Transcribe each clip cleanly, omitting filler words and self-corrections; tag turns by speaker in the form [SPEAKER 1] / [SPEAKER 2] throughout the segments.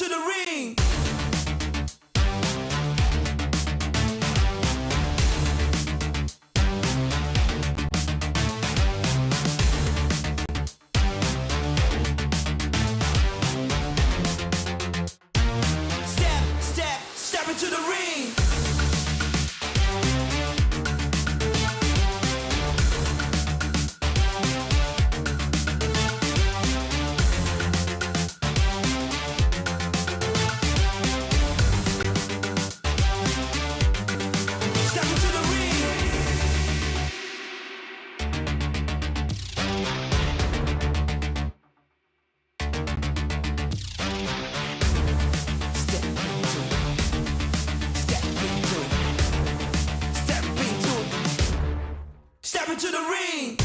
[SPEAKER 1] into the ring. Step into the ring. Step into the ring.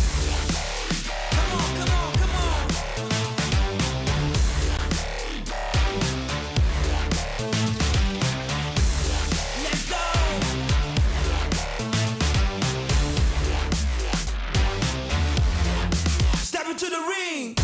[SPEAKER 1] Come on, come on, come on. Let's go. Step into the ring.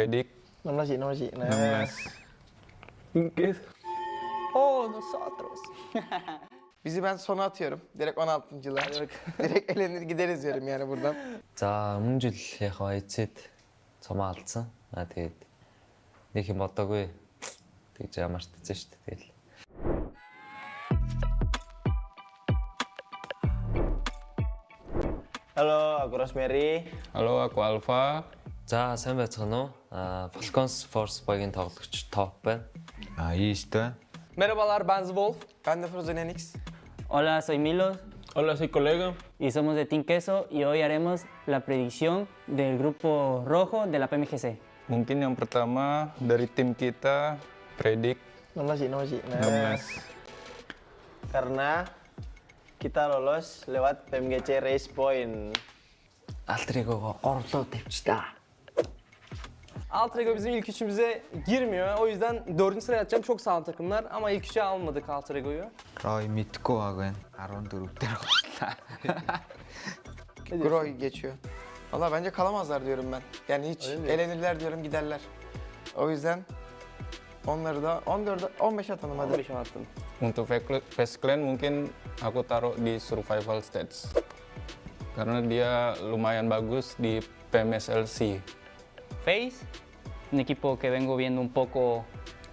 [SPEAKER 2] Predik
[SPEAKER 3] 16 nah.
[SPEAKER 2] 16.
[SPEAKER 3] Oh, nosotros. Bizi ben sona atıyorum. Direkt 16.'lar. Direkt elenir gideriz diyorum yani buradan.
[SPEAKER 4] За өмнө жил яг эцэд цомоо алдсан. Тэгээд нэг юм бодоогүй. Тэгж ямартсан шүү дээ. Тэгэл.
[SPEAKER 3] Halo, aku Rosemary.
[SPEAKER 2] Halo, aku Alfa.
[SPEAKER 4] За сайн байцгаана уу? Falcons Force Boy-гийн тоглогч Top байна.
[SPEAKER 2] Ista.
[SPEAKER 3] Merhabalar, ben Wolf. Ben de Frozen Enix.
[SPEAKER 5] Hola, soy Milo
[SPEAKER 2] Hola, soy colega.
[SPEAKER 5] y somos de Team Queso y hoy haremos la predicción del grupo rojo de la PMGC.
[SPEAKER 2] Mungkin yang pertama dari tim kita predik
[SPEAKER 3] 16 nah.
[SPEAKER 2] 16.
[SPEAKER 3] Karena kita lolos lewat PMGC Race Point.
[SPEAKER 4] Altrигого орлоо тавьчихлаа.
[SPEAKER 6] Alter bizim ilk üçümüze girmiyor. O yüzden 4. sıraya atacağım. Çok sağlam takımlar ama ilk üçe almadık Alter Ego'yu.
[SPEAKER 7] Roy мэдгүй баг байна. 14 дээр готлаа.
[SPEAKER 3] Groy geçiyor. Valla bence kalamazlar diyorum ben. Yani hiç elenirler diyorum, giderler. O yüzden onları da 15 atalım hadi.
[SPEAKER 6] 15 attım.
[SPEAKER 2] Untuk face clan mungkin aku taruh di survival stage. Karena dia lumayan bagus di PMSLC.
[SPEAKER 6] Face?
[SPEAKER 5] un equipo que vengo viendo un poco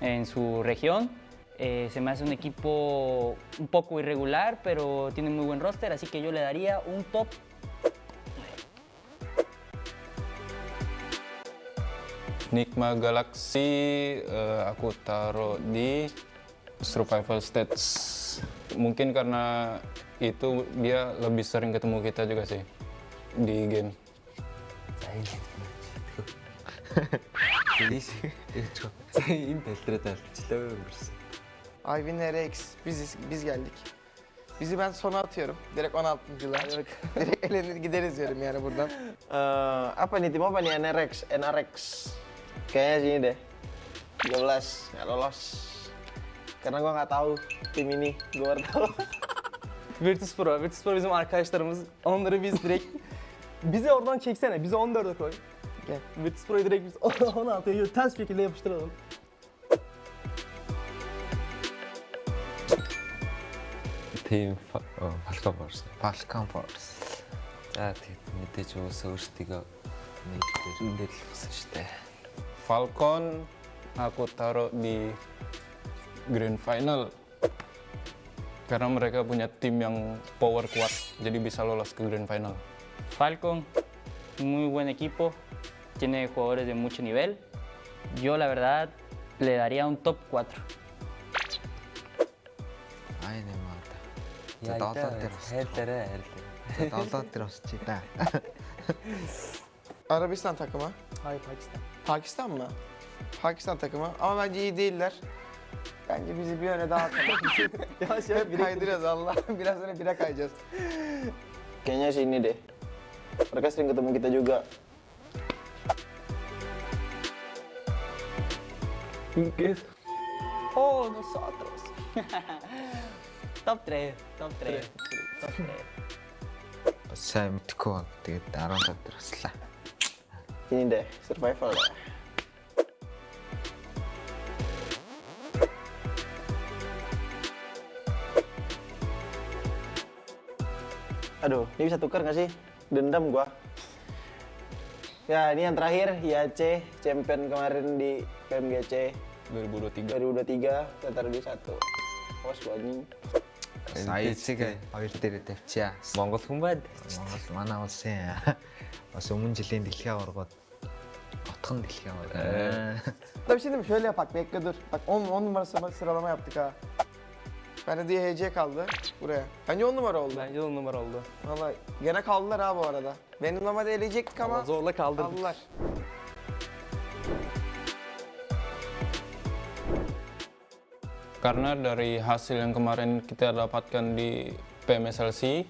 [SPEAKER 5] en su región. Se me hace un equipo un poco irregular, pero tiene muy buen roster, así que yo le daría un top.
[SPEAKER 2] Enigma Galaxy aku taruh di survival stats. Mungkin karena itu dia lebih sering ketemu kita juga sih di game.
[SPEAKER 4] Ийм тайлтраад алчлаа гэсэн.
[SPEAKER 3] Ivan RX biz geldik. Bizi ben sona atıyorum. Direkt 16.lar. Direkt elenir gideriz diyorum yani buradan.
[SPEAKER 8] Apa nih tim apa nih NRX? NRX. Kayaknya sini deh. 13 nggak lolos. Karena gua nggak tahu tim ini. Gua baru tahu.
[SPEAKER 6] Virtus Pro bizim arkadaşlarımız. Onları biz direkt... Bizi oradan çeksene, bizi 14'e koy.
[SPEAKER 3] Gel.
[SPEAKER 6] Virtus Pro'yu direkt biz 16'ya ters bir şekilde yapıştıralım.
[SPEAKER 4] Team Falcon Force.
[SPEAKER 7] Balkan Force.
[SPEAKER 4] За тэгээд мэдээж уусаа өөрсдийгөө нийтлэр хэлсэн шүү дээ.
[SPEAKER 2] Falcon aku taruh di Grand Final. Karena mereka punya tim yang power kuat, jadi bisa lolos ke Grand Final.
[SPEAKER 5] Falcon, muy buen equipo, tiene jugadores de mucho nivel. Yo la verdad le daría un top 4.
[SPEAKER 7] Aynen orada.
[SPEAKER 4] Яа,
[SPEAKER 7] Далаад дээр бас.
[SPEAKER 4] хайлаарай.
[SPEAKER 7] Далаад дээр бас чи да.
[SPEAKER 3] Arabistan takımı.
[SPEAKER 6] Hayır Pakistan.
[SPEAKER 3] Pakistan mı? Pakistan takımı ama bence iyi değiller. Bence bizi bir yöne daha atalım.
[SPEAKER 6] Yavaş
[SPEAKER 3] Hep kaydırıyoruz Allah. Biraz sonra bire kayacağız.
[SPEAKER 8] Kayaknya sini deh. Mereka sering ketemu kita juga.
[SPEAKER 6] Oh, nosotros.
[SPEAKER 5] Top 3, top 3, top 3.
[SPEAKER 7] Бас сайн мэдхгүй баг. Тэгээд 17 дээр баслаа.
[SPEAKER 8] Ini deh, survival deh. Aduh, ini bisa tukar nggak sih? Dendam gua. Ya, ini yang terakhir, IAC, champion kemarin di PMGC
[SPEAKER 2] 2023.
[SPEAKER 8] 2023, kita taruh di 1. Awas gua anjing.
[SPEAKER 7] Саяцыг хоёр дээр тавьчаа.
[SPEAKER 4] Монгол хүн байд.
[SPEAKER 7] Монгол манай улсын бас өмнө жилийн дэлхийн аваргууд отхон дэлхийн аварга.
[SPEAKER 3] Da bir şey diyeyim mi? Şöyle yapak bekle dur. Bak 10 numarası sıralama yaptık ha. Bende diye HC kaldı buraya. Bence 10 numara oldu.
[SPEAKER 6] Bence de 10 numara oldu.
[SPEAKER 3] Vallahi gene kaldılar ha bu arada. Benim normalde eleyecektik ama
[SPEAKER 6] Ama zorla kaldırdık.
[SPEAKER 3] kaldılar.
[SPEAKER 2] Karena dari hasil yang kemarin kita dapatkan di PMSLC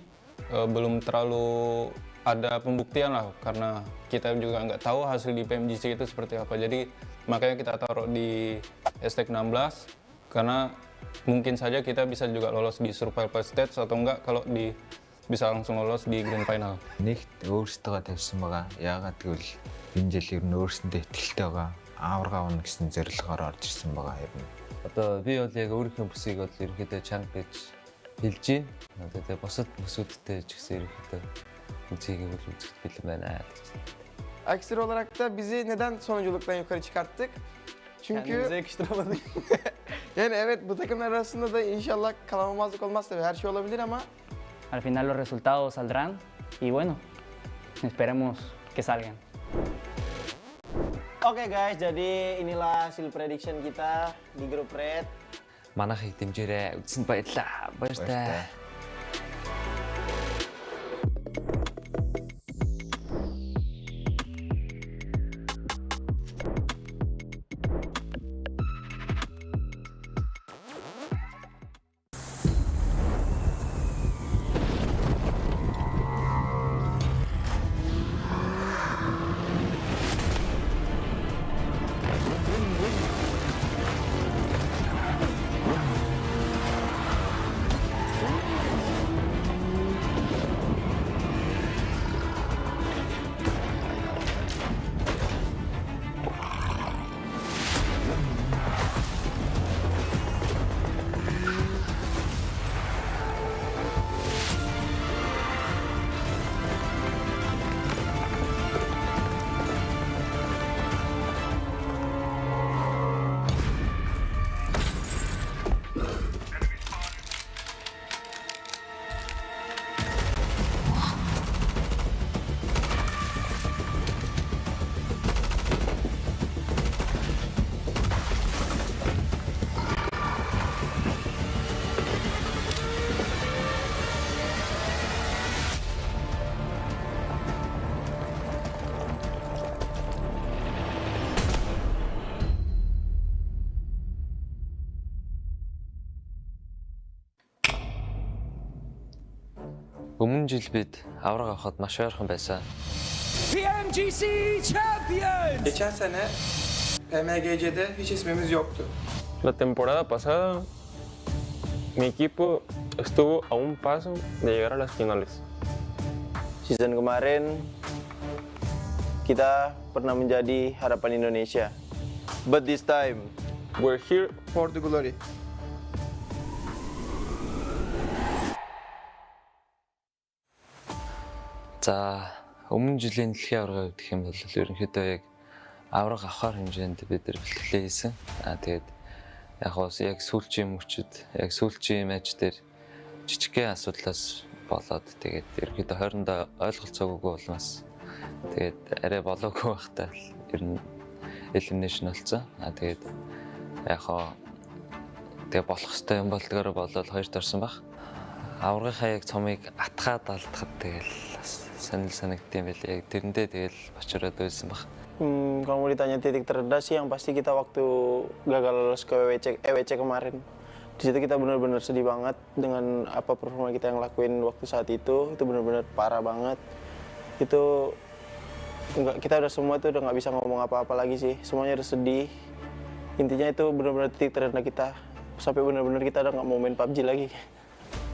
[SPEAKER 2] belum terlalu ada pembuktian lah, karena kita juga nggak tahu hasil di PMGC itu seperti apa. Jadi makanya kita taruh di hashtag 16 karena mungkin saja kita bisa juga lolos di survival stage atau enggak kalau di bisa langsung lolos di grand final.
[SPEAKER 7] Нэгт өөрсдөө тавьсан байгаа. Яагаад гэвэл энэ жил ер нь өөрсөндөө ихтэй байгаа. Аварга авна гэсэн зорилгоор орж ирсэн байгаа ер нь.
[SPEAKER 4] Одоо би бол яг өөрийнхөө бүсийг бол ерөнхийдөө чанга гэж хэлж байна. Одоо тэгээ бусад бүсүүдтэй ч гэсэн ерөнхийдөө үзьийг бол үзэх бэлэн байна гэж.
[SPEAKER 3] Aksir olarak da bizi neden sonunculuktan yukarı çıkarttık?
[SPEAKER 6] Kendimize
[SPEAKER 3] Çünkü
[SPEAKER 6] yakıştıramadık.
[SPEAKER 3] yani evet bu takımlar arasında da inşallah kalamamazlık olmaz tabii. Her şey olabilir ama
[SPEAKER 5] Al final los resultados saldrán y bueno, esperemos que salgan.
[SPEAKER 8] Oke guys, jadi inilah hasil prediction kita di grup Red.
[SPEAKER 4] Манайхыг дэмжээрэй. Үзсэнд баярлалаа. Баяртай. Өмнө жил бид авраг авахад маш ойрхон байсан.
[SPEAKER 1] PMGC Champions!
[SPEAKER 3] Geçen sene PMGC'de hiç ismimiz yoktu.
[SPEAKER 9] La temporada pasada, mi equipo estuvo a un paso de llegar a las finales.
[SPEAKER 8] Season kemarin kita pernah menjadi harapan Indonesia. But this time,
[SPEAKER 9] We're here.
[SPEAKER 3] For the glory.
[SPEAKER 4] За өмнө жилийн дэлхийн аварга гэх юм бол ерөнхийдөө яг авраг авахар хэмжээнд бид нар бэлтгэлээ хийсэн. Тэгээд яг сүүлчийн мөчөд яг сүүлчийн матч дээр жижигхэн асуудлаас болоод тэгээд ерөнхийдөө хоорондоо ойлголцоогүй улмаас тэгээд арай болоогүй байхдаа ер нь elimination болсон. Тэгээд тэгээд болох хэвээр юм болдгоор болоод хоёрт орсон баг. Аврагынхаа яг цомыг атгаад алдахад тэгэл санал санагдсан байлээ. Яг тэрэндээ тэгэл бочроод байсан баг.
[SPEAKER 8] kalau mau ditanya titik terendah sih yang pasti kita waktu gagal lolos ke EWC kemarin. Di situ kita benar-benar sedih banget dengan apa performa kita yang lakuin waktu saat itu benar-benar parah banget. Itu kita udah semua tuh udah nggak bisa ngomong apa-apa lagi sih. Semuanya udah sedih. Intinya itu benar-benar titik terendah kita. Sampai benar-benar kita udah nggak mau main PUBG lagi.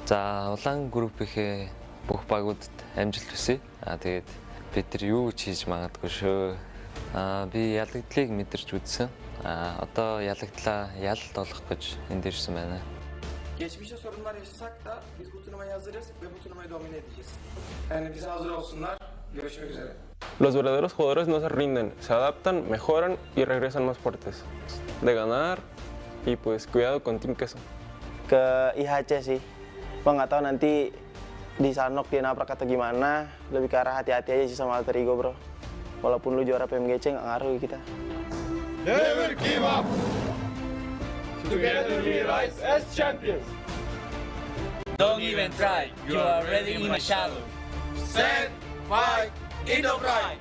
[SPEAKER 4] За улаан группийнхээ бүх багуудад амжилт хүсье. Тэгээд бид нар юу ч хийж магадгүй шүү. Би ялагдлыг мэдэрч үзсэн. Одоо ялагдлаа ялалт олох гэж энд ирсэн байна.
[SPEAKER 3] Geçmişte sorunlar yaşasak da biz bu turnuvaya hazırız ve bu turnuvayı domine edeceğiz. Yani bize hazır olsunlar. Görüşmek üzere.
[SPEAKER 9] Los verdaderos jugadores no se rinden, se adaptan, mejoran y regresan más fuertes. De ganar y pues cuidado con Team Queso.
[SPEAKER 8] Ke IHC sih. Bang nggak tahu nanti di Sanok dia nabrak atau gimana. Lebih ke arah hati-hati aja sih sama alter ego bro. Walaupun lu juara PMGC nggak ngaruh kita.
[SPEAKER 10] Never give up. Together we rise as champions.
[SPEAKER 1] Don't even try, you are already in my shadow.
[SPEAKER 10] Stand, fight, in the pride.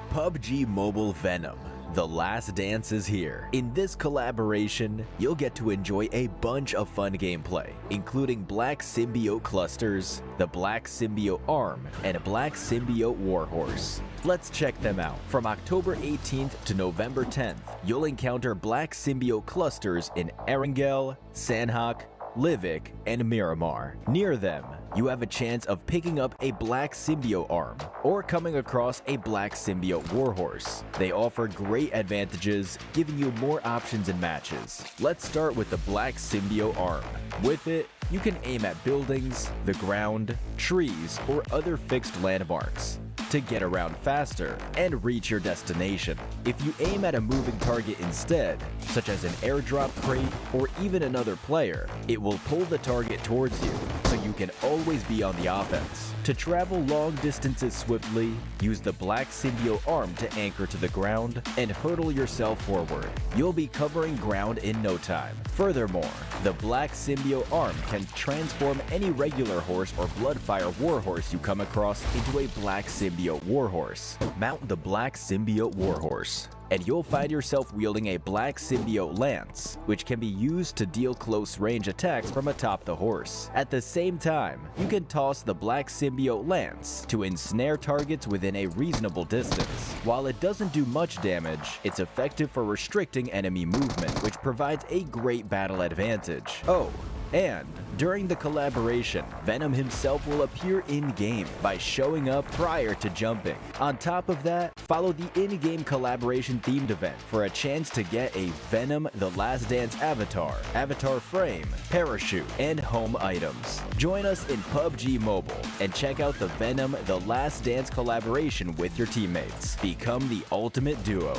[SPEAKER 11] PUBG Mobile Venom. The last dance is here. In this collaboration, you'll get to enjoy a bunch of fun gameplay, including Black Symbiote Clusters, the Black Symbiote Arm, and a Black Symbiote Warhorse. Let's check them out. From October 18th to November 10th, you'll encounter Black Symbiote Clusters in Erangel, Sanhok, Livik, and Miramar. Near them, you have a chance of picking up a Black Symbiote Arm or coming across a Black Symbiote Warhorse. They offer great advantages, giving you more options in matches. Let's start with the Black Symbiote Arm. With it, you can aim at buildings, the ground, trees, or other fixed landmarks to get around faster and reach your destination. If you aim at a moving target instead, such as an airdrop crate or even another player, it will pull the target towards you, so you can always be on the offense. To travel long distances swiftly, use the Black Symbiote Arm to anchor to the ground and hurtle yourself forward. You'll be covering ground in no time. Furthermore, the Black Symbiote Arm can transform any regular horse or Bloodfire Warhorse you come across into a Black Symbiote Warhorse. Mount the Black Symbiote Warhorse, and you'll find yourself wielding a Black Symbiote Lance, which can be used to deal close-range attacks from atop the horse. At the same time, you can toss the Black Symbiote Lance to ensnare targets within a reasonable distance. While it doesn't do much damage, it's effective for restricting enemy movement, which provides a great battle advantage. Oh, and during the collaboration, Venom himself will appear in-game by showing up prior to jumping. On top of that, follow the in-game collaboration themed event for a chance to get a Venom The Last Dance avatar, avatar frame, parachute, and home items. Join us in PUBG Mobile and check out the Venom The Last Dance collaboration with your teammates. Become the ultimate duo.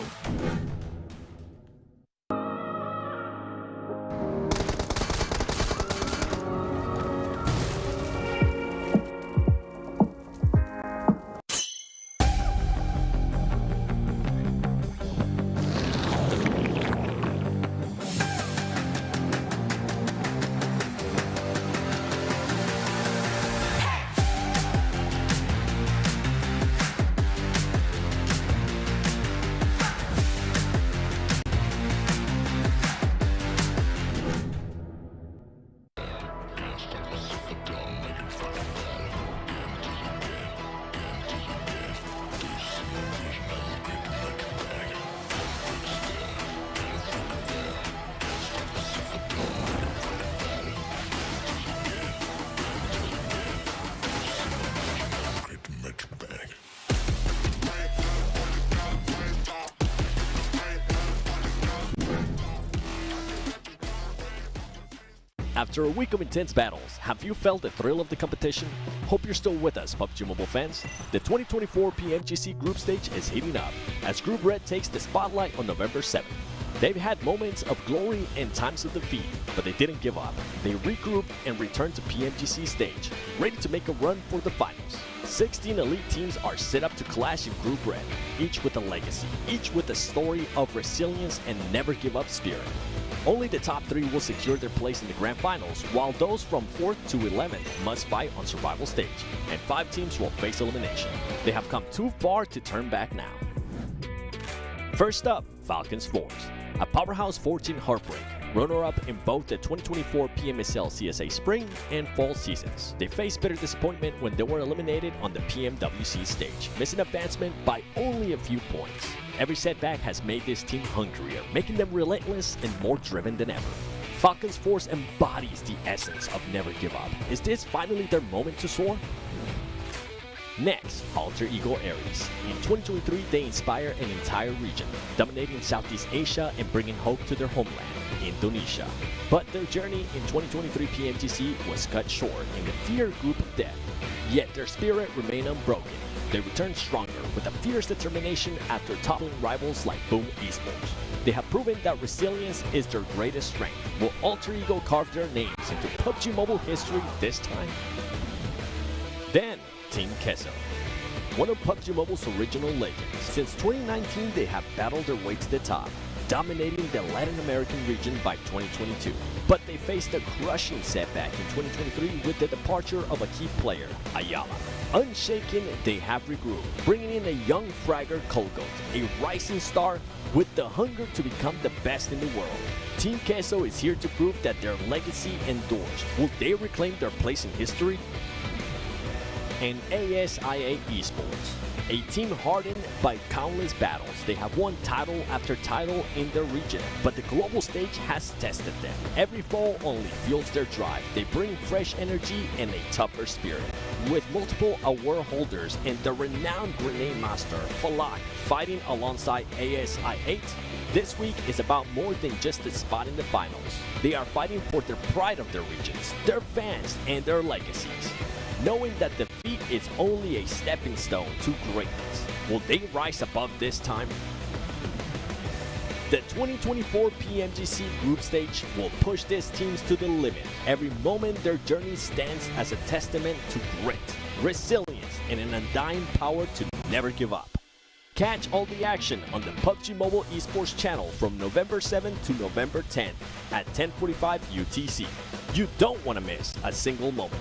[SPEAKER 12] After a week of intense battles, have you felt the thrill of the competition? Hope you're still with us, PUBG Mobile fans. The 2024 PMGC Group Stage is heating up as Group Red takes the spotlight on November 7th. They've had moments of glory and times of defeat, but they didn't give up. They regrouped and returned to PMGC stage, ready to make a run for the finals. 16 elite teams are set up to clash in Group Red, each with a legacy, each with a story of resilience and never give up spirit. Only the top 3 will secure their place in the Grand Finals, while those from 4th to 11th must fight on survival stage, and 5 teams will face elimination. They have come too far to turn back now. First up, Falcons Force, a powerhouse 14 heartbreak, runner-up in both the 2024 PMSL CSA Spring and Fall seasons. They faced bitter disappointment when they were eliminated on the PMWC stage, missing advancement by only a few points. Every setback has made this team hungrier, making them relentless and more driven than ever. Falcons Force embodies the essence of never give up. Is this finally their moment to soar? Next, Alter Ego Aries. In 2023, they inspire an entire region, dominating Southeast Asia and bringing hope to their homeland, Indonesia. But their journey in 2023 PMGC was cut short in the fear group of death. Yet their spirit remained unbroken. They returned stronger with a fierce determination after toppling rivals like Boom Esports. They have proven that resilience is their greatest strength. Will Alter Ego carve their names into PUBG Mobile history this time? Then, Team Queso, one of PUBG Mobile's original legends. Since 2019, they have battled their way to the top, dominating the Latin American region by 2022. But they faced a crushing setback in 2023 with the departure of a key player, Ayala. Unshaken, they have regrouped, bringing in a young fragger Colgoat, a rising star with the hunger to become the best in the world. Team Queso is here to prove that their legacy endures. Will they reclaim their place in history? And ASIA Esports, a team hardened by countless battles. They have won title after title in their region, but the global stage has tested them. Every fall only fuels their drive. They bring fresh energy and a tougher spirit. With multiple award holders and the renowned grenade master, Falak, fighting alongside ASI8, this week is about more than just a spot in the finals. They are fighting for the pride of their regions, their fans, and their legacies. Knowing that defeat is only a stepping stone to greatness. Will they rise above this time? The 2024 PMGC Group Stage will push these teams to the limit. Every moment their journey stands as a testament to grit, resilience, and an undying power to never give up. Catch all the action on the PUBG Mobile Esports channel from November 7th to November 10th at 10:45 UTC. You don't want to miss a single moment.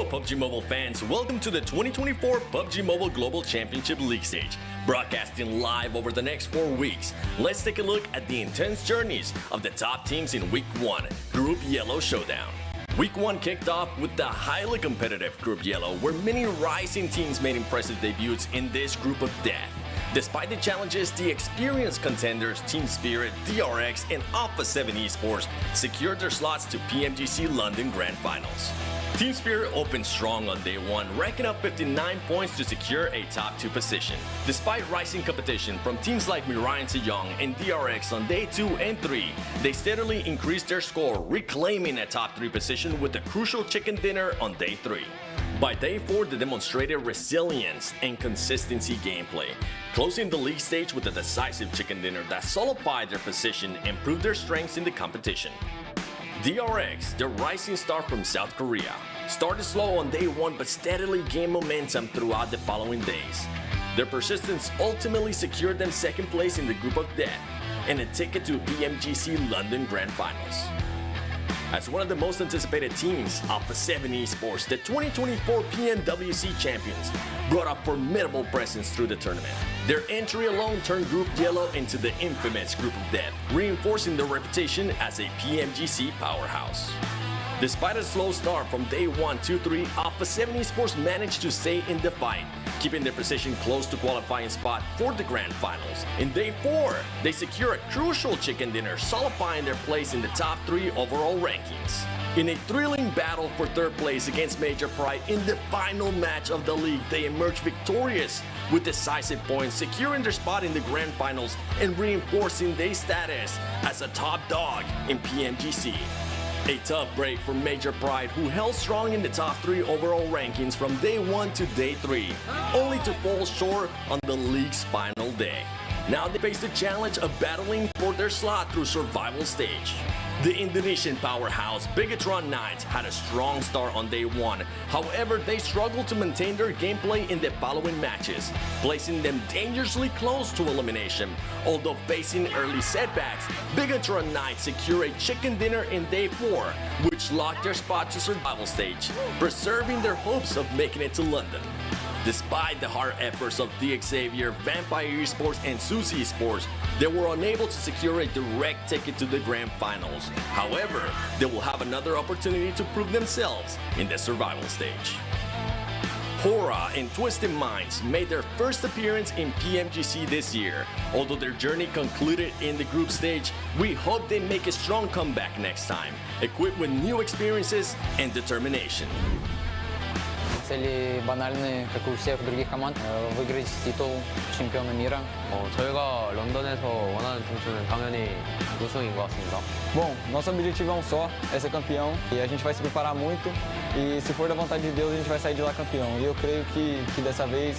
[SPEAKER 12] PUBG Mobile fans, welcome to the 2024 PUBG Mobile Global Championship League Stage. Broadcasting live over the next 4 weeks, let's take a look at the intense journeys of the top teams in Week 1, Group Yellow Showdown. Week 1 kicked off with the highly competitive Group Yellow, where many rising teams made impressive debuts in this group of death. Despite the challenges, the experienced contenders Team Spirit, DRX, and Alpha 7 Esports secured their slots to PMGC London Grand Finals. Team Spirit opened strong on day 1, racking up 59 points to secure a top 2 position. Despite rising competition from teams like Mirai and Sejong and DRX on day 2 and 3, they steadily increased their score, reclaiming a top 3 position with a crucial chicken dinner on day 3. By day 4, they demonstrated resilience and consistency gameplay, closing the league stage with a decisive chicken dinner that solidified their position and proved their strengths in the competition. DRX, the rising star from South Korea, started slow on day 1 but steadily gained momentum throughout the following days. Their persistence ultimately secured them 2nd place in the group of death and a ticket to PMGC London Grand Finals. As one of the most anticipated teams, Alpha 7 Esports, the 2024 PMWC champions, brought a formidable presence through the tournament. Their entry alone turned Group Yellow into the infamous Group of Death, reinforcing their reputation as a PMGC powerhouse. Despite a slow start from day 1, 2, 3, Alpha 7 Esports managed to stay in the fight, keeping their position close to qualifying spot for the Grand Finals. In day 4, they secure a crucial chicken dinner, solidifying their place in the top 3 overall rankings. In a thrilling battle for third place against Major Pride in the final match of the league, they emerged victorious with decisive points, securing their spot in the Grand Finals and reinforcing their status as a top dog in PMGC. A tough break for Major Pride, who held strong in the top 3 overall rankings from day 1 to day 3, only to fall short on the league's final day. Now they face the challenge of battling for their slot through survival stage. The Indonesian powerhouse Bigatron Knights had a strong start on day 1. However, they struggled to maintain their gameplay in the following matches, placing them dangerously close to elimination. Although facing early setbacks, Bigatron Knights secured a chicken dinner in day 4, which locked their spot to survival stage, preserving their hopes of making it to London. Despite the hard efforts of The Xavier, Vampire Esports, and Susi Esports, they were unable to secure a direct ticket to the Grand Finals. However, they will have another opportunity to prove themselves in the survival stage. Hora and Twisted Minds made their first appearance in PMGC this year. Although their journey concluded in the group stage, we hope they make a strong comeback next time, equipped with new experiences and determination.
[SPEAKER 13] Цели банальные, как у всех других команд, выиграть титул чемпиона мира. 저희가 런던에서 원하는 점수는 당연히 우승인 것 같습니다.
[SPEAKER 6] Bom, nosso objetivo é um só, é ser campeão. E a gente vai se preparar muito. E se for da vontade de Deus, a gente vai sair de lá campeão. E eu creio que dessa vez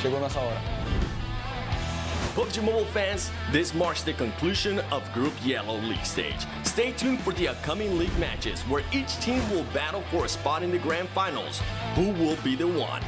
[SPEAKER 6] chegou a nossa hora.
[SPEAKER 12] PUBG Mobile fans, this marks the conclusion of Group Yellow League stage. Stay tuned for the upcoming league matches where each team will battle for a spot in the Grand Finals. Who will be the one?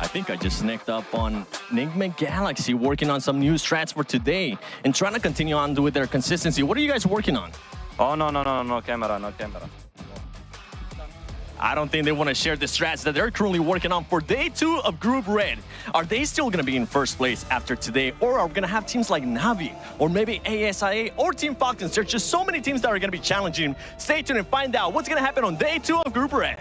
[SPEAKER 12] I think I just sneaked up on Enigma Galaxy working on some new strats for today and trying to continue on with their consistency. What are you guys working on?
[SPEAKER 14] Oh, no camera, no camera.
[SPEAKER 12] I don't think they want to share the strats that they're currently working on for day 2 of Group Red. Are they still going to be in first place after today? Or are we going to have teams like Navi or maybe ASIA or Team Falcons? There's just so many teams that are going to be challenging. Stay tuned and find out what's going to happen on day 2 of Group Red.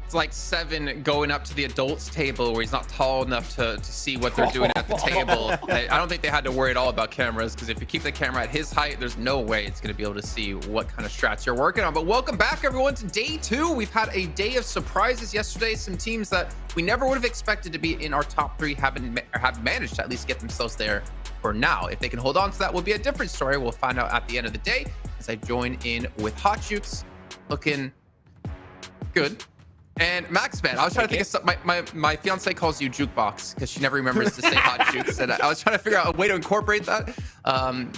[SPEAKER 15] It's like Seven going up to the adults table where he's not tall enough to see what they're doing at the table. I don't think they had to worry at all about cameras, because if you keep the camera at his height, there's no way it's going to be able to see what kind of strats you're working on. But welcome back, everyone, to day 2. We've had a day of surprises yesterday. Some teams that we never would have expected to be in our top 3 have managed to at least get themselves there for now. If they can hold on to that, will be a different story. We'll find out at the end of the day as I join in with Hot Jukes, looking good. And Max, man, I was trying to think of something. My fiance calls you Jukebox because she never remembers to say Hot Jukes, and I was trying to figure out a way to incorporate that,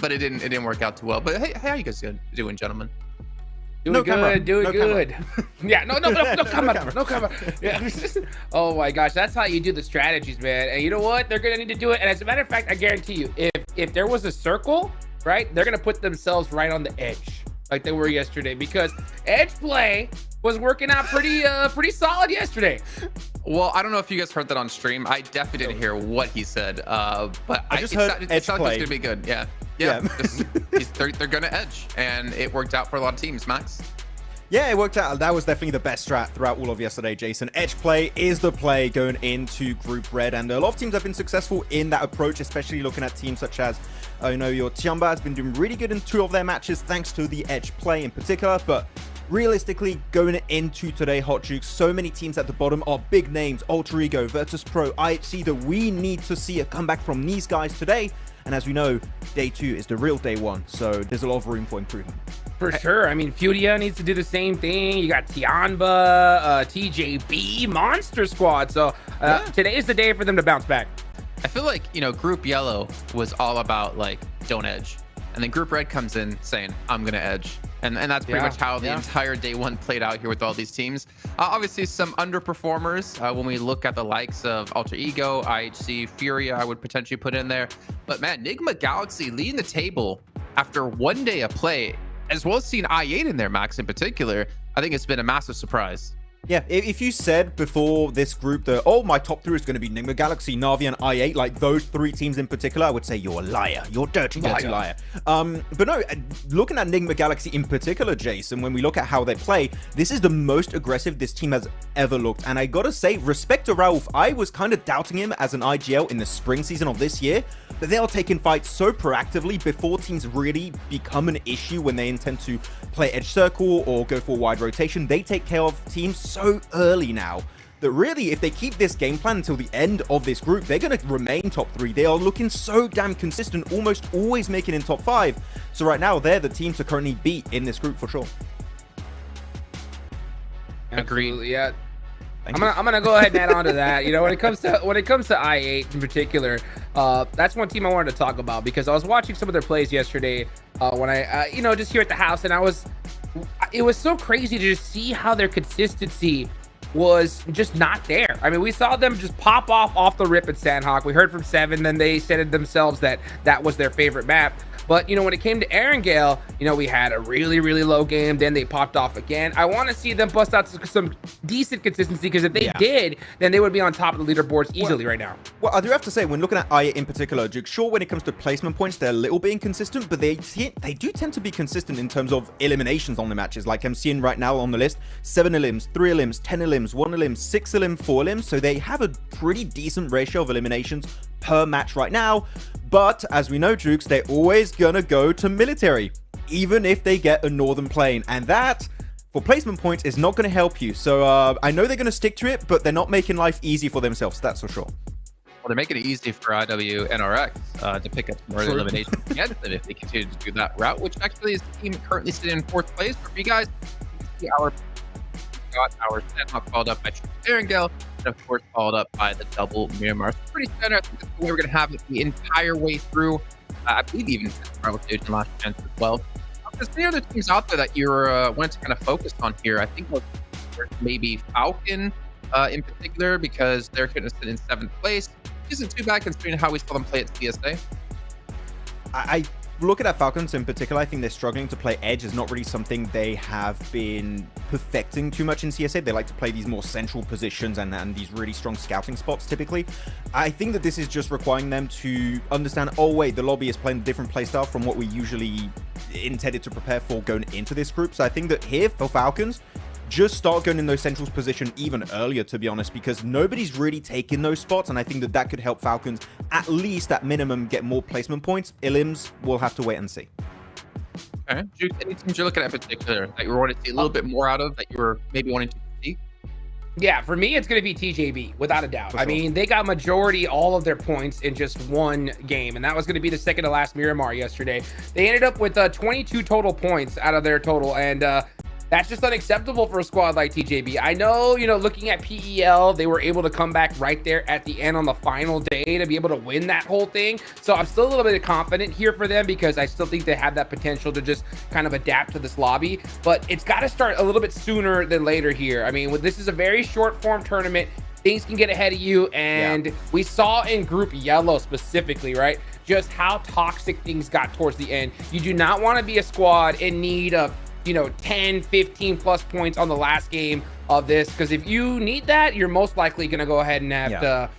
[SPEAKER 15] but it didn't work out too well. But hey, how are you guys doing, gentlemen?
[SPEAKER 16] Doing good. Yeah, no camera. Yeah. Oh my gosh, that's how you do the strategies, man. And you know what? They're gonna need to do it. And as a matter of fact, I guarantee you, if there was a circle, right, they're gonna put themselves right on the edge, like they were yesterday, because edge play was working out pretty solid yesterday.
[SPEAKER 15] Well, I don't know if you guys heard that on stream. I definitely didn't hear what he said, but
[SPEAKER 17] I just heard
[SPEAKER 15] it
[SPEAKER 17] edge
[SPEAKER 15] sounded like
[SPEAKER 17] play.
[SPEAKER 15] it's gonna be good. Yeah. They're gonna edge, and it worked out for a lot of teams. Max.
[SPEAKER 17] Yeah, it worked out. That was definitely the best strat throughout all of yesterday, Jason. Edge play is the play going into Group Red, and a lot of teams have been successful in that approach, especially looking at teams such as, your Tiamba has been doing really good in 2 of their matches thanks to the edge play in particular, but realistically, going into today, Hot Jukes, so many teams at the bottom are big names, Alter Ego, Virtus Pro, IHC, that we need to see a comeback from these guys today. And as we know, day 2 is the real day 1, so there's a lot of room for improvement.
[SPEAKER 16] For sure. I mean, Furia needs to do the same thing. You got Tianba, TJB, Monster Squad. So today is the day for them to bounce back.
[SPEAKER 15] I feel like, Group Yellow was all about, like, don't edge. And then Group Red comes in saying, I'm going to edge. And that's pretty much how the entire day 1 played out here with all these teams. Obviously, some underperformers when we look at the likes of Alter Ego, IHC, Furia, I would potentially put in there. But man, Enigma Galaxy leading the table after 1 day of play, as well as seeing I8 in there, Max, in particular. I think it's been a massive surprise.
[SPEAKER 17] Yeah, if you said before this group that, my top 3 is going to be Enigma Galaxy, Na'Vi, and I8, like those 3 teams in particular, I would say you're a liar. You're dirty liar. But no, looking at Enigma Galaxy in particular, Jason, when we look at how they play, this is the most aggressive this team has ever looked. And I gotta say, respect to Rauf, I was kind of doubting him as an IGL in the spring season of this year, but they are taking fights so proactively before teams really become an issue when they intend to play edge circle or go for wide rotation. They take care of teams so early now that really, if they keep this game plan until the end of this group, they're going to remain top 3. They are looking so damn consistent, almost always making in top 5. So right now, they're the team to currently beat in this group for sure.
[SPEAKER 16] Agreed. Yeah. I'm gonna go ahead and add on to that. When it comes to I8 in particular, that's one team I wanted to talk about, because I was watching some of their plays yesterday when I just here at the house, and it was so crazy to just see how their consistency was just not there. I mean, we saw them just pop off the rip at Sandhawk. We heard from Seven, then they said it themselves that was their favorite map. But, when it came to Erangel, we had a really, really low game. Then they popped off again. I want to see them bust out some decent consistency, because if they did, then they would be on top of the leaderboards easily right now.
[SPEAKER 17] Well, I do have to say, when looking at I8 in particular, Duke, sure, when it comes to placement points, they're a little bit inconsistent, but they do tend to be consistent in terms of eliminations on the matches. Like I'm seeing right now on the list, 7 elims, 3 elims, 10 elims, 1 elim, 6 elim, 4 elims. So they have a pretty decent ratio of eliminations per match right now. But as we know, Jukes, they're always gonna go to military, even if they get a northern plane. And that, for placement points, is not gonna help you. So I know they're gonna stick to it, but they're not making life easy for themselves, that's for sure.
[SPEAKER 15] Well, they're making it easy for IW and RX to pick up more eliminations against them if they continue to do that route, which actually is the team currently sitting in 4th place. For you guys, you can see our Sandhawk followed up by Erangel, and of course followed up by the double Miramar. So pretty standard. I think that's the way we're going to have it the entire way through. I believe even rotation last chance as well. There's any other teams out there that you're wanted to kind of focus on here? I think maybe Falcon in particular, because they're going to sit in 7th place. Isn't too bad considering how we saw them play at CSA.
[SPEAKER 17] I look at Falcons in particular. I think they're struggling to play edge. Is not really something they have been perfecting too much in CSA. They like to play these more central positions and these really strong scouting spots typically. I think that this is just requiring them to understand, oh wait, the lobby is playing a different playstyle from what we usually intended to prepare for going into this group. So I think that here for Falcons, just start going in those centrals position even earlier, to be honest, because nobody's really taking those spots, and I think that that could help Falcons at least at minimum get more placement points. Ilims, we'll have to wait and see.
[SPEAKER 15] Okay. Juke, any teams you're looking at in particular that you wanted to see a little bit more out of, that you were maybe wanting to see?
[SPEAKER 16] Yeah, for me, it's going to be TJB, without a doubt. I mean, they got majority all of their points in just one game, and that was going to be the second to last Miramar yesterday. They ended up with 22 total points out of their total, and that's just unacceptable for a squad like TJB. I know, looking at PEL, they were able to come back right there at the end on the final day to be able to win that whole thing. So I'm still a little bit confident here for them because I still think they have that potential to just kind of adapt to this lobby. But it's got to start a little bit sooner than later here. I mean, this is a very short form tournament. Things can get ahead of you. And we saw in Group Yellow specifically, right, just how toxic things got towards the end. You do not want to be a squad in need of 10, 15 plus points on the last game of this, because if you need that, you're most likely going to go ahead and have to,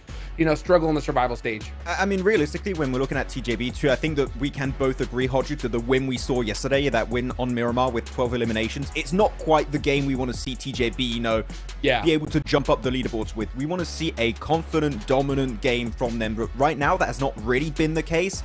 [SPEAKER 16] struggle in the survival stage.
[SPEAKER 17] I mean, realistically, when we're looking at TJB too, I think that we can both agree, Hodju, to the win we saw yesterday, that win on Miramar with 12 eliminations. It's not quite the game we want to see TJB, be able to jump up the leaderboards with. We want to see a confident, dominant game from them. But right now, that has not really been the case.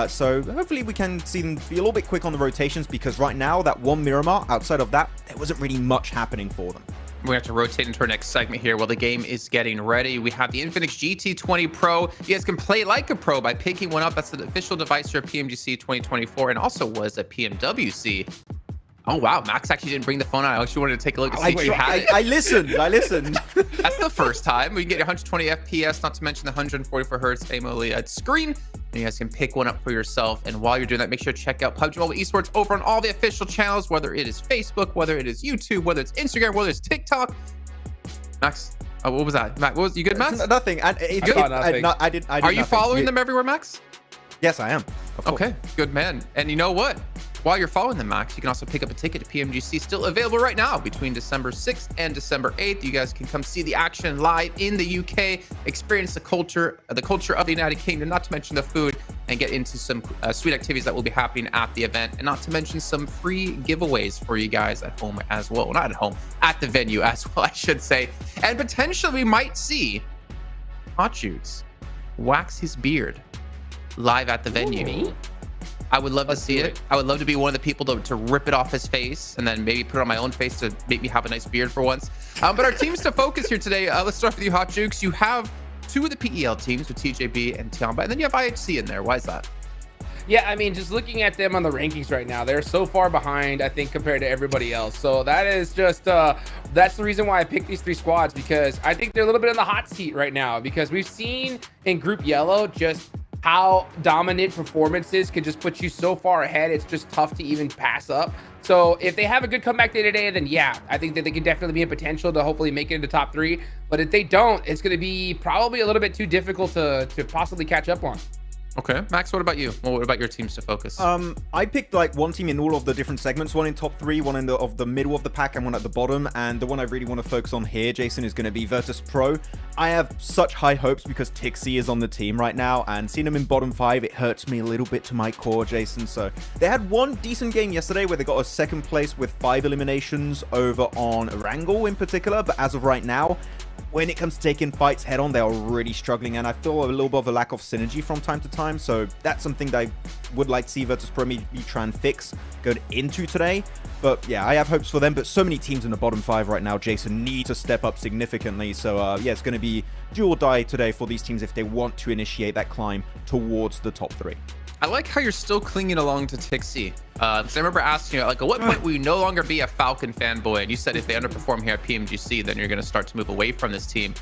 [SPEAKER 17] So hopefully we can see them be a little bit quick on the rotations, because right now that one Miramar, outside of that, there wasn't really much happening for them.
[SPEAKER 15] We're going to have to rotate into our next segment here while the game is getting ready. We have the Infinix GT20 Pro. You guys can play like a pro by picking one up. That's the official device for PMGC 2024 and also was at PMWC. Oh, wow. Max actually didn't bring the phone out. I actually wanted to take a look to see if you had it.
[SPEAKER 17] I listened.
[SPEAKER 15] That's the first time. We can get 120 FPS, not to mention the 144 hertz AMOLED screen. And you guys can pick one up for yourself. And while you're doing that, make sure to check out PUBG Mobile Esports over on all the official channels, whether it is Facebook, whether it is YouTube, whether it's Instagram, whether it's TikTok. Max, what was that? Max, you good, Max?
[SPEAKER 17] Nothing.
[SPEAKER 15] Are you following them everywhere, Max?
[SPEAKER 17] Yes, I am.
[SPEAKER 15] Okay, good man. And you know what? While you're following them, Max, you can also pick up a ticket to PMGC, still available right now between December 6th and December 8th. You guys can come see the action live in the UK, experience the culture of the United Kingdom, not to mention the food, and get into some sweet activities that will be happening at the event, and not to mention some free giveaways for you guys at home as well. Not at home, at the venue as well, I should say. And potentially we might see Hot Shoots wax his beard live at the venue. I would love to see it. I would love to be one of the people to rip it off his face and then maybe put it on my own face to make me have a nice beard for once. But our teams to focus here today, let's start with you, Hot Jukes. You have two of the PEL teams with TJB and Tiamba, and then you have IHC in there. Why is that?
[SPEAKER 16] Yeah, I mean, just looking at them on the rankings right now, they're so far behind, I think, compared to everybody else. So that is just, that's the reason why I picked these three squads, because I think they're a little bit in the hot seat right now, because we've seen in Group Yellow just how dominant performances can just put you so far ahead. It's just tough to even pass up. So if they have a good comeback day today, then yeah, I think that they can definitely be a potential to hopefully make it into top 3. But if they don't, it's going to be probably a little bit too difficult to possibly catch up on.
[SPEAKER 15] Okay, Max, what about you? Well, what about your teams to focus?
[SPEAKER 17] I picked like one team in all of the different segments, one in top 3, one in the middle of the pack, and one at the bottom. And the one I really want to focus on here, Jason, is going to be Virtus Pro. I have such high hopes because Tixi is on the team right now, and seeing them in bottom 5, it hurts me a little bit to my core, Jason. So they had one decent game yesterday where they got a second place with 5 eliminations over on Wrangle in particular, but as of right now, when it comes to taking fights head on, they are really struggling, and I feel a little bit of a lack of synergy from time to time. So that's something that I would like to see Virtus Pro maybe try and fix going into today. But yeah, I have hopes for them, but so many teams in the bottom 5 right now, Jason, need to step up significantly. So yeah, it's going to be do or die today for these teams if they want to initiate that climb towards the top 3.
[SPEAKER 15] I like how you're still clinging along to Tixi. Because I remember asking you, like, at what point will you no longer be a Falcon fanboy? And you said if they underperform here at PMGC, then you're going to start to move away from this team.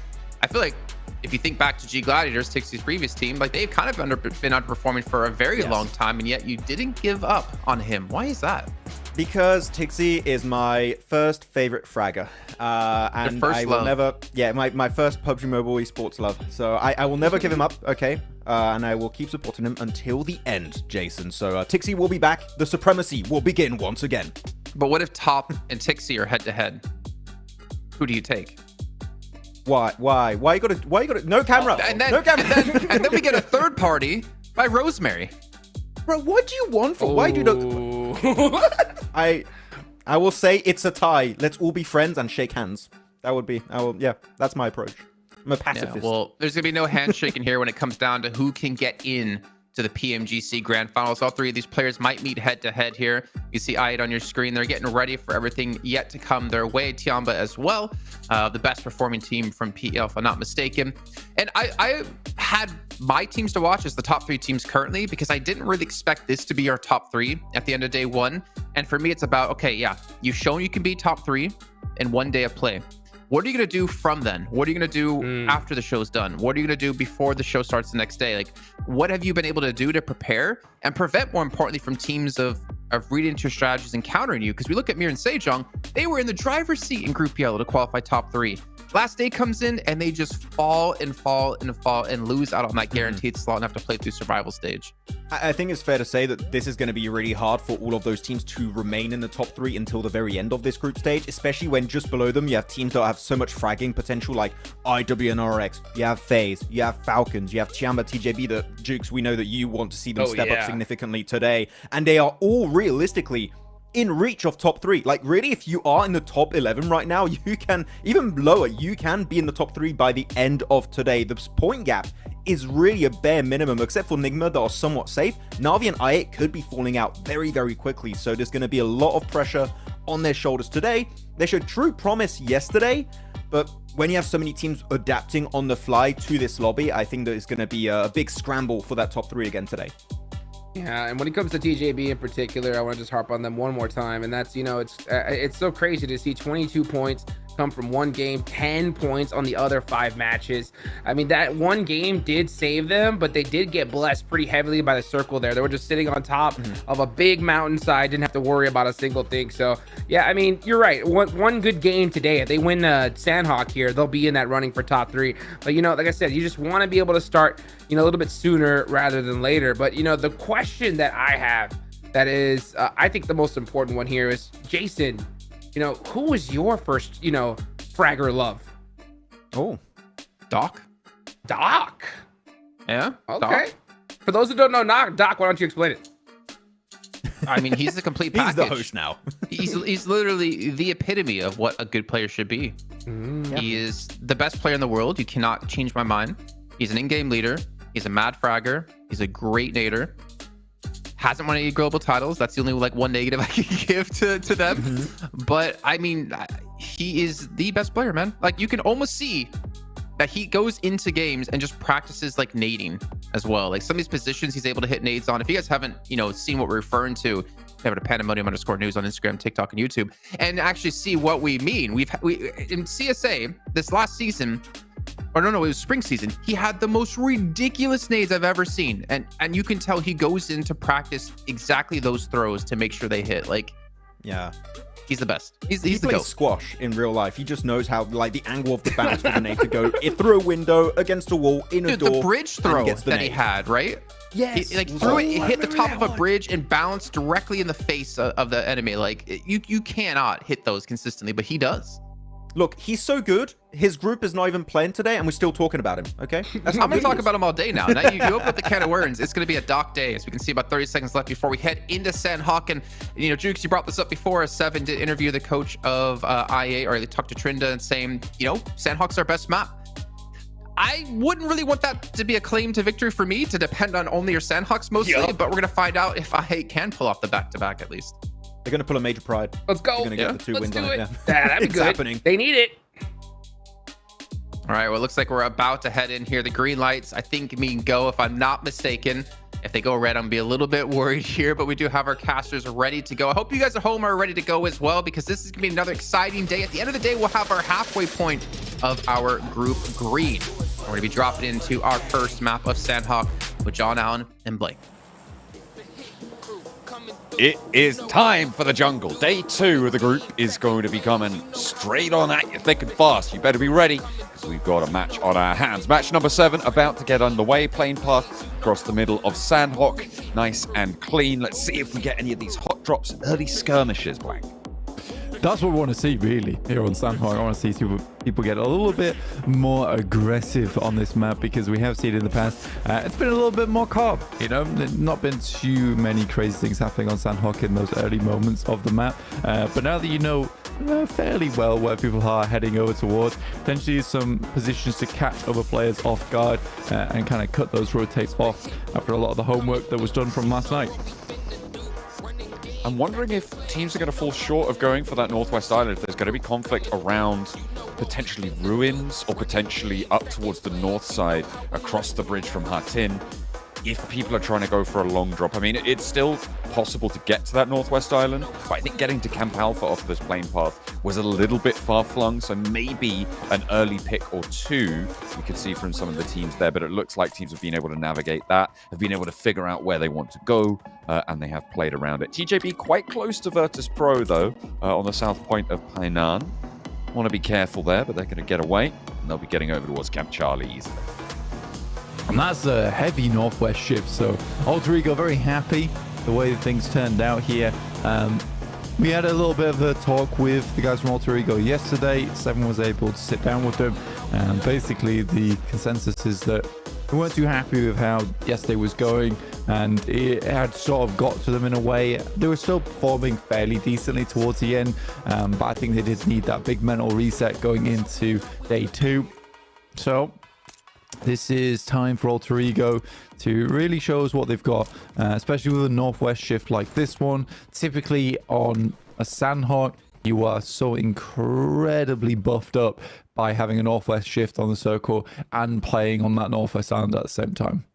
[SPEAKER 15] I feel like if you think back to G Gladiators, Tixie's previous team, like they've kind of been underperforming for a very long time, and yet you didn't give up on him. Why is that?
[SPEAKER 17] Because Tixie is my first favorite fragger. And
[SPEAKER 15] first
[SPEAKER 17] I will
[SPEAKER 15] love.
[SPEAKER 17] never, my first PUBG Mobile esports love. So I will never give him up, okay? And I will keep supporting him until the end, Jason. So Tixie will be back. The supremacy will begin once again.
[SPEAKER 15] But what if Top and Tixie are head to head? Who do you take?
[SPEAKER 17] Why you gotta, no camera.
[SPEAKER 15] And then,
[SPEAKER 17] no camera.
[SPEAKER 15] and then we get a third party by Rosemary.
[SPEAKER 17] Bro, what do you want for? Why do you not? I will say it's a tie. Let's all be friends and shake hands. That would be. That's my approach. I'm a pacifist.
[SPEAKER 15] Yeah, well, there's gonna be no handshaking here when it comes down to who can get in to the PMGC Grand Finals. All three of these players might meet head to head here. You see I8 on your screen. They're getting ready for everything yet to come their way. Tiamba as well, the best performing team from PL, if I'm not mistaken. And I had my teams to watch as the top 3 teams currently, because I didn't really expect this to be our top 3 at the end of day 1. And for me, it's about, okay, yeah, you've shown you can be top 3 in 1 day of play. What are you going to do from then? What are you going to do after the show's done? What are you going to do before the show starts the next day? Like, what have you been able to do to prepare and prevent, more importantly, from teams of reading into your strategies and countering you? Because we look at Mir and Sejong, they were in the driver's seat in Group Yellow to qualify top 3. Last day comes in and they just fall and lose out on that guaranteed slot and have to play through survival stage.
[SPEAKER 17] I think it's fair to say that this is going to be really hard for all of those teams to remain in the top 3 until the very end of this group stage, especially when just below them you have teams that have so much fragging potential, like IW and RX. You have FaZe, you have Falcons, you have Tiamba, TJB, that Jukes, we know that you want to see them step up significantly today, and they are all realistically in reach of top 3. Like, really, if you are in the top 11 right now, you can, even lower, you can be in the top 3 by the end of today. The point gap is really a bare minimum, except for Nigma that are somewhat safe. Na'Vi and i8 could be falling out very, very quickly, so there's going to be a lot of pressure on their shoulders today. They showed true promise yesterday, but when you have so many teams adapting on the fly to this lobby, I think that it's going to be a big scramble for that top 3 again today.
[SPEAKER 16] Yeah, and when it comes to TJB in particular, I want to just harp on them one more time, and that's, it's so crazy to see 22 points come from one game, 10 points on the other 5 matches. I mean, that one game did save them, but they did get blessed pretty heavily by the circle there. They were just sitting on top of a big mountainside, didn't have to worry about a single thing. So yeah, I mean, you're right. One good game today, if they win Sandhawk here, they'll be in that running for top 3. But like I said, you just want to be able to start a little bit sooner rather than later. But the question that I have that is I think the most important one here is, Jason, who was your first, fragger love?
[SPEAKER 17] Oh,
[SPEAKER 15] Doc. Yeah.
[SPEAKER 16] Okay.
[SPEAKER 15] Doc.
[SPEAKER 16] For those who don't know Doc, why don't you explain it?
[SPEAKER 15] I mean, he's the complete package.
[SPEAKER 17] He's the host now.
[SPEAKER 15] he's literally the epitome of what a good player should be. He is the best player in the world. You cannot change my mind. He's an in-game leader. He's a mad fragger. He's a great nader. Hasn't won any global titles. That's the only one negative I can give to them. But I mean, he is the best player, man. Like, you can almost see that he goes into games and just practices nading as well. Like, some of these positions he's able to hit nades on. If you guys haven't, seen what we're referring to, over to Pandemonium_news on Instagram, TikTok, and YouTube, and actually see what we mean. We in CSA this last season. Or no, it was spring season. He had the most ridiculous nades I've ever seen. And you can tell he goes in to practice exactly those throws to make sure they hit.
[SPEAKER 17] Yeah.
[SPEAKER 15] He's the best. He
[SPEAKER 17] plays
[SPEAKER 15] the GOAT.
[SPEAKER 17] squash in real life. He just knows how, the angle of the bounce for the nade to go through a window, against a wall, in a door.
[SPEAKER 15] The bridge throw that he had, right?
[SPEAKER 17] Yes.
[SPEAKER 15] He threw it, hit the top of a bridge and bounced directly in the face of the enemy. You cannot hit those consistently, but he does.
[SPEAKER 17] Look, he's so good. His group is not even playing today, and we're still talking about him, okay?
[SPEAKER 15] I'm going to talk about him all day now. Now you open up the can of worms. It's going to be a Doc day, as we can see about 30 seconds left before we head into Sandhawk. And, Jukes, you brought this up before. Seven did interview the coach of IA, or they talked to Trinda and saying, Sandhawk's our best map. I wouldn't really want that to be a claim to victory for me, to depend on only your Sandhawks mostly, but we're going to find out if IA can pull off the back-to-back at least.
[SPEAKER 17] They're going to pull a major pride.
[SPEAKER 16] Let's go.
[SPEAKER 17] They're going to get the 2 wins on it.
[SPEAKER 16] Yeah, that'd be good.
[SPEAKER 17] Happening.
[SPEAKER 16] They need it.
[SPEAKER 15] All right, well, it looks like we're about to head in here. The green lights, I think, mean go, if I'm not mistaken. If they go red, I'm gonna be a little bit worried here, but we do have our casters ready to go. I hope you guys at home are ready to go as well, because this is gonna be another exciting day. At the end of the day, we'll have our halfway point of our group green. We're gonna be dropping into our first map of Sandhawk with John Allen and Blake.
[SPEAKER 18] It is time for the jungle. Day 2 of the group is going to be coming straight on at you, thick and fast. You better be ready, because we've got a match on our hands. Match number 7 about to get underway. Plane path across the middle of Sandhawk. Nice and clean. Let's see if we get any of these hot drops and early skirmishes, Blank.
[SPEAKER 19] That's what we want to see, really, here on Sandhawk. I want to see people get a little bit more aggressive on this map, because we have seen it in the past. It's been a little bit more calm, you know. There's not been too many crazy things happening on Sandhawk in those early moments of the map. But now that you know fairly well where people are heading over towards, potentially some positions to catch other players off guard and kind of cut those rotates off after a lot of the homework that was done from last night.
[SPEAKER 18] I'm wondering if teams are going to fall short of going for that Northwest Island, if there's going to be conflict around potentially ruins or potentially up towards the north side across the bridge from Hatin. If people are trying to go for a long drop, I mean, it's still possible to get to that Northwest Island, but I think getting to Camp Alpha off this plane path was a little bit far-flung, so maybe an early pick or two we could see from some of the teams there, but it looks like teams have been able to navigate that, have been able to figure out where they want to go, and they have played around it. TJB quite close to Virtus Pro, though, on the south point of Painan. Want to be careful there, but they're going to get away, and they'll be getting over towards Camp Charlie easily.
[SPEAKER 19] And that's a heavy northwest shift, so Alter Ego very happy the way things turned out here. We had a little bit of a talk with the guys from Alter Ego yesterday. Seven was able to sit down with them, and basically the consensus is that we weren't too happy with how yesterday was going, and it had sort of got to them in a way. They were still performing fairly decently towards the end, but I think they did need that big mental reset going into day 2. So this is time for Alter Ego to really show us what they've got, especially with a northwest shift like this one. Typically on a Sandhawk, you are so incredibly buffed up by having a northwest shift on the circle and playing on that northwest island at the same time.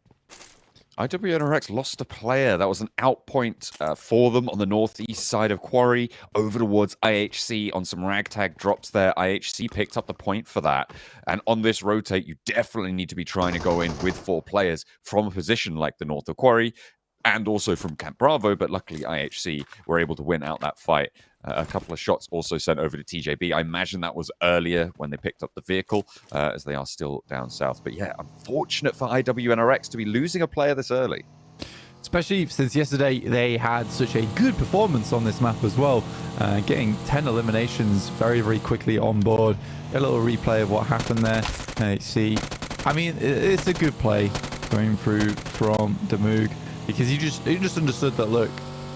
[SPEAKER 18] IWNRX lost a player. That was an outpoint for them on the northeast side of Quarry, over towards IHC on some ragtag drops there. IHC picked up the point for that. And on this rotate, you definitely need to be trying to go in with 4 players from a position like the north of Quarry and also from Camp Bravo, but luckily IHC were able to win out that fight. A couple of shots also sent over to TJB. I imagine that was earlier when they picked up the vehicle, as they are still down south. But yeah, unfortunate for IWNRX to be losing a player this early.
[SPEAKER 19] Especially since yesterday they had such a good performance on this map as well, getting 10 eliminations very, very quickly on board. A little replay of what happened there. See, I mean, it's a good play going through from Demoog, because he just understood that, look,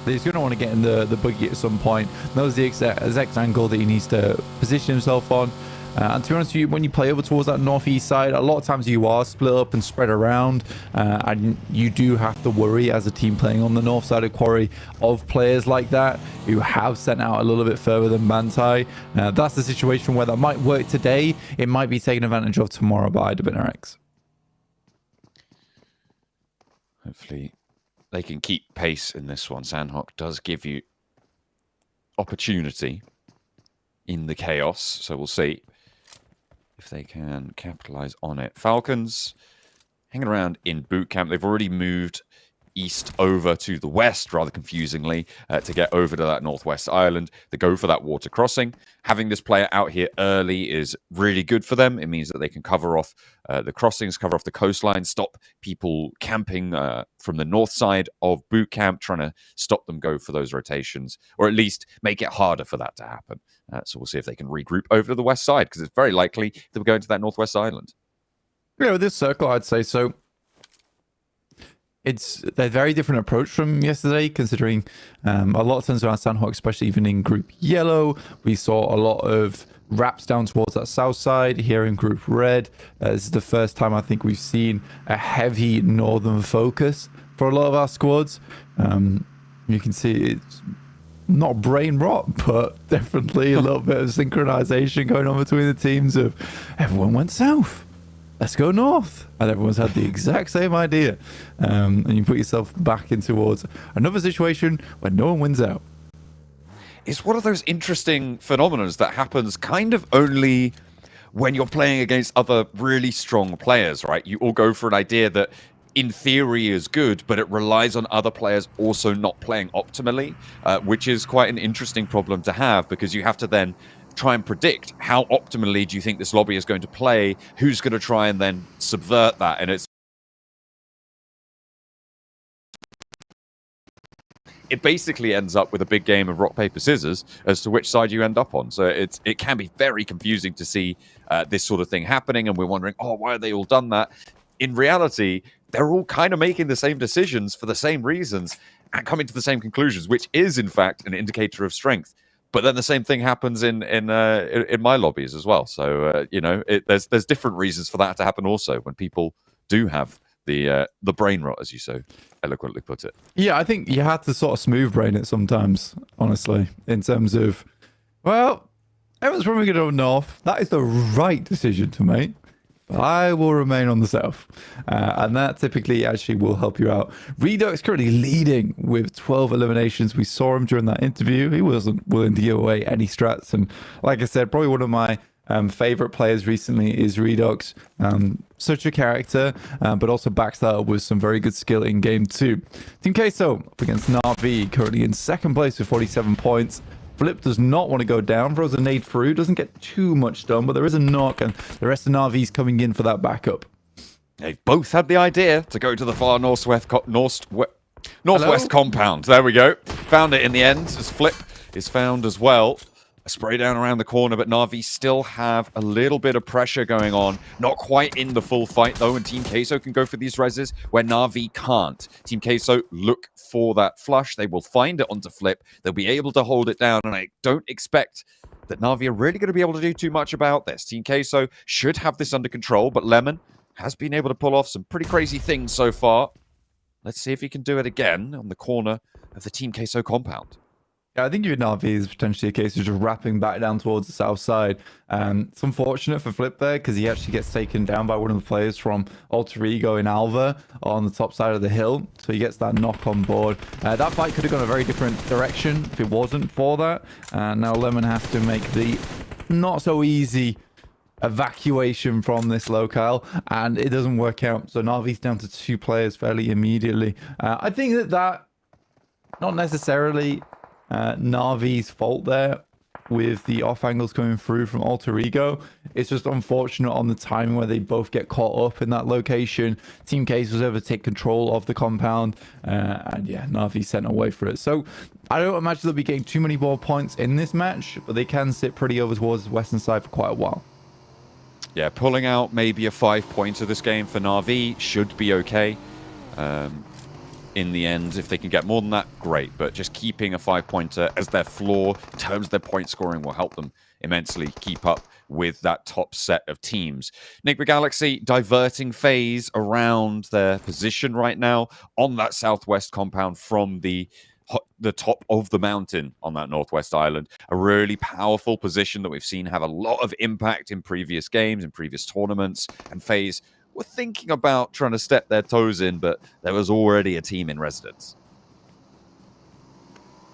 [SPEAKER 19] he's going to want to get in the buggy at some point. Knows the exact angle that he needs to position himself on. And to be honest with you, when you play over towards that northeast side, a lot of times you are split up and spread around. And you do have to worry as a team playing on the north side of Quarry of players like that who have sent out a little bit further than Bantai. That's the situation where that might work today. It might be taken advantage of tomorrow by IWNRX.
[SPEAKER 18] Hopefully they can keep pace in this one. Sandhawk does give you opportunity in the chaos, so we'll see if they can capitalize on it. Falcons hanging around in boot camp. They've already moved east over to the west, rather confusingly, to get over to that northwest island. They go for that water crossing. Having this player out here early is really good for them. It means that they can cover off the crossings, cover off the coastline, stop people camping from the north side of boot camp, trying to stop them go for those rotations, or at least make it harder for that to happen. So we'll see if they can regroup over to the west side, because it's very likely they'll go into that northwest island.
[SPEAKER 19] Yeah, with this circle, I'd say so. It's a very different approach from yesterday, considering a lot of times around Sandhawk, especially even in Group Yellow, we saw a lot of wraps down towards that south side. Here in Group Red, this is the first time I think we've seen a heavy northern focus for a lot of our squads. You can see it's not brain rot, but definitely a little bit of synchronization going on between the teams of everyone went south. let's go north. And everyone's had the exact same idea. And you put yourself back in towards another situation where no one wins out.
[SPEAKER 18] It's one of those interesting phenomena that happens kind of only when you're playing against other really strong players, right? You all go for an idea that in theory is good, but it relies on other players also not playing optimally, which is quite an interesting problem to have, because you have to then try and predict how optimally do you think this lobby is going to play, who's going to try and then subvert that. And it basically ends up with a big game of rock, paper, scissors as to which side you end up on. So it can be very confusing to see this sort of thing happening, and we're wondering, oh, why have they all done that? In reality, they're all kind of making the same decisions for the same reasons and coming to the same conclusions, which is, in fact, an indicator of strength. But then the same thing happens in my lobbies as well. So, there's different reasons for that to happen also when people do have the brain rot, as you so eloquently put it.
[SPEAKER 19] Yeah, I think you have to sort of smooth brain it sometimes, honestly, in terms of, well, everyone's probably going to go north. That is the right decision to make. I will remain on the south. And that typically actually will help you out. Redux currently leading with 12 eliminations. We saw him during that interview. He wasn't willing to give away any strats. And like I said, probably one of my favorite players recently is Redux. Such a character, but also backs that up with some very good skill in game 2. Team Queso up against Na'Vi, currently in second place with 47 points. Flip does not want to go down, throws a nade through, doesn't get too much done, but there is a knock, and the rest of Na'Vi's coming in for that backup.
[SPEAKER 18] They've both had the idea to go to the far northwest compound. There we go. Found it in the end, as Flip is found as well. A spray down around the corner, but Na'Vi still have a little bit of pressure going on. Not quite in the full fight, though, and Team Queso can go for these reses where Na'Vi can't. Team Queso look for that flush. They will find it onto Flip. They'll be able to hold it down, and I don't expect that Na'Vi are really going to be able to do too much about this. Team Queso should have this under control, but Lemon has been able to pull off some pretty crazy things so far. Let's see if he can do it again on the corner of the Team Queso compound.
[SPEAKER 19] Yeah, I think even Na'Vi is potentially a case of just wrapping back down towards the south side. It's unfortunate for Flip there because he actually gets taken down by one of the players from Alter Ego in Alva on the top side of the hill. So he gets that knock on board. That fight could have gone a very different direction if it wasn't for that. Now Lemon has to make the not so easy evacuation from this locale, and it doesn't work out. So Na'Vi's down to 2 players fairly immediately. I think that not necessarily Na'Vi's fault there with the off angles coming through from Alter Ego. It's just unfortunate on the timing where they both get caught up in that location. Team Case was able to take control of the compound, and yeah, Na'Vi sent away for it. So I don't imagine they'll be getting too many more points in this match, but they can sit pretty over towards the western side for quite a while.
[SPEAKER 18] Yeah, pulling out maybe a 5-pointer this game for Na'Vi should be okay. In the end, if they can get more than that, great. But just keeping a 5-pointer as their floor in terms of their point scoring will help them immensely keep up with that top set of teams. Enigma Galaxy diverting phase around their position right now on that southwest compound from the top of the mountain on that northwest island. A really powerful position that we've seen have a lot of impact in previous games, in previous tournaments, and phase were thinking about trying to step their toes in, but there was already a team in residence.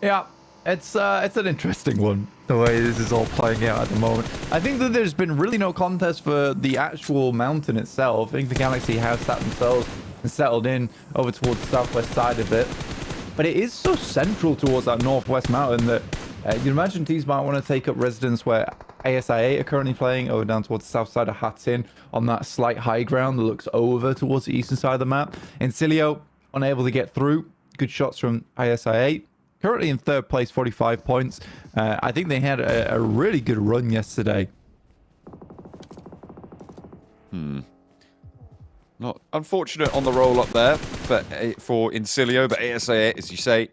[SPEAKER 18] Yeah,
[SPEAKER 19] it's an interesting one, the way this is all playing out at the moment. I think that there's been really no contest for the actual mountain itself. I think the Galaxy have sat themselves and settled in over towards the southwest side of it. But it is so central towards that northwest mountain that you'd imagine teams might want to take up residence where ASIA are currently playing over down towards the south side of Hatin on that slight high ground that looks over towards the eastern side of the map. Incilio unable to get through. Good shots from ASIA. Currently in third place, 45 points. I think they had a really good run yesterday.
[SPEAKER 18] Not unfortunate on the roll up there for Incilio, but ASIA, as you say,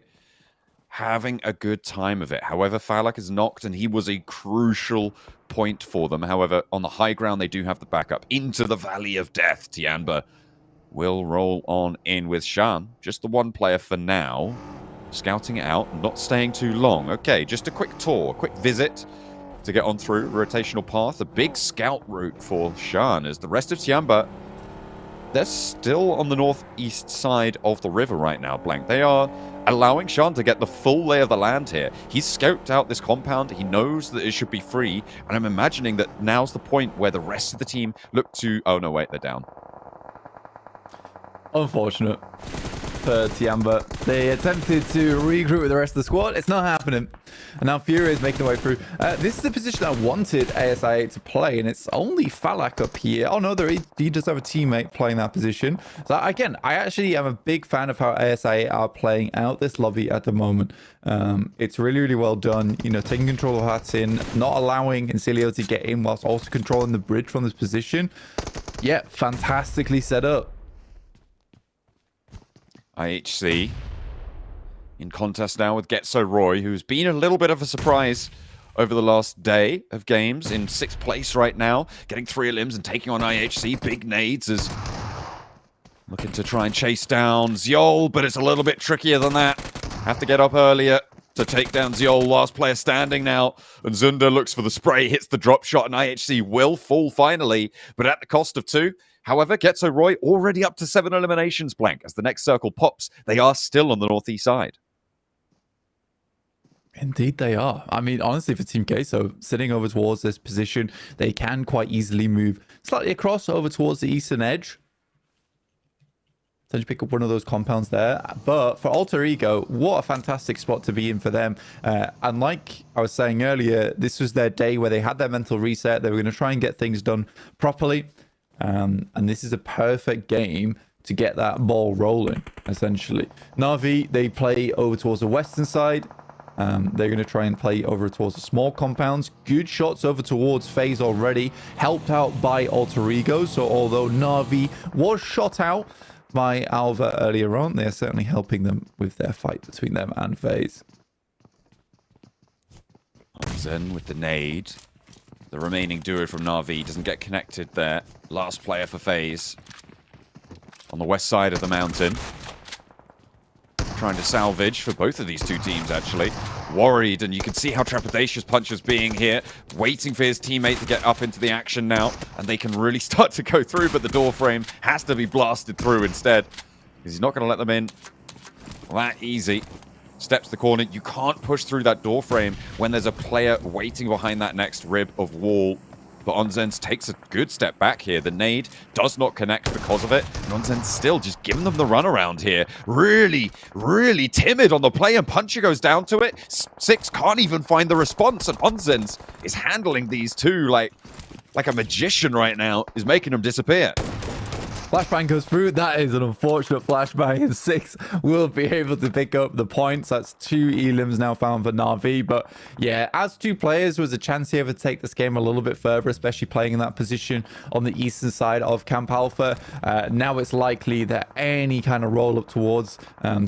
[SPEAKER 18] having a good time of it. However, Falak is knocked, and he was a crucial point for them. However, on the high ground, they do have the backup into the Valley of Death. Tianba will roll on in with Shan. Just the one player for now. Scouting it out, not staying too long. Okay, just a quick tour, quick visit to get on through. Rotational path, a big scout route for Shan, as the rest of Tiamba, they're still on the northeast side of the river right now, Blank. They are allowing Shan to get the full lay of the land here. He's scoped out this compound. He knows that it should be free. And I'm imagining that now's the point where the rest of the team look to... Oh, no, wait, they're down.
[SPEAKER 19] Unfortunate for Tiamba. They attempted to regroup with the rest of the squad. It's not happening. And now Fury is making their way through. This is the position I wanted ASI to play, and it's only Falak up here. Oh no, he does have a teammate playing that position. So again, I actually am a big fan of how ASI are playing out this lobby at the moment. It's really, really well done. You know, taking control of Hatin, not allowing Incilio to get in whilst also controlling the bridge from this position. Yeah, fantastically set up.
[SPEAKER 18] IHC in contest now with Getso Roy, who's been a little bit of a surprise over the last day of games, in 6th place right now, getting 3 limbs and taking on IHC. Big nades is looking to try and chase down Ziol, but it's a little bit trickier than that. Have to get up earlier to take down Ziol. Last player standing now, and Zunda looks for the spray, hits the drop shot, and IHC will fall finally, but at the cost of 2. However, Getso Roy already up to 7 eliminations, Blank. As the next circle pops, they are still on the northeast side.
[SPEAKER 19] Indeed they are. I mean, honestly, for Team Queso, sitting over towards this position, they can quite easily move slightly across over towards the eastern edge. So you pick up one of those compounds there. But for Alter Ego, what a fantastic spot to be in for them. And like I was saying earlier, this was their day where they had their mental reset. They were going to try and get things done properly. And this is a perfect game to get that ball rolling, essentially. Na'Vi, they play over towards the western side. They're going to try and play over towards the small compounds. Good shots over towards FaZe already, helped out by Alter Ego. So although Na'Vi was shot out by Alva earlier on, they're certainly helping them with their fight between them and FaZe.
[SPEAKER 18] Zen with the nade. The remaining duo from Na'Vi doesn't get connected there. Last player for FaZe on the west side of the mountain. Trying to salvage for both of these two teams, actually. Worried, and you can see how trepidatious Puncher's being here. Waiting for his teammate to get up into the action now, and they can really start to go through, but the door frame has to be blasted through instead, because he's not going to let them in that easy. Steps the corner. You can't push through that door frame when there's a player waiting behind that next rib of wall. But Onzens takes a good step back here. The nade does not connect because of it. And Onzens still just giving them the runaround here. Really, really timid on the play, and Puncher goes down to it. Six can't even find the response, and Onzens is handling these two like a magician right now, is making them disappear.
[SPEAKER 19] Flashbang goes through. That is an unfortunate flashbang, and 6 will be able to pick up the points. That's 2 elims now found for Na'Vi. But yeah, as 2 players, there was a chance here to take this game a little bit further, especially playing in that position on the eastern side of Camp Alpha. Now it's likely that any kind of roll up towards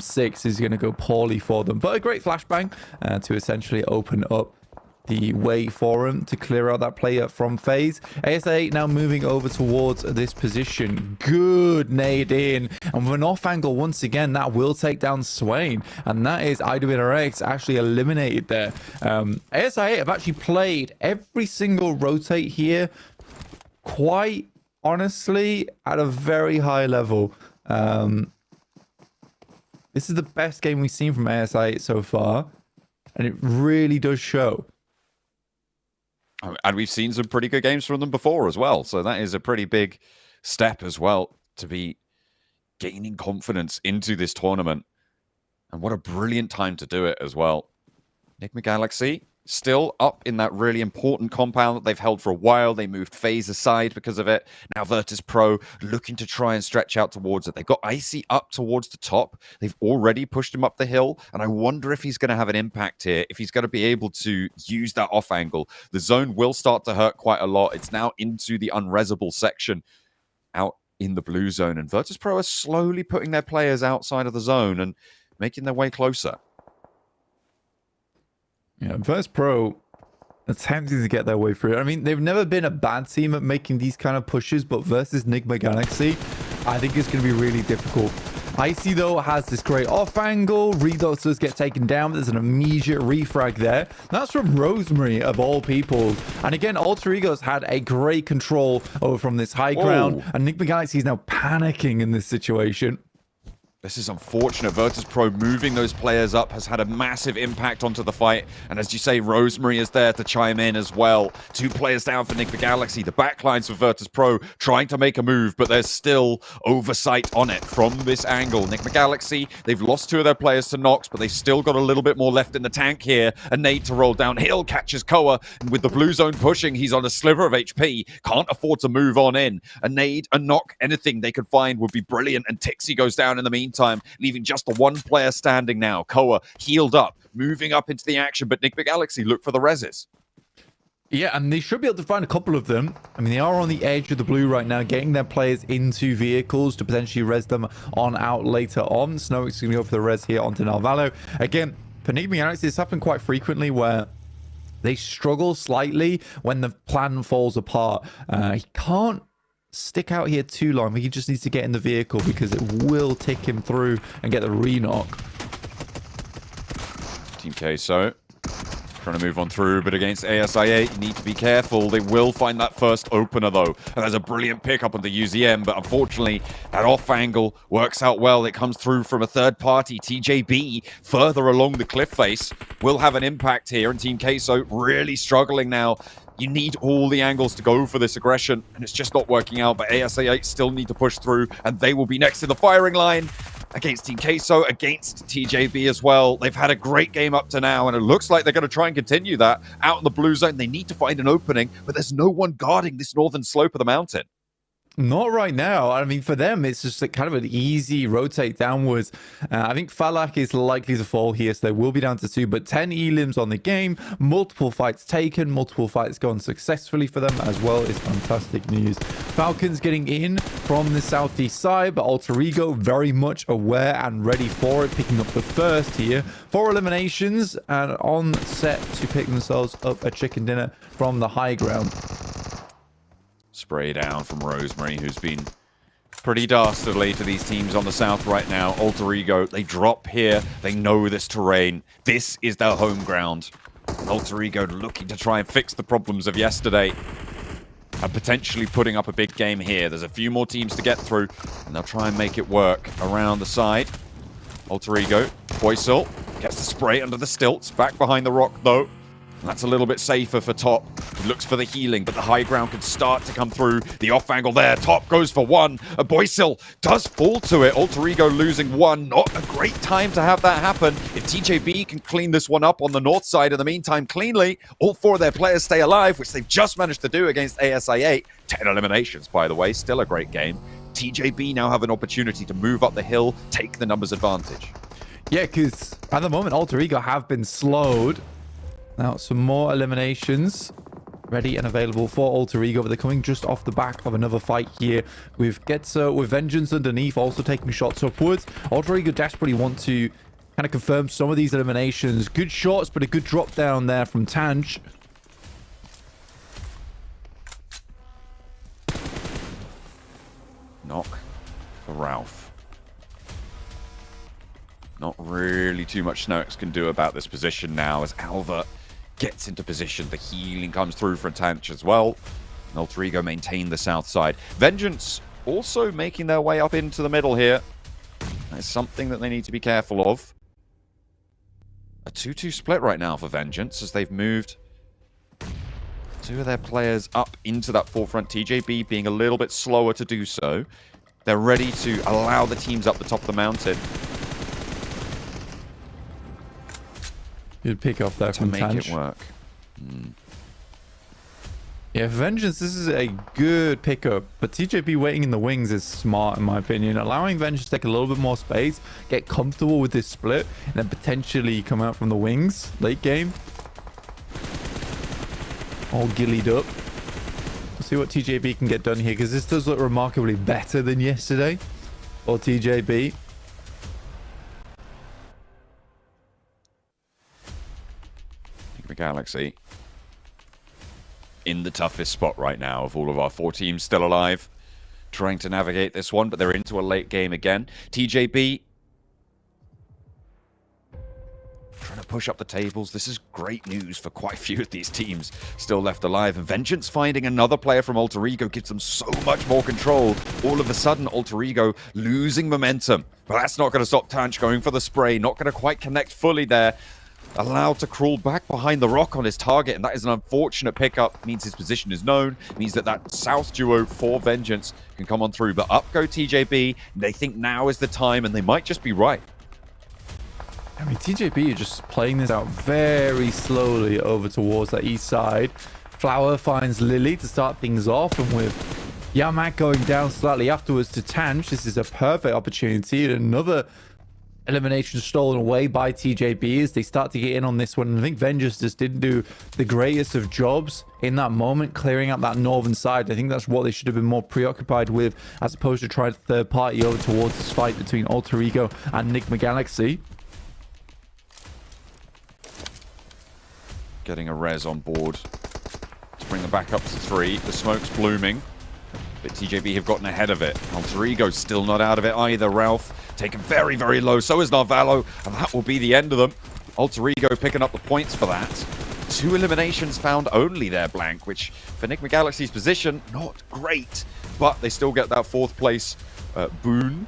[SPEAKER 19] 6 is going to go poorly for them. But a great flashbang to essentially open up the way for him to clear out that player from FaZe. ASA now moving over towards this position. Good nade in, and with an off angle once again, that will take down Swain, and that is IWNRX actually eliminated there. ASA have actually played every single rotate here quite honestly at a very high level. This is the best game we've seen from ASA so far, and it really does show.
[SPEAKER 18] And we've seen some pretty good games from them before as well. So that is a pretty big step as well to be gaining confidence into this tournament. And what a brilliant time to do it as well. Enigma Galaxy still up in that really important compound that they've held for a while. They moved FaZe aside because of it. Now Virtus Pro looking to try and stretch out towards it. They've got Icy up towards the top. They've already pushed him up the hill, and I wonder if he's going to have an impact here, if he's going to be able to use that off angle. The zone will start to hurt quite a lot. It's now into the unresable section out in the blue zone, and Virtus Pro are slowly putting their players outside of the zone and making their way closer.
[SPEAKER 19] Yeah, Virtus Pro attempting to get their way through. I mean, they've never been a bad team at making these kind of pushes, but versus Enigma Galaxy, I think it's going to be really difficult. Icy, though, has this great off angle. Redox does get taken down. There's an immediate refrag there. That's from Rosemary, of all people. And again, Alter Ego's had a great control over from this high ground. And Nick Galaxy is now panicking in this situation.
[SPEAKER 18] This is unfortunate. Virtus Pro moving those players up has had a massive impact onto the fight. And as you say, Rosemary is there to chime in as well. 2 players down for Nick the Galaxy. The backlines for Virtus Pro trying to make a move, but there's still oversight on it from this angle. Nick the Galaxy, they've lost 2 of their players to Nox, but they've still got a little bit more left in the tank here. A nade to roll downhill, catches Koa. And with the blue zone pushing, he's on a sliver of HP. Can't afford to move on in. A nade, a knock, anything they could find would be brilliant. And Tixie goes down in the meantime, leaving just the 1 player standing now. Koa healed up, moving up into the action, but Nick the Galaxy look for the reses.
[SPEAKER 19] Yeah, and they should be able to find a couple of them. I mean, they are on the edge of the blue right now, getting their players into vehicles to potentially res them on out later on. Snowick's going to go for the res here onto Narvalo. Again, for Nick the Galaxy, this happened quite frequently where they struggle slightly when the plan falls apart. He can't stick out here too long. He just needs to get in the vehicle because it will tick him through and get the re-knock.
[SPEAKER 18] Team Queso trying to move on through, but against ASIA, you need to be careful. They will find that first opener, though. And there's a brilliant pickup on the UZM, but unfortunately, that off angle works out well. It comes through from a third party. TJB, further along the cliff face, will have an impact here, and Team Queso really struggling now. You need all the angles to go for this aggression, and it's just not working out, but ASA8 still need to push through, and they will be next to the firing line against Team Queso, against TJB as well. They've had a great game up to now, and it looks like they're going to try and continue that. Out in the blue zone, they need to find an opening, but there's no one guarding this northern slope of the mountain.
[SPEAKER 19] Not right now. I mean, for them, it's just kind of an easy rotate downwards. I think Falak is likely to fall here, so they will be down to 2, but 10 elims on the game, multiple fights taken, multiple fights gone successfully for them as well is fantastic news. Falcons getting in from the southeast side, but Alter Ego very much aware and ready for it, picking up the first here. 4 eliminations and on set to pick themselves up a chicken dinner from the high ground.
[SPEAKER 18] Spray down from Rosemary, who's been pretty dastardly to these teams on the south right now. Alter Ego, they drop here. They know this terrain. This is their home ground. Alter Ego looking to try and fix the problems of yesterday and potentially putting up a big game here. There's a few more teams to get through, and they'll try and make it work around the side. Alter Ego, Boysil gets the spray under the stilts, back behind the rock though. And that's a little bit safer for Top. He looks for the healing, but the high ground can start to come through. The off angle there. Top goes for 1. A Boysil does fall to it. Alter Ego losing 1. Not a great time to have that happen. If TJB can clean this one up on the north side in the meantime cleanly, all 4 of their players stay alive, which they've just managed to do against ASI8. 10 eliminations, by the way. Still a great game. TJB now have an opportunity to move up the hill, take the numbers advantage.
[SPEAKER 19] Yeah, because at the moment, Alter Ego have been slowed. Now, some more eliminations ready and available for Alter Ego, but they're coming just off the back of another fight here with Getzo, with Vengeance underneath, also taking shots upwards. Alter Ego desperately want to kind of confirm some of these eliminations. Good shots, but a good drop down there from Tanch.
[SPEAKER 18] Knock for Ralph. Not really too much Snox can do about this position now as Alva gets into position. The healing comes through for Tanch as well. And Alter Ego maintain the south side. Vengeance also making their way up into the middle here. That's something that they need to be careful of. A 2-2 split right now for Vengeance as they've moved 2 of their players up into that forefront. TJB being a little bit slower to do so. They're ready to allow the teams up the top of the mountain.
[SPEAKER 19] Good pick off there from
[SPEAKER 18] make
[SPEAKER 19] Tanch.
[SPEAKER 18] it work.
[SPEAKER 19] Yeah, for Vengeance, this is a good pickup, but TJP waiting in the wings is smart in my opinion. Allowing Vengeance to take a little bit more space, get comfortable with this split, and then potentially come out from the wings late game. All gillied up. We'll see what TJB can get done here, because this does look remarkably better than yesterday for TJB.
[SPEAKER 18] The Galaxy in the toughest spot right now of all of our 4 teams still alive. trying to navigate this one, but they're into a late game again. TJB trying to push up the tables. This is great news for quite a few of these teams still left alive. And Vengeance finding another player from Alter Ego gives them so much more control. All of a sudden, Alter Ego losing momentum. But that's not going to stop Tanch going for the spray. Not going to quite connect fully there. Allowed to crawl back behind the rock on his target. And that is an unfortunate pickup. Means his position is known. Means that South duo for Vengeance can come on through. But up go TJB. They think now is the time, and they might just be right.
[SPEAKER 19] I mean, TJB are just playing this out very slowly over towards that east side. Flower finds Lily to start things off, and with Yamak going down slightly afterwards to Tanch, this is a perfect opportunity. And another elimination stolen away by TJB as they start to get in on this one. And I think Vengeance just didn't do the greatest of jobs in that moment, clearing out that northern side. I think that's what they should have been more preoccupied with, as opposed to trying to third party over towards this fight between Alter Ego and Enigma Galaxy.
[SPEAKER 18] Getting a res on board to bring them back up to 3. The smoke's blooming, but TJB have gotten ahead of it. Alter Ego's still not out of it either. Ralph taken very, very low. So is Narvalo, and that will be the end of them. Alter Ego picking up the points for that. 2 eliminations found only there, Blank, which for Enigma Galaxy's position, not great. But they still get that 4th place boon.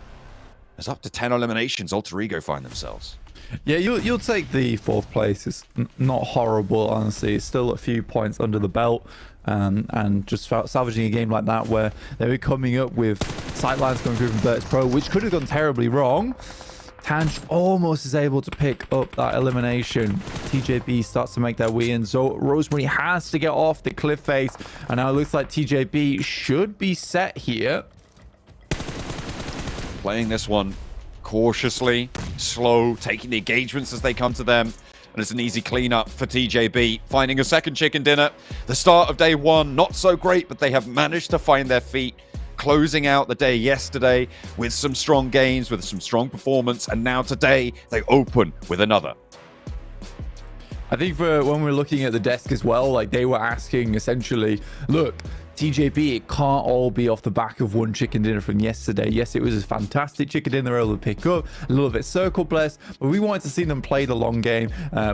[SPEAKER 18] There's up to 10 eliminations Alter Ego find themselves.
[SPEAKER 19] Yeah, you'll take the 4th place. It's not horrible, honestly. It's still a few points under the belt, and just salvaging a game like that where they were coming up with sightlines going through from Virtus Pro, which could have gone terribly wrong. Tanch almost is able to pick up that elimination. TJB starts to make their way in, so Rosemary has to get off the cliff face, and now it looks like TJB should be set here.
[SPEAKER 18] Playing this one cautiously, slow, taking the engagements as they come to them. And it's an easy cleanup for TJB. Finding a second chicken dinner. The start of day 1, not so great, but they have managed to find their feet. Closing out the day yesterday with some strong games, with some strong performance. And now today, they open with another.
[SPEAKER 19] I think when we're looking at the desk as well, like they were asking essentially, look, TJB, it can't all be off the back of one chicken dinner from yesterday. Yes, it was a fantastic chicken dinner they were able to pick up, a little bit circle blessed, but we wanted to see them play the long game,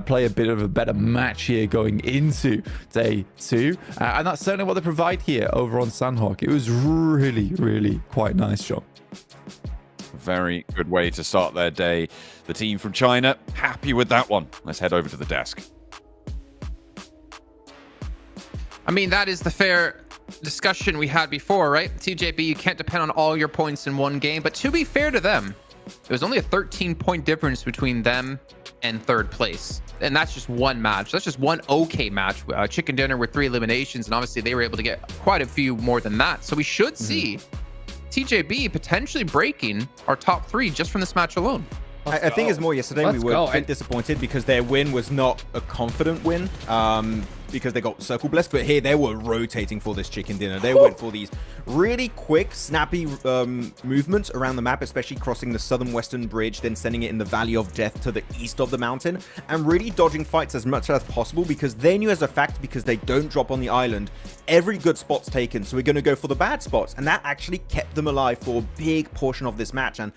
[SPEAKER 19] play a bit of a better match here going into day 2. And that's certainly what they provide here over on Sandhawk. It was really, really quite nice, John.
[SPEAKER 18] Very good way to start their day. The team from China, happy with that one. Let's head over to the desk.
[SPEAKER 15] I mean, that is the fair discussion we had before, right? TJB, you can't depend on all your points in one game, but to be fair to them, it was only a 13-point difference between them and 3rd place. And that's just one match. That's just one okay match. Chicken dinner with 3 eliminations, and obviously they were able to get quite a few more than that. So we should see TJB potentially breaking our top 3 just from this match alone.
[SPEAKER 17] I think it's more yesterday we were a bit disappointed because their win was not a confident win because they got circle blessed, but here they were rotating for this chicken dinner. They went for these really quick, snappy movements around the map, especially crossing the southern western bridge, then sending it in the Valley of Death to the east of the mountain, and really dodging fights as much as possible because they knew as a fact, because they don't drop on the island, every good spot's taken, so we're going to go for the bad spots, and that actually kept them alive for a big portion of this match. And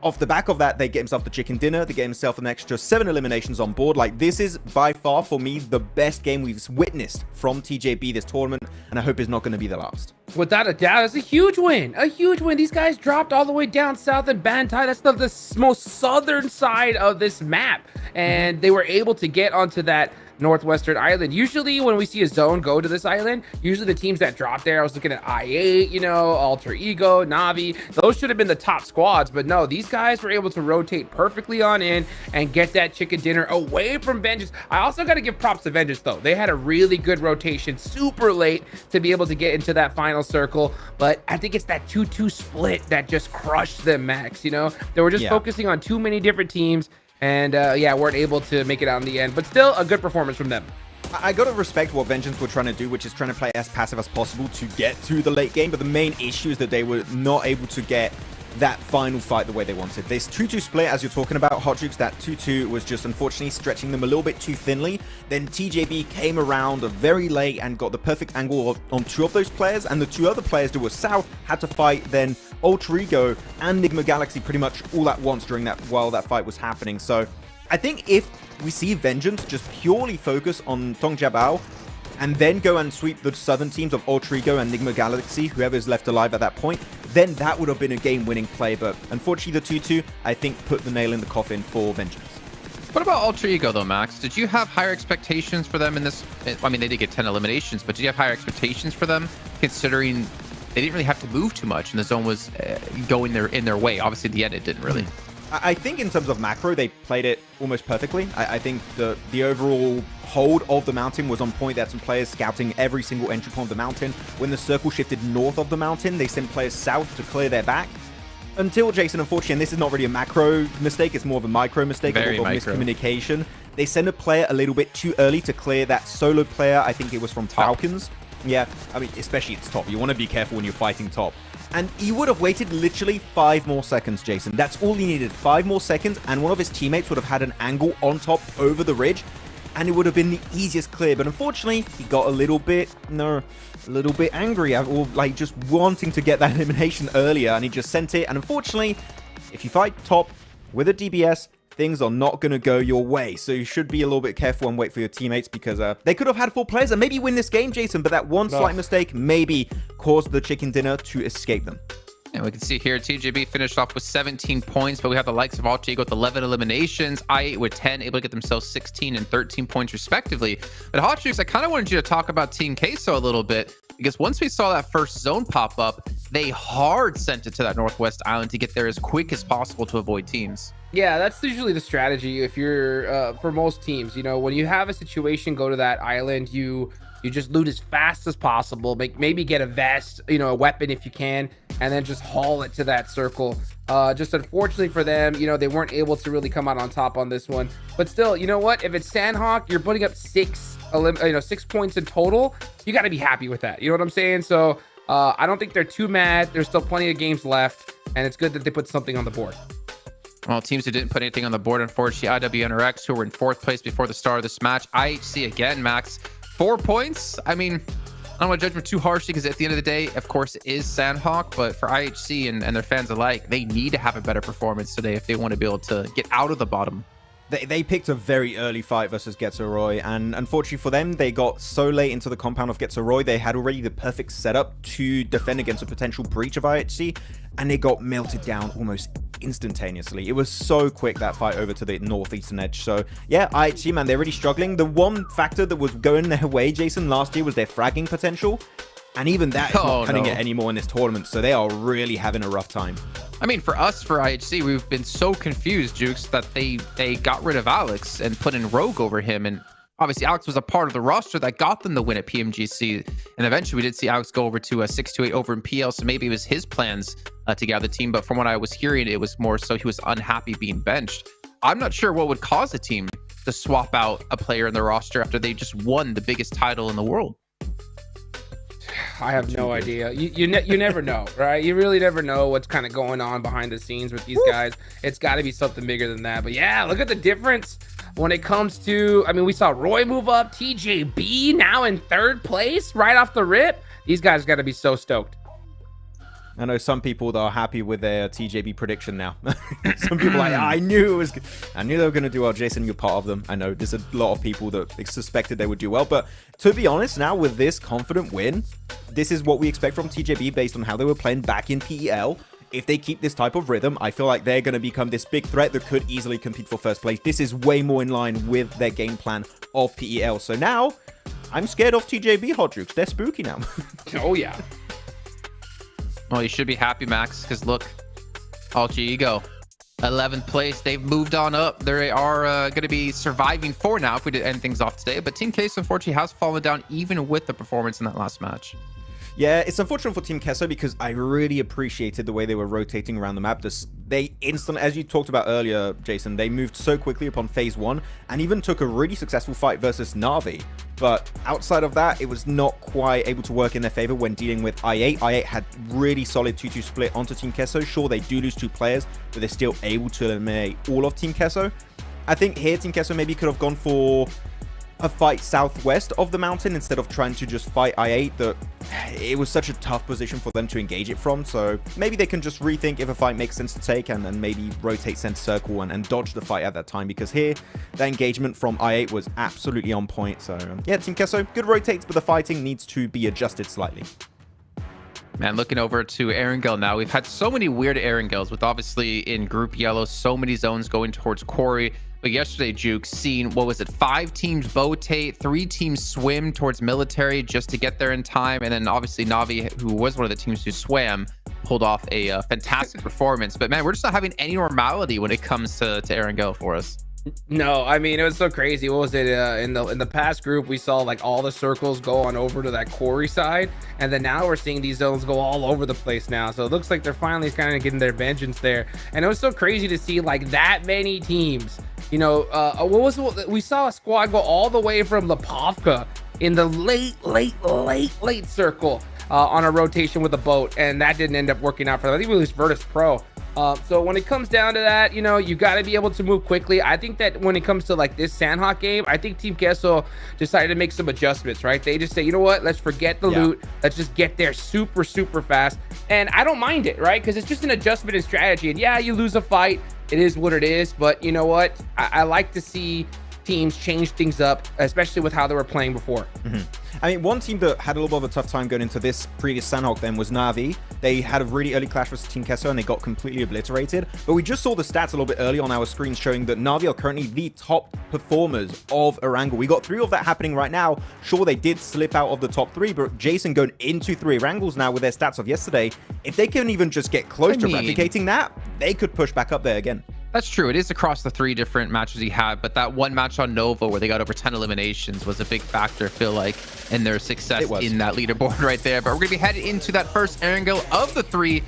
[SPEAKER 17] off the back of that, they get himself the chicken dinner. They get himself an extra 7 eliminations on board. Like, this is by far, for me, the best game we've witnessed from TJB this tournament, and I hope it's not going to be the last.
[SPEAKER 16] Without a doubt, it's a huge win. A huge win. These guys dropped all the way down south in Bantai. That's the most southern side of this map, and they were able to get onto that northwestern island. Usually when we see a zone go to this island, usually the teams that drop there, I was looking at I8, you know, Alter Ego, Navi, those should have been the top squads, but no, these guys were able to rotate perfectly on in and get that chicken dinner away from Vengeance. I also got to give props to Vengeance though. They had a really good rotation super late to be able to get into that final circle, but I think it's that 2-2 split that just crushed them, Max. You know, they were just focusing on too many different teams, and weren't able to make it out in the end, but still a good performance from them.
[SPEAKER 17] I gotta respect what Vengeance were trying to do, which is trying to play as passive as possible to get to the late game, but the main issue is that they were not able to get that final fight the way they wanted. This 2-2 split, as you're talking about, Hot Jukes, that 2-2 was just unfortunately stretching them a little bit too thinly. Then TJB came around very late and got the perfect angle on two of those players, and the two other players that were south had to fight then Alter Ego and Nigma Galaxy pretty much all at once while that fight was happening. So I think if we see Vengeance just purely focus on Tong Jabao and then go and sweep the southern teams of Alter Ego and Nigma Galaxy, whoever's left alive at that point, then that would have been a game-winning play. But unfortunately, the 2-2, I think, put the nail in the coffin for Vengeance.
[SPEAKER 15] What about Alter Ego, though, Max? Did you have higher expectations for them in this? I mean, they did get 10 eliminations, but did you have higher expectations for them, considering they didn't really have to move too much and the zone was going in their way? Obviously, at the end, it didn't really.
[SPEAKER 17] I think in terms of macro, they played it almost perfectly. I think the overall hold of the mountain was on point. They had some players scouting every single entry point of the mountain. When the circle shifted north of the mountain, they sent players south to clear their back. Until Jason, unfortunately, and this is not really a macro mistake, it's more of a micro mistake, of miscommunication. They sent a player a little bit too early to clear that solo player. I think it was from Falcons. Yeah, I mean, especially it's top. You want to be careful when you're fighting top. And he would have waited literally 5 more seconds, Jason. That's all he needed, 5 more seconds, and one of his teammates would have had an angle on top over the ridge, and it would have been the easiest clear. But unfortunately, he got a little bit angry, or like just wanting to get that elimination earlier, and he just sent it. And unfortunately, if you fight top with a DBS, things are not going to go your way. So you should be a little bit careful and wait for your teammates, because they could have had 4 players and maybe win this game, Jason, but that one slight mistake maybe caused the chicken dinner to escape them.
[SPEAKER 15] And we can see here, TJB finished off with 17 points, but we have the likes of Alter Ego with 11 eliminations, I8 with 10, able to get themselves 16 and 13 points respectively. But Hot Jukes, I kind of wanted you to talk about Team Queso a little bit, because once we saw that first zone pop up, they hard sent it to that northwest island to get there as quick as possible to avoid teams.
[SPEAKER 16] Yeah, that's usually the strategy if you're for most teams. You know, when you have a situation go to that island, you just loot as fast as possible, maybe get a vest, you know, a weapon if you can, and then just haul it to that circle. Just unfortunately for them, you know, they weren't able to really come out on top on this one. But still, you know what? If it's Sandhawk, you're putting up 6 points in total. You got to be happy with that. You know what I'm saying? So I don't think they're too mad. There's still plenty of games left, and it's good that they put something on the board.
[SPEAKER 15] Well, teams who didn't put anything on the board, unfortunately, IWNRX, who were in 4th place before the start of this match. IHC again, Max, 4 points. I mean, I don't want to judge them too harshly, because at the end of the day, of course, it is Sandhawk, but for IHC and their fans alike, they need to have a better performance today if they want to be able to get out of the bottom.
[SPEAKER 17] They picked a very early fight versus Getzeroy, and unfortunately for them, they got so late into the compound of Getzeroy, they had already the perfect setup to defend against a potential breach of IHC, and they got melted down almost instantaneously. It was so quick, that fight over to the northeastern edge. So yeah, IHC, man, they're really struggling. The one factor that was going their way, Jason, last year was their fragging potential, and even that is not cutting it anymore in this tournament, so they are really having a rough time.
[SPEAKER 15] I mean, for us, for IHC, we've been so confused, Jukes, that they got rid of Alex and put in Rogue over him. And obviously, Alex was a part of the roster that got them the win at PMGC. And eventually, we did see Alex go over to a 6-8 over in PL. So maybe it was his plans to gather the team. But from what I was hearing, it was more so he was unhappy being benched. I'm not sure what would cause a team to swap out a player in the roster after they just won the biggest title in the world.
[SPEAKER 16] I have no idea. You never know, right? You really never know what's kind of going on behind the scenes with these guys. It's got to be something bigger than that. But yeah, look at the difference when it comes to, I mean, we saw Roy move up, TJB now in 3rd place right off the rip. These guys got to be so stoked.
[SPEAKER 17] I know some people that are happy with their TJB prediction now. Some people are like, I knew they were going to do well. Jason, you're part of them. I know there's a lot of people that suspected they would do well. But to be honest, now with this confident win, this is what we expect from TJB based on how they were playing back in PEL. If they keep this type of rhythm, I feel like they're going to become this big threat that could easily compete for 1st place. This is way more in line with their game plan of PEL. So now, I'm scared of TJB, Hot Jukes. They're spooky now.
[SPEAKER 16] Oh, yeah.
[SPEAKER 15] Well, you should be happy, Max, because look, Alter Ego, 11th place. They've moved on up. They are going to be surviving for now if we did end things off today. But Team Case, unfortunately, has fallen down even with the performance in that last match.
[SPEAKER 17] Yeah, it's unfortunate for Team Kesso because I really appreciated the way they were rotating around the map. They instantly, as you talked about earlier, Jason, they moved so quickly upon phase 1 and even took a really successful fight versus Na'Vi. But outside of that, it was not quite able to work in their favor when dealing with i8. i8 had really solid 2-2 split onto Team Kesso. Sure, they do lose 2 players, but they're still able to eliminate all of Team Kesso. I think here Team Kesso maybe could have gone for a fight southwest of the mountain instead of trying to just fight i8. That it was such a tough position for them to engage it from, so maybe they can just rethink if a fight makes sense to take and maybe rotate center circle and dodge the fight at that time, because here that engagement from i8 was absolutely on point. So yeah, Team Kesso, good rotates, but the fighting needs to be adjusted slightly.
[SPEAKER 15] Man, looking over to Erangel now, we've had so many weird Erangels with obviously in Group Yellow, so many zones going towards Quarry. But yesterday, Juke, seen, what was it, 5 teams botate, 3 teams swim towards military just to get there in time. And then obviously Na'Vi, who was one of the teams who swam, pulled off a fantastic performance. But man, we're just not having any normality when it comes to Erangel for us.
[SPEAKER 16] No, I mean, it was so crazy. What was it in the past group? We saw like all the circles go on over to that quarry side, and then now we're seeing these zones go all over the place now. So it looks like they're finally kind of getting their vengeance there. And it was so crazy to see like that many teams. You know, we saw a squad go all the way from Lipovka in the late circle on a rotation with a boat, and that didn't end up working out for them. I think we lose Virtus Pro. So when it comes down to that, you know, you got to be able to move quickly. I think that when it comes to like this Sandhawk game, I think Team Kesso decided to make some adjustments, right? They just say, you know what, let's forget the loot. Let's just get there super fast. And I don't mind it, right? Because it's just an adjustment in strategy. And yeah, you lose a fight. It is what it is. But you know what? I like to see teams change things up, especially with how they were playing before.
[SPEAKER 17] I mean, one team that had a little bit of a tough time going into this previous Sandhawk then was Na'Vi. They had a really early clash with Team Kesso and they got completely obliterated. But we just saw the stats a little bit early on our screen showing that Na'Vi are currently the top performers of Erangel. We got 3 of that happening right now. Sure, they did slip out of the top 3, but Jason going into 3 Erangels now with their stats of yesterday. If they can even just get close to replicating that, they could push back up there again.
[SPEAKER 15] That's true. It is across the 3 different matches he had, but that one match on Nova where they got over 10 eliminations was a big factor, I feel like, in their success in that leaderboard right there. But we're going to be headed into that first Erangel of the 3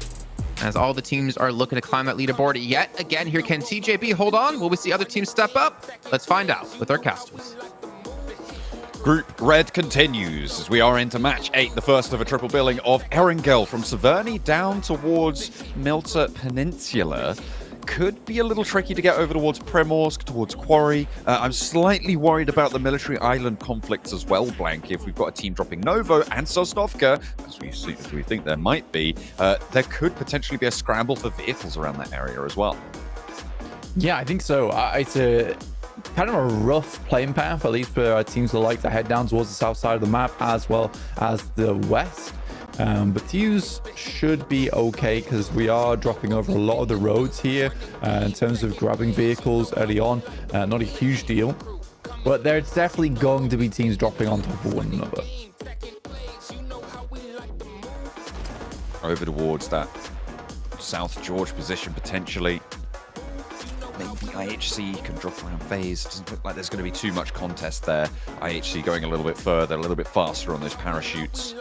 [SPEAKER 15] as all the teams are looking to climb that leaderboard yet again. Here can TJB hold on. Will we see other teams step up? Let's find out with our casters.
[SPEAKER 18] Group Red continues as we are into match 8, the first of a triple billing of Erangel from Severny down towards Milta Peninsula. Could be a little tricky to get over towards Primorsk, towards Quarry. I'm slightly worried about the military island conflicts as well, Blank. If we've got a team dropping Novo and Sosnovka, as we think there might be, there could potentially be a scramble for vehicles around that area as well.
[SPEAKER 19] Yeah, I think so. It's a kind of a rough playing path, at least for teams that like to head down towards the south side of the map as well as the west. But teams should be okay because we are dropping over a lot of the roads here in terms of grabbing vehicles early on. Not a huge deal, but there's definitely going to be teams dropping on top of one another.
[SPEAKER 18] Over towards that South George position potentially. Maybe IHC can drop around phase. Doesn't look like there's going to be too much contest there. IHC going a little bit further, a little bit faster on those parachutes.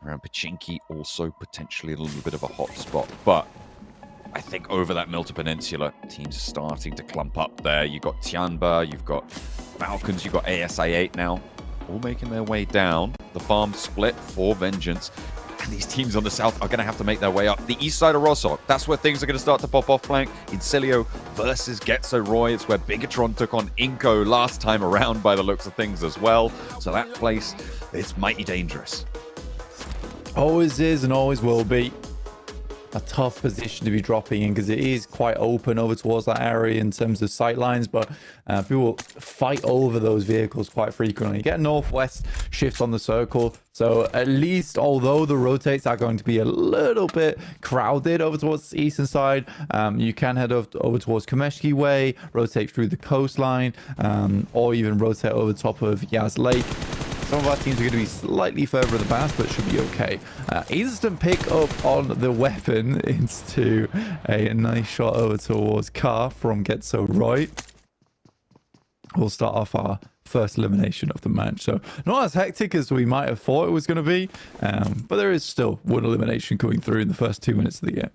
[SPEAKER 18] Around Pachinki, also potentially a little bit of a hot spot. But I think over that Milta Peninsula, teams are starting to clump up there. You've got Tianba, you've got Falcons, you've got ASI8 now, all making their way down. The farm split for Vengeance. And these teams on the south are going to have to make their way up. The east side of Rossok, that's where things are going to start to pop off, Blank. Incilio versus Getso Roy. It's where Bigatron took on Inko last time around by the looks of things as well. So that place, it's mighty dangerous.
[SPEAKER 19] Always is and always will be a tough position to be dropping in because it is quite open over towards that area in terms of sight lines, but people fight over those vehicles quite frequently. You get northwest shift on the circle, so at least although the rotates are going to be a little bit crowded over towards the eastern side, you can head over towards Komeshki Way, rotate through the coastline, or even rotate over top of Yaz Lake. Some of our teams are going to be slightly further advanced, but should be okay. Instant pick up on the weapon into a nice shot over towards Car from Getso Roy. We'll start off our first elimination of the match. So not as hectic as we might have thought it was going to be, but there is still one elimination coming through in the first 2 minutes of the game.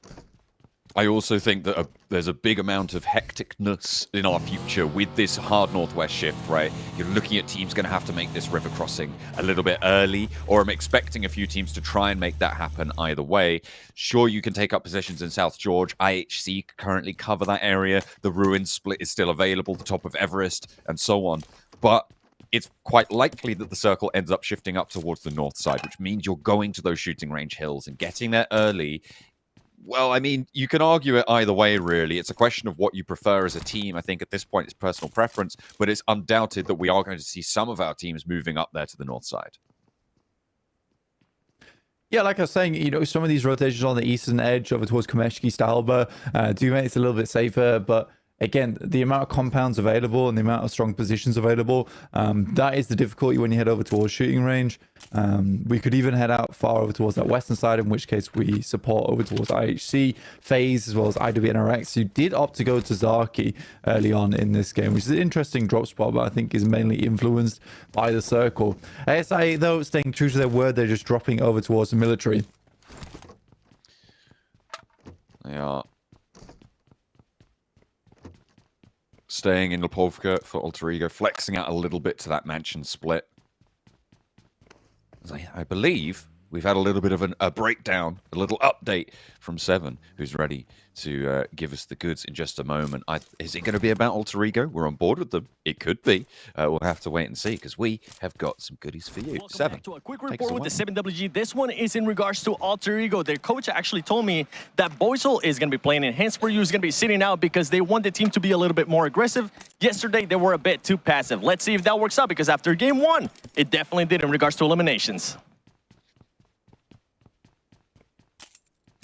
[SPEAKER 18] I also think that there's a big amount of hecticness in our future with this hard northwest shift, right? You're looking at teams going to have to make this river crossing a little bit early, or I'm expecting a few teams to try and make that happen either way. Sure, you can take up positions in South George. IHC currently cover that area. The Ruin split is still available, the top of Everest, and so on. But it's quite likely that the circle ends up shifting up towards the north side, which means you're going to those shooting range hills and getting there early. Well, I mean, you can argue it either way, really. It's a question of what you prefer as a team. I think at this point it's personal preference, but it's undoubted that we are going to see some of our teams moving up there to the north side.
[SPEAKER 19] Yeah, like I was saying, you know, some of these rotations on the eastern edge over towards Komeshki, Stalba do make it a little bit safer, but again, the amount of compounds available and the amount of strong positions available, that is the difficulty when you head over towards shooting range. We could even head out far over towards that western side, in which case we support over towards IHC, FaZe, as well as IWNRX, who did opt to go to Zaki early on in this game, which is an interesting drop spot, but I think is mainly influenced by the circle. ASI, though, staying true to their word, they're just dropping over towards the military.
[SPEAKER 18] They are staying in Lipovka for Alter Ego, flexing out a little bit to that mansion split. I believe we've had a little bit of a breakdown, a little update from Seven, who's ready to give us the goods in just a moment. Is it going to be about Alter Ego? We're on board with them. It could be. We'll have to wait and see, because we have got some goodies for you.
[SPEAKER 12] Welcome
[SPEAKER 18] Seven.
[SPEAKER 12] back to a quick report with the 7WG. This one is in regards to Alter Ego. Their coach actually told me that Boysel is going to be playing and hence for you is going to be sitting out because they want the team to be a little bit more aggressive. Yesterday, they were a bit too passive. Let's see if that works out, because after game one, it definitely did in regards to eliminations.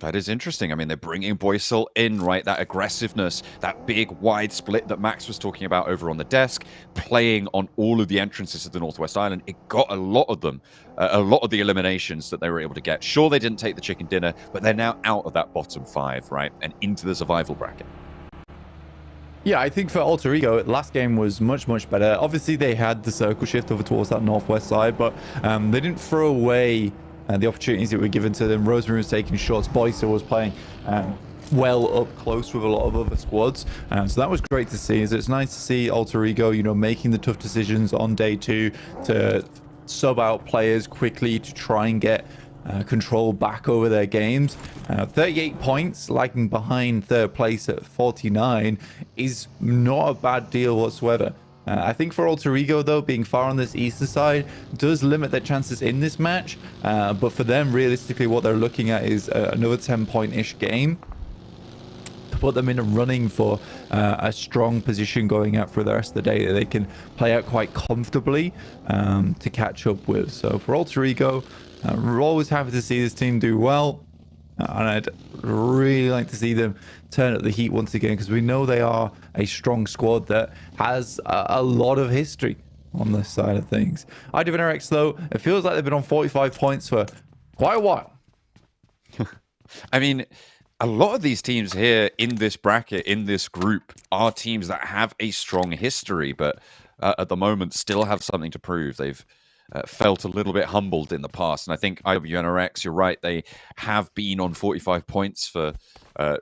[SPEAKER 18] That is interesting. I mean, they're bringing Boysel in, right? That aggressiveness, that big wide split that Max was talking about over on the desk, playing on all of the entrances to the Northwest Island. It got a lot of them, a lot of the eliminations that they were able to get. Sure, they didn't take the chicken dinner, but they're now out of that bottom five, right? And into the survival bracket.
[SPEAKER 19] Yeah, I think for Alter Ego, last game was much, much better. Obviously, they had the circle shift over towards that northwest side, but they didn't throw away the opportunities that were given to them. Rosemary was taking shots. Boyster was playing well up close with a lot of other squads. So that was great to see. It's nice to see Alter Ego, you know, making the tough decisions on day two to sub out players quickly to try and get control back over their games. 38 points, lagging behind third place at 49, is not a bad deal whatsoever. I think for Alter Ego, though, being far on this eastern side does limit their chances in this match. But for them, realistically, what they're looking at is another 10-point-ish game to put them in a running for a strong position going out for the rest of the day that they can play out quite comfortably to catch up with. So for Alter Ego, we're always happy to see this team do well. And I'd really like to see them turn up the heat once again, because we know they are a strong squad that has a lot of history on this side of things. IWNRX, though, it feels like they've been on 45 points for quite a while.
[SPEAKER 18] I mean, a lot of these teams here in this bracket, in this group, are teams that have a strong history, but at the moment still have something to prove. They've felt a little bit humbled in the past. And I think IWNRX, you're right, they have been on 45 points for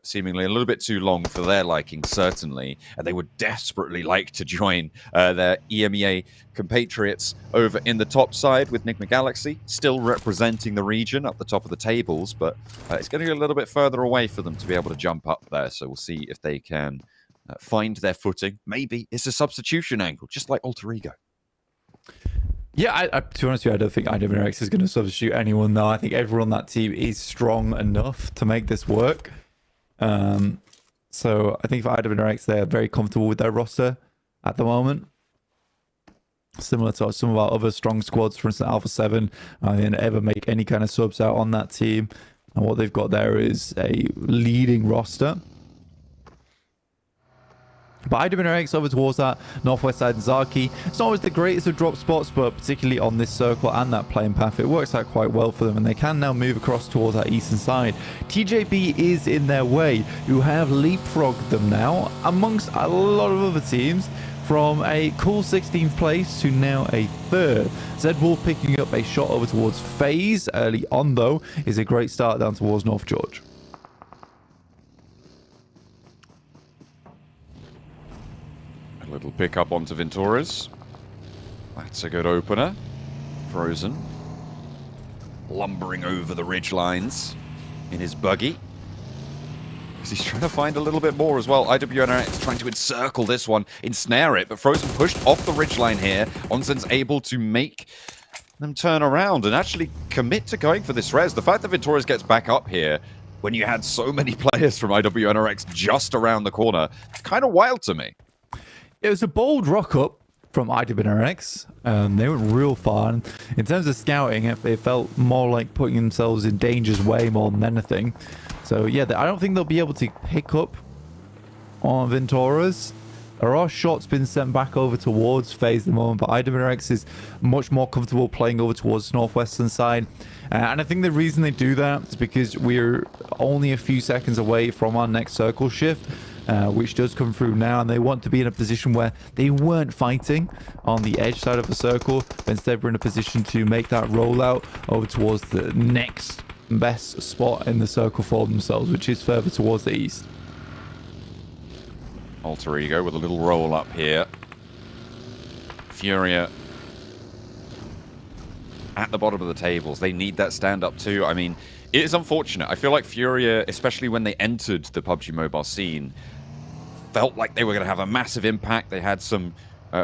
[SPEAKER 18] seemingly a little bit too long for their liking, certainly. And they would desperately like to join their EMEA compatriots over in the top side with Enigma Galaxy, still representing the region up the top of the tables, but it's going to be a little bit further away for them to be able to jump up there. So we'll see if they can find their footing. Maybe it's a substitution angle, just like Alter Ego.
[SPEAKER 19] Yeah, to be honest with you, I don't think IWNRX is going to substitute anyone, though. I think everyone on that team is strong enough to make this work. So I think for IWNRX, they're very comfortable with their roster at the moment. Similar to some of our other strong squads, for instance, Alpha 7. They didn't ever make any kind of subs out on that team. And what they've got there is a leading roster. But IWNRX over towards that northwest side, Zaki. It's not always the greatest of drop spots, but particularly on this circle and that playing path, it works out quite well for them, and they can now move across towards that eastern side. TJB is in their way, who have leapfrogged them now amongst a lot of other teams. from a cool 16th place to now a 3rd. Zed Wolf picking up a shot over towards FaZe early on, though, is a great start down towards North George.
[SPEAKER 18] A little pick up onto Venturas. That's a good opener. Frozen. Lumbering over the ridge lines in his buggy. He's trying to find a little bit more as well. IWNRX trying to encircle this one, ensnare it, but Frozen pushed off the ridgeline here. Onsen's able to make them turn around and actually commit to going for this res. The fact that Venturas gets back up here when you had so many players from IWNRX just around the corner, it's kind of wild to me.
[SPEAKER 19] It was a bold rock up from IWNRX. They went real far. And in terms of scouting, it felt more like putting themselves in danger's way more than anything. So yeah, I don't think they'll be able to pick up on Venturas. There are shots being sent back over towards FaZe at the moment, but IWNRX is much more comfortable playing over towards the northwestern side. And I think the reason they do that is because we're only a few seconds away from our next circle shift, which does come through now, and they want to be in a position where they weren't fighting on the edge side of the circle, but instead we're in a position to make that rollout over towards the next best spot in the circle for themselves, which is further towards the east.
[SPEAKER 18] Alter Ego with a little roll up here. Furia at the bottom of the tables. They need that stand up too. I mean, it is unfortunate. I feel like Furia, especially when they entered the PUBG Mobile scene, felt like they were going to have a massive impact. They had some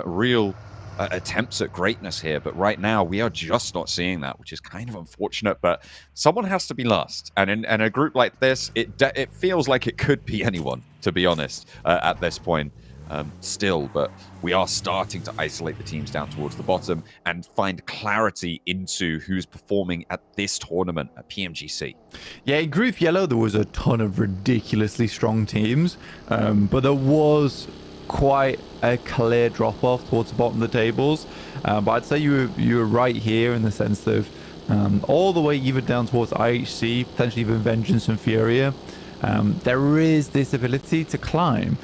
[SPEAKER 18] real attempts at greatness here, but right now we are just not seeing that, which is kind of unfortunate. But someone has to be last, and in a group like this, it feels like it could be anyone, to be honest, at this point still. But we are starting to isolate the teams down towards the bottom and find clarity into who's performing at this tournament at PMGC.
[SPEAKER 19] Yeah, in Group Yellow there was a ton of ridiculously strong teams, but there was quite a clear drop-off towards the bottom of the tables. But I'd say you were right here in the sense of all the way even down towards IHC, potentially even Vengeance and Furia. There is this ability to climb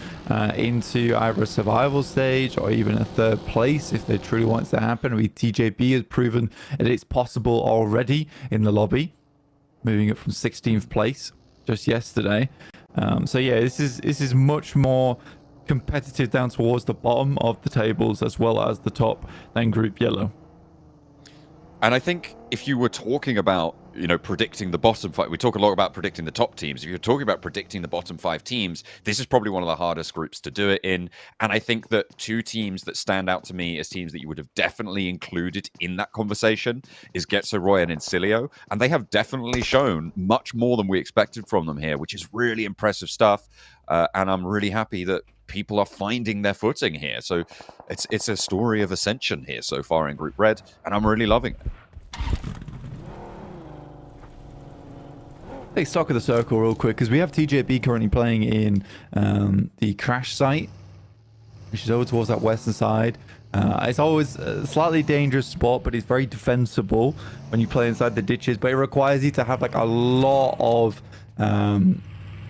[SPEAKER 19] into either a survival stage or even a 3rd place if they truly want it to happen. I mean, TJB has proven that it's possible already in the lobby, moving it from 16th place just yesterday. So yeah, this is much more competitive down towards the bottom of the tables as well as the top than Group Yellow.
[SPEAKER 18] And I think if you were talking about, predicting the bottom 5, we talk a lot about predicting the top teams. If you're talking about predicting the bottom 5 teams, this is probably one of the hardest groups to do it in. And I think that 2 teams that stand out to me as teams that you would have definitely included in that conversation is Getso Roy and Incilio. And they have definitely shown much more than we expected from them here, which is really impressive stuff. And I'm really happy that people are finding their footing here. So it's a story of ascension here so far in Group Red, and I'm really loving it.
[SPEAKER 19] Take stock of the circle real quick, because we have TJB currently playing in the crash site, which is over towards that western side. It's always a slightly dangerous spot, but it's very defensible when you play inside the ditches, but it requires you to have like a lot of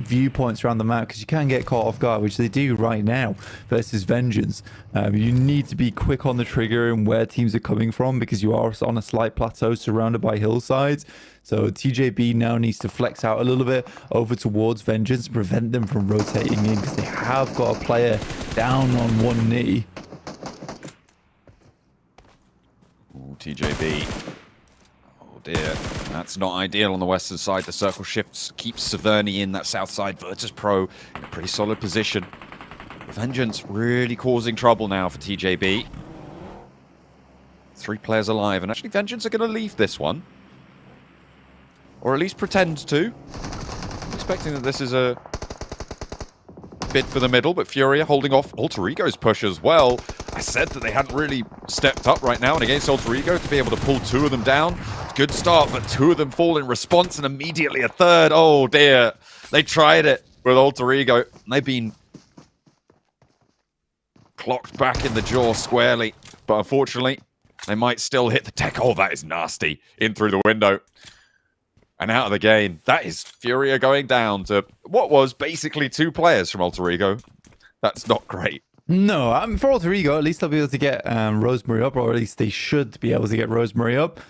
[SPEAKER 19] viewpoints around the map, because you can get caught off guard, which they do right now versus Vengeance. You need to be quick on the trigger and where teams are coming from, because you are on a slight plateau surrounded by hillsides. So TJB now needs to flex out a little bit over towards Vengeance, prevent them from rotating in, because they have got a player down on one knee.
[SPEAKER 18] Ooh, TJB. Oh dear, that's not ideal on the western side. The circle shifts, keeps Severny in that south side. Virtus Pro in a pretty solid position. Vengeance really causing trouble now for TJB. 3 players alive, and actually Vengeance are going to leave this one. Or at least pretend to. I'm expecting that this is a bid for the middle, but Furia holding off Alter Ego's push as well. I said that they hadn't really stepped up right now, and against Alter Ego to be able to pull 2 of them down. Good start, but 2 of them fall in response, and immediately a 3rd. Oh dear. They tried it with Alter Ego, and they've been clocked back in the jaw squarely. But unfortunately, they might still hit the tech. Oh, that is nasty. In through the window. And out of the game. That is Furia going down to what was basically 2 players from Alter Ego. That's not great.
[SPEAKER 19] No, for Alter Ego, at least they'll be able to get Rosemary up, or at least they should be able to get Rosemary up.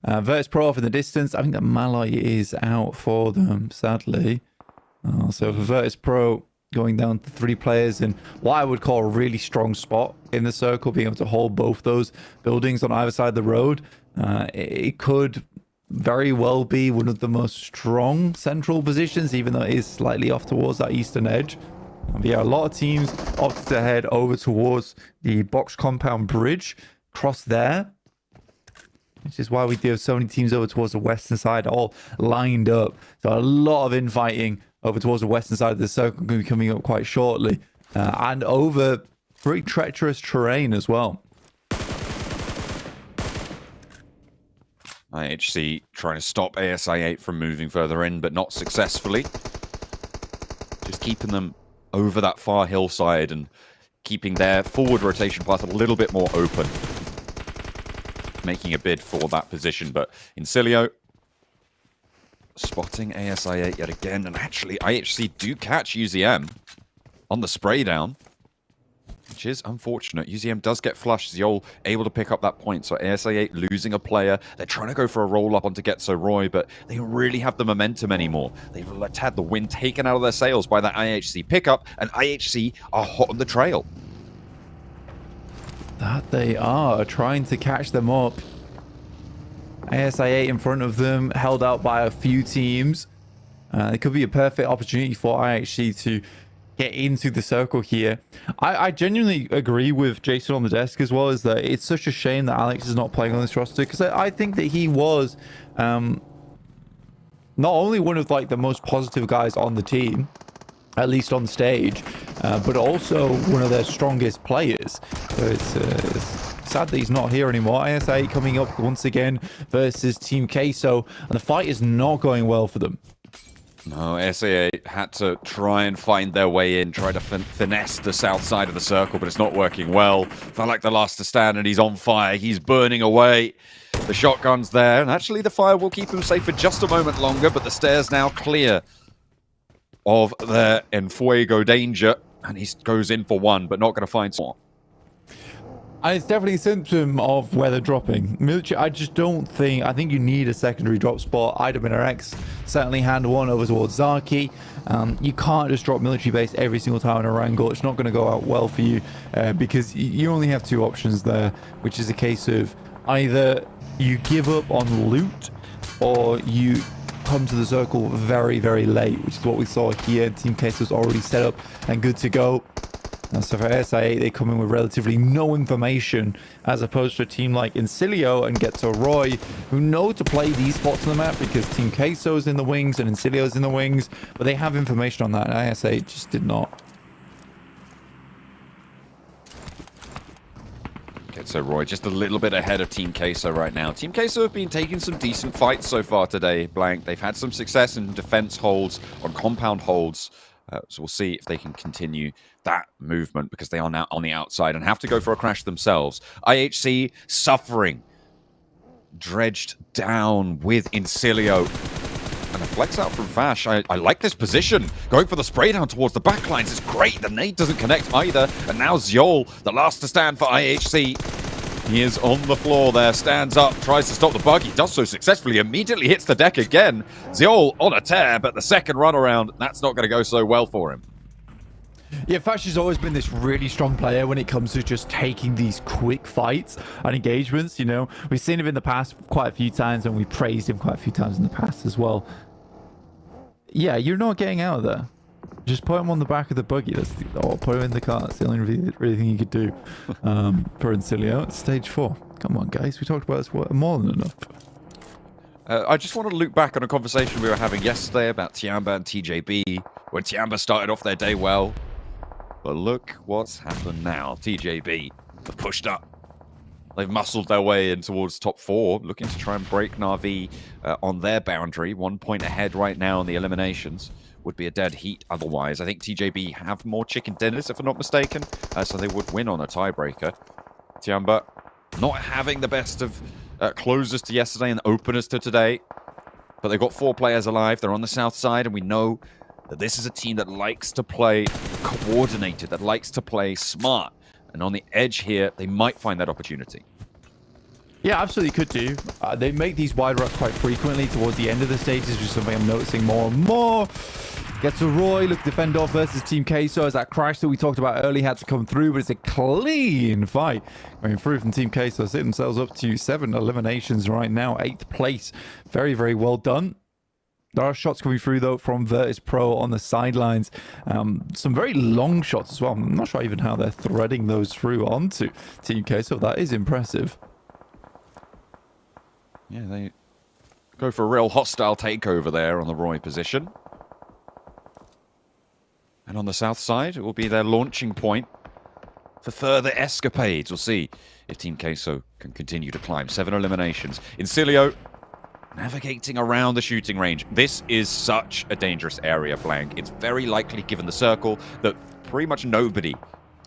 [SPEAKER 19] Virtus Pro off in the distance. I think that Malloy is out for them, sadly. So for Virtus Pro, going down to 3 players in what I would call a really strong spot in the circle, being able to hold both those buildings on either side of the road. It could very well be one of the most strong central positions, even though it is slightly off towards that eastern edge. But yeah, a lot of teams opted to head over towards the box compound bridge, cross there, which is why we do have so many teams over towards the western side, all lined up. So a lot of infighting over towards the western side of the circle going to be coming up quite shortly, and over very treacherous terrain as well.
[SPEAKER 18] IHC trying to stop ASI8 from moving further in, but not successfully. Just keeping them over that far hillside and keeping their forward rotation path a little bit more open. Making a bid for that position, but Incilio spotting ASI8 yet again, and actually IHC do catch UZM on the spray down, which is unfortunate. UZM does get flushed. Ziol able to pick up that point, so ASI8 losing a player. They're trying to go for a roll-up onto Getso Roy, but they don't really have the momentum anymore. They've had the wind taken out of their sails by that IHC pickup, and IHC are hot on the trail.
[SPEAKER 19] That they are, trying to catch them up. ASI8 in front of them, held out by a few teams. It could be a perfect opportunity for IHC to get into the circle here. I genuinely agree with Jason on the desk as well, is that it's such a shame that Alex is not playing on this roster, because I think that he was not only one of like the most positive guys on the team, at least on stage, but also one of their strongest players. So it's sad that he's not here anymore. ISA coming up once again versus Team Queso, and the fight is not going well for them.
[SPEAKER 18] No, SAA had to try and find their way in, try to finesse the south side of the circle, but it's not working well. Felt like the last to stand, and he's on fire. He's burning away. The shotgun's there, and actually the fire will keep him safe for just a moment longer, but the stairs now clear of their Enfuego danger, and he goes in for one, but not going to find more.
[SPEAKER 19] And it's definitely a symptom of where they're dropping. Military, I just don't think... I think you need a secondary drop spot. Idamina X certainly hand one over towards Zaki. You can't just drop military base every single time in a wrangle. It's not going to go out well for you because you only have two options there, which is a case of either you give up on loot or you come to the circle very, very late, which is what we saw here. Team Case was already set up and good to go. So for SIA, they come in with relatively no information, as opposed to a team like Incilio and Getso Roy, who know to play these spots on the map because Team Queso's in the wings and Incilio's in the wings, but they have information on that, and ISA just did not.
[SPEAKER 18] Getso Roy just a little bit ahead of Team Queso right now. Team Queso have been taking some decent fights so far today, Blank. They've had some success in defense holds, on compound holds. So we'll see if they can continue that movement, because they are now on the outside and have to go for a crash themselves. IHC suffering. Dredged down with Incilio. And a flex out from Fash. I like this position. Going for the spray down towards the backlines is great. The nade doesn't connect either. And now Ziol, the last to stand for IHC. He is on the floor there, stands up, tries to stop the bug. He does so successfully, immediately hits the deck again. Ziol on a tear, but the second run around, that's not going to go so well for him.
[SPEAKER 19] Yeah, Fash has always been this really strong player when it comes to just taking these quick fights and engagements, you know. We've seen him in the past quite a few times, and we praised him quite a few times in the past as well. Yeah, you're not getting out of there. Just put him on the back of the buggy. Or put him in the car. That's the only really thing you could do. For Incilio, it's stage 4. Come on, guys. We talked about this more than enough.
[SPEAKER 18] I just want to look back on a conversation we were having yesterday about Tiamba and TJB, when Tiamba started off their day well. But look what's happened now. TJB have pushed up. They've muscled their way in towards top 4, looking to try and break Na'Vi on their boundary. 1 point ahead right now in the eliminations. Would be a dead heat otherwise. I think TJB have more chicken dinners, if I'm not mistaken, so they would win on a tiebreaker. Tiamba not having the best of closers to yesterday and openers to today, but they've got 4 players alive. They're on the south side, and we know that this is a team that likes to play coordinated, that likes to play smart. And on the edge here, they might find that opportunity.
[SPEAKER 19] Yeah, absolutely could do. They make these wide ruts quite frequently towards the end of the stages, which is something I'm noticing more and more. Gets to Roy, look, defend off versus Team Queso as that crash that we talked about earlier had to come through, but it's a clean fight going through from Team Queso, setting themselves up to 7 eliminations right now, 8th place. Very, very well done. There are shots coming through, though, from Virtus Pro on the sidelines. Some very long shots as well. I'm not sure even how they're threading those through onto Team Queso. That is impressive.
[SPEAKER 18] Yeah, they go for a real hostile takeover there on the Roy position. And on the south side, it will be their launching point for further escapades. We'll see if Team Queso can continue to climb. 7 eliminations. Incilio navigating around the shooting range. This is such a dangerous area, Blank. It's very likely, given the circle, that pretty much nobody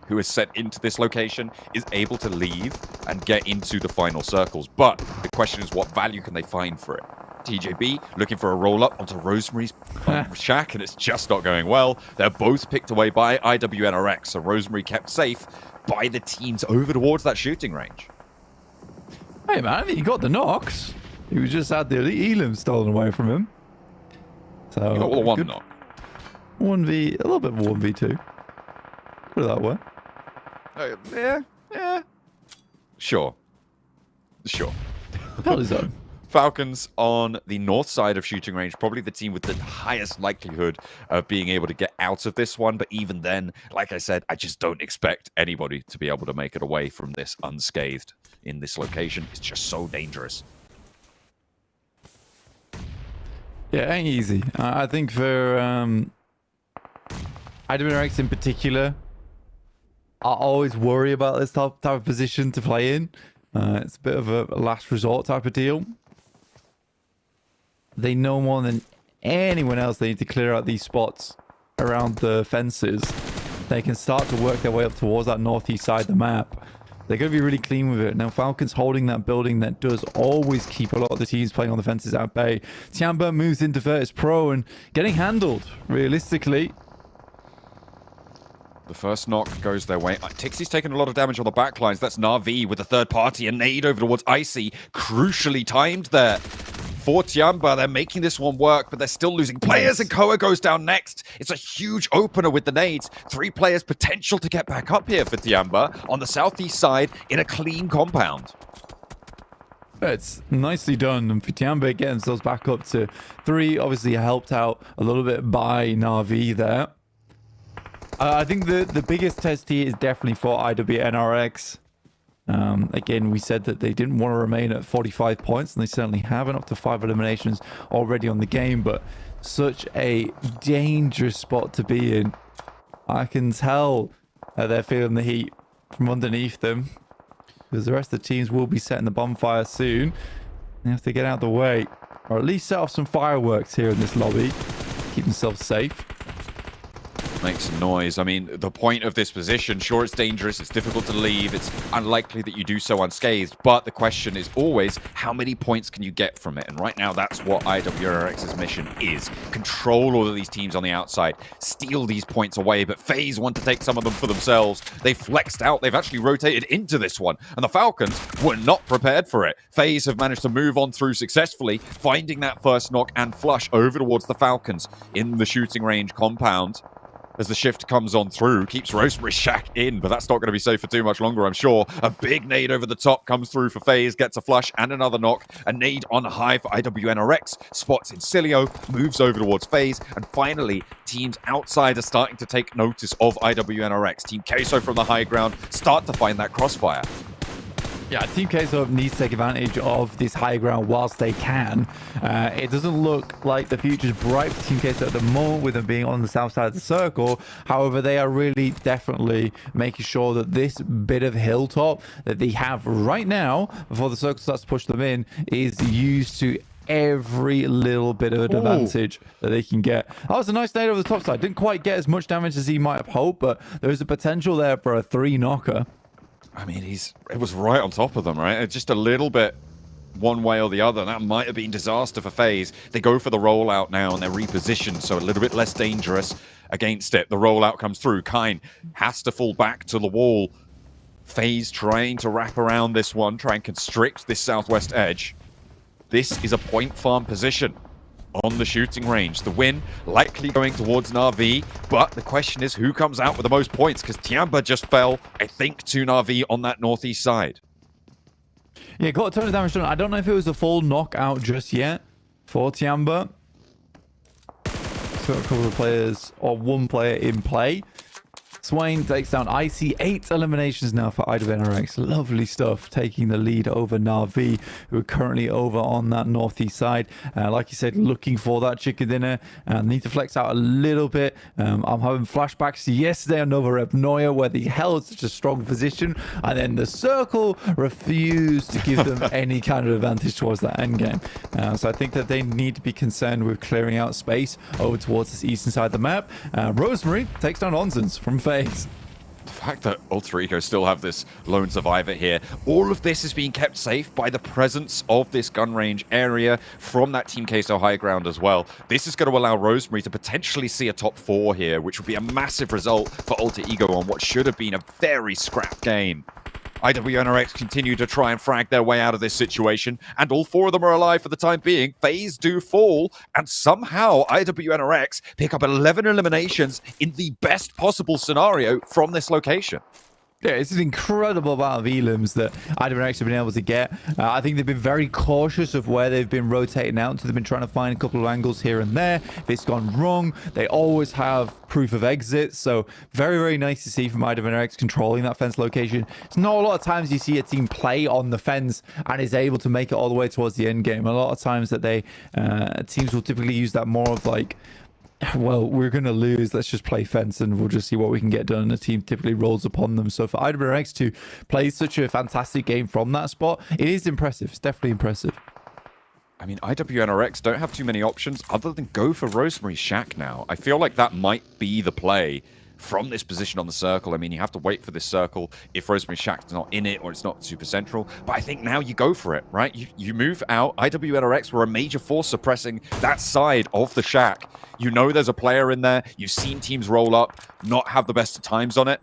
[SPEAKER 18] who is set into this location is able to leave and get into the final circles. But the question is, what value can they find for it? TJB looking for a roll-up onto Rosemary's shack, and it's just not going well. They're both picked away by IWNRX, so Rosemary kept safe by the teams over towards that shooting range.
[SPEAKER 19] Hey, man, I think he got the knocks. He was just had the Elam stolen away from him. So
[SPEAKER 18] You got all one knock.
[SPEAKER 19] 1v, a little bit of 1v2. Put it that way.
[SPEAKER 18] Yeah. Sure.
[SPEAKER 19] Hell is that?
[SPEAKER 18] Falcons on the north side of shooting range, probably the team with the highest likelihood of being able to get out of this one. But even then, like I said, I just don't expect anybody to be able to make it away from this unscathed in this location. It's just so dangerous.
[SPEAKER 19] Yeah, it ain't easy. I think for IWRX in particular, I always worry about this type of position to play in. It's a bit of a last resort type of deal. They know more than anyone else they need to clear out these spots around the fences. They can start to work their way up towards that northeast side of the map. They're going to be really clean with it. Now, Falcons holding that building that does always keep a lot of the teams playing on the fences at bay. Tiamba moves into Virtus Pro and getting handled, realistically.
[SPEAKER 18] The first knock goes their way. Tixie's taken a lot of damage on the backlines. That's Na'Vi with a third party. A nade over towards Icy. Crucially timed there. For Tiamba, they're making this one work, but they're still losing players, and Koa goes down next. It's a huge opener with the nades. 3 players potential to get back up here for Tiamba on the southeast side in a clean compound.
[SPEAKER 19] It's nicely done, and for Tiamba getting themselves back up to 3, obviously helped out a little bit by Na'Vi there. I think the biggest test here is definitely for IWNRX. Again, we said that they didn't want to remain at 45 points, and they certainly haven't, up to 5 eliminations already on the game, but such a dangerous spot to be in. I can tell they're feeling the heat from underneath them, because the rest of the teams will be setting the bonfire soon. They have to get out of the way, or at least set off some fireworks here in this lobby, keep themselves safe.
[SPEAKER 18] Make some noise. I mean, the point of this position, sure, it's dangerous, it's difficult to leave, it's unlikely that you do so unscathed, but the question is always, how many points can you get from it? And right now, that's what IWRX's mission is. Control all of these teams on the outside, steal these points away, but FaZe want to take some of them for themselves. They flexed out, they've actually rotated into this one, and the Falcons were not prepared for it. FaZe have managed to move on through successfully, finding that first knock and flush over towards the Falcons in the shooting range compound. As the shift comes on through, keeps Rosemary Shack in, but that's not going to be safe for too much longer, I'm sure. A big nade over the top comes through for FaZe, gets a flush and another knock. A nade on high for IWNRX, spots Incilio, moves over towards FaZe, and finally, teams outside are starting to take notice of IWNRX. Team Queso from the high ground start to find that crossfire.
[SPEAKER 19] Yeah, Team Queso needs to take advantage of this high ground whilst they can. It doesn't look like the future's bright for Team Queso at the moment with them being on the south side of the circle. However, they are really definitely making sure that this bit of hilltop that they have right now, before the circle starts to push them in, is used to every little bit of an advantage that they can get. That was a nice nade over the top side. Didn't quite get as much damage as he might have hoped, but there's a potential there for a 3 knocker.
[SPEAKER 18] I mean, it was right on top of them, right? Just a little bit one way or the other. That might have been disaster for FaZe. They go for the rollout now, and they're repositioned, so a little bit less dangerous. against it. The rollout comes through. Kine has to fall back to the wall. FaZe trying to wrap around this one, try and constrict this southwest edge. This is a point farm position on the shooting range. The win likely going towards Na'Vi, but the question is who comes out with the most points, because Tiamba just fell, I think, to Na'Vi on that northeast side.
[SPEAKER 19] Yeah, got a ton of damage done. I don't know if it was a full knockout just yet for Tiamba. Got a couple of players, or one player in play. Swain takes down Icy. 8 eliminations now for IWNRX. Lovely stuff, taking the lead over Na'Vi, who are currently over on that northeast side. Like you said, looking for that chicken dinner. Need to flex out a little bit. I'm having flashbacks to yesterday on Nova Rep Noya, where they held such a strong position, and then the circle refused to give them any kind of advantage towards that end game. So I think that they need to be concerned with clearing out space over towards this eastern side of the map. Rosemary takes down Onsens from FaZe.
[SPEAKER 18] The fact that Alter Ego still have this lone survivor here, all of this is being kept safe by the presence of this gun range area from that Team Queso high ground as well. This is going to allow Rosemary to potentially see a top 4 here, which would be a massive result for Alter Ego on what should have been a very scrap game. IWNRX continue to try and frag their way out of this situation, and all 4 of them are alive for the time being. FaZe do fall, and somehow IWNRX pick up 11 eliminations in the best possible scenario from this location.
[SPEAKER 19] Yeah, it's an incredible amount of elims that IWNRX have been able to get. I think they've been very cautious of where they've been rotating out, so they've been trying to find a couple of angles here and there. If it's gone wrong, they always have proof of exit, so very, very nice to see from IWNRX controlling that fence location. It's not a lot of times you see a team play on the fence and is able to make it all the way towards the end game. A lot of times that they teams will typically use that more of like, well, we're going to lose, let's just play fence and we'll just see what we can get done. And the team typically rolls upon them. So for IWNRX to play such a fantastic game from that spot, it is impressive. It's definitely impressive.
[SPEAKER 18] I mean, IWNRX don't have too many options other than go for Rosemary Shack now. I feel like that might be the play from this position on the circle. I mean, you have to wait for this circle if Rosemary Shack's not in it or it's not super central. But I think now you go for it, right? You move out. IWNRX were a major force suppressing that side of the Shack. You know there's a player in there. You've seen teams roll up, not have the best of times on it.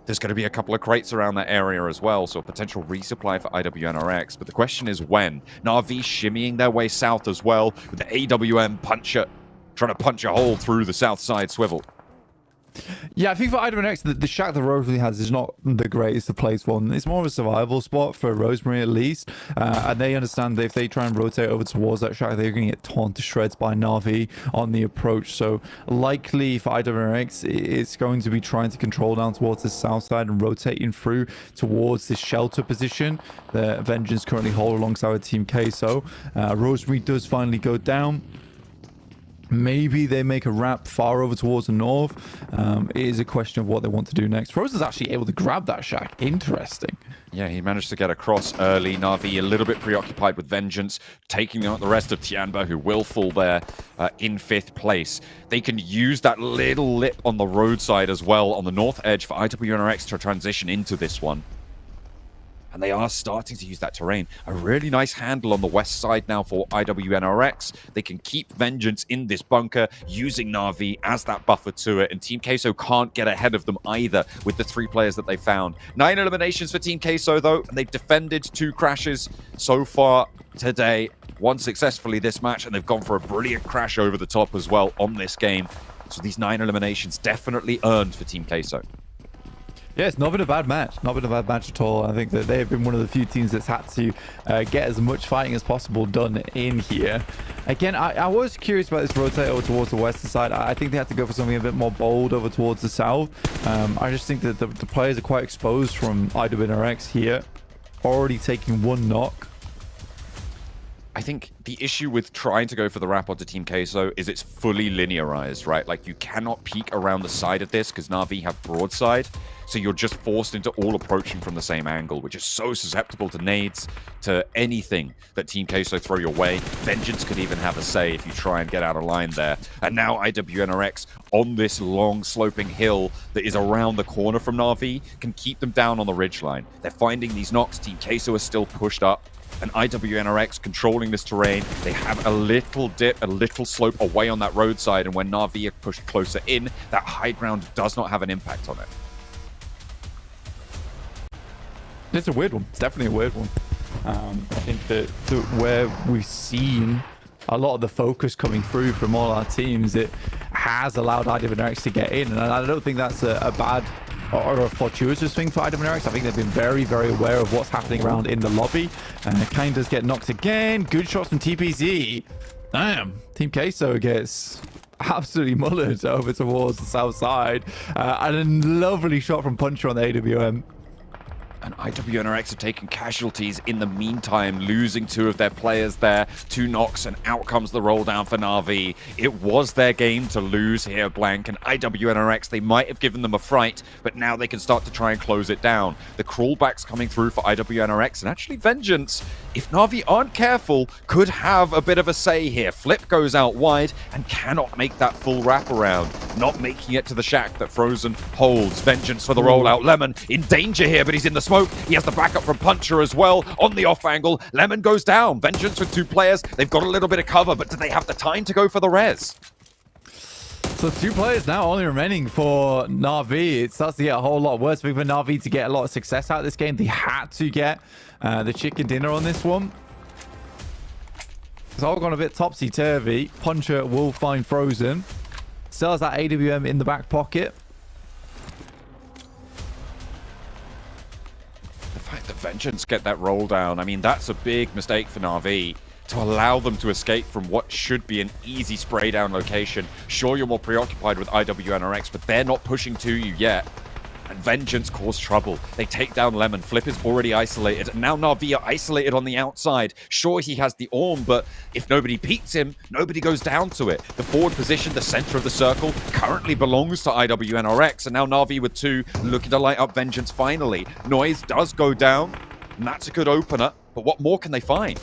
[SPEAKER 18] There's going to be a couple of crates around that area as well, so a potential resupply for IWNRX. But the question is when. Na'Vi shimmying their way south as well, with the AWM puncher trying to punch a hole through the south side swivel.
[SPEAKER 19] Yeah, I think for IWNRX, the shack that Rosemary has is not the greatest to place one. It's more of a survival spot for Rosemary at least. And they understand that if they try and rotate over towards that shack, they're going to get torn to shreds by Na'Vi on the approach. So likely for IWNRX, it's going to be trying to control down towards the south side and rotating through towards this shelter position that Vengeance currently hold alongside with Team Queso. Rosemary does finally go down. Maybe they make a wrap far over towards the north. It is a question of what they want to do next. Rose is actually able to grab that shack. Interesting.
[SPEAKER 18] Yeah, he managed to get across early. Na'Vi a little bit preoccupied with Vengeance, taking out the rest of Tianba, who will fall there in 5th place. They can use that little lip on the roadside as well on the north edge for IWNRX to transition into this one. And they are starting to use that terrain. A really nice handle on the west side now for IWNRX. They can keep Vengeance in this bunker, using Na'Vi as that buffer to it. And Team Queso can't get ahead of them either with the 3 players that they found. 9 eliminations for Team Queso, though. And they've defended 2 crashes so far today. 1 successfully this match. And they've gone for a brilliant crash over the top as well on this game. So these 9 eliminations definitely earned for Team Queso.
[SPEAKER 19] Yeah, it's not been a bad match. Not been a bad match at all. I think that they have been one of the few teams that's had to get as much fighting as possible done in here. Again, I was curious about this rotate over towards the western side. I think they had to go for something a bit more bold over towards the south. I just think that the players are quite exposed from IWNRX here. Already taking 1 knock.
[SPEAKER 18] I think the issue with trying to go for the wrap onto Team Queso is it's fully linearized, right? Like, you cannot peek around the side of this because Na'Vi have broadside, so you're just forced into all approaching from the same angle, which is so susceptible to nades, to anything that Team Queso throw your way. Vengeance could even have a say if you try and get out of line there. And now IWNRX on this long sloping hill that is around the corner from Na'Vi can keep them down on the ridgeline. They're finding these knocks. Team Queso is still pushed up. And IWNRX controlling this terrain. They have a little dip, a little slope away on that roadside, and when Na'Vi are pushed closer in, that high ground does not have an impact on it.
[SPEAKER 19] It's a weird one. It's definitely a weird one. I think that where we've seen a lot of the focus coming through from all our teams, it has allowed IWNRX to get in, and I don't think that's a bad or a fortuitous thing for IWNRX. I think they've been very, very aware of what's happening around in the lobby. Kane does get knocked again. Good shots from TPZ. Damn. Team Queso gets absolutely mullered over towards the south side. And a lovely shot from Puncher on the AWM.
[SPEAKER 18] And IWNRX have taken casualties in the meantime, losing 2 of their players there. 2 knocks, and out comes the roll down for Na'Vi. It was their game to lose here, Blank, and IWNRX, they might have given them a fright, but now they can start to try and close it down. The crawlbacks coming through for IWNRX, and actually Vengeance, if Na'Vi aren't careful, could have a bit of a say here. Flip goes out wide and cannot make that full wraparound. Not making it to the shack that Frozen holds. Vengeance for the rollout. Lemon in danger here, but he's in the smoke. He has the backup from Puncher as well on the off angle. Lemon goes down. Vengeance with 2 players. They've got a little bit of cover, but do they have the time to go for the res?
[SPEAKER 19] So 2 players now only remaining for Na'Vi. It starts to get a whole lot worse. For Na'Vi to get a lot of success out of this game, they had to get the chicken dinner on this one. It's all gone a bit topsy-turvy. Puncher will find Frozen. Still has that AWM in the back pocket.
[SPEAKER 18] The fact that Vengeance get that roll down, I mean, that's a big mistake for Na'Vi to allow them to escape from what should be an easy spray down location. Sure, you're more preoccupied with IWNRX, but they're not pushing to you yet. And Vengeance cause trouble. They take down Lemon. Flip is already isolated. And now Na'Vi are isolated on the outside. Sure, he has the Orm, but if nobody peeks him, nobody goes down to it. The forward position, the center of the circle, currently belongs to IWNRX. And now Na'Vi with 2 looking to light up Vengeance finally. Noise does go down, and that's a good opener. But what more can they find?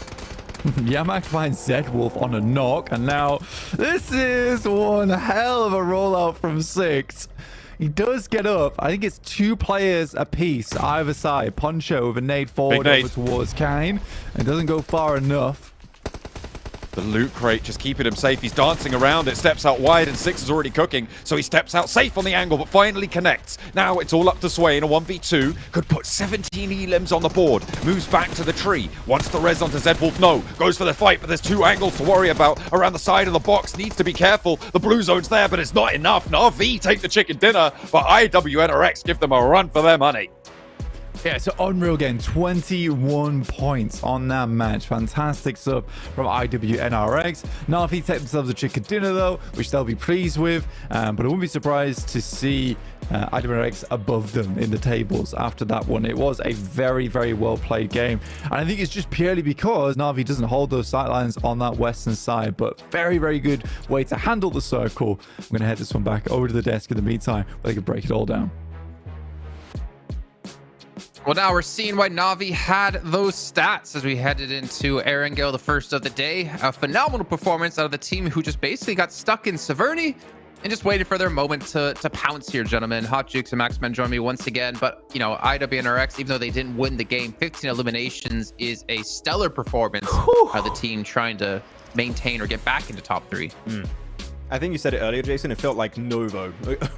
[SPEAKER 19] Yamak finds Zedwolf on a knock, and now this is one hell of a rollout from 6. He does get up. I think it's 2 players apiece either side. Poncho with a nade forward over towards Kane. It doesn't go far enough.
[SPEAKER 18] The loot crate just keeping him safe. He's dancing around it, steps out wide, and 6 is already cooking. So he steps out safe on the angle, but finally connects. Now it's all up to Sway in a 1v2. Could put 17 elims on the board. Moves back to the tree. Wants the res onto Zedwolf. No. Goes for the fight, but there's 2 angles to worry about. Around the side of the box. Needs to be careful. The blue zone's there, but it's not enough. Na'Vi take the chicken dinner, but IWNRX give them a run for their money.
[SPEAKER 19] Yeah, so unreal game. 21 points on that match. Fantastic stuff from IWNRX. Na'Vi take themselves a chicken dinner, though, which they'll be pleased with. But I wouldn't be surprised to see IWNRX above them in the tables after that one. It was a very, very well-played game. And I think it's just purely because Na'Vi doesn't hold those sightlines on that western side. But very, very good way to handle the circle. I'm going to head this one back over to the desk in the meantime, where they can break it all down.
[SPEAKER 15] Well, now we're seeing why Na'Vi had those stats as we headed into Erangel, the first of the day. A phenomenal performance out of the team who just basically got stuck in Severny and just waited for their moment to pounce here, gentlemen. Hot Jukes and Maxman join me once again. But, you know, IWNRX, even though they didn't win the game, 15 eliminations is a stellar performance of the team trying to maintain or get back into top 3.
[SPEAKER 17] I think you said it earlier, Jason. It felt like Novo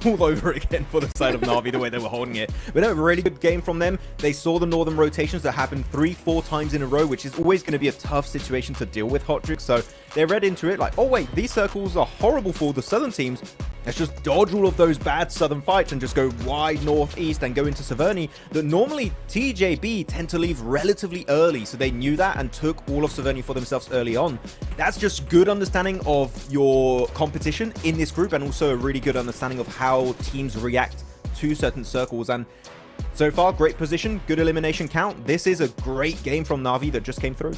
[SPEAKER 17] all over again for the side of Na'Vi, the way they were holding it. But a really good game from them. They saw the northern rotations that happened 3-4 times in a row, which is always going to be a tough situation to deal with, Hot Tricks. So they read into it like, oh wait, these circles are horrible for the southern teams. Let's just dodge all of those bad southern fights and just go wide northeast and go into Severny. That normally TJB tend to leave relatively early, so they knew that and took all of Severny for themselves early on. That's just good understanding of your competition in this group, and also a really good understanding of how teams react to certain circles. And so far, great position, good elimination count. This is a great game from Na'Vi that just came through.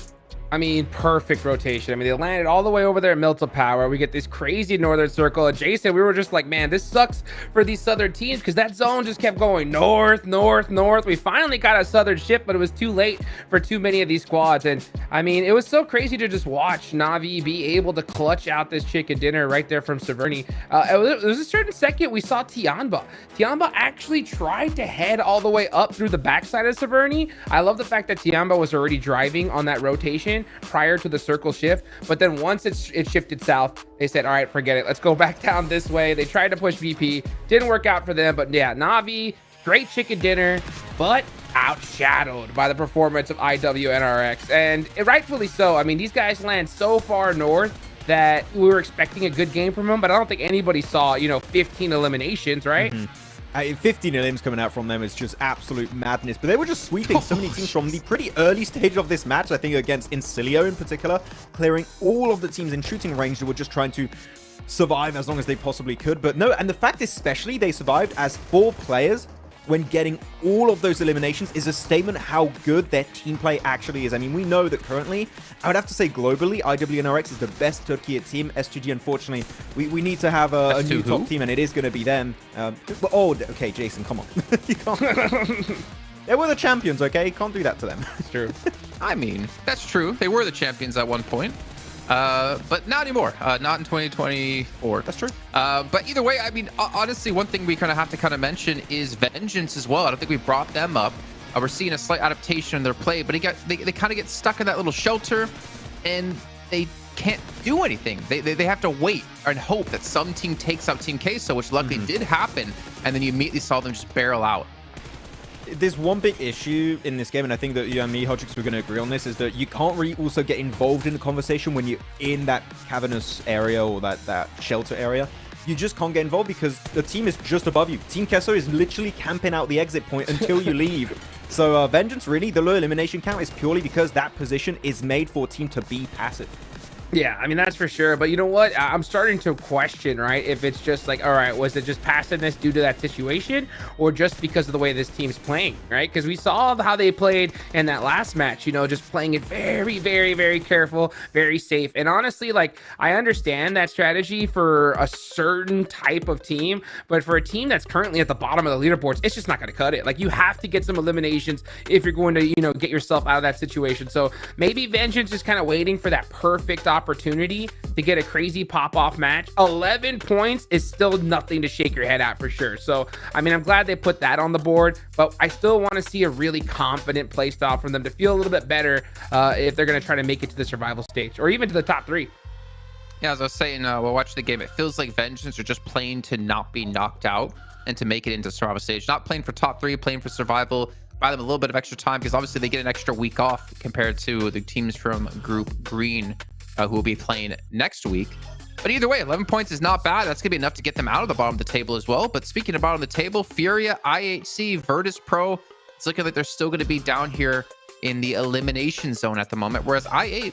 [SPEAKER 16] I mean, perfect rotation. I mean, they landed all the way over there at Milta Power. We get this crazy northern circle. And Jason, we were just like, man, this sucks for these southern teams because that zone just kept going north, north, north. We finally got a southern shift, but it was too late for too many of these squads. And I mean, it was so crazy to just watch Na'Vi be able to clutch out this chicken dinner right there from Severny. It was a certain second we saw Tianba. Tianba actually tried to head all the way up through the backside of Severny. I love the fact that Tianba was already driving on that rotation prior to the circle shift, but then once it shifted south, they said, all right, forget it, let's go back down this way. They tried to push VP, didn't work out for them, but yeah, Na'Vi, great chicken dinner, but outshadowed by the performance of IWNRX, and rightfully so. I mean, these guys land so far north that we were expecting a good game from them, but I don't think anybody saw, 15 eliminations, right?
[SPEAKER 17] 15 elims coming out from them is just absolute madness. But they were just sweeping so many teams from the pretty early stage of this match, I think against Incilio in particular, clearing all of the teams in shooting range that were just trying to survive as long as they possibly could. But no, and the fact especially they survived as 4 players when getting all of those eliminations is a statement how good their team play actually is. I mean, we know that currently, I would have to say globally, IWNRX is the best Turkey team. SGG, unfortunately, we need to have a new top team, and it is going to be them. Okay, Jason, come on. You can't. They were the champions, okay? Can't do that to them.
[SPEAKER 16] It's true.
[SPEAKER 15] I mean, that's true. They were the champions at one point. But not anymore. Not in 2024.
[SPEAKER 17] That's true.
[SPEAKER 15] But either way, I mean, honestly, one thing we kind of have to mention is Vengeance as well. I don't think we brought them up. We're seeing a slight adaptation in their play, but they kind of get stuck in that little shelter, and they can't do anything. They have to wait and hope that some team takes out Team Queso, which luckily did happen, and then you immediately saw them just barrel out.
[SPEAKER 17] There's one big issue in this game, and I think that you and me, Hodgix, we're going to agree on this, is that you can't really also get involved in the conversation when you're in that cavernous area or that shelter area. You just can't get involved because the team is just above you. Team Queso is literally camping out the exit point until you leave. So Vengeance, really, the low elimination count is purely because that position is made for a team to be passive.
[SPEAKER 16] Yeah, I mean, that's for sure. But you know what? I'm starting to question, right? If it's just like, all right, was it just passiveness due to that situation or just because of the way this team's playing, right? Because we saw how they played in that last match, just playing it very, very, very careful, very safe. And honestly, like, I understand that strategy for a certain type of team, but for a team that's currently at the bottom of the leaderboards, it's just not going to cut it. Like, you have to get some eliminations if you're going to, get yourself out of that situation. So maybe Vengeance is kind of waiting for that perfect opportunity to get a crazy pop-off match. 11 points is still nothing to shake your head at for sure. So, I mean, I'm glad they put that on the board, but I still want to see a really confident play style from them to feel a little bit better if they're going to try to make it to the survival stage or even to the top 3.
[SPEAKER 15] Yeah, as I was saying, while watching the game, it feels like Vengeance are just playing to not be knocked out and to make it into survival stage. Not playing for top 3, playing for survival. Buy them a little bit of extra time because obviously they get an extra week off compared to the teams from Group Green who will be playing next week. But either way, 11 points is not bad. That's going to be enough to get them out of the bottom of the table as well. But speaking of bottom of the table, Furia, IHC, Virtus Pro, it's looking like they're still going to be down here in the elimination zone at the moment. Whereas I8,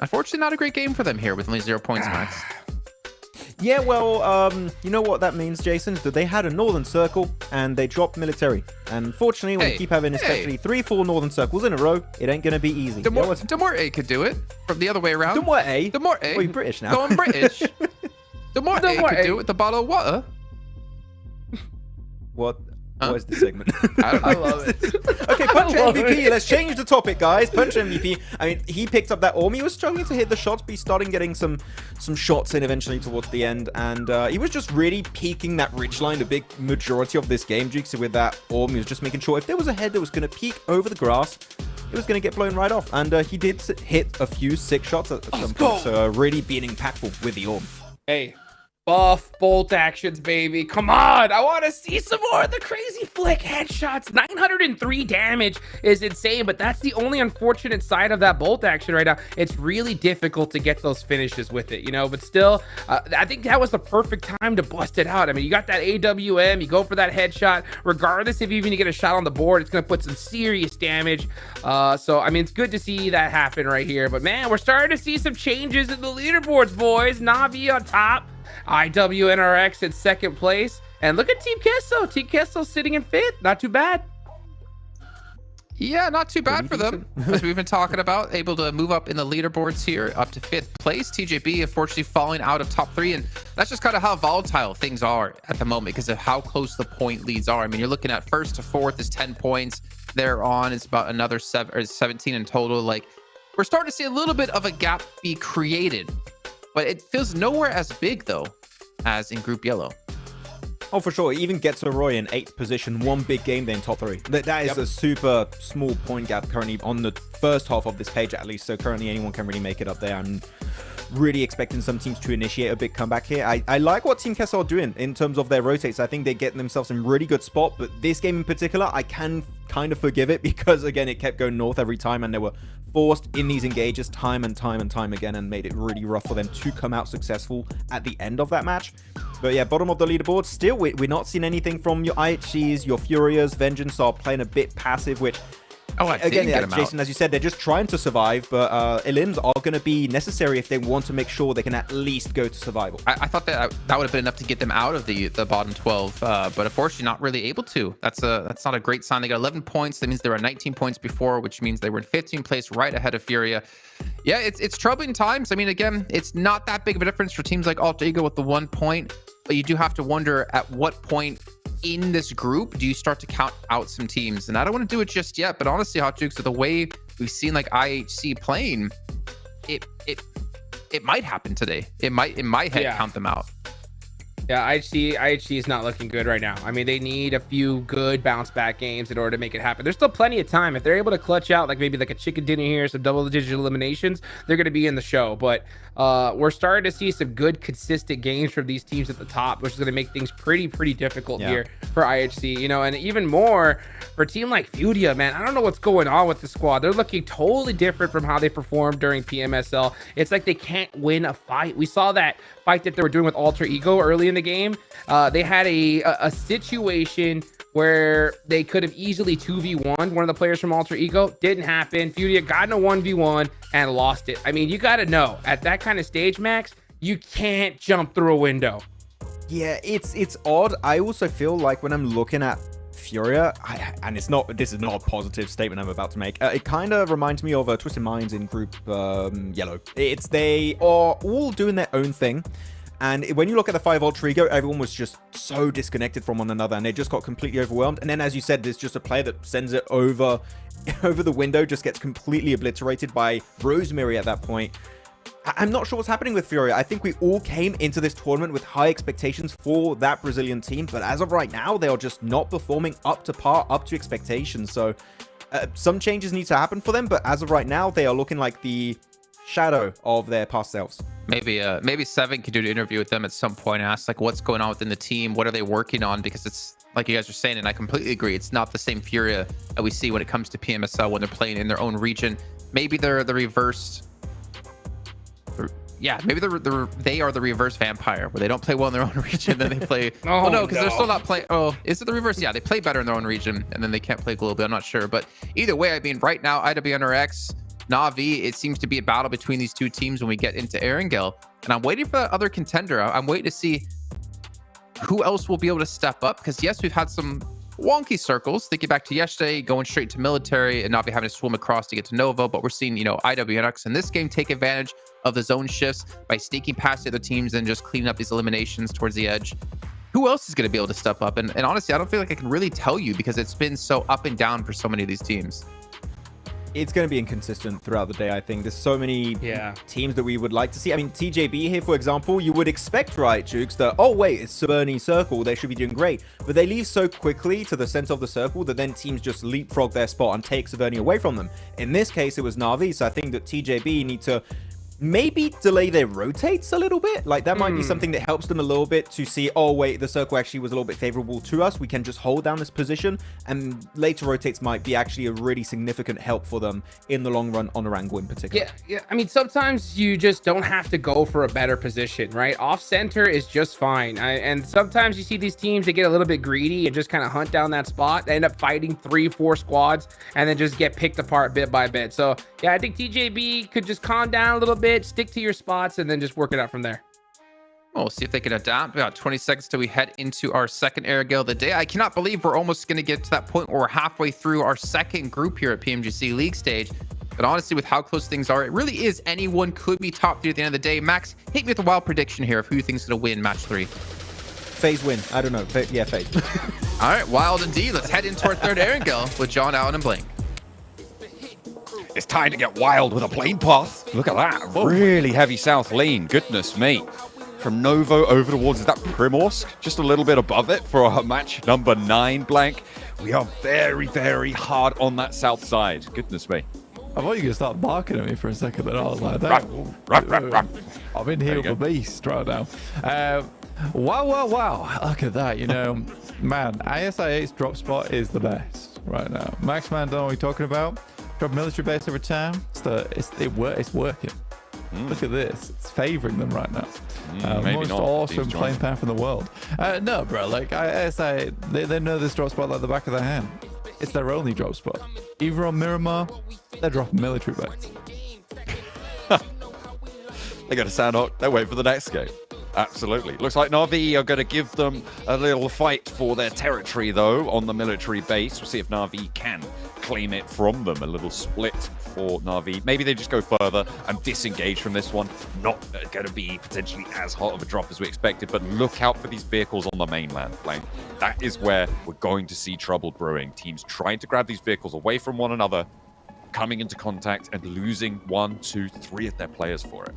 [SPEAKER 15] unfortunately, not a great game for them here with only 0 points max.
[SPEAKER 17] Yeah, well, you know what that means, Jason? Is that they had a Northern Circle and they dropped military. And unfortunately, when you keep having especially 3-4 Northern Circles in a row, it ain't going to be easy.
[SPEAKER 15] Demore A could do it from the other way around.
[SPEAKER 17] Demore A?
[SPEAKER 15] Demore A.
[SPEAKER 17] Oh, you're British now.
[SPEAKER 15] So I'm British. Demore A could do it with a bottle of water.
[SPEAKER 17] What? What is the segment?
[SPEAKER 15] I don't know.
[SPEAKER 17] I love it. Okay, Punch MVP. Let's change the topic, guys. Punch MVP. I mean, he picked up that Orm. He was struggling to hit the shots, but he started getting some shots in eventually towards the end. And he was just really peeking that ridge line the big majority of this game, Jukes, with that Orm. He was just making sure if there was a head that was going to peek over the grass, it was going to get blown right off. And he did hit a few sick shots at some point. So really being impactful with the Orm.
[SPEAKER 16] Hey. Buff bolt actions, baby. Come on. I want to see some more of the crazy flick headshots. 903 damage is insane, but that's the only unfortunate side of that bolt action right now. It's really difficult to get those finishes with it, but still, I think that was the perfect time to bust it out. I mean, you got that AWM, you go for that headshot. Regardless if even you get a shot on the board, it's going to put some serious damage. So, I mean, it's good to see that happen right here. But, man, we're starting to see some changes in the leaderboards, boys. Na'Vi on top. IWNRX in second place. And look at Team Queso. Team Queso sitting in 5th. Not too bad.
[SPEAKER 20] Yeah, not too bad for them, as we've been talking about. Able to move up in the leaderboards here, up to 5th place. TJB, unfortunately, falling out of top 3, and that's just kind of how volatile things are at the moment because of how close the point leads are. I mean, you're looking at 1st to 4th is 10 points. Thereon is about another 17 in total. Like, we're starting to see a little bit of a gap be created, but it feels nowhere as big, though, as in Group Yellow.
[SPEAKER 17] Oh, for sure. Even gets a Roy in 8th position, one big game, then top 3. That is a super small point gap currently on the first half of this page, at least. So currently anyone can really make it up there. I'm really expecting some teams to initiate a big comeback here. I like what Team Kessel are doing in terms of their rotates. I think they're getting themselves in really good spot, but this game in particular, I can kind of forgive it because, again, it kept going north every time and they were forced in these engages time and time again and made it really rough for them to come out successful at the end of that match. But yeah, bottom of the leaderboard, still, we're not seeing anything from your IHCs, your Furias. Vengeance are playing a bit passive, which, again, yeah, Jason, as you said, they're just trying to survive, but elims are going to be necessary if they want to make sure they can at least go to survival.
[SPEAKER 20] I thought that would have been enough to get them out of the bottom 12, but unfortunately not really able to. That's not a great sign. They got 11 points. That means they were 19 points before, which means they were in 15th place, right ahead of Furia. Yeah, it's troubling times. I mean, again, it's not that big of a difference for teams like Alter Ego with the 1 point, but you do have to wonder at what point in this group do you start to count out some teams. And I don't want to do it just yet, but honestly, Hot Jukes, so the way we've seen like IHC playing, it might happen today. It might in my head count them out.
[SPEAKER 16] Yeah, IHC is not looking good right now. I mean, they need a few good bounce back games in order to make it happen. There's still plenty of time. If they're able to clutch out like maybe like a chicken dinner here, some double-digit eliminations, they're going to be in the show. But we're starting to see some good, consistent games from these teams at the top, which is going to make things pretty difficult here for IHC. You know, and even more for a team like Furia, man. I don't know what's going on with the squad. They're looking totally different from how they performed during PMSL. It's like they can't win a fight. We saw that fight that they were doing with Alter Ego early in the game. They had a situation where they could have easily 2v1 one of the players from Alter Ego. Didn't happen. Furia got in a 1v1 and lost it. I mean, you got to know at that kind of stage, Max, you can't jump through a window.
[SPEAKER 17] Yeah, it's odd. I also feel like when I'm looking at Furia, and this is not a positive statement I'm about to make. It kind of reminds me of Twisted Minds in Group Yellow. They are all doing their own thing. And when you look at the 5 Alter Ego, everyone was just so disconnected from one another and they just got completely overwhelmed. And then, as you said, there's just a player that sends it over the window, just gets completely obliterated by Rosemary at that point. I'm not sure what's happening with Furia. I think we all came into this tournament with high expectations for that Brazilian team, but as of right now, they are just not performing up to par, up to expectations. So some changes need to happen for them, but as of right now, they are looking like the shadow of their past selves.
[SPEAKER 20] Maybe Seven could do an interview with them at some point and ask like what's going on within the team, what are they working on, because it's like you guys are saying, and I completely agree, it's not the same Furia that we see when it comes to PMSL when they're playing in their own region. Maybe they're the reverse. Yeah, maybe they are the reverse vampire, where they don't play well in their own region, then they play. Oh no, because they're still not playing. Oh, is it the reverse? Yeah, they play better in their own region, and then they can't play globally. I'm not sure, but either way, I mean, right now, IWNRX, Na'Vi, it seems to be a battle between these two teams when we get into Erangel, and I'm waiting for that other contender. I'm waiting to see who else will be able to step up, because yes, we've had some wonky circles. Thinking back to yesterday, going straight to military and not be having to swim across to get to Nova, but we're seeing, IWNX in this game take advantage of the zone shifts by sneaking past the other teams and just cleaning up these eliminations towards the edge. Who else is going to be able to step up? And honestly, I don't feel like I can really tell you, because it's been so up and down for so many of these teams.
[SPEAKER 17] It's going to be inconsistent throughout the day, I think. There's so many teams that we would like to see. I mean, TJB here, for example, you would expect, right, Jukes, that, oh, wait, it's Saberni Circle. They should be doing great. But they leave so quickly to the center of the circle that then teams just leapfrog their spot and take Saberni away from them. In this case, it was Na'Vi, so I think that TJB need to maybe delay their rotates a little bit. Like, that might be something that helps them a little bit to see, oh, wait, the circle actually was a little bit favorable to us. We can just hold down this position, and later rotates might be actually a really significant help for them in the long run on Orango in particular.
[SPEAKER 16] Yeah. I mean, sometimes you just don't have to go for a better position, right? Off center is just fine. And sometimes you see these teams, they get a little bit greedy and just kind of hunt down that spot. They end up fighting 3-4 squads and then just get picked apart bit by bit. So yeah, I think TJB could just calm down a little bit, stick to your spots, and then just work it out from there.
[SPEAKER 15] We'll see if they can adapt. We got 20 seconds till we head into our second air gale of the day. I cannot believe we're almost going to get to that point where we're halfway through our second group here at PMGC League stage. But honestly, with how close things are, it really is anyone could be top 3 at the end of the day. Max, hit me with a wild prediction here of who you think is going to win match 3.
[SPEAKER 17] FaZe win. I don't know. Yeah, FaZe.
[SPEAKER 15] All right, wild indeed. Let's head into our third air gale with John, Allen, and Blank.
[SPEAKER 18] It's time to get wild with a plane path. Look at that. Really heavy south lane. Goodness me. From Novo over towards, is that Primorsk? Just a little bit above it for our match number 9, Blank. We are very, very hard on that south side. Goodness me.
[SPEAKER 19] I thought you were going to start barking at me for a second, then I was like, I'm in here with a beast right now. Wow. Look at that, you know. Man, ISI8's drop spot is the best right now. Max Man, don't know what you're talking about. Drop military base every time. It's working. Look at this. It's favoring them right now. Most awesome playing path in the world. No, bro. Like, ISI, they know this drop spot like the back of their hand. It's their only drop spot. Either on Miramar, they're dropping military base.
[SPEAKER 18] They got a Sandhawk. They're waiting for the next game. Absolutely. Looks like Na'Vi are going to give them a little fight for their territory, though, on the military base. We'll see if Na'Vi can claim it from them. A little split for Na'Vi. Maybe they just go further and disengage from this one. Not going to be potentially as hot of a drop as we expected, but look out for these vehicles on the mainland. Like, that is where we're going to see trouble brewing. Teams trying to grab these vehicles away from one another, coming into contact and losing 1, 2, 3 of their players for it.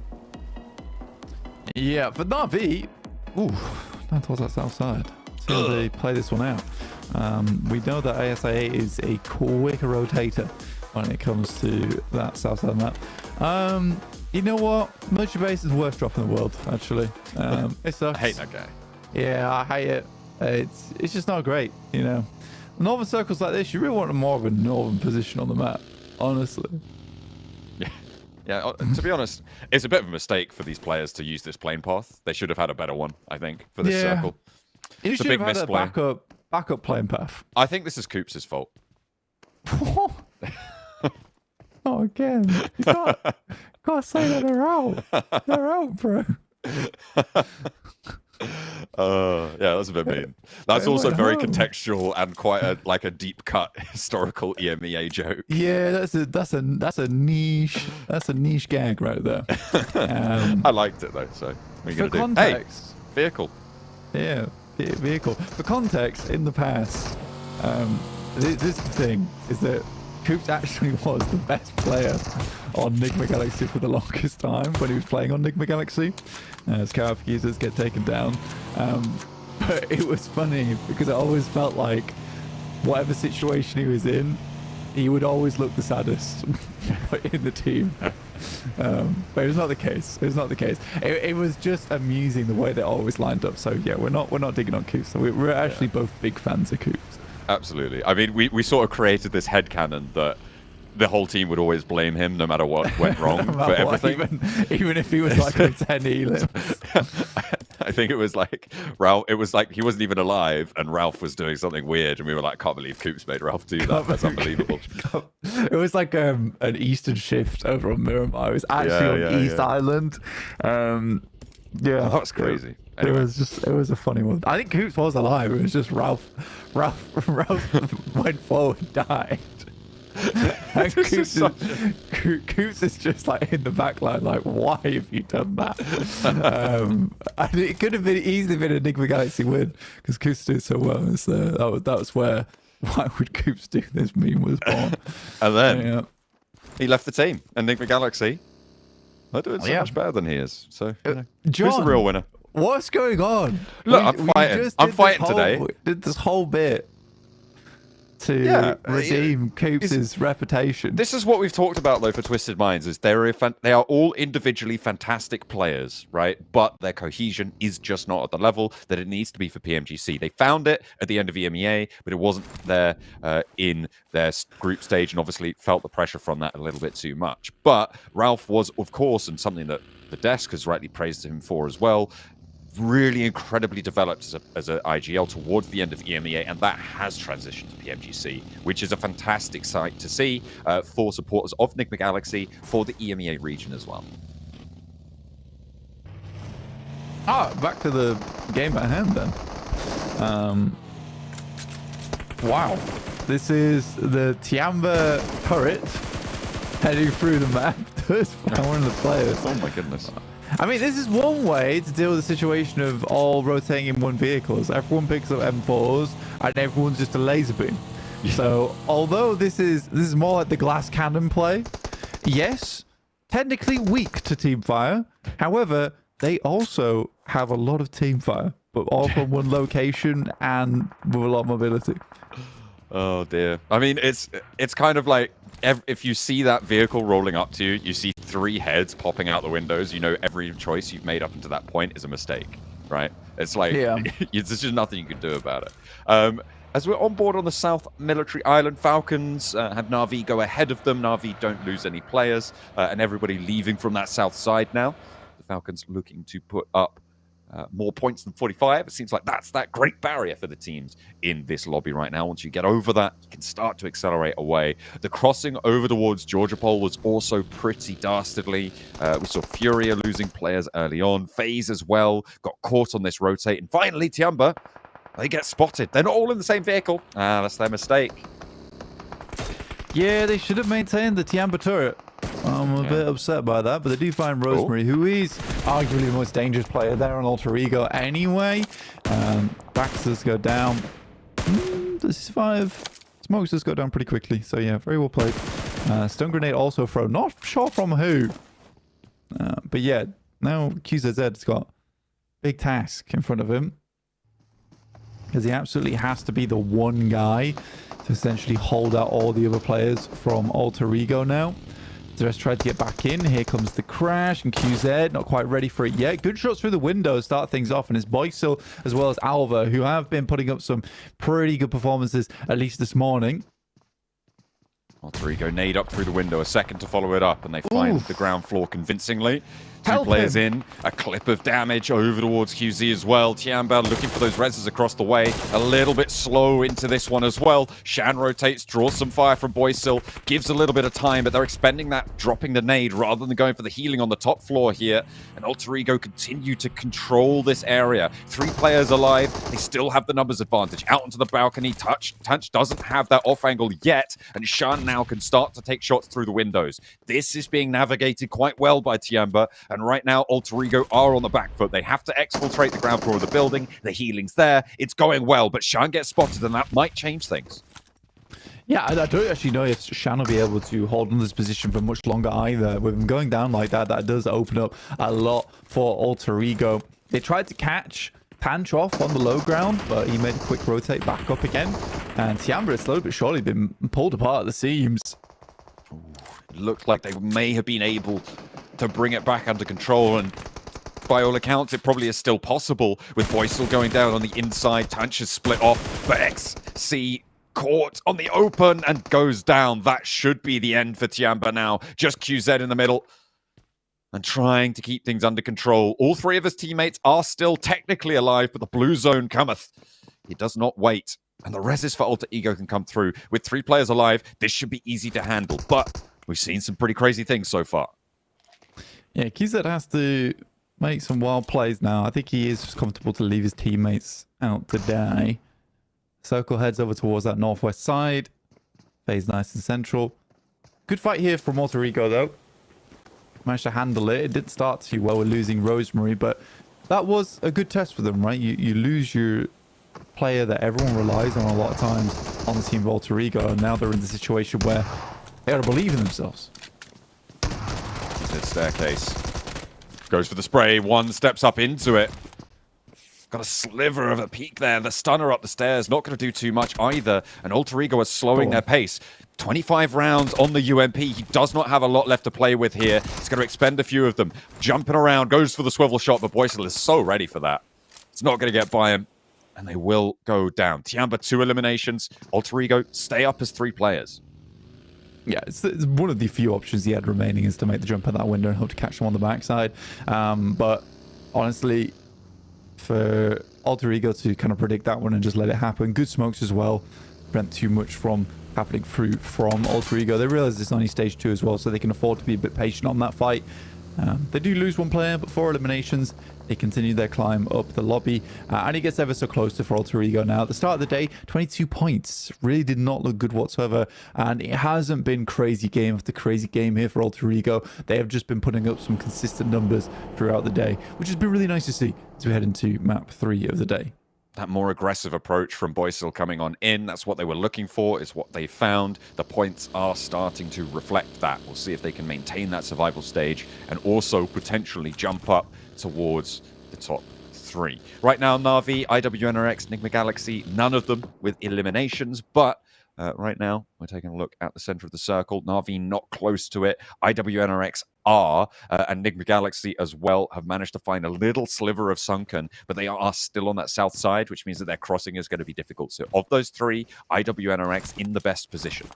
[SPEAKER 19] Yeah, for Na'Vi, down towards that south side. See how they play this one out. We know that ASIA is a quick rotator when it comes to that south side map. You know what? Military base is the worst drop in the world, actually. It sucks.
[SPEAKER 18] I hate that guy.
[SPEAKER 19] Yeah, I hate it. It's just not great, you know. Northern circles like this, you really want more of a northern position on the map, honestly.
[SPEAKER 18] Yeah, to be honest, it's a bit of a mistake for these players to use this plane path. They should have had a better one, I think, for this circle.
[SPEAKER 19] You should have had a backup plane path.
[SPEAKER 18] I think this is Coops' fault.
[SPEAKER 19] Not again. You can't say that they're out. They're out, bro.
[SPEAKER 18] Yeah, that's a bit mean. That's also very contextual and quite a deep cut historical EMEA joke.
[SPEAKER 19] Yeah, that's a niche gag right there.
[SPEAKER 18] I liked it though. So what are you gonna do?
[SPEAKER 19] Context,
[SPEAKER 18] hey, vehicle.
[SPEAKER 19] Yeah, vehicle. For context, in the past, this thing is that Coops actually was the best player on Nigma Galaxy for the longest time when he was playing on Nigma Galaxy. As Karaf users get taken down. But it was funny because it always felt like whatever situation he was in, he would always look the saddest in the team. But it was not the case. It was not the case. It was just amusing the way they always lined up. So yeah, we're not digging on Coops. So we're actually both big fans of Coops.
[SPEAKER 18] Absolutely. I mean, we sort of created this headcanon that the whole team would always blame him no matter what went wrong for everything.
[SPEAKER 19] Even if he was like on 10 elims.
[SPEAKER 18] I think it was like Ralph, it was like he wasn't even alive and Ralph was doing something weird and we were like, can't believe Coops made Ralph do that. That's unbelievable.
[SPEAKER 19] It was like an Eastern shift over on Miramar. It was actually on East Island. Yeah.
[SPEAKER 18] That's crazy. Anyway.
[SPEAKER 19] It was a funny one. I think Coops was alive. It was just Ralph went forward and died. And Coops is just like in the back line, like, why have you done that? And it could have easily been a Nigma Galaxy win because Coops did so well. So that was where why would Coops do this meme was born.
[SPEAKER 18] And then he left the team, and Nigma Galaxy are doing so much better than he is. So
[SPEAKER 19] John,
[SPEAKER 18] who's the real winner?
[SPEAKER 19] What's going on?
[SPEAKER 18] Look, I'm fighting. I'm fighting today.
[SPEAKER 19] Did this whole bit to redeem Coops' reputation.
[SPEAKER 18] This is what we've talked about, though, for Twisted Minds, is they are all individually fantastic players, right? But their cohesion is just not at the level that it needs to be for PMGC. They found it at the end of EMEA, but it wasn't there in their group stage, and obviously felt the pressure from that a little bit too much. But Ralph was, of course, and something that the desk has rightly praised him for as well, really incredibly developed as a IGL towards the end of EMEA, and that has transitioned to PMGC, which is a fantastic sight to see for supporters of Nigma Galaxy for the EMEA region as well.
[SPEAKER 19] Back to the game at hand then. Wow. This is the Tiamba turret heading through the map. Just one of the players.
[SPEAKER 18] Oh my goodness.
[SPEAKER 19] I mean, this is one way to deal with the situation of all rotating in one vehicles. Everyone picks up M4s and everyone's just a laser beam. So, although this is more like the glass cannon play, yes, technically weak to teamfire. However, they also have a lot of teamfire, but all from one location and with a lot of mobility.
[SPEAKER 18] Oh dear. I mean, it's kind of like if you see that vehicle rolling up to you, you see 3 heads popping out the windows, you know every choice you've made up until that point is a mistake, right? It's like, there's just nothing you can do about it. As we're on board on the South Military Island, Falcons have Na'Vi go ahead of them. Na'Vi don't lose any players, and everybody leaving from that south side now. The Falcons looking to put up more points than 45. It seems like that's that great barrier for the teams in this lobby right now. Once you get over that, you can start to accelerate away. The crossing over towards Georgia Pole was also pretty dastardly. We saw Furia losing players early on. FaZe as well got caught on this rotate. And finally, Tiamba, they get spotted. They're not all in the same vehicle. That's their mistake.
[SPEAKER 19] Yeah, they should have maintained the Tiamba turret. I'm a bit upset by that, but they do find Rosemary, who is arguably the most dangerous player there on Alter Ego anyway. Baxters go down. Does he survive? Smokes does go down pretty quickly, so yeah, very well played. Stun grenade also thrown, not sure from who. But yeah, now QZZ's got a big task in front of him, because he absolutely has to be the one guy to essentially hold out all the other players from Alter Ego now. Zerest tried to get back in. Here comes the crash, and QZ not quite ready for it yet. Good shots through the window start things off, and it's Boysil as well as Alva, who have been putting up some pretty good performances, at least this morning.
[SPEAKER 18] Alter Ego nade up through the window, a second to follow it up, and they find the ground floor convincingly. 2 players in, a clip of damage over towards QZ as well. Tiamba looking for those reses across the way. A little bit slow into this one as well. Shan rotates, draws some fire from Boysil, gives a little bit of time, but they're expending that, dropping the nade rather than going for the healing on the top floor here. And Alter Ego continue to control this area. 3 players alive. They still have the numbers advantage. Out onto the balcony. Tunch doesn't have that off angle yet, and Shan now can start to take shots through the windows. This is being navigated quite well by Tiamba. And right now, Alter Ego are on the back foot. They have to exfiltrate the ground floor of the building. The healing's there. It's going well, but Shan gets spotted, and that might change things.
[SPEAKER 19] Yeah, I don't actually know if Shan will be able to hold on this position for much longer either. With him going down like that, that does open up a lot for Alter Ego. They tried to catch Panch off on the low ground, but he made a quick rotate back up again. And Tiamba has slowly but surely been pulled apart at the seams.
[SPEAKER 18] It looked like they may have been able to bring it back under control, and by all accounts it probably is still possible with Boysil going down on the inside. Tanch is split off, but XC caught on the open and goes down. That should be the end for Tiamba now. Just QZ in the middle and trying to keep things under control. All 3 of his teammates are still technically alive, but the blue zone cometh. He does not wait, and the reses for Alter Ego can come through. With 3 players alive, this should be easy to handle, but we've seen some pretty crazy things so far.
[SPEAKER 19] Yeah, QZ has to make some wild plays now. I think he is just comfortable to leave his teammates out to die. Circle heads over towards that northwest side. FaZe nice and central. Good fight here from Alter Ego, though. Managed to handle it. It didn't start too well with losing Rosemary, but that was a good test for them, right? You lose your player that everyone relies on a lot of times on the team of Alter Ego, and now they're in the situation where they got to believe in themselves.
[SPEAKER 18] Staircase goes for the spray. 1 steps up into it. Got a sliver of a peek there. The stunner up the stairs, not going to do too much either. And Alter Ego is slowing their pace. 25 rounds on the UMP. He does not have a lot left to play with here. He's going to expend a few of them. Jumping around, goes for the swivel shot, but Boysil is so ready for that. It's not going to get by him, and they will go down. Tiamba 2 eliminations. Alter Ego stay up as 3 players.
[SPEAKER 19] Yeah, it's one of the few options he had remaining is to make the jump at that window and hope to catch him on the backside. But honestly, for Alter Ego to kind of predict that one and just let it happen, good smokes as well, prevent too much from happening through from Alter Ego. They realize it's only stage 2 as well, so they can afford to be a bit patient on that fight. They do lose one player, but 4 eliminations. They continue their climb up the lobby, and he gets ever so close to Alter Ego now. At the start of the day, 22 points. Really did not look good whatsoever, and it hasn't been crazy game after crazy game here for Alter Ego. They have just been putting up some consistent numbers throughout the day, which has been really nice to see as we head into map 3 of the day.
[SPEAKER 18] That more aggressive approach from Boysil coming on in, that's what they were looking for, is what they found. The points are starting to reflect that. We'll see if they can maintain that survival stage and also potentially jump up towards the top 3. Right now, Na'Vi, IWNRX, Enigma Galaxy, none of them with eliminations, but right now, we're taking a look at the center of the circle. Na'Vi not close to it. IWNRX are, and Enigma Galaxy as well, have managed to find a little sliver of Sunken, but they are still on that south side, which means that their crossing is going to be difficult. So of those 3, IWNRX in the best position.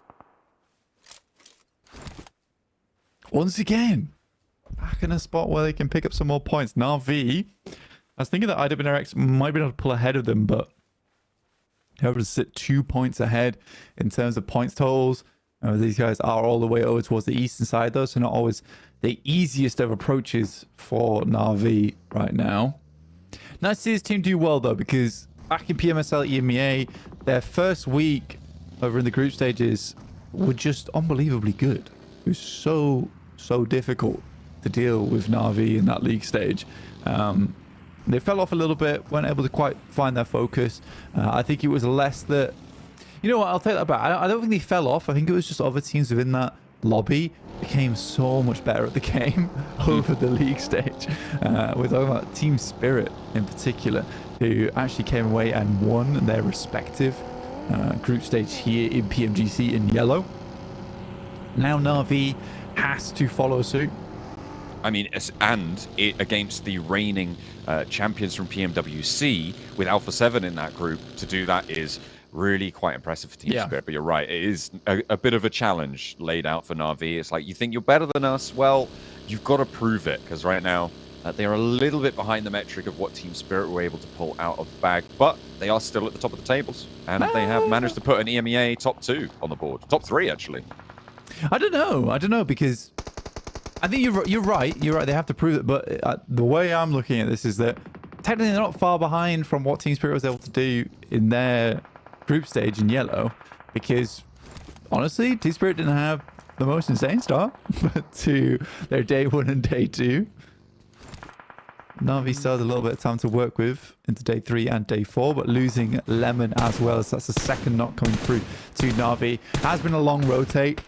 [SPEAKER 19] Once again, back in a spot where they can pick up some more points. Na'Vi, I was thinking that IWNRX might be able to pull ahead of them, but they're able to sit 2 points ahead in terms of points totals. These guys are all the way over towards the eastern side, though, so not always the easiest of approaches for Na'Vi right now. Nice to see this team do well, though, because back in PMSL EMEA, their first week over in the group stages were just unbelievably good. It was so difficult to deal with Na'Vi in that league stage. They fell off a little bit, weren't able to quite find their focus. I think it was less that... You know what, I'll take that back. I don't think they fell off. I think it was just other teams within that lobby became so much better at the game over the league stage. We're talking about Team Spirit in particular, who actually came away and won their respective group stage here in PMGC in yellow. Now Na'Vi has to follow suit.
[SPEAKER 18] I mean, against the reigning champions from PMWC with Alpha 7 in that group, to do that is really quite impressive for Team Spirit. But you're right, it is a bit of a challenge laid out for Na'Vi. It's like, you think you're better than us? Well, you've got to prove it, because right now they are a little bit behind the metric of what Team Spirit were able to pull out of the bag, but they are still at the top of the tables, and they have managed to put an EMEA top 2 on the board. Top 3, actually.
[SPEAKER 19] I don't know, because I think you're right. They have to prove it, but the way I'm looking at this is that technically they're not far behind from what Team Spirit was able to do in their group stage in yellow, because honestly, Team Spirit didn't have the most insane start to their day 1 and day 2. Na'Vi still has a little bit of time to work with into day 3 and day 4, but losing Lemon as well, so that's the second knock coming through to Na'Vi. Has been a long rotate.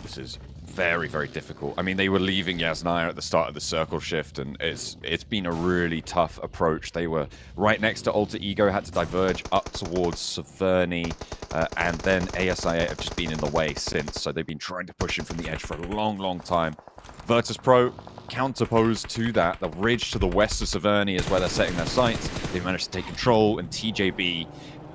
[SPEAKER 18] This is very, very difficult. I mean, they were leaving Yasnaya at the start of the circle shift, and it's been a really tough approach. They were right next to Alter Ego, had to diverge up towards Severny, and then ASIA have just been in the way since, so they've been trying to push him from the edge for a long, long time. Virtus Pro counterposed to that. The ridge to the west of Severny is where they're setting their sights. They've managed to take control, and TJB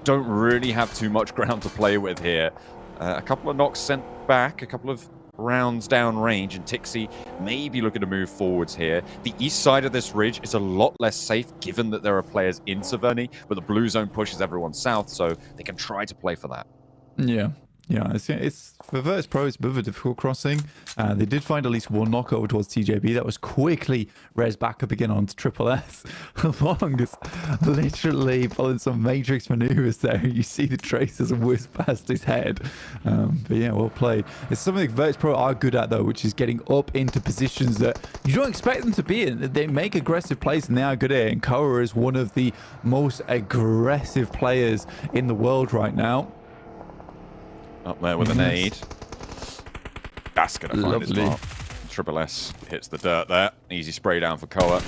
[SPEAKER 18] don't really have too much ground to play with here. A couple of knocks sent back, a couple of rounds down range, and Tixi may be looking to move forwards here. The east side of this ridge is a lot less safe given that there are players in Severny, but the blue zone pushes everyone south, so they can try to play for that.
[SPEAKER 19] Yeah, it's for Virtus Pro, it's a bit of a difficult crossing. They did find at least one knock over towards TJB. That was quickly res back up again onto Triple S. Long as literally pulling some matrix maneuvers there. You see the tracers whiz past his head. But yeah, well played. It's something Virtus Pro are good at, though, which is getting up into positions that you don't expect them to be in. They make aggressive plays, and they are good at it. And Koa is one of the most aggressive players in the world right now.
[SPEAKER 18] Up there with an nade. That's going to find his mark. Triple S hits the dirt there. Easy spray down for Koa.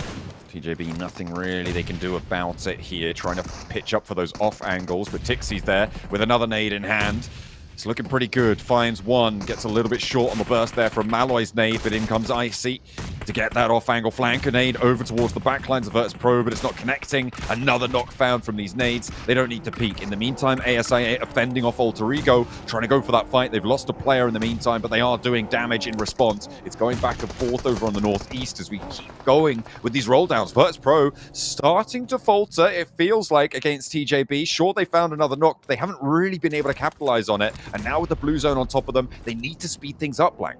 [SPEAKER 18] TJB, nothing really they can do about it here. Trying to pitch up for those off angles, but Tixi's there with another nade in hand. It's looking pretty good. Finds one. Gets a little bit short on the burst there from Malloy's nade, but in comes Icy to get that off-angle flanker nade over towards the backlines of Virtus Pro, but it's not connecting. Another knock found from these nades. They don't need to peek. In the meantime, ASIA are fending off Alter Ego, trying to go for that fight. They've lost a player in the meantime, but they are doing damage in response. It's going back and forth over on the northeast as we keep going with these roll downs. Virtus Pro starting to falter, it feels like, against TJB. Sure, they found another knock, but they haven't really been able to capitalize on it. And now with the blue zone on top of them, they need to speed things up, Blank.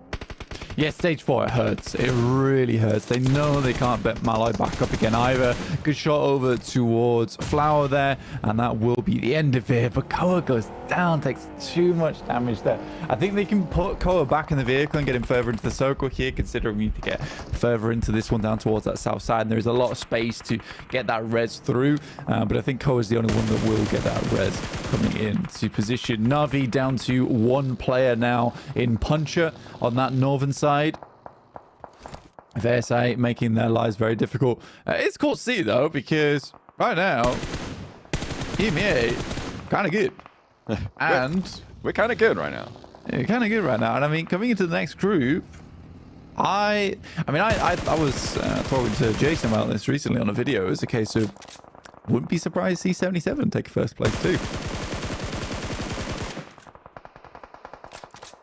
[SPEAKER 19] Yeah, stage 4, it hurts. It really hurts. They know they can't bet Malai back up again either. Good shot over towards Flower there, and that will be the end of it. But Koa goes down, takes too much damage there. I think they can put Koa back in the vehicle and get him further into the circle here, considering we need to get further into this one down towards that south side. And there's a lot of space to get that res through, but I think Koa is the only one that will get that res coming in to position. Na'Vi down to 1 player now in Puncher on that northern side. With ASA making their lives very difficult. It's cool to see though, because right now EMEA kind of good. And
[SPEAKER 18] we're kind of good right now.
[SPEAKER 19] Kind of good right now. And I mean, coming into the next group, I was talking to Jason about this recently on a video. It's a case of wouldn't be surprised to see 77 take first place too.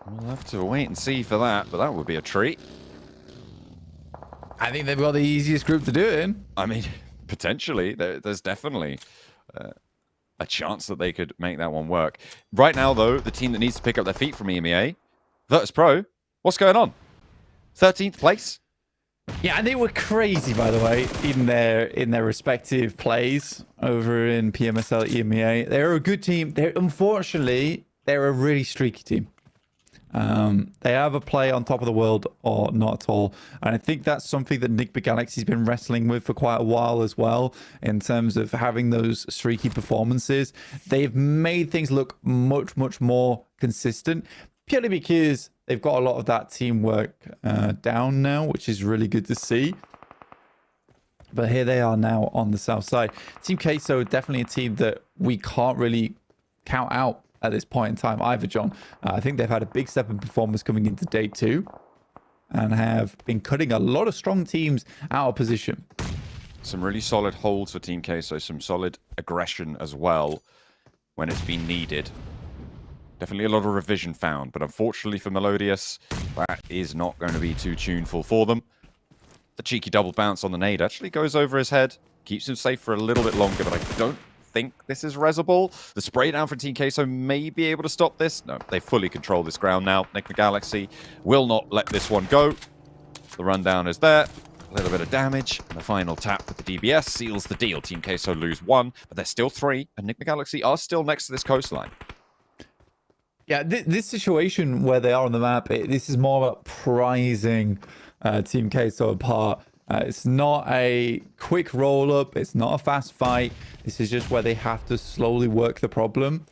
[SPEAKER 18] We'll have to wait and see for that, but that would be a treat.
[SPEAKER 19] I think they've got the easiest group to do it in.
[SPEAKER 18] I mean, potentially. There's definitely a chance that they could make that one work. Right now, though, the team that needs to pick up their feet from EMEA, Virtus Pro, what's going on? 13th place?
[SPEAKER 19] Yeah, and they were crazy, by the way, in their respective plays over in PMSL EMEA. They're a good team. Unfortunately, they're a really streaky team. They have a play on top of the world or not at all. And I think that's something that Nick Galaxy's been wrestling with for quite a while as well, in terms of having those streaky performances. They've made things look much, much more consistent, purely because they've got a lot of that teamwork down now, which is really good to see. But here they are now on the south side. Team Queso, definitely a team that we can't really count out at this point in time either, John. I think they've had a big step in performance coming into day 2 and have been cutting a lot of strong teams out of position.
[SPEAKER 18] Some really solid holds for Team Queso, some solid aggression as well when it's been needed. Definitely a lot of revision found, but unfortunately for Melodious, that is not going to be too tuneful for them. The cheeky double bounce on the nade actually goes over his head, keeps him safe for a little bit longer, but I don't think this is resable. The spray down from Team Queso may be able to stop this. No, they fully control this ground now. Nick Galaxy will not let this one go. The rundown is there. A little bit of damage. And the final tap with the DBS seals the deal. Team Queso lose 1, but there's still 3, and Nick Galaxy are still next to this coastline.
[SPEAKER 19] Yeah, this situation where they are on the map, this is more about prizing Team Queso apart. It's not a quick roll-up. It's not a fast fight. This is just where they have to slowly work the problem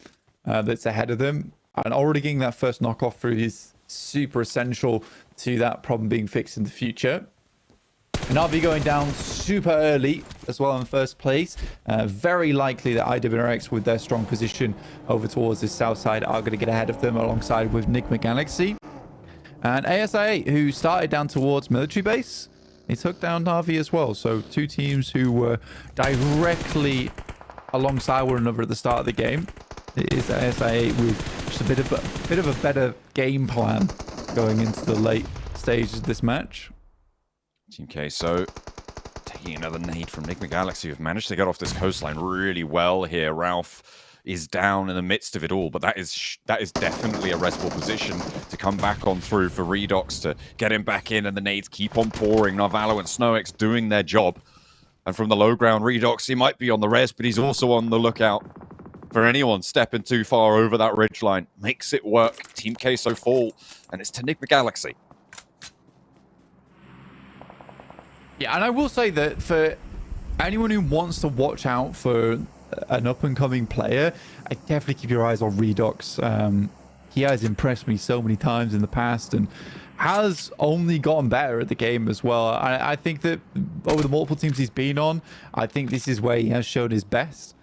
[SPEAKER 19] that's ahead of them. And already getting that first knockoff through is super essential to that problem being fixed in the future. And Na'Vi going down super early as well in first place. Very likely that IWRX with their strong position over towards the south side are going to get ahead of them alongside with Nick Galaxy. And ASA, who started down towards military base, he took down Na'Vi as well. So 2 teams who were directly alongside one another at the start of the game. It is ASA with just a bit of a better game plan going into the late stages of this match.
[SPEAKER 18] Team Queso taking another nade from Nick Galaxy, who've managed to get off this coastline really well here. Ralph is down in the midst of it all, but that is definitely a restful position to come back on through for Redox to get him back in, and the nades keep on pouring. Narvalo and SnowX doing their job. And from the low ground, Redox, he might be on the res, but he's also on the lookout for anyone stepping too far over that ridgeline. Makes it work. Team Queso fall, and it's to Nick Galaxy.
[SPEAKER 19] Yeah, and I will say that for anyone who wants to watch out for an up-and-coming player, I definitely keep your eyes on Redox. He has impressed me so many times in the past and has only gotten better at the game as well. I think that over the multiple teams he's been on, I think this is where he has shown his best.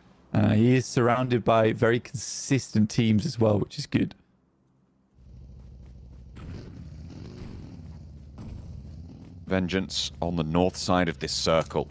[SPEAKER 19] He is surrounded by very consistent teams as well, which is good.
[SPEAKER 18] Vengeance on the north side of this circle.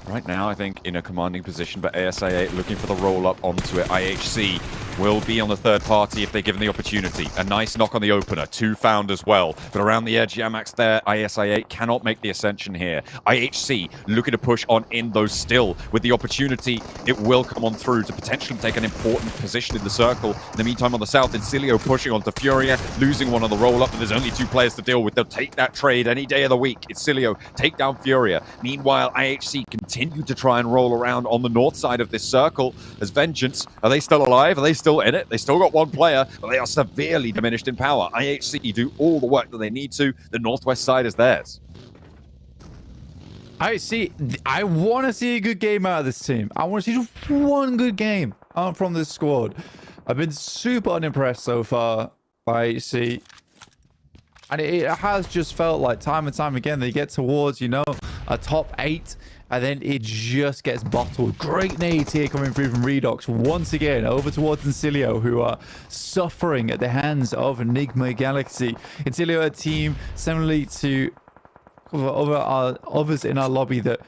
[SPEAKER 18] Right now, I think in a commanding position, but ASA looking for the roll-up onto it. IHC will be on the third party if they're given the opportunity. A nice knock on the opener, 2 found as well. But around the edge, Yamax there, ISI8 cannot make the ascension here. IHC looking to push on in, though still with the opportunity, it will come on through to potentially take an important position in the circle. In the meantime, on the south, Incilio pushing onto Furia, losing one on the roll-up, and there's only 2 players to deal with. They'll take that trade any day of the week. Incilio take down Furia. Meanwhile, IHC continue to try and roll around on the north side of this circle as Vengeance. Are they still alive? Are they still in it? They still got 1 player, but they are severely diminished in power. IHC do all the work that they need to. The northwest side is theirs.
[SPEAKER 19] I want to see a good game out of this team. I want to see just one good game from this squad. I've been super unimpressed so far by IHC. And it has just felt like time and time again, they get towards, you know, a top 8, and then it just gets bottled. Great nades here coming through from Redox once again over towards Incilio, who are suffering at the hands of Enigma Galaxy. Incilio, a team similarly to others in our lobby that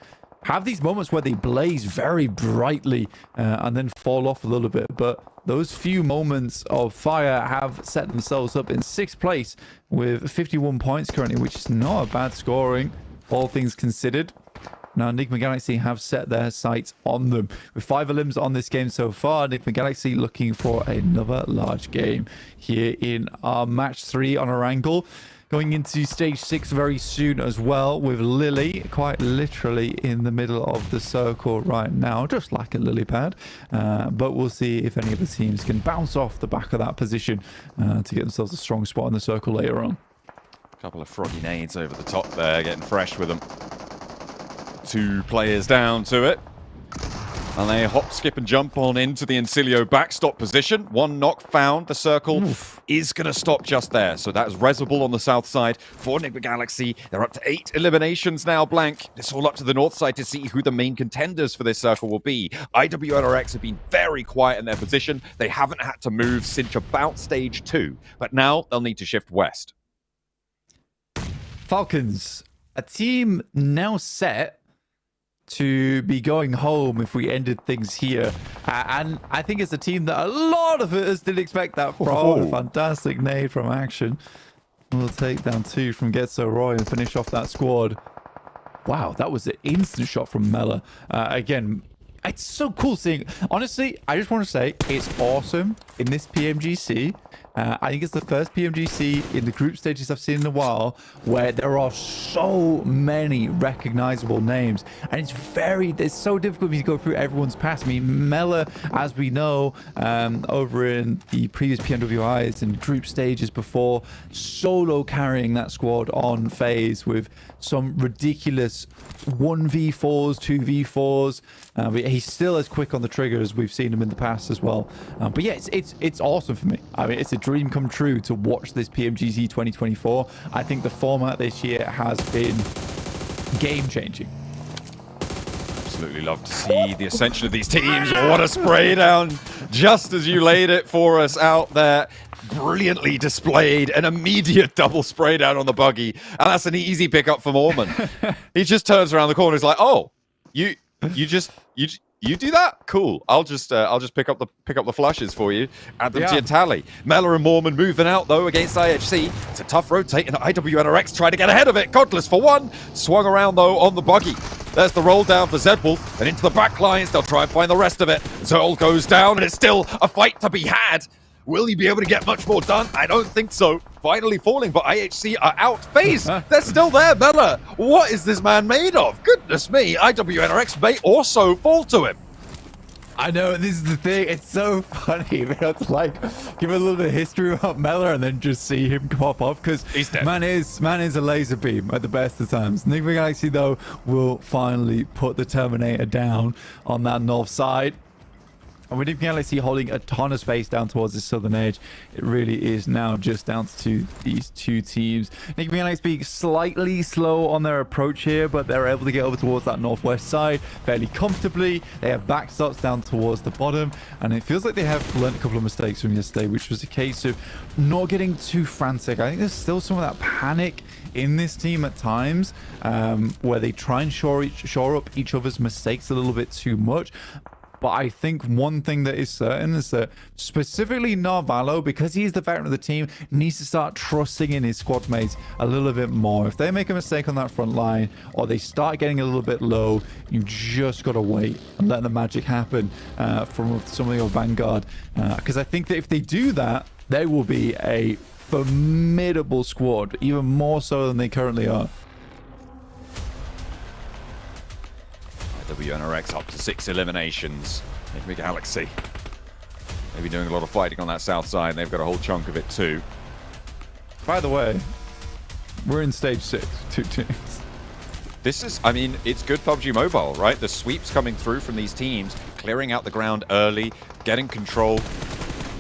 [SPEAKER 19] have these moments where they blaze very brightly and then fall off a little bit, but those few moments of fire have set themselves up in 6th place with 51 points currently, which is not a bad scoring, all things considered. Now, Enigma Galaxy have set their sights on them. With 5 elims on this game so far, Enigma Galaxy looking for another large game here in our match 3 on our angle. Going into stage 6 very soon as well, with Lily quite literally in the middle of the circle right now, just like a lily pad. But we'll see if any of the teams can bounce off the back of that position to get themselves a strong spot in the circle later on.
[SPEAKER 18] A couple of froggy nades over the top there, getting fresh with them. 2 players down to it. And they hop, skip, and jump on into the Incilio backstop position. 1 knock found. The circle is going to stop just there. So that's Reservoir on the south side for Enigma Galaxy. They're up to 8 eliminations now, blank. It's all up to the north side to see who the main contenders for this circle will be. IWNRX have been very quiet in their position. They haven't had to move since about stage 2. But now they'll need to shift west.
[SPEAKER 19] Falcons, a team now set to be going home if we ended things here, and I think it's a team that a lot of us didn't expect that from. A fantastic nade from Action. We'll take down 2 from Getso Roy and finish off that squad. Wow, that was an instant shot from Mela. Again, it's so cool seeing. Honestly, I just want to say it's awesome in this PMGC. I think it's the first PMGC in the group stages I've seen in a while where there are so many recognizable names, and it's so difficult for me to go through everyone's past. I mean, Mela, as we know, over in the previous PMWIs and group stages before, solo carrying that squad on phase with some ridiculous 1v4s, 2v4s. But he's still as quick on the trigger as we've seen him in the past as well. But yeah, it's awesome for me. I mean, it's a dream come true to watch this PMGC 2024. I think the format this year has been game-changing.
[SPEAKER 18] Absolutely love to see the ascension of these teams. What a spray down, just as you laid it for us out there. Brilliantly displayed, an immediate double spray down on the buggy, and that's an easy pickup for Mormon. He just turns around the corner. He's like, "Oh, you do that? Cool. I'll just pick up the flushes for you. Add them to your tally." Mela and Mormon moving out though against IHC. It's a tough rotate, and IWNRX trying to get ahead of it. Godless for 1. Swung around though on the buggy. There's the roll down for Zedwolf, and into the back lines. They'll try and find the rest of it. Zerl goes down, and it's still a fight to be had. Will he be able to get much more done? I don't think so. Finally falling, but IHC are outphased. They're still there, Mela. What is this man made of? Goodness me. IWNRX may also fall to him.
[SPEAKER 19] I know, this is the thing. It's so funny. They have to like give a little bit of history about Mela and then just see him pop off, because man is a laser beam at the best of times. Enigma Galaxy though will finally put the Terminator down on that north side. And with Enigma Galaxy holding a ton of space down towards the southern edge, it really is now just down to these 2 teams. Enigma Galaxy being slightly slow on their approach here, but they're able to get over towards that northwest side fairly comfortably. They have backstops down towards the bottom, and it feels like they have learned a couple of mistakes from yesterday, which was a case of not getting too frantic. I think there's still some of that panic in this team at times, where they try and shore up each other's mistakes a little bit too much. But I think one thing that is certain is that specifically Narvalo, because he's the veteran of the team, needs to start trusting in his squad mates a little bit more. If they make a mistake on that front line or they start getting a little bit low, you just got to wait and let the magic happen from some of your Vanguard. Because I think that if they do that, they will be a formidable squad, even more so than they currently are.
[SPEAKER 18] WNRX up to 6 eliminations. Enigma Galaxy maybe doing a lot of fighting on that south side. They've got a whole chunk of it too.
[SPEAKER 19] By the way, we're in stage 6, 2 teams.
[SPEAKER 18] This is, I mean, it's good PUBG Mobile, right? The sweeps coming through from these teams, clearing out the ground early, getting control.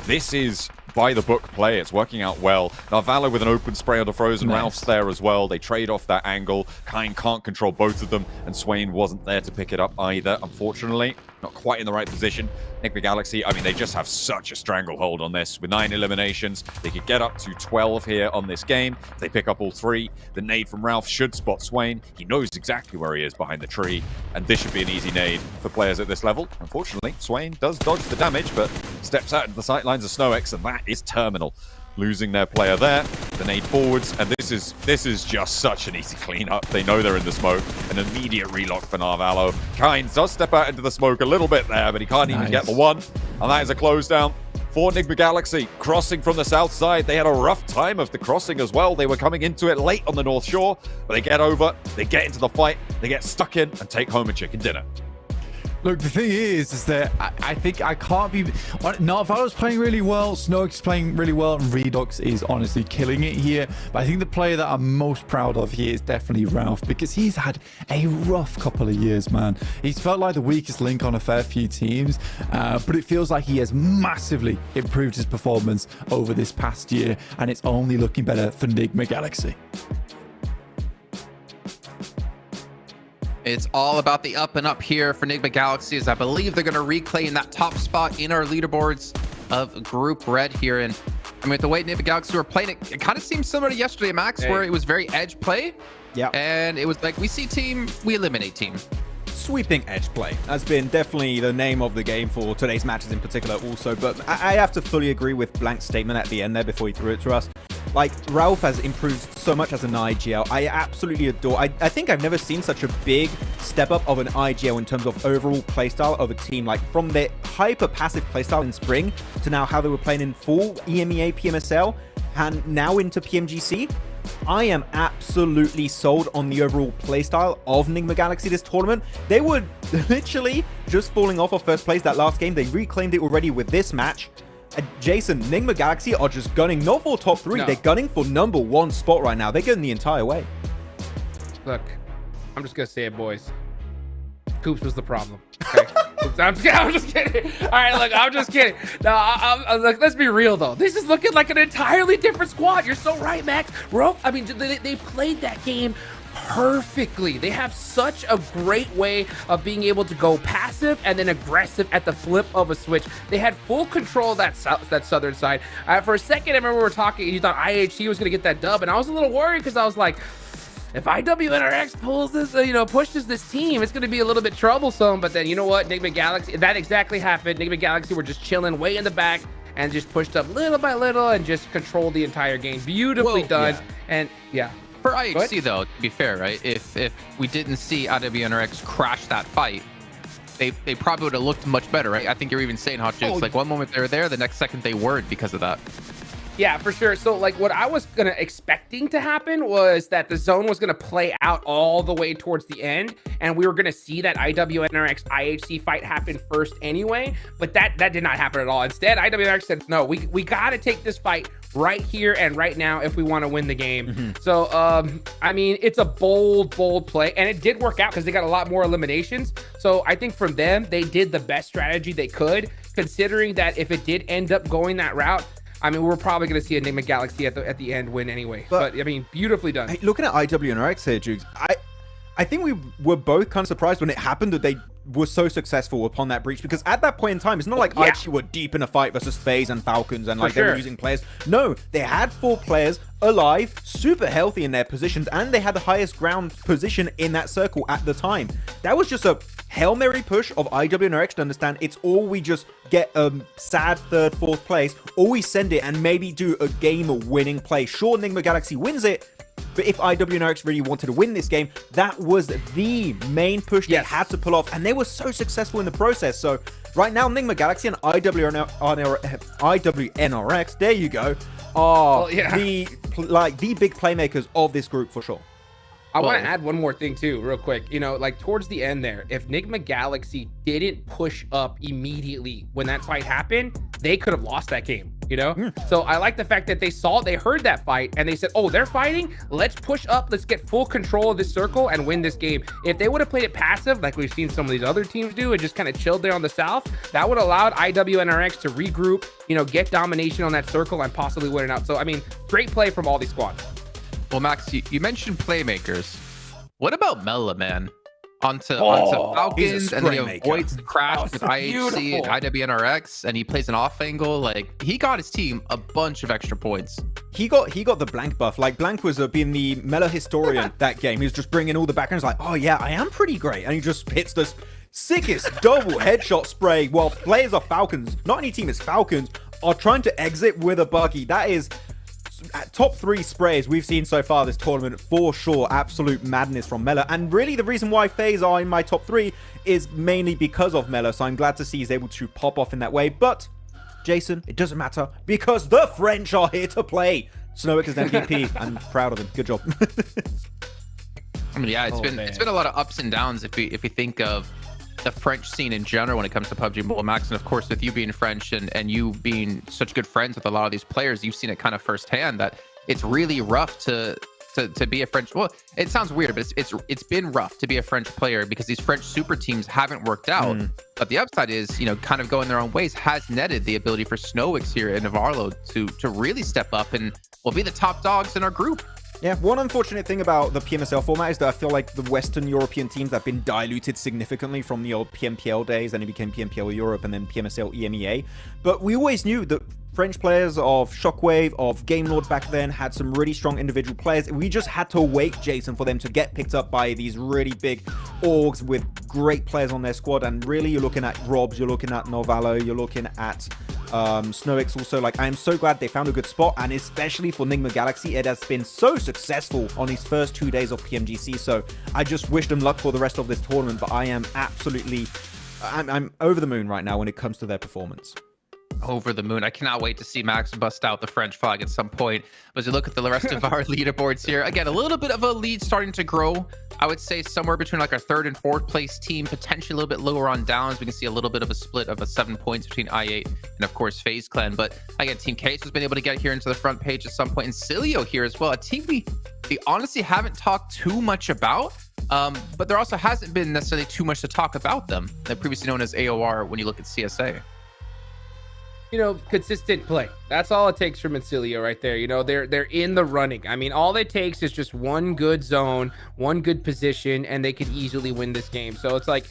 [SPEAKER 18] This is by the book play. It's working out well. Narvalo with an open spray on the Frozen.
[SPEAKER 19] Nice.
[SPEAKER 18] Ralph's there as well. They trade off that angle. Kine can't control both of them, and Swain wasn't there to pick it up either, unfortunately. Not quite in the right position. Enigma Galaxy, I mean, they just have such a stranglehold on this. With 9 eliminations, they could get up to 12 here on this game. If they pick up all 3, the nade from Ralph should spot Swain. He knows exactly where he is behind the tree, and this should be an easy nade for players at this level. Unfortunately, Swain does dodge the damage, but steps out into the sightlines of SnowX, and that is terminal. Losing their player there, the nade forwards, and this is just such an easy cleanup. They know they're in the smoke. An immediate relock for Narvalo. Kynes does step out into the smoke a little bit there, but he can't even get the one. And that is a close down for Enigma Galaxy. Crossing from the south side, they had a rough time of the crossing as well. They were coming into it late on the north shore, but they get over, they get into the fight, they get stuck in and take home a chicken dinner.
[SPEAKER 19] Look, the thing is that I think I can't be... Narvalo's playing really well, Snox is playing really well, and Redox is honestly killing it here. But I think the player that I'm most proud of here is definitely Ralph, because he's had a rough couple of years, man. He's felt like the weakest link on a fair few teams, but it feels like he has massively improved his performance over this past year, and it's only looking better for Enigma Galaxy.
[SPEAKER 20] It's all about the up and up here for Enigma Galaxy, as I believe they're going to reclaim that top spot in our leaderboards of Group Red here. And I mean, with the way Enigma Galaxy were playing, it kind of seems similar to yesterday, Max, where it was very edge play.
[SPEAKER 17] Yeah.
[SPEAKER 20] And it was like, we see team, we eliminate team.
[SPEAKER 17] Sweeping edge play has been definitely the name of the game for today's matches in particular also, but I have to fully agree with Blank's statement at the end there before he threw it to us. Like, Ralph has improved so much as an IGL. I absolutely adore... I think I've never seen such a big step up of an IGL in terms of overall playstyle of a team. Like, from their hyper-passive playstyle in Spring to now how they were playing in full EMEA PMSL and now into PMGC. I am absolutely sold on the overall playstyle of Enigma Galaxy this tournament. They were literally just falling off of first place that last game. They reclaimed it already with this match. Jason, Enigma Galaxy are just gunning, not for top 3, they're gunning for #1 spot right now. They're going the entire way.
[SPEAKER 16] Look, I'm just going to say it, boys. Coops was the problem. Okay? I'm just kidding. All right, look, I'm just kidding. No, look, let's be real, though. This is looking like an entirely different squad. You're so right, Max. I mean, they played that game perfectly. They have such a great way of being able to go passive and then aggressive at the flip of a switch. They had full control of that southern side. For a second, I remember we were talking, you thought IHC was going to get that dub, and I was a little worried because I was like, if IWNRX pulls this, pushes this team, it's going to be a little bit troublesome. But then, you know what? Enigma Galaxy, that exactly happened. Enigma Galaxy were just chilling way in the back and just pushed up little by little and just controlled the entire game. Beautifully done. Yeah. And yeah.
[SPEAKER 20] For IHC, though, to be fair, right? If we didn't see IWNRX crash that fight, they probably would have looked much better, right? I think you're even saying, Hot Jukes, like one moment they were there, the next second they weren't because of that.
[SPEAKER 16] Yeah, for sure. So like what I was expecting to happen was that the zone was gonna play out all the way towards the end, and we were gonna see that IWNRX IHC fight happen first anyway. But that did not happen at all. Instead, IWNRX said, no, we gotta take this fight right here and right now if we want to win the game. So I mean, it's a bold play, and it did work out because they got a lot more eliminations. So I think from them, they did the best strategy they could, considering that if it did end up going that route, I mean, we're probably going to see Enigma Galaxy at the end win anyway. But I mean, beautifully done.
[SPEAKER 17] Hey, looking at IWNRX here, Jukes, I think we were both kind of surprised when it happened that they were so successful upon that breach, because at that point in time, it's not like IHC were deep in a fight versus FaZe and Falcons and like they were using players. No, they had 4 players alive, super healthy in their positions, and they had the highest ground position in that circle at the time. That was just a Hail Mary push of IWNRX to understand it's all we just get a sad third, fourth place, or we send it and maybe do a game-winning play. Sure, Nigma Galaxy wins it, but if IWNRX really wanted to win this game, that was the main push they had to pull off, and they were so successful in the process. So right now, Nigma Galaxy and IWNRX, there you go, are the big playmakers of this group for sure.
[SPEAKER 16] I want to add one more thing too, real quick. You know, like towards the end there, if Nigma Galaxy didn't push up immediately when that fight happened, they could have lost that game, you know? So I like the fact that they heard that fight and they said, oh, they're fighting? Let's push up. Let's get full control of this circle and win this game. If they would have played it passive, like we've seen some of these other teams do, and just kind of chilled there on the south, that would have allowed IWNRX to regroup, you know, get domination on that circle and possibly win it out. So, I mean, great play from all these squads.
[SPEAKER 20] Well, Max, you mentioned playmakers. What about Mela, man? Onto Falcons, and then he avoids the crash with IHC and IWNRX, and he plays an off angle. Like, he got his team a bunch of extra points.
[SPEAKER 17] He got the Blank buff. Like, Blank was being the Mela historian that game. He was just bringing all the backgrounds like, oh yeah, I am pretty great. And he just hits this sickest double headshot spray while players of Falcons, not any team is Falcons, are trying to exit with a buggy. That is top 3 sprays we've seen so far this tournament for sure. Absolute madness from Mela, and really the reason why FaZe are in my top 3 is mainly because of Mela, so I'm glad to see he's able to pop off in that way. But Jason, it doesn't matter because the French are here to play. Snowick is MVP. I'm proud of him. Good job.
[SPEAKER 20] I mean, yeah, it's been a lot of ups and downs if we think of the French scene in general when it comes to PUBG Mobile, Max, and of course with you being French and you being such good friends with a lot of these players, you've seen it kind of firsthand that it's really rough to be a French. Well, it sounds weird, but it's been rough to be a French player because these French super teams haven't worked out. But the upside is, you know, kind of going their own ways has netted the ability for Snowix here in Navarro to really step up and will be the top dogs in our group.
[SPEAKER 17] Yeah, one unfortunate thing about the PMSL format is that I feel like the Western European teams have been diluted significantly from the old PMPL days, then it became PMPL Europe and then PMSL EMEA. But we always knew that French players of Shockwave, of Game Lord back then, had some really strong individual players. We just had to wait, Jason, for them to get picked up by these really big orgs with great players on their squad. And really, you're looking at Robs, you're looking at Novallo, you're looking at Snowix also. Like, I am so glad they found a good spot, and especially for Nigma Galaxy, it has been so successful on these first 2 days of PMGC. So I just wish them luck for the rest of this tournament, but I am absolutely, I'm over the moon right now when it comes to their performance.
[SPEAKER 20] Over the moon. I cannot wait to see Max bust out the French flag at some point. As we look at the rest of our leaderboards here, again, a little bit of a lead starting to grow. I would say somewhere between like our 3rd and 4th place team, potentially a little bit lower on downs. We can see a little bit of a split of 7 points between I8 and of course FaZe Clan. But again, Team Case has been able to get here into the front page at some point, and Cilio here as well, a team we honestly haven't talked too much about. But there also hasn't been necessarily too much to talk about them. They're previously known as AOR when you look at CSA.
[SPEAKER 16] You know, consistent play. That's all it takes from Incilio right there. You know, they're in the running. I mean, all it takes is just one good zone, one good position, and they could easily win this game. So it's like,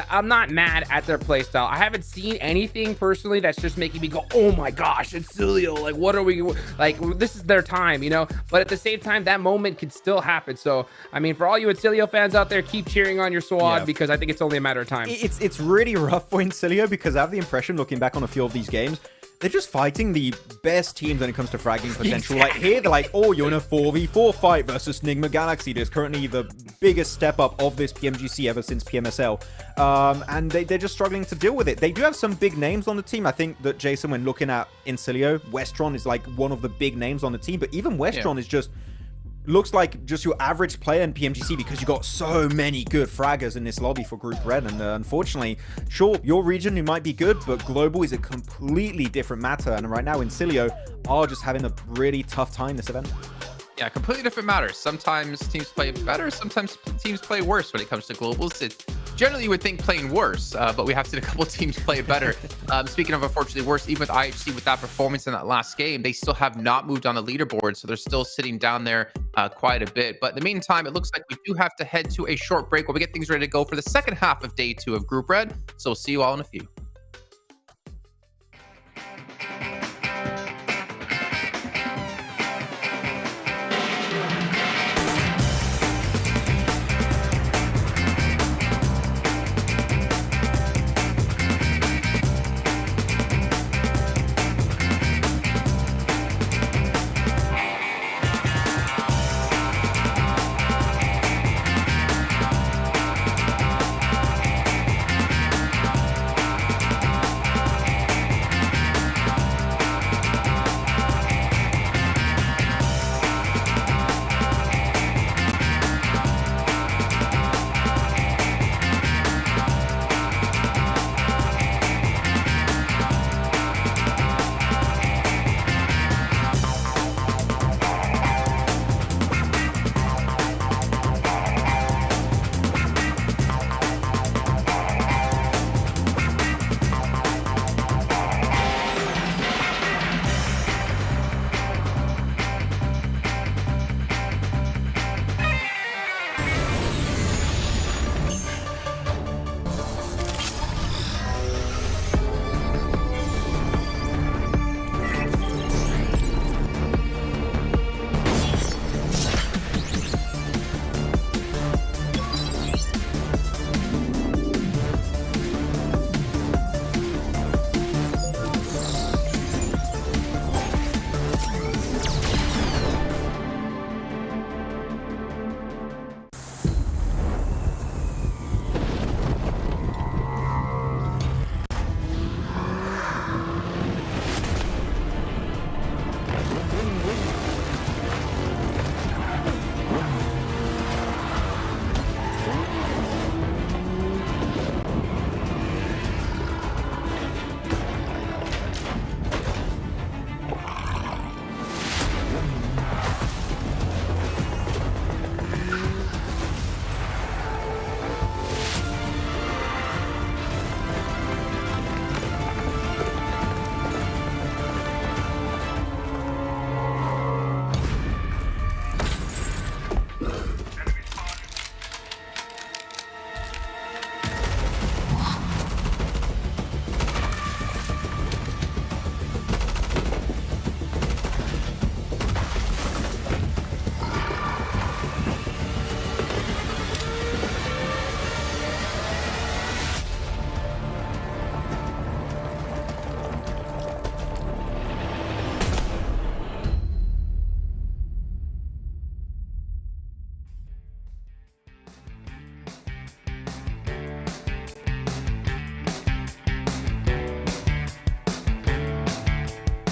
[SPEAKER 16] I'm not mad at their play style. I haven't seen anything personally that's just making me go, oh my gosh, Incilio, like, what are we, like, this is their time, you know? But at the same time, that moment can still happen. So, I mean, for all you Incilio fans out there, keep cheering on your squad because I think it's only a matter of time.
[SPEAKER 17] It's really rough for Incilio because I have the impression, looking back on a few of these games, they're just fighting the best teams when it comes to fragging potential. Exactly. Like here, they're like, oh, you're in a 4v4 fight versus Nigma Galaxy. There's currently the biggest step up of this PMGC ever since PMSL. And they're just struggling to deal with it. They do have some big names on the team. I think that, Jason, when looking at Incilio, Westron is like one of the big names on the team. But even Westron is just, looks like just your average player in PMGC because you got so many good fraggers in this lobby for Group Red. And unfortunately, sure, your region, you might be good, but global is a completely different matter. And right now, Incilio are just having a really tough time this event.
[SPEAKER 20] Yeah, completely different matters. Sometimes teams play better, sometimes teams play worse when it comes to globals. It's generally you would think playing worse, but we have seen a couple of teams play better. Speaking of unfortunately worse, even with IHC with that performance in that last game, they still have not moved on the leaderboard, so they're still sitting down there quite a bit. But in the meantime, it looks like we do have to head to a short break while we get things ready to go for the second half of day 2 of Group Red. So we'll see you all in a few.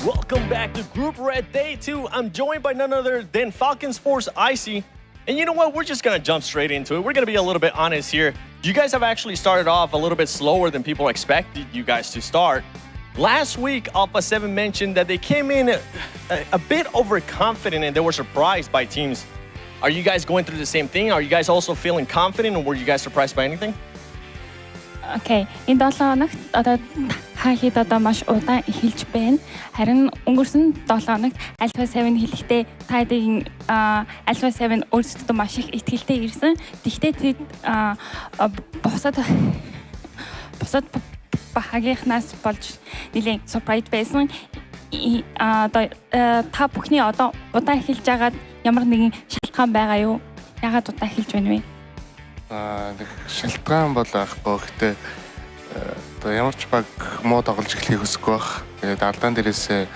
[SPEAKER 21] Welcome back to Group Red Day 2. I'm joined by none other than Falcons Force Icy. And you know what? We're just going to jump straight into it. We're going to be a little bit honest here. You guys have actually started off a little bit slower than people expected you guys to start. Last week, Alpha 7 mentioned that they came in a bit overconfident and they were surprised by teams. Are you guys going through the same thing? Are you guys also feeling confident, or were you guys surprised by anything?
[SPEAKER 22] Okay, энэ 7 хоногт одоо хэд одоо маш удаан эхэлж байна. Харин өнгөрсөн 7 хоногт Alpha 7 хэлэхдээ таадын Alpha 7 өөрсдөө маш их ихтгэлтэй ирсэн. Тэгтээ тэд босоод багийнхнаас болж нэлээд surprise байсан. Одоо та бүхний одоо удаан эхэлж байгаад ямар нэгэн шалтгаан байгаа юу? Яагаад удаан эхэлж байна вэ?
[SPEAKER 23] Нэг шалтгаан бол байхгүй. Гэхдээ одоо ямар ч баг муу тоглож эхлэхийг хүсэхгүй байх. Тэгээд алдаан дээрээсээ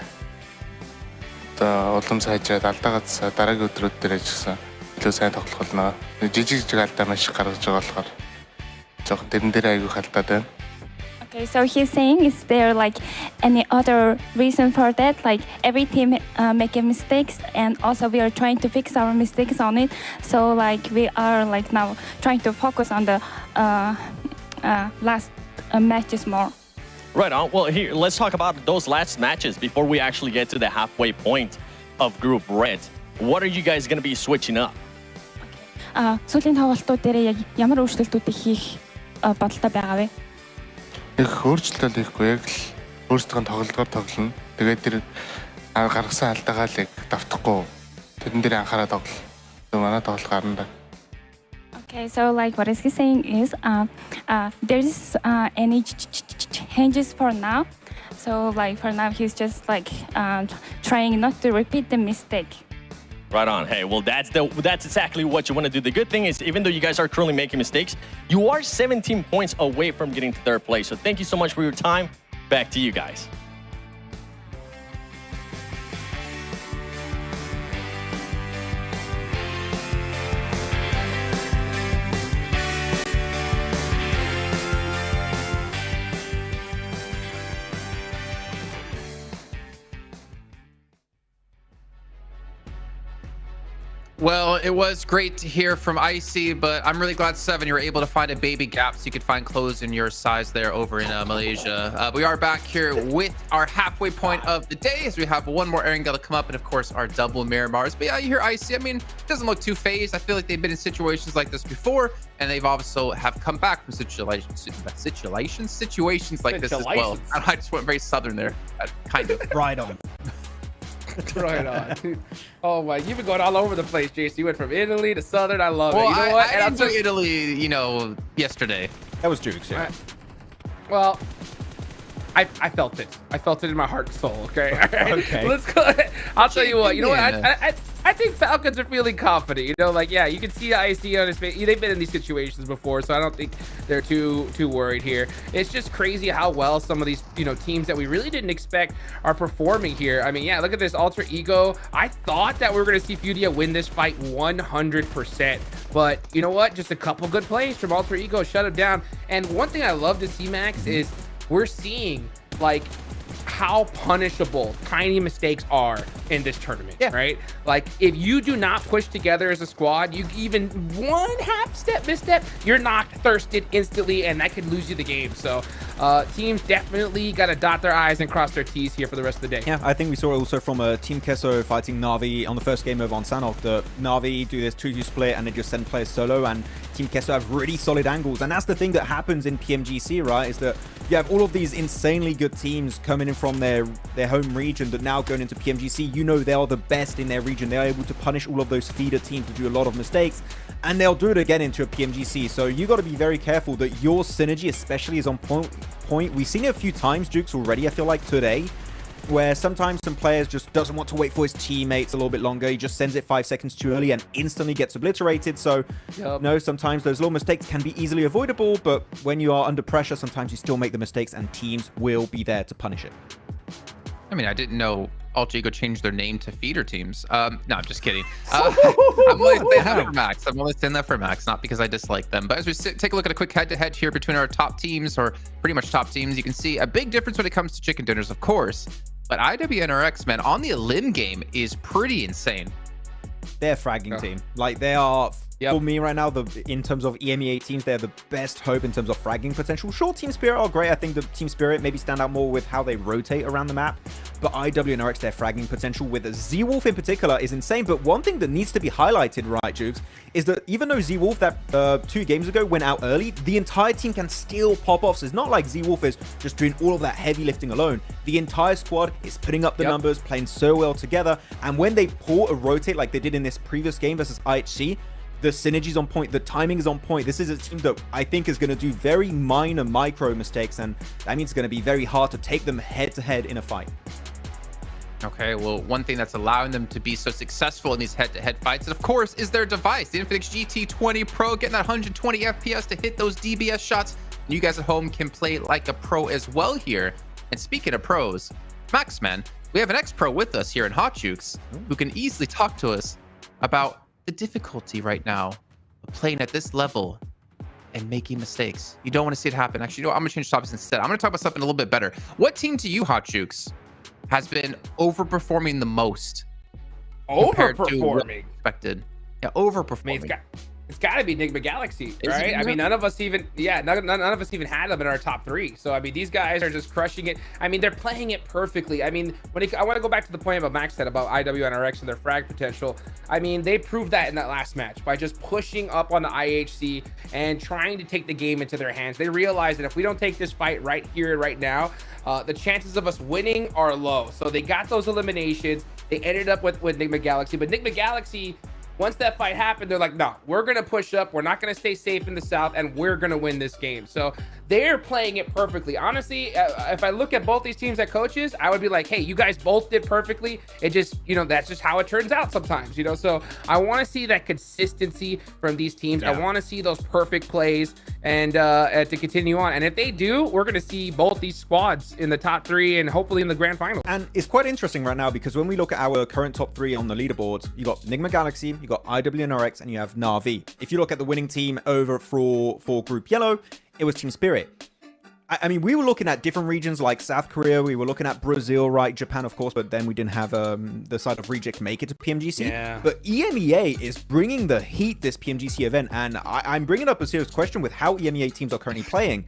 [SPEAKER 23] одоо улам сайжраад алдаагаас дараагийн өдрүүд дээр ажилласан илүү сайн тоглох болно. Жижиг алдаа маш их гаргаж байгаа болохоор жоохон тэрэн дээр аягүй халдаад байна.
[SPEAKER 22] Okay, so he's saying, is there like any other reason for that? Like every team making mistakes, and also we are trying to fix our mistakes on it. So like we are like now trying to focus on the last matches more.
[SPEAKER 21] Right on. Well, here, let's talk about those last matches before we actually get to the halfway point of Group Red. What are you guys going to be switching up?
[SPEAKER 22] Сүүлийн тоглолтууд дээр яг ямар өөрчлөлтүүдийг хийх бодолтой байгаа вэ?
[SPEAKER 23] Их өөрчлөлт хийхгүй, яг л өөрсдөө тоглолтоор тоглоно. Тэгээд тэр гаргасан алдаагаа л яг давтахгүй тэрэн дээр анхаарал тоглол. Манай тоглолт гарна да.
[SPEAKER 22] Okay, so like what is he saying is there is any changes for now. So like for now he's just like trying not to repeat the mistake.
[SPEAKER 21] Right on. Hey, well, that's exactly what you want to do. The good thing is, even though you guys are currently making mistakes, you are 17 points away from getting to third place. So thank you so much for your time. Back to you guys.
[SPEAKER 20] Well, it was great to hear from Icy, but I'm really glad, Seven, you were able to find a baby gap so you could find clothes in your size there over in Malaysia. We are back here with our halfway point of the day, as we have one more Erangel to come up, and of course our double Miramars. But yeah, you hear Icy. I mean, it doesn't look too phased. I feel like they've been in situations like this before, and they've also have come back from situations like this as well. I just went very southern there, kind of.
[SPEAKER 17] Right on.
[SPEAKER 16] Right on. Oh my, you've been going all over the place, JC. You went from Italy to Southern. I love it.
[SPEAKER 20] Well,
[SPEAKER 16] You know what?
[SPEAKER 20] I didn't do Italy, yesterday.
[SPEAKER 17] That was Jukes, yeah.
[SPEAKER 16] Well, I felt it. I felt it in my heart and soul. Okay.
[SPEAKER 17] Okay.
[SPEAKER 16] Let's go. I'll tell you what. You know what? I think Falcons are feeling confident. Yeah, you can see IC on his face. They've been in these situations before, so I don't think they're too worried here. It's just crazy how well some of these teams that we really didn't expect are performing here. I mean, yeah, look at this Alter Ego. I thought that we were gonna see Fudia win this fight 100%, but you know what? Just a couple good plays from Alter Ego shut him down. And one thing I love to see, Max, is we're seeing like how punishable tiny mistakes are in this tournament, right? Like if you do not push together as a squad, you even one misstep, you're knocked thirsted instantly, and that could lose you the game. So teams definitely got to dot their I's and cross their T's here for the rest of the day.
[SPEAKER 17] Yeah, I think we saw also from Team Kesso fighting Na'Vi on the first game over on Sanok that Na'Vi do this 2-2 split and they just send players solo, and Team Kesso have really solid angles. And that's the thing that happens in PMGC, right? Is that you have all of these insanely good teams coming in from their home region that now going into PMGC, they are the best in their region. They're able to punish all of those feeder teams to do a lot of mistakes, and they'll do it again into a PMGC. So you got to be very careful that your synergy especially is on point. We've seen it a few times, Jukes, already, I feel like today, where sometimes some players just doesn't want to wait for his teammates a little bit longer. He just sends it 5 seconds too early and instantly gets obliterated. So, sometimes those little mistakes can be easily avoidable, but when you are under pressure, sometimes you still make the mistakes and teams will be there to punish it.
[SPEAKER 20] I mean, I didn't know Alter Ego changed their name to feeder teams. No, I'm just kidding. I'm only saying that for Max. I'm only saying that for Max, not because I dislike them. But as we take a look at a quick head-to-head here between our top teams, or pretty much top teams, you can see a big difference when it comes to chicken dinners, of course. But IWNRX, man, on the elim game is pretty insane.
[SPEAKER 17] They're a fragging team. Like, they are, for me right now, in terms of EMEA teams, they're the best hope in terms of fragging potential. Sure, Team Spirit are great. I think the Team Spirit maybe stand out more with how they rotate around the map. But IWNRX, their fragging potential with Z-Wolf in particular is insane. But one thing that needs to be highlighted, right, Jukes, is that even though Z-Wolf that 2 games ago went out early, the entire team can still pop off. So it's not like Z-Wolf is just doing all of that heavy lifting alone. The entire squad is putting up the numbers, playing so well together. And when they pull a rotate like they did in this previous game versus IHC, the synergy's on point, the timing is on point. This is a team that I think is going to do very minor micro mistakes, and that means it's going to be very hard to take them head-to-head in a fight.
[SPEAKER 20] Okay, well, one thing that's allowing them to be so successful in these head-to-head fights, of course, is their device, the Infinix GT20 Pro, getting that 120 FPS to hit those DBS shots. And you guys at home can play like a pro as well here. And speaking of pros, Max, man, we have an ex-pro with us here in Hot Jukes who can easily talk to us about the difficulty right now of playing at this level and making mistakes. You don't want to see it happen. Actually, you know what? I'm going to change topics instead. I'm going to talk about something a little bit better. What team to you, Hot Jukes, has been overperforming the most?
[SPEAKER 16] Overperforming?
[SPEAKER 20] Expected. Yeah, overperforming.
[SPEAKER 16] I mean, it's got to be Enigma Galaxy, right? I mean, none of us even had them in our top 3. So, I mean, these guys are just crushing it. I mean, they're playing it perfectly. I mean, I want to go back to the point about Max said about IWNRX and their frag potential. I mean, they proved that in that last match by just pushing up on the IHC and trying to take the game into their hands. They realized that if we don't take this fight right here, right now, the chances of us winning are low. So they got those eliminations. They ended up with Enigma Galaxy, but Enigma Galaxy, once that fight happened, they're like, no, we're going to push up. We're not going to stay safe in the South, and we're going to win this game. So they're playing it perfectly. Honestly, if I look at both these teams as coaches, I would be like, hey, you guys both did perfectly. It just, that's just how it turns out sometimes, So I want to see that consistency from these teams. I want to see those perfect plays and to continue on. And if they do, we're going to see both these squads in the top 3 and hopefully in the Grand Finals.
[SPEAKER 17] And it's quite interesting right now because when we look at our current top 3 on the leaderboards, you got Enigma Galaxy, you got IWNRX, and you have Na'Vi. If you look at the winning team over for Group Yellow, it was Team Spirit. I mean, we were looking at different regions like South Korea, we were looking at Brazil, right? Japan, of course, but then we didn't have the side of Reject make it to PMGC.
[SPEAKER 16] Yeah.
[SPEAKER 17] But EMEA is bringing the heat this PMGC event, and I'm bringing up a serious question with how EMEA teams are currently playing.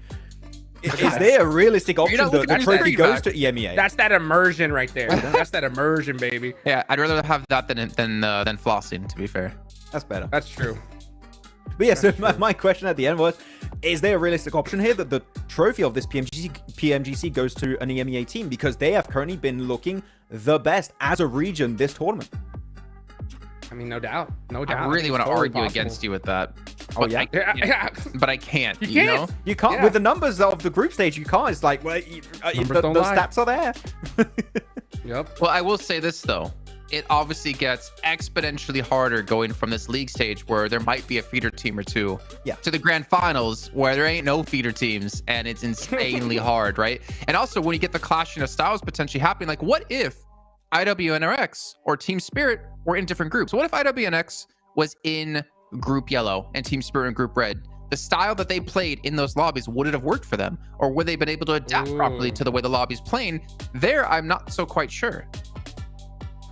[SPEAKER 17] Is there a realistic option that the trophy goes to EMEA?
[SPEAKER 16] That's that immersion right there. That's that immersion, baby.
[SPEAKER 20] Yeah, I'd rather have that than flossing, to be fair.
[SPEAKER 17] That's better.
[SPEAKER 16] That's true.
[SPEAKER 17] But yeah, so my question at the end was, is there a realistic option here that the trophy of this PMGC goes to an EMEA team? Because they have currently been looking the best as a region this tournament.
[SPEAKER 16] I mean, no doubt.
[SPEAKER 20] I really want to argue against you with that.
[SPEAKER 17] Oh, yeah?
[SPEAKER 20] But I can't.
[SPEAKER 16] You can't.
[SPEAKER 17] You can't. Yeah. With the numbers of the group stage, you can't. It's like, well, the stats are there.
[SPEAKER 16] Yep.
[SPEAKER 20] Well, I will say this, though. It obviously gets exponentially harder going from this league stage where there might be a feeder team or two to the Grand Finals where there ain't no feeder teams and it's insanely hard, right? And also when you get the clashing of styles potentially happening, like what if IWNRX or Team Spirit were in different groups? What if IWNX was in Group Yellow and Team Spirit in Group Red? The style that they played in those lobbies, would it have worked for them? Or would they have been able to adapt properly to the way the lobby's playing? There, I'm not so quite sure.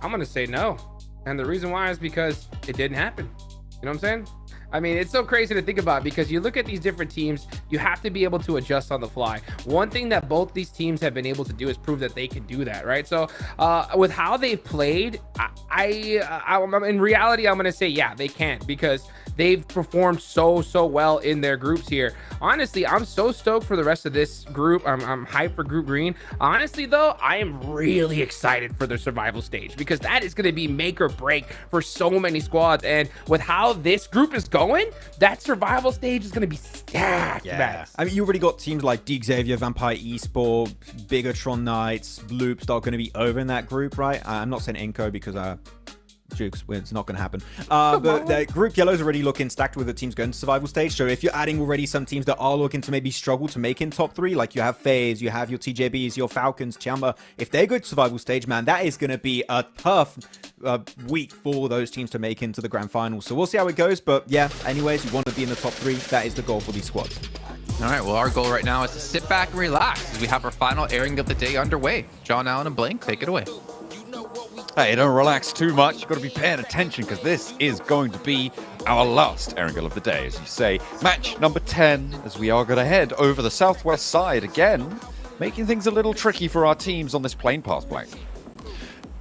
[SPEAKER 16] I'm going to say no. And the reason why is because it didn't happen. You know what I'm saying? I mean, it's so crazy to think about because you look at these different teams, you have to be able to adjust on the fly. One thing that both these teams have been able to do is prove that they can do that, right? So with how they've played, in reality, I'm going to say, yeah, they can because they've performed so well in their groups here. Honestly, I'm so stoked for the rest of this group. I'm hyped for Group Green. Honestly, though, I am really excited for the survival stage because that is going to be make or break for so many squads. And with how this group is going, that survival stage is going to be stacked.
[SPEAKER 17] Yeah. I mean, you already got teams like D Xavier, Vampire Esport, Bigatron Knights, Loops that are going to be over in that group, right? I'm not saying Inco because Jukes, it's not going to happen. But the Group Yellow is already looking stacked with the teams going to survival stage. So if you're adding already some teams that are looking to maybe struggle to make in top 3, like you have FaZe, you have your TJBs, your Falcons, Chamber, if they go to survival stage, man, that is going to be a tough week for those teams to make into the Grand Finals. So we'll see how it goes. But yeah, anyways, you want to be in the top 3. That is the goal for these squads.
[SPEAKER 20] All right, well, our goal right now is to sit back and relax as we have our final airing of the day underway. John Allen and Blank, take it away.
[SPEAKER 18] Hey, don't relax too much. You've got to be paying attention because this is going to be our last airing of the day, as you say. Match number 10, as we are going to head over the southwest side again, making things a little tricky for our teams on this plane pass, Blank.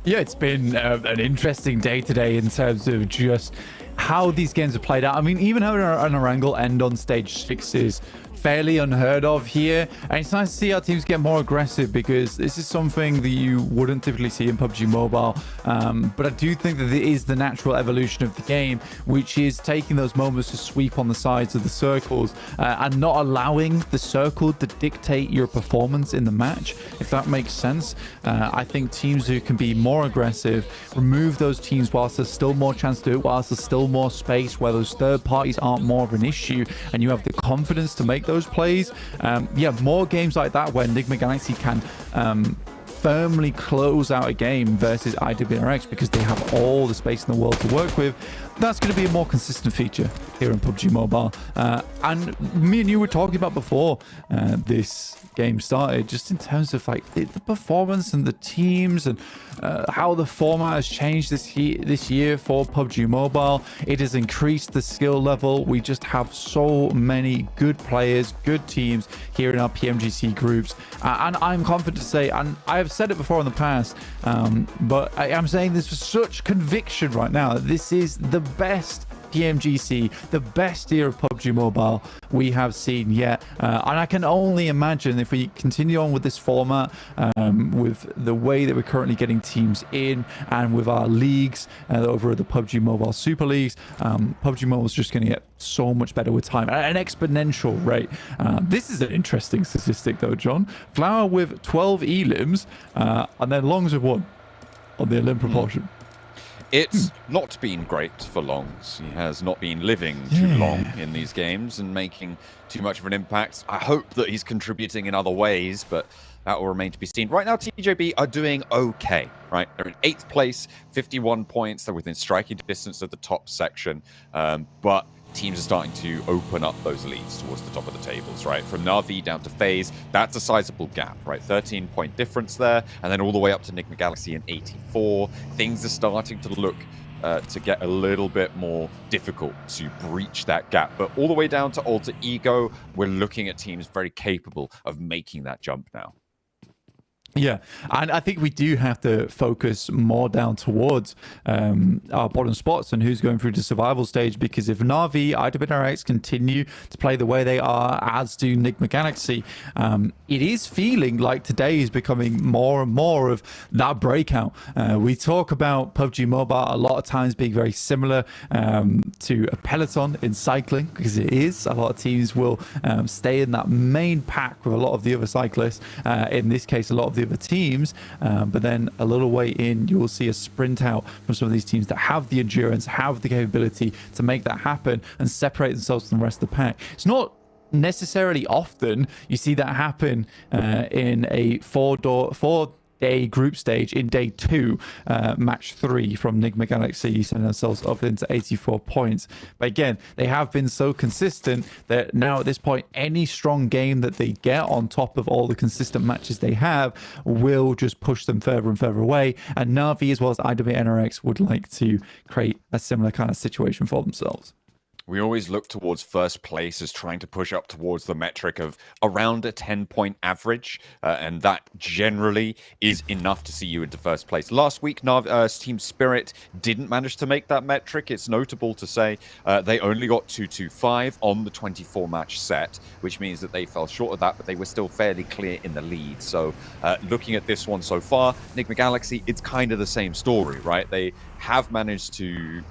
[SPEAKER 19] Yeah, it's been an interesting day today in terms of just how these games have played out. I mean, even having an Erangel end on stage 6 is fairly unheard of here, and it's nice to see our teams get more aggressive because this is something that you wouldn't typically see in PUBG Mobile, but I do think that it is the natural evolution of the game, which is taking those moments to sweep on the sides of the circles and not allowing the circle to dictate your performance in the match, if that makes sense. I think teams who can be more aggressive, remove those teams whilst there's still more chance to do it, whilst there's still more space where those third parties aren't more of an issue, and you have the confidence to make those plays. Yeah, more games like that where Enigma Galaxy can firmly close out a game versus IWRX because they have all the space in the world to work with. That's going to be a more consistent feature here in PUBG Mobile. And me and you were talking about before this game started, just in terms of like the performance and the teams and how the format has changed this year for PUBG Mobile. It has increased the skill level. We just have so many good players, good teams here in our PMGC groups. And I'm confident to say, and I have said it before in the past, but I am saying this with such conviction right now, that this is the best PMGC, the best year of PUBG Mobile we have seen yet. And I can only imagine if we continue on with this format, with the way that we're currently getting teams in and with our leagues over the PUBG Mobile Super Leagues, PUBG Mobile is just going to get so much better with time at an exponential rate. This is an interesting statistic though, John. Flower with 12 elims and then Longs with 1 on the elim proportion.
[SPEAKER 18] It's not been great for Longs. He has not been living too long in these games and making too much of an impact. I hope that he's contributing in other ways, but that will remain to be seen. Right now, TJB are doing okay, right? They're in 8th place, 51 points. They're within striking distance of the top section, but teams are starting to open up those leads towards the top of the tables, right? From Na'Vi down to FaZe, that's a sizable gap, right? 13-point difference there, and then all the way up to Enigma Galaxy in 84. Things are starting to look to get a little bit more difficult to breach that gap. But all the way down to Alter Ego, we're looking at teams very capable of making that jump now.
[SPEAKER 19] Yeah, and I think we do have to focus more down towards our bottom spots and who's going through the survival stage, because if Na'Vi, IWRX continue to play the way they are, as do Enigma Galaxy, it is feeling like today is becoming more and more of that breakout. We talk about PUBG Mobile a lot of times being very similar to a peloton in cycling, because it is. A lot of teams will stay in that main pack with a lot of the other cyclists. In this case, a lot of the other teams, but then a little way in, you will see a sprint out from some of these teams that have the endurance, have the capability to make that happen and separate themselves from the rest of the pack. It's not necessarily often you see that happen in a four-day group stage in day 2, match 3 from Enigma Galaxy, sending themselves up into 84 points. But again, they have been so consistent that now at this point, any strong game that they get on top of all the consistent matches they have will just push them further and further away. And Na'Vi, as well as IWNRX, would like to create a similar kind of situation for themselves.
[SPEAKER 18] We always look towards first place as trying to push up towards the metric of around a 10-point average, and that generally is enough to see you into first place. Last week, Team Spirit didn't manage to make that metric. It's notable to say they only got 225 on the 24-match set, which means that they fell short of that, but they were still fairly clear in the lead. So looking at this one so far, Enigma Galaxy, it's kind of the same story, right? They have managed to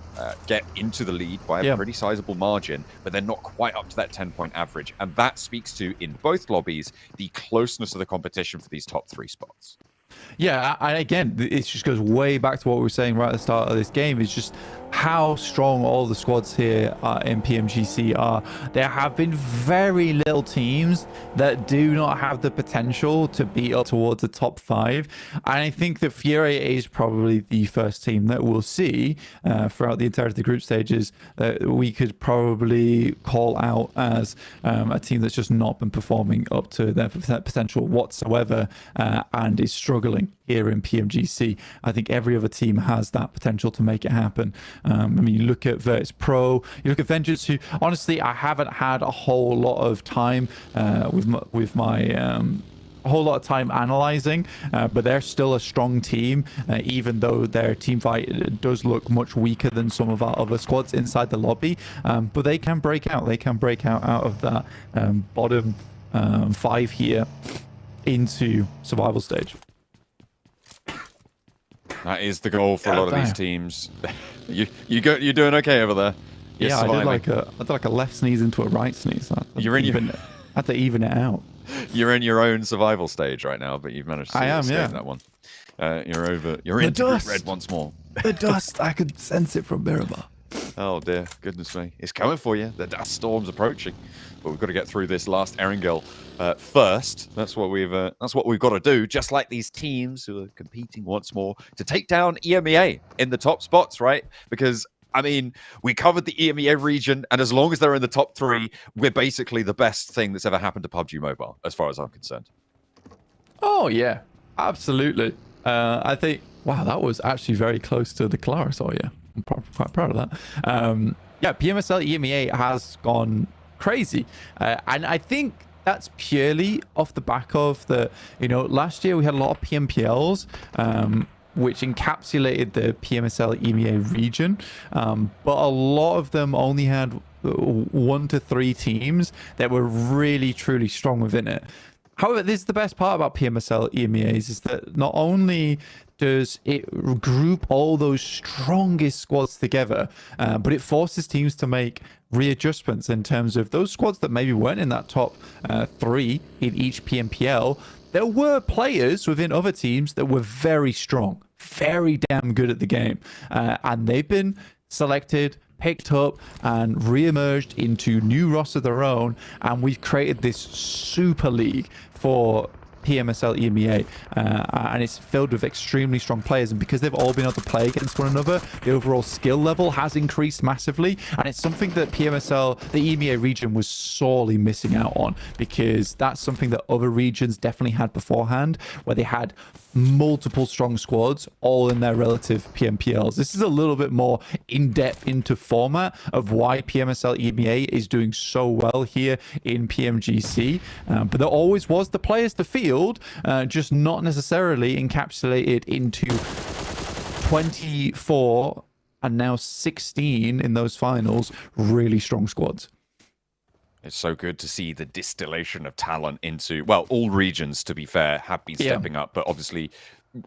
[SPEAKER 18] get into the lead by a pretty sizable margin, but they're not quite up to that 10-point average. And that speaks to, in both lobbies, the closeness of the competition for these top 3 spots.
[SPEAKER 19] Yeah, and again, it just goes way back to what we were saying right at the start of this game. It's just how strong all the squads here in PMGC are. There have been very little teams that do not have the potential to be up towards the top 5. And I think that Fury is probably the first team that we'll see throughout the entirety of the group stages that we could probably call out as a team that's just not been performing up to their potential whatsoever and is struggling here in PMGC. I think every other team has that potential to make it happen. I mean, you look at Virtus Pro, you look at Vengeance, who honestly I haven't had a whole lot of time with my a whole lot of time analyzing, but they're still a strong team, even though their team fight does look much weaker than some of our other squads inside the lobby. But they can break out. They can break out of that bottom 5 here into survival stage.
[SPEAKER 18] That is the goal for a lot of these teams. You're doing okay over there. You're
[SPEAKER 19] yeah,
[SPEAKER 18] surviving.
[SPEAKER 19] I did like a left sneeze into a right sneeze.
[SPEAKER 18] You're in your...
[SPEAKER 19] I had to even it out.
[SPEAKER 18] You're in your own survival stage right now, but you've managed to escape that one. You're over. You're into Group Red once more.
[SPEAKER 19] The dust, I could sense it from Miramar.
[SPEAKER 18] Oh dear, goodness me, it's coming for you. The dust storm's approaching, but we've got to get through this last Erangel first. That's what we've got to do. Just like these teams who are competing once more to take down EMEA in the top spots, right? Because I mean, we covered the EMEA region, and as long as they're in the top 3, we're basically the best thing that's ever happened to PUBG Mobile, as far as I'm concerned.
[SPEAKER 19] Oh yeah, absolutely. I think wow, that was actually very close to the Clara. So yeah. I'm quite proud of that. Yeah, PMSL EMEA has gone crazy. And I think that's purely off the back of the, last year we had a lot of PMPLs, which encapsulated the PMSL EMEA region. But a lot of them only had 1 to 3 teams that were really, truly strong within it. However, this is the best part about PMSL EMEAs is that not only does it group all those strongest squads together, but it forces teams to make readjustments in terms of those squads that maybe weren't in that top 3 in each PMPL. There were players within other teams that were very strong, very damn good at the game, and they've been selected, picked up, and re-emerged into new rosters of their own, and we've created this super league for PMSL EMEA, and it's filled with extremely strong players, and because they've all been able to play against one another, the overall skill level has increased massively, and it's something that PMSL, the EMEA region, was sorely missing out on, because that's something that other regions definitely had beforehand, where they had multiple strong squads all in their relative PMPLs. This is a little bit more in-depth into format of why PMSL EMEA is doing so well here in PMGC, but there always was the players to field, just not necessarily encapsulated into 24 and now 16 in those finals really strong squads.
[SPEAKER 18] It's so good to see the distillation of talent into, well, all regions, to be fair, have been stepping up, but obviously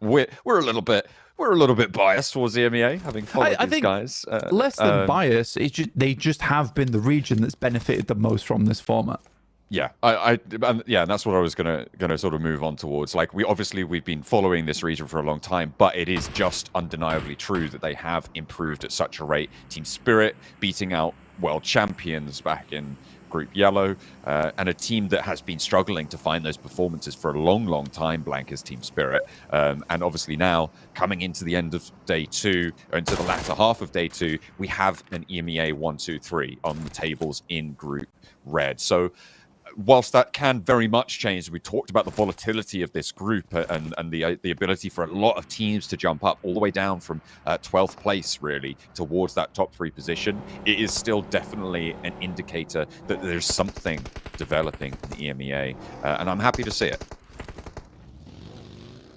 [SPEAKER 18] we're a little bit biased towards the EMEA, having followed
[SPEAKER 19] I
[SPEAKER 18] these
[SPEAKER 19] think
[SPEAKER 18] guys.
[SPEAKER 19] Less than bias, it's just they just have been the region that's benefited the most from this format.
[SPEAKER 18] Yeah, and that's what I was gonna sort of move on towards. Like, we've been following this region for a long time, but it is just undeniably true that they have improved at such a rate. Team Spirit beating out world champions back in Group Yellow, and a team that has been struggling to find those performances for a long, long time, Blanca's Team Spirit. And obviously now, coming into the end of day 2, or into the latter half of day 2, we have an EMEA 1-2-3 on the tables in Group Red. So whilst that can very much change, we talked about the volatility of this group and the ability for a lot of teams to jump up all the way down from 12th place, really, towards that top 3 position. It is still definitely an indicator that there's something developing in the EMEA, and I'm happy to see it.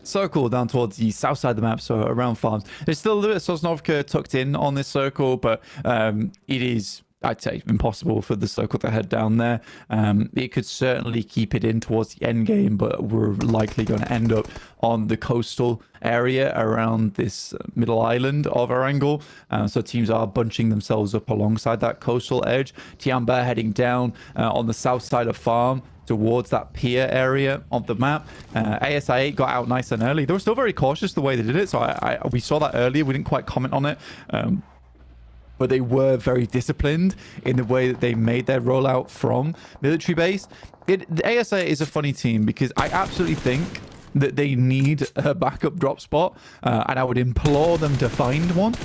[SPEAKER 19] Circle down towards the south side of the map, so around farms. There's still a little bit of Sosnovka tucked in on this circle, but it is, I'd say, impossible for the circle to head down there. It could certainly keep it in towards the end game, but we're likely going to end up on the coastal area around this middle island of Erangel. So teams are bunching themselves up alongside that coastal edge. Tiamba heading down on the south side of farm. towards that pier area of the map. ASI8 got out nice and early. They were still very cautious the way they did it, so we saw that earlier. We didn't quite comment on it. But they were very disciplined in the way that they made their rollout from military base. The ASA is a funny team because I absolutely think that they need a backup drop spot, and I would implore them to find one.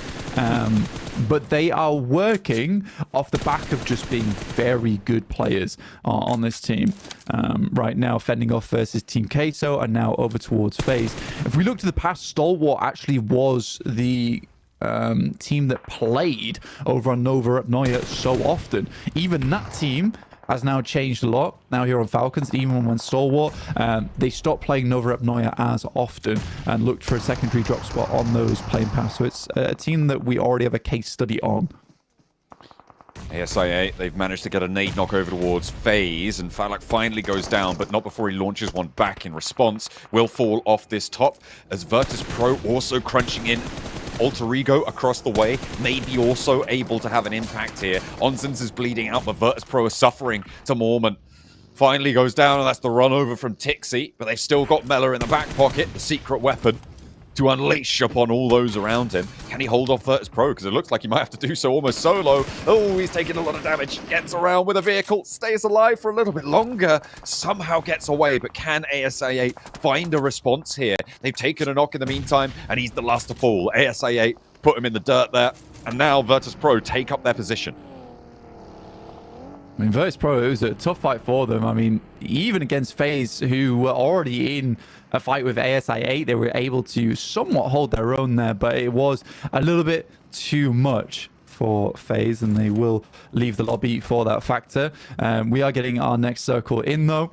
[SPEAKER 19] But they are working off the back of just being very good players on this team. Right now, fending off versus Team Queso, and now over towards FaZe. If we look to the past, Stalwart actually was the team that played over on Nova Apnoia so often. Even that team has now changed a lot now here on Falcons. Even when Stalwart, they stopped playing Nova Apnoia as often and looked for a secondary drop spot on those playing paths. So it's a team that we already have a case study on.
[SPEAKER 18] ASI8, they've managed to get a nade knock over towards FaZe, and Falak finally goes down, but not before he launches one back in response. Will fall off this top, as Virtus Pro also crunching in. Alter Ego across the way, maybe also able to have an impact here. Onsens is bleeding out, but Virtus Pro is suffering to Mormon. Finally goes down, and that's the run over from Tixie, but they've still got Mela in the back pocket, the secret weapon, to unleash upon all those around him. Can he hold off Virtus Pro? Because it looks like he might have to do so almost solo. Oh, he's taking a lot of damage. Gets around with a vehicle, stays alive for a little bit longer, somehow gets away, but can ASI8 find a response here? They've taken a knock in the meantime, and he's the last to fall. ASI8 put him in the dirt there, and now Virtus Pro take up their position.
[SPEAKER 19] I mean, Virtus Pro, it was a tough fight for them. I mean, even against FaZe, who were already in a fight with ASI8, they were able to somewhat hold their own there, but it was a little bit too much for FaZe, and they will leave the lobby for that factor. We are getting our next circle in, though.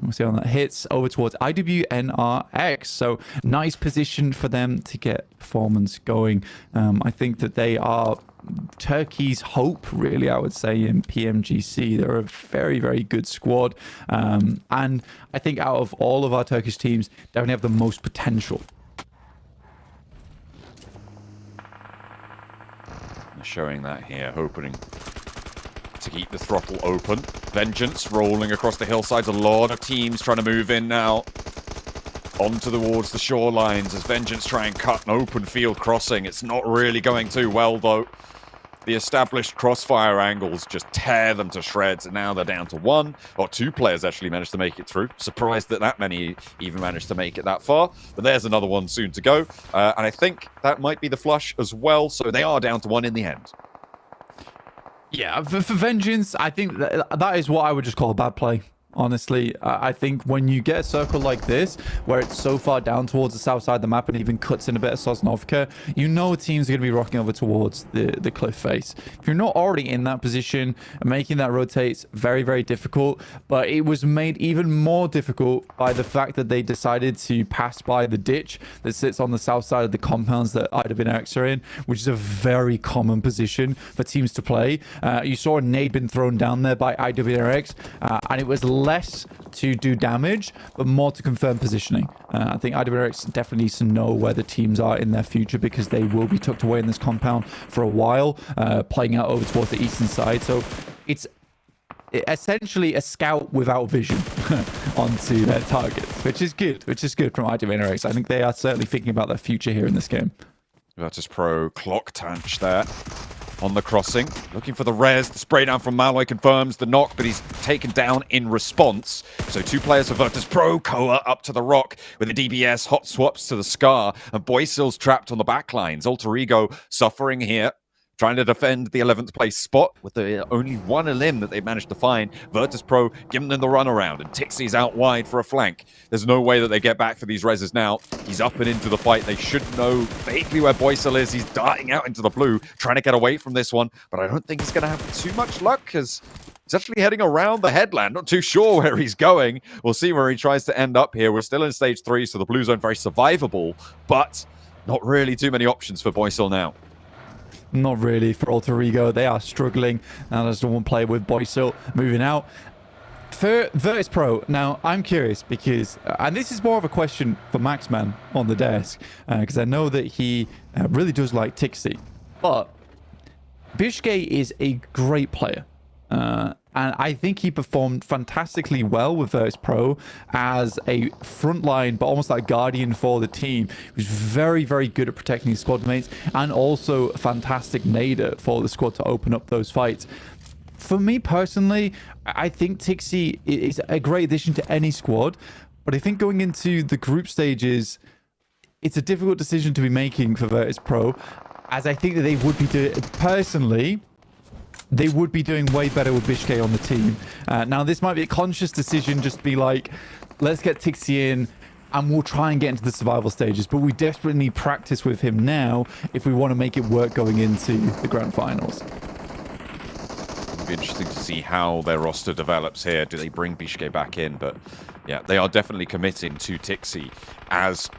[SPEAKER 19] We'll see how that hits over towards IWNRX. So nice position for them to get performance going. I think that they are Turkey's hope, really, I would say, in PMGC. They're a very, very good squad. And I think out of all of our Turkish teams, definitely have the most potential.
[SPEAKER 18] Showing that here, opening to keep the throttle open. Vengeance rolling across the hillsides. A lot of teams trying to move in now. Onto towards the shorelines as Vengeance try and cut an open field crossing. It's not really going too well, though. The established crossfire angles just tear them to shreds, and now they're down to one, or two players actually managed to make it through. Surprised that that many even managed to make it that far, but there's another one soon to go. And I think that might be the flush as well, so they are down to one in the end.
[SPEAKER 19] Yeah, for Vengeance, I think that is what I would just call a bad play. Honestly, I think when you get a circle like this, where it's so far down towards the south side of the map and even cuts in a bit of Sosnovka, you know teams are going to be rocking over towards the cliff face. If you're not already in that position, making that rotate's very, very difficult, but it was made even more difficult by the fact that they decided to pass by the ditch that sits on the south side of the compounds that IWNRX are in, which is a very common position for teams to play. You saw a nade been thrown down there by IWNRX, and it was less to do damage, but more to confirm positioning. I think IWNRX definitely needs to know where the teams are in their future, because they will be tucked away in this compound for a while, playing out over towards the eastern side. So it's essentially a scout without vision onto their targets, which is good from IWNRX. I think they are certainly thinking about their future here in this game.
[SPEAKER 18] Virtus Pro clock tanch there on the crossing, looking for the res. The spray down from Malloy confirms the knock, but he's taken down in response. So two players for Virtus Pro. Koa up to the rock with a DBS, hot swaps to the Scar, and Boysil's trapped on the back lines. Alter Ego suffering here, trying to defend the 11th place spot with the only one elim that they've managed to find. Virtus Pro giving them the runaround, and Tixie's out wide for a flank. There's no way that they get back for these reses now. He's up and into the fight. They should know vaguely where Boysil is. He's darting out into the blue, trying to get away from this one, but I don't think he's going to have too much luck, because he's actually heading around the headland. Not too sure where he's going. We'll see where he tries to end up here. We're still in stage 3, so the blue zone very survivable, but not really too many options for Boysil now.
[SPEAKER 19] Not really for Alter Ego. They are struggling. Now there's the one player with Boysil moving out. For Virtus Pro, now I'm curious because, and this is more of a question for Maxman on the desk, because I know that he really does like Tixie, but Bishke is a great player. And I think he performed fantastically well with Virtus Pro as a frontline, but almost like guardian for the team. He was very, very good at protecting his squad mates, and also a fantastic nader for the squad to open up those fights. For me personally, I think Tixi is a great addition to any squad, but I think going into the group stages, it's a difficult decision to be making for Virtus Pro, as I think that they would be doing, personally, they would be doing way better with Bishke on the team. Now, this might be a conscious decision, just to be like, let's get Tixi in and we'll try and get into the survival stages. But we desperately need practice with him now if we want to make it work going into the Grand Finals.
[SPEAKER 18] It'll be interesting to see how their roster develops here. Do they bring Bishke back in? But yeah, they are definitely committing to Tixi as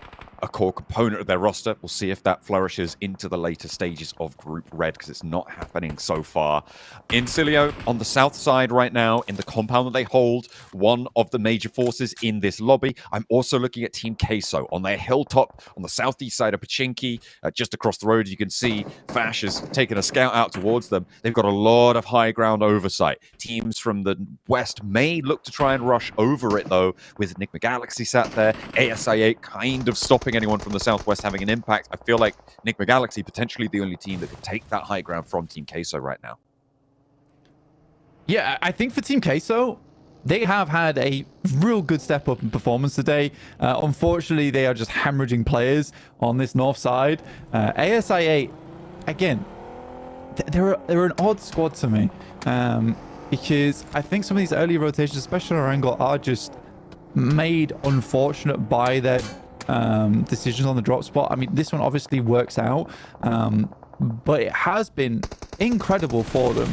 [SPEAKER 18] a core component of their roster. We'll see if that flourishes into the later stages of Group Red, because it's not happening so far. Incilio on the south side right now, in the compound that they hold, one of the major forces in this lobby. I'm also looking at Team Queso on their hilltop on the southeast side of Pachinki. Just across the road, you can see Fash has taken a scout out towards them. They've got a lot of high ground oversight. Teams from the west may look to try and rush over it, though, with Enigma Galaxy sat there. ASI8 kind of stopping anyone from the southwest having an impact. I feel like Enigma Galaxy potentially the only team that could take that high ground from Team Queso right now.
[SPEAKER 19] Yeah, I think for Team Queso, they have had a real good step up in performance today. Unfortunately, they are just hemorrhaging players on this north side. ASI8, again, they're an odd squad to me, because I think some of these early rotations, especially on our angle, are just made unfortunate by their decisions on the drop spot. I mean, this one obviously works out, but it has been incredible for them.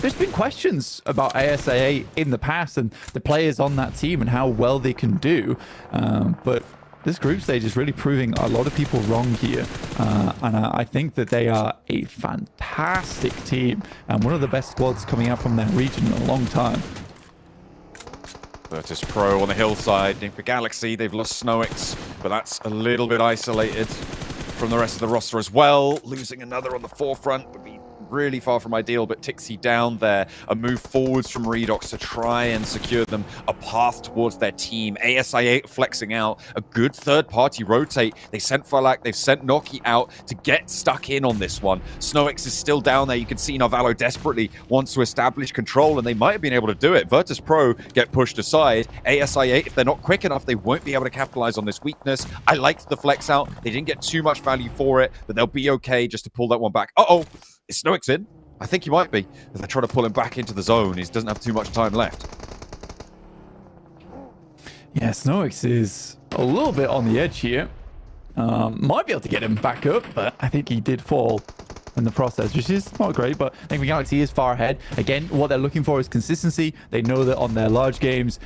[SPEAKER 19] There's been questions about ASA in the past and the players on that team and how well they can do, but this group stage is really proving a lot of people wrong here, and I think that they are a fantastic team and one of the best squads coming out from that region in a long time.
[SPEAKER 18] Virtus Pro on the hillside. Enigma Galaxy, they've lost Snowix, but that's a little bit isolated from the rest of the roster as well. Losing another on the forefront would be really far from ideal, but Tixi down there, a move forwards from Redox to try and secure them a path towards their team. ASI8 flexing out, a good third-party rotate. They sent Falak, they've sent Noki out to get stuck in on this one. Snowix is still down there. You can see Narvalo desperately wants to establish control, and they might have been able to do it. Virtus Pro get pushed aside. ASI8, if they're not quick enough, they won't be able to capitalize on this weakness. I liked the flex out. They didn't get too much value for it, but they'll be okay just to pull that one back. Uh-oh! Is Snowix in? I think he might be. As they try to pull him back into the zone, he doesn't have too much time left.
[SPEAKER 19] Yeah, Snowix is a little bit on the edge here. Might be able to get him back up, but I think he did fall in the process, which is not great, but I think the Galaxy is far ahead. Again, what they're looking for is consistency. They know that on their large games,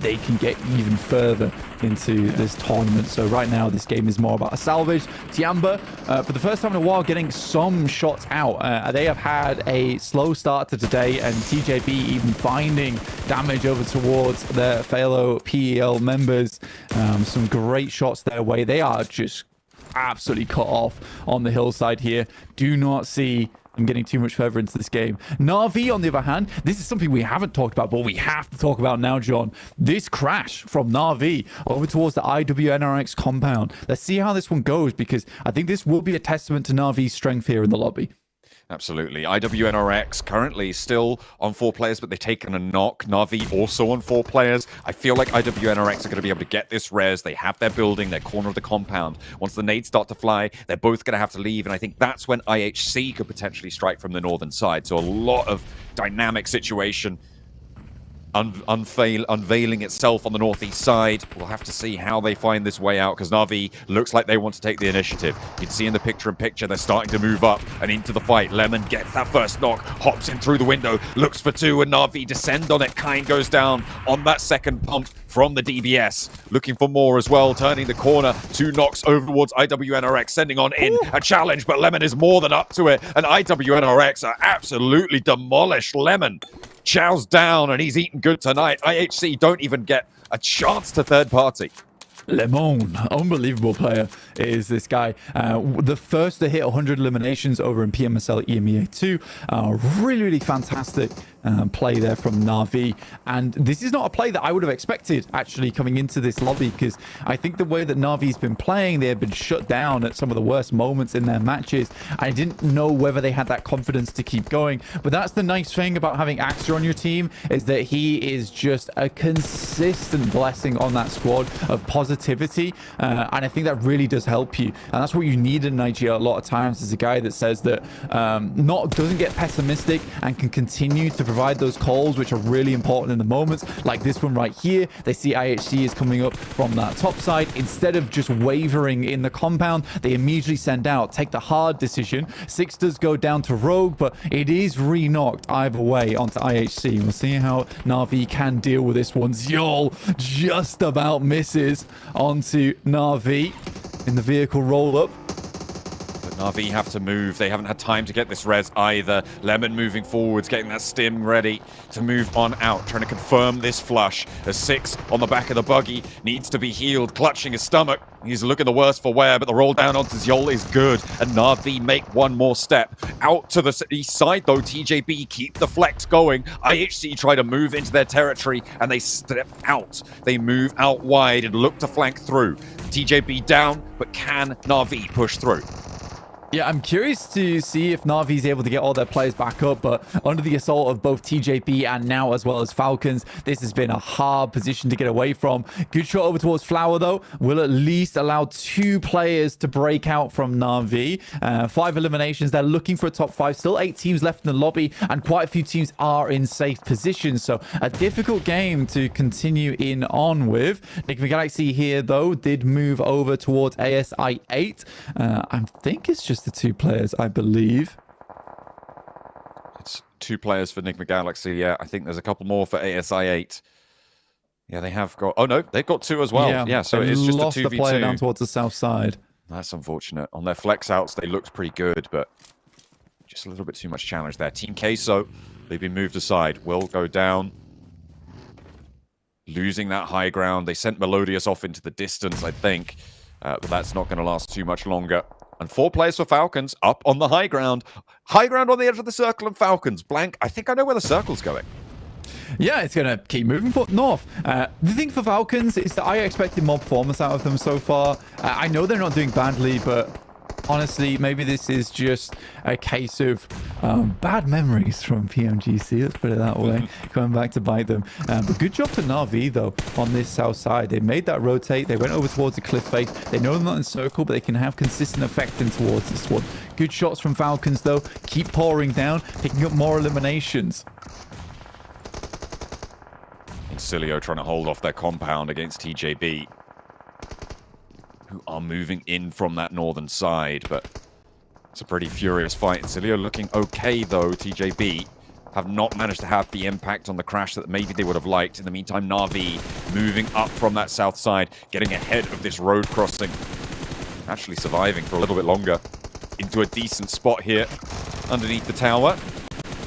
[SPEAKER 19] they can get even further into this tournament. So right now, this game is more about a salvage. Tiamba, for the first time in a while, getting some shots out. They have had a slow start to today, and TJB even finding damage over towards their fellow PEL members. Some great shots their way. They are just absolutely cut off on the hillside here. Do not see them getting too much further into this game. Na'Vi, on the other hand, this is something we haven't talked about, but we have to talk about now, John. This crash from Na'Vi over towards the IWNRX compound. Let's see how this one goes, because I think this will be a testament to Na'Vi's strength here in the lobby.
[SPEAKER 18] Absolutely. IWNRX currently still on 4 players, but they've taken a knock. Na'Vi also on 4 players. I feel like IWNRX are going to be able to get this res. They have their building, their corner of the compound. Once the nades start to fly, they're both going to have to leave, and I think that's when IHC could potentially strike from the northern side. So a lot of dynamic situation unveiling itself on the northeast side. We'll have to see how they find this way out, because Na'Vi looks like they want to take the initiative. You can see in the picture-in-picture, they're starting to move up and into the fight. Lemon gets that first knock, hops in through the window, looks for 2, and Na'Vi descend on it. Kine goes down on that second pump from the DBS. Looking for more as well, turning the corner. 2 knocks over towards IWNRX, sending on in a challenge, but Lemon is more than up to it, and IWNRX are absolutely demolished. Lemon chows down, and he's eaten good tonight. IHC don't even get a chance to third party.
[SPEAKER 19] Lemon, unbelievable player is this guy. The first to hit 100 eliminations over in PMSL EMEA 2. Really, really fantastic play there from Na'Vi. And this is not a play that I would have expected, actually, coming into this lobby, because I think the way that Na'Vi's been playing, they have been shut down at some of the worst moments in their matches. I didn't know whether they had that confidence to keep going. But that's the nice thing about having Axter on your team, is that he is just a consistent blessing on that squad of positivity. And I think that really does help you. And that's what you need in Nigeria a lot of times, is a guy that says that doesn't get pessimistic and can continue to provide those calls, which are really important in the moments like this one right here. They see IHC is coming up from that top side. Instead of just wavering in the compound, they immediately send out, take the hard decision. Six does go down to Rogue, but it is re-knocked either way onto IHC. We'll see how Na'Vi can deal with this one. Zyol just about misses onto Na'Vi in the vehicle roll-up.
[SPEAKER 18] Na'Vi have to move. They haven't had time to get this res either. Lemon moving forwards, getting that stim ready to move on out, trying to confirm this flush. As Six on the back of the buggy needs to be healed, clutching his stomach. He's looking the worse for wear, but the roll down onto Zyol is good. And Na'Vi make one more step. Out to the east side, though, TJB keep the flex going. IHC try to move into their territory, and they step out. They move out wide and look to flank through. TJB down, but can Na'Vi push through?
[SPEAKER 19] Yeah, I'm curious to see if Na'Vi's able to get all their players back up, but under the assault of both TJP and now as well as Falcons, this has been a hard position to get away from. Good shot over towards Flower, though. Will at least allow 2 players to break out from Na'Vi. 5 eliminations. They're looking for a top 5. Still 8 teams left in the lobby, and quite a few teams are in safe positions. So a difficult game to continue in on with. Enigma Galaxy here, though, did move over towards ASI 8. I think it's just the 2 players, I believe.
[SPEAKER 18] It's 2 players for Enigma Galaxy. Yeah, I think there's a couple more for ASI 8. Yeah, they have got... Oh, no, they've got 2 as well. Yeah, so it's just a 2v2.
[SPEAKER 19] Lost the player down towards the south side.
[SPEAKER 18] That's unfortunate. On their flex outs, they looked pretty good, but just a little bit too much challenge there. Team Queso, they've been moved aside. Will go down. Losing that high ground. They sent Melodious off into the distance, I think. But that's not going to last too much longer. And 4 players for Falcons up on the high ground. High ground on the edge of the circle and Falcons. Blank, I think I know where the circle's going.
[SPEAKER 19] Yeah, it's going to keep moving north. The thing for Falcons is that I expected more performance out of them so far. I know they're not doing badly, but honestly, maybe this is just a case of bad memories from PMGC, let's put it that way, coming back to bite them. But good job to Na'Vi, though, on this south side. They made that rotate. They went over towards the cliff face. They know they're not in circle, but they can have consistent effect in towards this one. Good shots from Falcons, though. Keep pouring down, picking up more eliminations.
[SPEAKER 18] Incilio trying to hold off their compound against TJB, who are moving in from that northern side, but it's a pretty furious fight. Incilio looking okay, though. TJB have not managed to have the impact on the crash that maybe they would have liked. In the meantime, Na'Vi moving up from that south side, getting ahead of this road crossing. Actually surviving for a little bit longer. Into a decent spot here underneath the tower.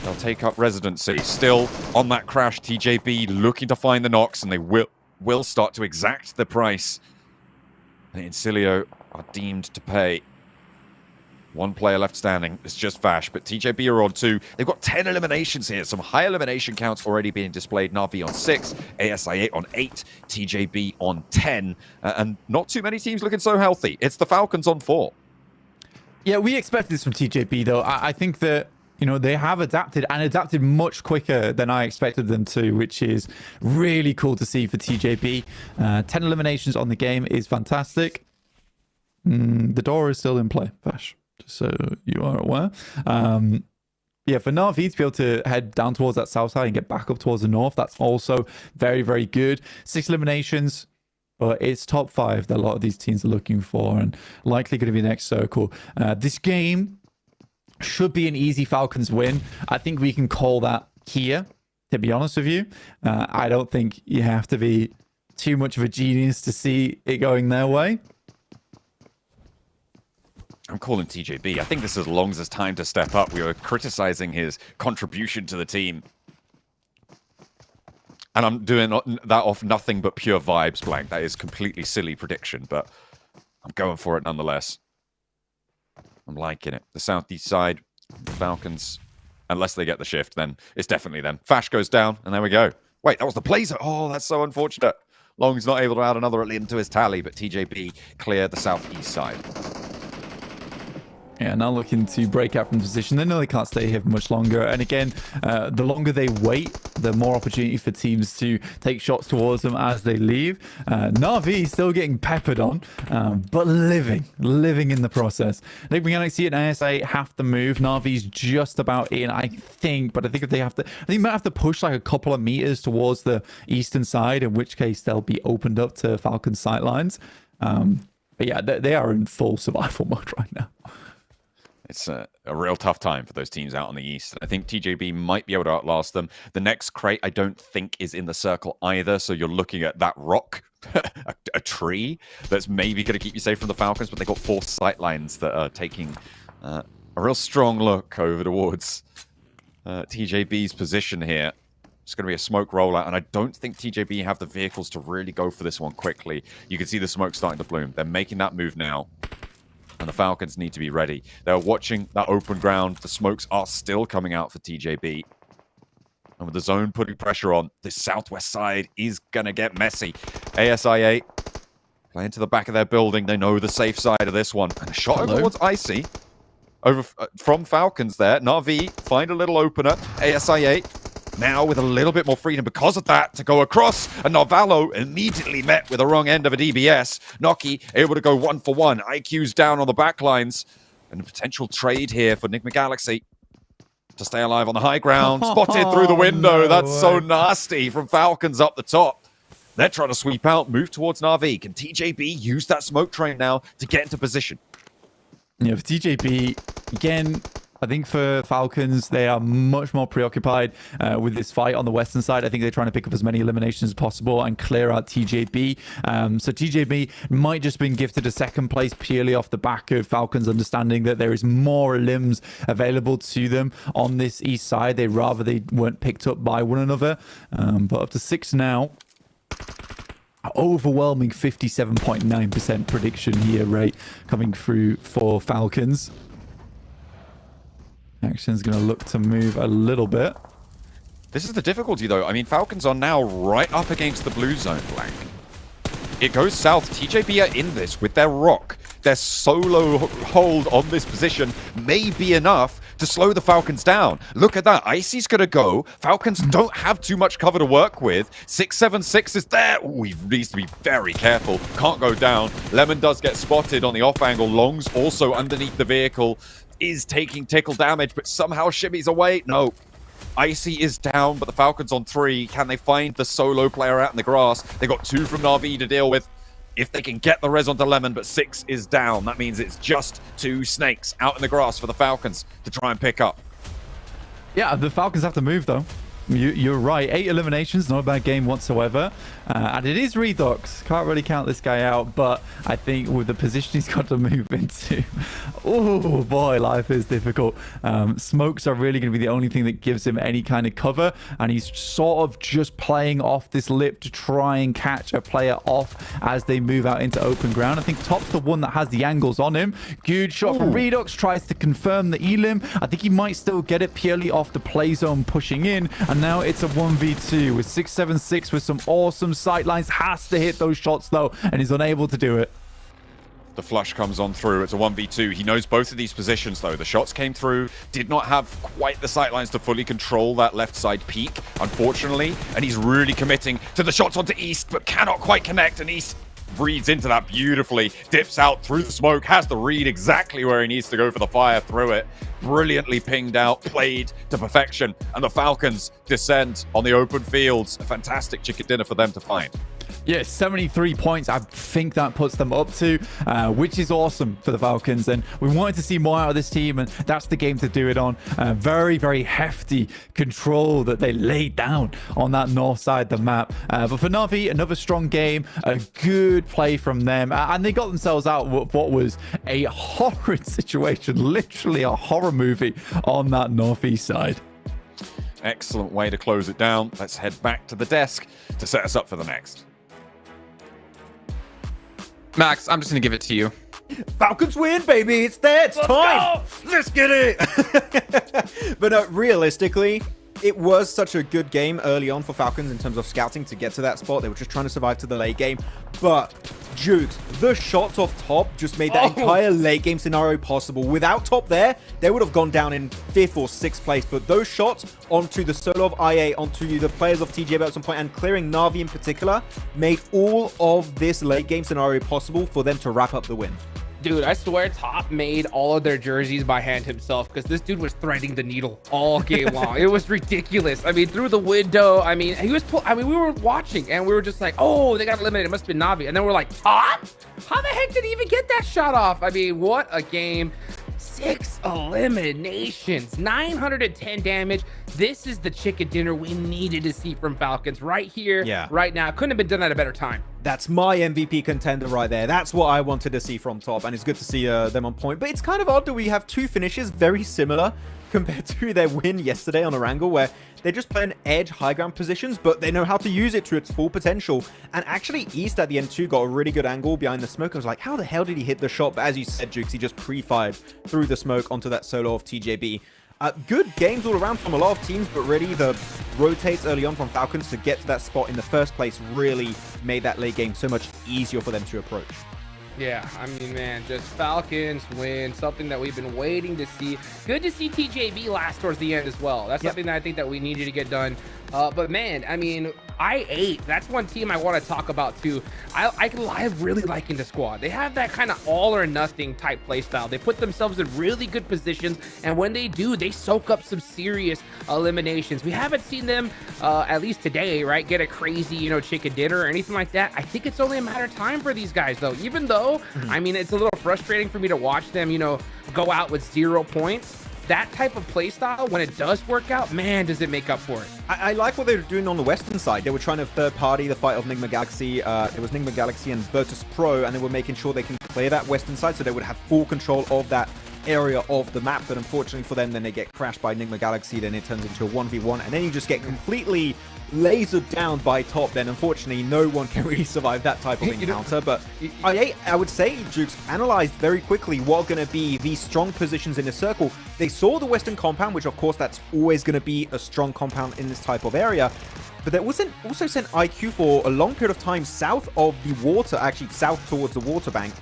[SPEAKER 18] They'll take up residency. Still on that crash, TJB looking to find the knocks, and they will start to exact the price. And Incilio are deemed to pay. 1 player left standing. It's just Vash, but TJB are on 2. They've got 10 eliminations here. Some high elimination counts already being displayed. Na'Vi on 6, ASI 8 on 8, TJB on 10. And not too many teams looking so healthy. It's the Falcons on 4.
[SPEAKER 19] Yeah, we expected this from TJB, though. I think that, you know, they have adapted and adapted much quicker than I expected them to, which is really cool to see for TJB. 10 eliminations on the game is fantastic. The door is still in play, Vash, just so you are aware. Yeah, for Na'Vi to be able to head down towards that south side and get back up towards the north, that's also very, very good. 6 eliminations, but it's top 5 that a lot of these teams are looking for, and likely going to be the next circle. This game should be an easy Falcons win. I think we can call that here, to be honest with you. I don't think you have to be too much of a genius to see it going their way.
[SPEAKER 18] I'm calling TJB. I think this is as long as it's time to step up. We were criticizing his contribution to the team. And I'm doing that off nothing but pure vibes, Blank. That is completely silly prediction, but I'm going for it nonetheless. I'm liking it. The southeast side, the Falcons unless they get the shift, then it's definitely them. Fash goes down, and there we go. Wait, that was the play zone. Oh, that's so unfortunate. Long's not able to add another into his tally, but TJB cleared the southeast side.
[SPEAKER 19] Yeah, now looking to break out from position. They know they can't stay here for much longer. And again, the longer they wait, the more opportunity for teams to take shots towards them as they leave. Na'Vi still getting peppered on, but living in the process. Enigma Galaxy and ASA have to move. Na'Vi's just about in, I think, but I think if they have to, I think they might have to push like a couple of meters towards the eastern side, in which case they'll be opened up to Falcon sightlines. But yeah, they are in full survival mode right now.
[SPEAKER 18] It's a real tough time for those teams out on the east. I think TJB might be able to outlast them. The next crate, I don't think, is in the circle either. So you're looking at that rock, a tree, that's maybe going to keep you safe from the Falcons. But they've got 4 sight lines that are taking a real strong look over towards TJB's position here. It's going to be a smoke rollout, and I don't think TJB have the vehicles to really go for this one quickly. You can see the smoke starting to bloom. They're making that move now. And the Falcons need to be ready. They're watching that open ground. The smokes are still coming out for TJB. And with the zone putting pressure on, the southwest side is going to get messy. ASIA playing to the back of their building. They know the safe side of this one. And a shot over towards Icy. Over from Falcons there. Na'Vi find a little opener. ASIA now with a little bit more freedom because of that to go across, and Narvalo immediately met with the wrong end of a DBS. Noki able to go 1-for-1. IQ's down on the backlines, and a potential trade here for Enigma Galaxy to stay alive on the high ground. Spotted through the window. That's so nasty from Falcons up the top. They're trying to sweep out, move towards Na'Vi. Can TJB use that smoke train now to get into position?
[SPEAKER 19] Yeah, for TJB, again, I think for Falcons, they are much more preoccupied with this fight on the western side. I think they're trying to pick up as many eliminations as possible and clear out TJB. So TJB might just been gifted a second place purely off the back of Falcons understanding that there is more limbs available to them on this east side. They'd rather they weren't picked up by one another. But up to 6 now. Overwhelming 57.9% prediction here rate coming through for Falcons. Action's going to look to move a little bit.
[SPEAKER 18] This is the difficulty, though. I mean, Falcons are now right up against the blue zone blank. It goes south. TJB are in this with their rock. Their solo hold on this position may be enough to slow the Falcons down. Look at that. Icy's going to go. Falcons don't have too much cover to work with. 676 is there. Ooh, he needs to be very careful. Can't go down. Lemon does get spotted on the off angle. Long's also underneath the vehicle. Is taking tickle damage, but somehow shimmies away. No. Icy is down, but the Falcons on 3. Can they find the solo player out in the grass? They got 2 from Na'Vi to deal with. If they can get the res onto Lemon, but 6 is down, that means it's just 2 snakes out in the grass for the Falcons to try and pick up.
[SPEAKER 19] Yeah, the Falcons have to move, though. You're right. 8 eliminations, not a bad game whatsoever. And it is Redux. Can't really count this guy out, but I think with the position he's got to move into, oh boy, life is difficult. Smokes are really going to be the only thing that gives him any kind of cover, and he's sort of just playing off this lip to try and catch a player off as they move out into open ground. I think Top's the one that has the angles on him. Good shot from Redux, tries to confirm the elim. I think he might still get it purely off the play zone pushing in. And now it's a 1v2 with 676 with some awesome sightlines. Has to hit those shots though, and he's unable to do it.
[SPEAKER 18] The flush comes on through. It's a 1v2. He knows both of these positions though. The shots came through, did not have quite the sightlines to fully control that left side peak, unfortunately. And he's really committing to the shots onto East, but cannot quite connect. And East reads into that beautifully, dips out through the smoke, has the read exactly where he needs to go for the fire through it. Brilliantly pinged out, played to perfection, and the Falcons descend on the open fields. A fantastic chicken dinner for them to find.
[SPEAKER 19] Yeah, 73 points. I think that puts them up to, which is awesome for the Falcons. And we wanted to see more out of this team, and that's the game to do it on. Very, very hefty control that they laid down on that north side of the map. But for Na'Vi, another strong game, a good play from them. And they got themselves out of what was a horrid situation, literally a horror movie on that northeast side.
[SPEAKER 18] Excellent way to close it down. Let's head back to the desk to set us up for the next.
[SPEAKER 20] Max, I'm just going to give it to you.
[SPEAKER 17] Falcons win, baby. It's there. It's time. Let's get it. But no, realistically, it was such a good game early on for Falcons in terms of scouting to get to that spot. They were just trying to survive to the late game. But Jukes, the shots off top just made that entire late game scenario possible. Without top there, they would have gone down in 5th or 6th place. But those shots onto the solo of IA, onto the players of TJB at some point, and clearing Na'Vi in particular, made all of this late game scenario possible for them to wrap up the win.
[SPEAKER 16] Dude, I swear Top made all of their jerseys by hand himself because this dude was threading the needle all game long. It was ridiculous. I mean, through the window, I mean, we were watching and we were just like, oh, they got eliminated. It must have been Na'Vi. And then we're like, Top? How the heck did he even get that shot off? I mean, what a game. 6 eliminations, 910 damage. This is the chicken dinner we needed to see from Falcons right here, right now. Couldn't have been done at a better time.
[SPEAKER 17] That's my MVP contender right there. That's what I wanted to see from Top, and it's good to see them on point. But it's kind of odd that we have two finishes very similar compared to their win yesterday on Erangel, where they just play an edge high ground positions, but they know how to use it to its full potential. And actually, East at the end too got a really good angle behind the smoke. I was like, how the hell did he hit the shot? But as you said, Jukes, he just pre-fired through the smoke onto that solo of TJB. Good games all around from a lot of teams, but really the rotates early on from Falcons to get to that spot in the first place really made that late game so much easier for them to approach.
[SPEAKER 16] Yeah, I mean, man, just Falcons win, something that we've been waiting to see. Good to see TJB last towards the end as well. That's something that I think that we needed to get done. But man, I mean, I8, that's one team I want to talk about too. I really like in the squad. They have that kind of all or nothing type play style. They put themselves in really good positions, and when they do, they soak up some serious eliminations. We haven't seen them, at least today, right, get a crazy, you know, chicken dinner or anything like that. I think it's only a matter of time for these guys, though. Even though, I mean, it's a little frustrating for me to watch them, you know, go out with 0 points. That type of play style, when it does work out, man, does it make up for it.
[SPEAKER 17] I like what they were doing on the Western side. They were trying to third party the fight of Nigma Galaxy. It was Nigma Galaxy and Virtus Pro, and they were making sure they can clear that Western side so they would have full control of that area of the map. But unfortunately for them, then they get crashed by Nigma Galaxy. Then it turns into a 1v1, and then you just get completely lasered down by Top. Then unfortunately no one can really survive that type of encounter. But I would say Jukes analyzed very quickly what are going to be the strong positions in the circle. They saw the Western compound, which of course that's always going to be a strong compound in this type of area, but they also sent IQ for a long period of time south of the water, actually south towards the water bank,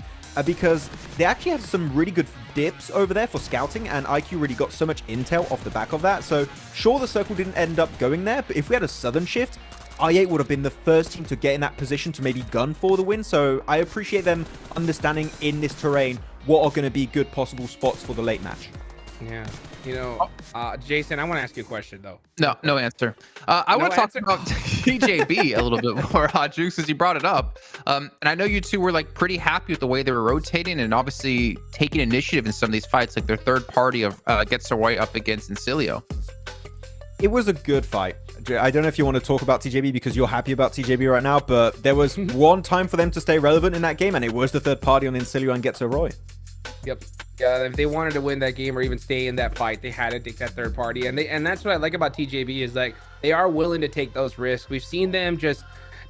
[SPEAKER 17] because they actually had some really good dips over there for scouting, and IQ really got so much intel off the back of that. So sure, the circle didn't end up going there, but if we had a southern shift, I8 would have been the first team to get in that position to maybe gun for the win. So I appreciate them understanding in this terrain what are going to be good possible spots for the late match.
[SPEAKER 16] Yeah, you know, Jason, I want to ask you a question though.
[SPEAKER 20] No answer. I want to talk about TJB a little bit more, Jukes, since you brought it up. And I know you two were like pretty happy with the way they were rotating and obviously taking initiative in some of these fights, like their third party of Gets Away up against Incilio.
[SPEAKER 17] It was a good fight. I don't know if you want to talk about TJB because you're happy about TJB right now, but there was one time for them to stay relevant in that game, and it was the third party on Incilio and Gets Away.
[SPEAKER 16] Yep. Yeah, if they wanted to win that game or even stay in that fight, they had to take that third party. And that's what I like about TJB is like they are willing to take those risks. We've seen them just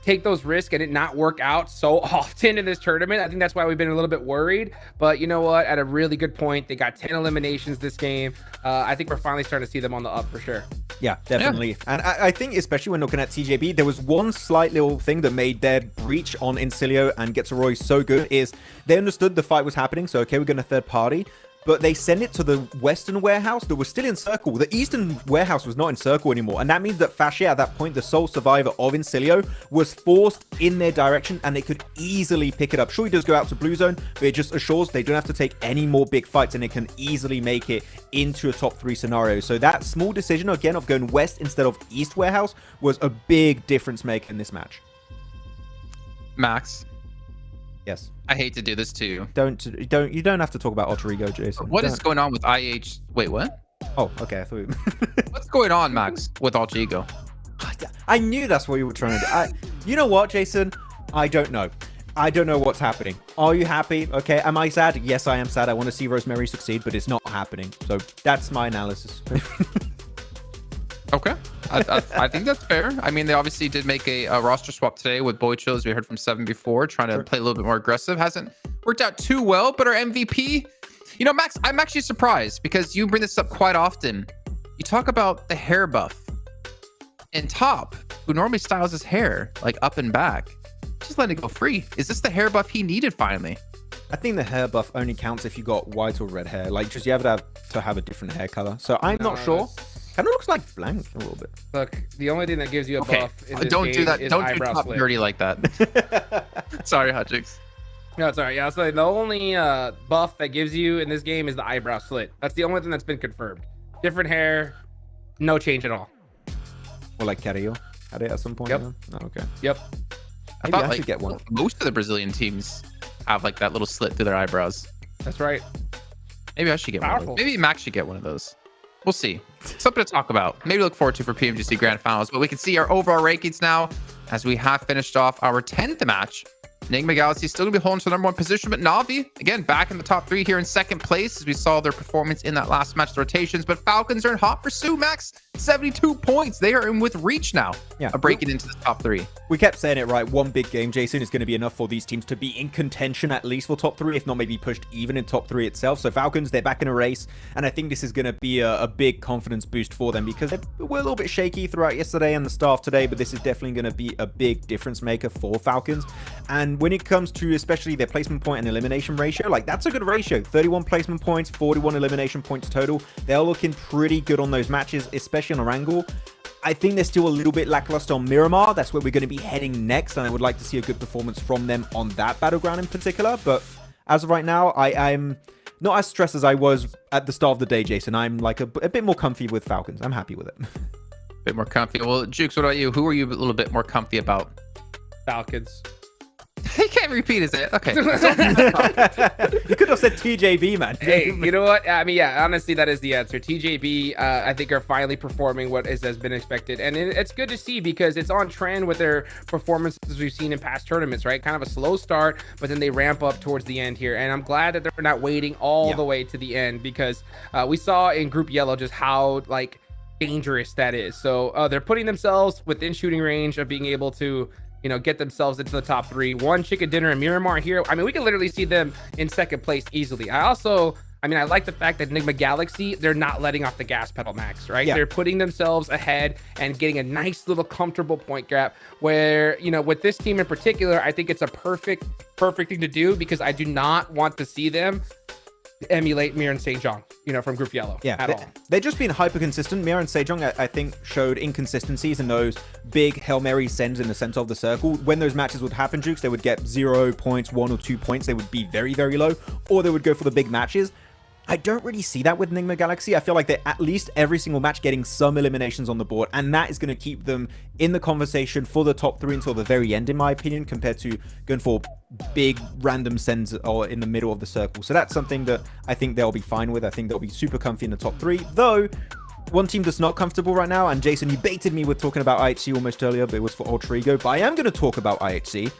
[SPEAKER 16] take those risks and it not work out so often in this tournament. I think that's why we've been a little bit worried. But you know what? At a really good point, they got 10 eliminations this game. I think we're finally starting to see them on the up for sure.
[SPEAKER 17] Yeah, definitely. Yeah. And I think especially when looking at TJB, there was one slight little thing that made their breach on Incilio and Gets Roy so good is they understood the fight was happening. So, okay, we're going to third party. But they send it to the Western warehouse that was still in circle. The Eastern warehouse was not in circle anymore. And that means that Fascia, at that point, the sole survivor of Incilio, was forced in their direction and they could easily pick it up. Sure, he does go out to Blue Zone, but it just assures they don't have to take any more big fights and they can easily make it into a top 3 scenario. So that small decision, again, of going West instead of East warehouse was a big difference maker in this match.
[SPEAKER 20] Max.
[SPEAKER 17] Yes.
[SPEAKER 20] I hate to do this to you.
[SPEAKER 17] You don't have to talk about Alter Ego, Jason.
[SPEAKER 20] What is going on with IH? Wait, what?
[SPEAKER 17] Oh, okay. I thought
[SPEAKER 20] What's going on, Max, with Alter Ego?
[SPEAKER 17] I knew that's what you were trying to do. You know what, Jason? I don't know. I don't know what's happening. Are you happy? Okay. Am I sad? Yes, I am sad. I want to see Rosemary succeed, but it's not happening. So that's my analysis.
[SPEAKER 20] Okay. I think that's fair. I mean, they obviously did make a roster swap today with Boycho, as we heard from Seven before, trying to play a little bit more aggressive. Hasn't worked out too well, but our MVP, you know, Max, I'm actually surprised because you bring this up quite often. You talk about the hair buff and Top, who normally styles his hair like up and back, just letting it go free. Is this the hair buff he needed finally?
[SPEAKER 17] I think the hair buff only counts if you got white or red hair. Like, just you have to have a different hair color. So I'm not sure. Kind of looks like blank a little bit.
[SPEAKER 16] Look, the only thing that gives you a buff in this
[SPEAKER 20] Don't
[SPEAKER 16] game
[SPEAKER 20] do that.
[SPEAKER 16] is
[SPEAKER 20] Don't do
[SPEAKER 16] eyebrow
[SPEAKER 20] Top
[SPEAKER 16] slit.
[SPEAKER 20] dirty like that. Sorry, Hutchix.
[SPEAKER 16] No, it's all right. Yeah, so the only buff that gives you in this game is the eyebrow slit. That's the only thing that's been confirmed. Different hair, no change at all.
[SPEAKER 17] Or like Carrillo had it at some point.
[SPEAKER 16] Yep.
[SPEAKER 17] Yeah? Oh, okay.
[SPEAKER 16] Yep.
[SPEAKER 17] Maybe I should get one.
[SPEAKER 20] Most of the Brazilian teams have like that little slit through their eyebrows.
[SPEAKER 16] That's right.
[SPEAKER 20] Maybe I should get one of those. Maybe Max should get one of those. We'll see. Something to talk about. Maybe look forward to for PMGC Grand Finals. But we can see our overall rankings now as we have finished off our 10th match. Enigma Galaxy still going to be holding to the number 1 position, but Na'Vi, again, back in the top 3 here in 2nd place as we saw their performance in that last match, the rotations. But Falcons are in hot pursuit, Max. 72 points. They are in with reach now.
[SPEAKER 17] Yeah.
[SPEAKER 20] Breaking into the top 3.
[SPEAKER 17] We kept saying it, right? One big game, Jason, is going to be enough for these teams to be in contention at least for top 3, if not maybe pushed even in top 3 itself. So Falcons, they're back in a race, and I think this is going to be a big confidence boost for them because they were a little bit shaky throughout yesterday and the start of today, but this is definitely going to be a big difference maker for Falcons. And when it comes to especially their placement point and elimination ratio, like that's a good ratio. 31 placement points, 41 elimination points total. They're looking pretty good on those matches, especially on Orangle. I think they're still a little bit lackluster on Miramar. That's where we're going to be heading next, and I would like to see a good performance from them on that battleground in particular. But as of right now, I'm not as stressed as I was at the start of the day, Jason. I'm like a bit more comfy with Falcons. I'm happy with it.
[SPEAKER 20] A bit more comfy. Well, Jukes, what about you? Who are you a little bit more comfy about?
[SPEAKER 16] Falcons.
[SPEAKER 20] He can't repeat his it. Okay.
[SPEAKER 17] You could have said TJB, man.
[SPEAKER 16] Hey, you know what? I mean, yeah, honestly, that is the answer. TJB, I think, are finally performing what has been expected. And it's good to see because it's on trend with their performances we've seen in past tournaments, right? Kind of a slow start, but then they ramp up towards the end here. And I'm glad that they're not waiting all the way to the end because we saw in Group Yellow just how, like, dangerous that is. So they're putting themselves within shooting range of being able to, you know, get themselves into the top 3. One chicken dinner and Miramar here. I mean, we can literally see them in 2nd place easily. I like the fact that Enigma Galaxy, they're not letting off the gas pedal, Max, right?
[SPEAKER 17] Yeah.
[SPEAKER 16] They're putting themselves ahead and getting a nice little comfortable point gap where, you know, with this team in particular, I think it's a perfect thing to do because I do not want to see them emulate Mir and Sejong, you know, from Group Yellow at all.
[SPEAKER 17] They've just been hyper consistent. Mira and Sejong, I think, showed inconsistencies in those big Hail Mary sends in the center of the circle. When those matches would happen, Jukes, they would get 0 points, 1 or 2 points. They would be very, very low, or they would go for the big matches. I don't really see that with Enigma Galaxy. I feel like they're at least every single match getting some eliminations on the board, and that is going to keep them in the conversation for the top 3 until the very end, in my opinion, compared to going for big random sends or in the middle of the circle. So that's something that I think they'll be fine with. I think they'll be super comfy in the top 3, though. One team that's not comfortable right now, and Jason, you baited me with talking about IHC almost earlier, but it was for Alter Ego, but I am going to talk about IHC.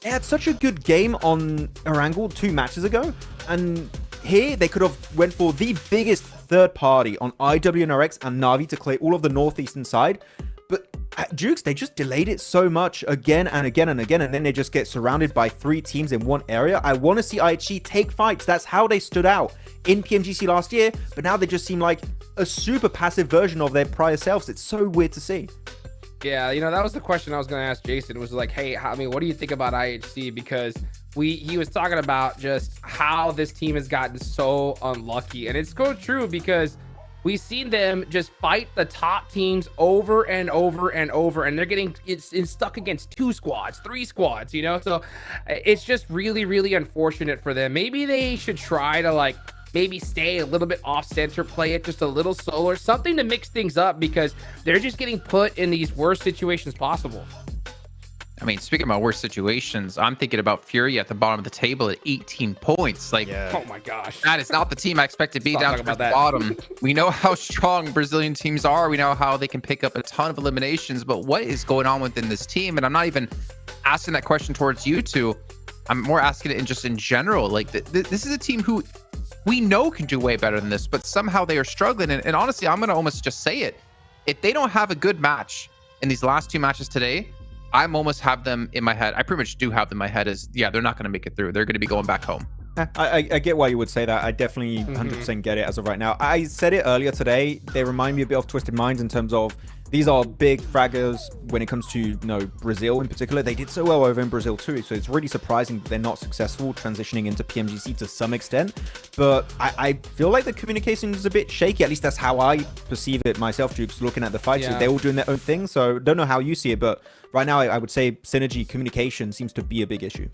[SPEAKER 17] They had such a good game on Orangle 2 matches ago, and here they could have went for the biggest third party on IWNRX and Na'Vi to clear all of the northeastern side. But at Jukes, they just delayed it so much again and again and again, and then they just get surrounded by 3 teams in one area. I want to see IHG take fights. That's how they stood out in PMGC last year, but now they just seem like a super passive version of their prior selves. It's so weird to see.
[SPEAKER 16] Yeah, you know, that was the question I was going to ask Jason. It was like, hey, I mean, what do you think about IHC? Because he was talking about just how this team has gotten so unlucky. And it's so true because we've seen them just fight the top teams over and over and over. And they're getting it's stuck against 2 squads, 3 squads, you know? So it's just really, really unfortunate for them. Maybe they should try to maybe stay a little bit off center, play it just a little slower, something to mix things up because they're just getting put in these worst situations possible.
[SPEAKER 20] I mean, speaking about worst situations, I'm thinking about Fury at the bottom of the table at 18 points.
[SPEAKER 16] Oh my gosh.
[SPEAKER 20] That is not the team I expect to be down to the bottom. We know how strong Brazilian teams are. We know how they can pick up a ton of eliminations, but what is going on within this team? And I'm not even asking that question towards you two. I'm more asking it in general. Like, this is a team who we know can do way better than this, but somehow they are struggling. And honestly, I'm going to almost just say it. if they don't have a good match in these last 2 matches today, I'm almost have them in my head. I pretty much do have them in my head as, yeah, they're not going to make it through. They're going to be going back home.
[SPEAKER 17] I get why you would say that. I definitely 100% get it as of right now. I said it earlier today. They remind me a bit of Twisted Minds in terms of these are big fraggers when it comes to Brazil in particular. They did so well over in Brazil too, so it's really surprising that they're not successful transitioning into PMGC to some extent. But I feel like the communication is a bit shaky. At least that's how I perceive it myself, Jukes, looking at the fights.
[SPEAKER 16] Yeah.
[SPEAKER 17] They're all doing their own thing, so don't know how you see it, but right now I would say synergy communication seems to be a big issue.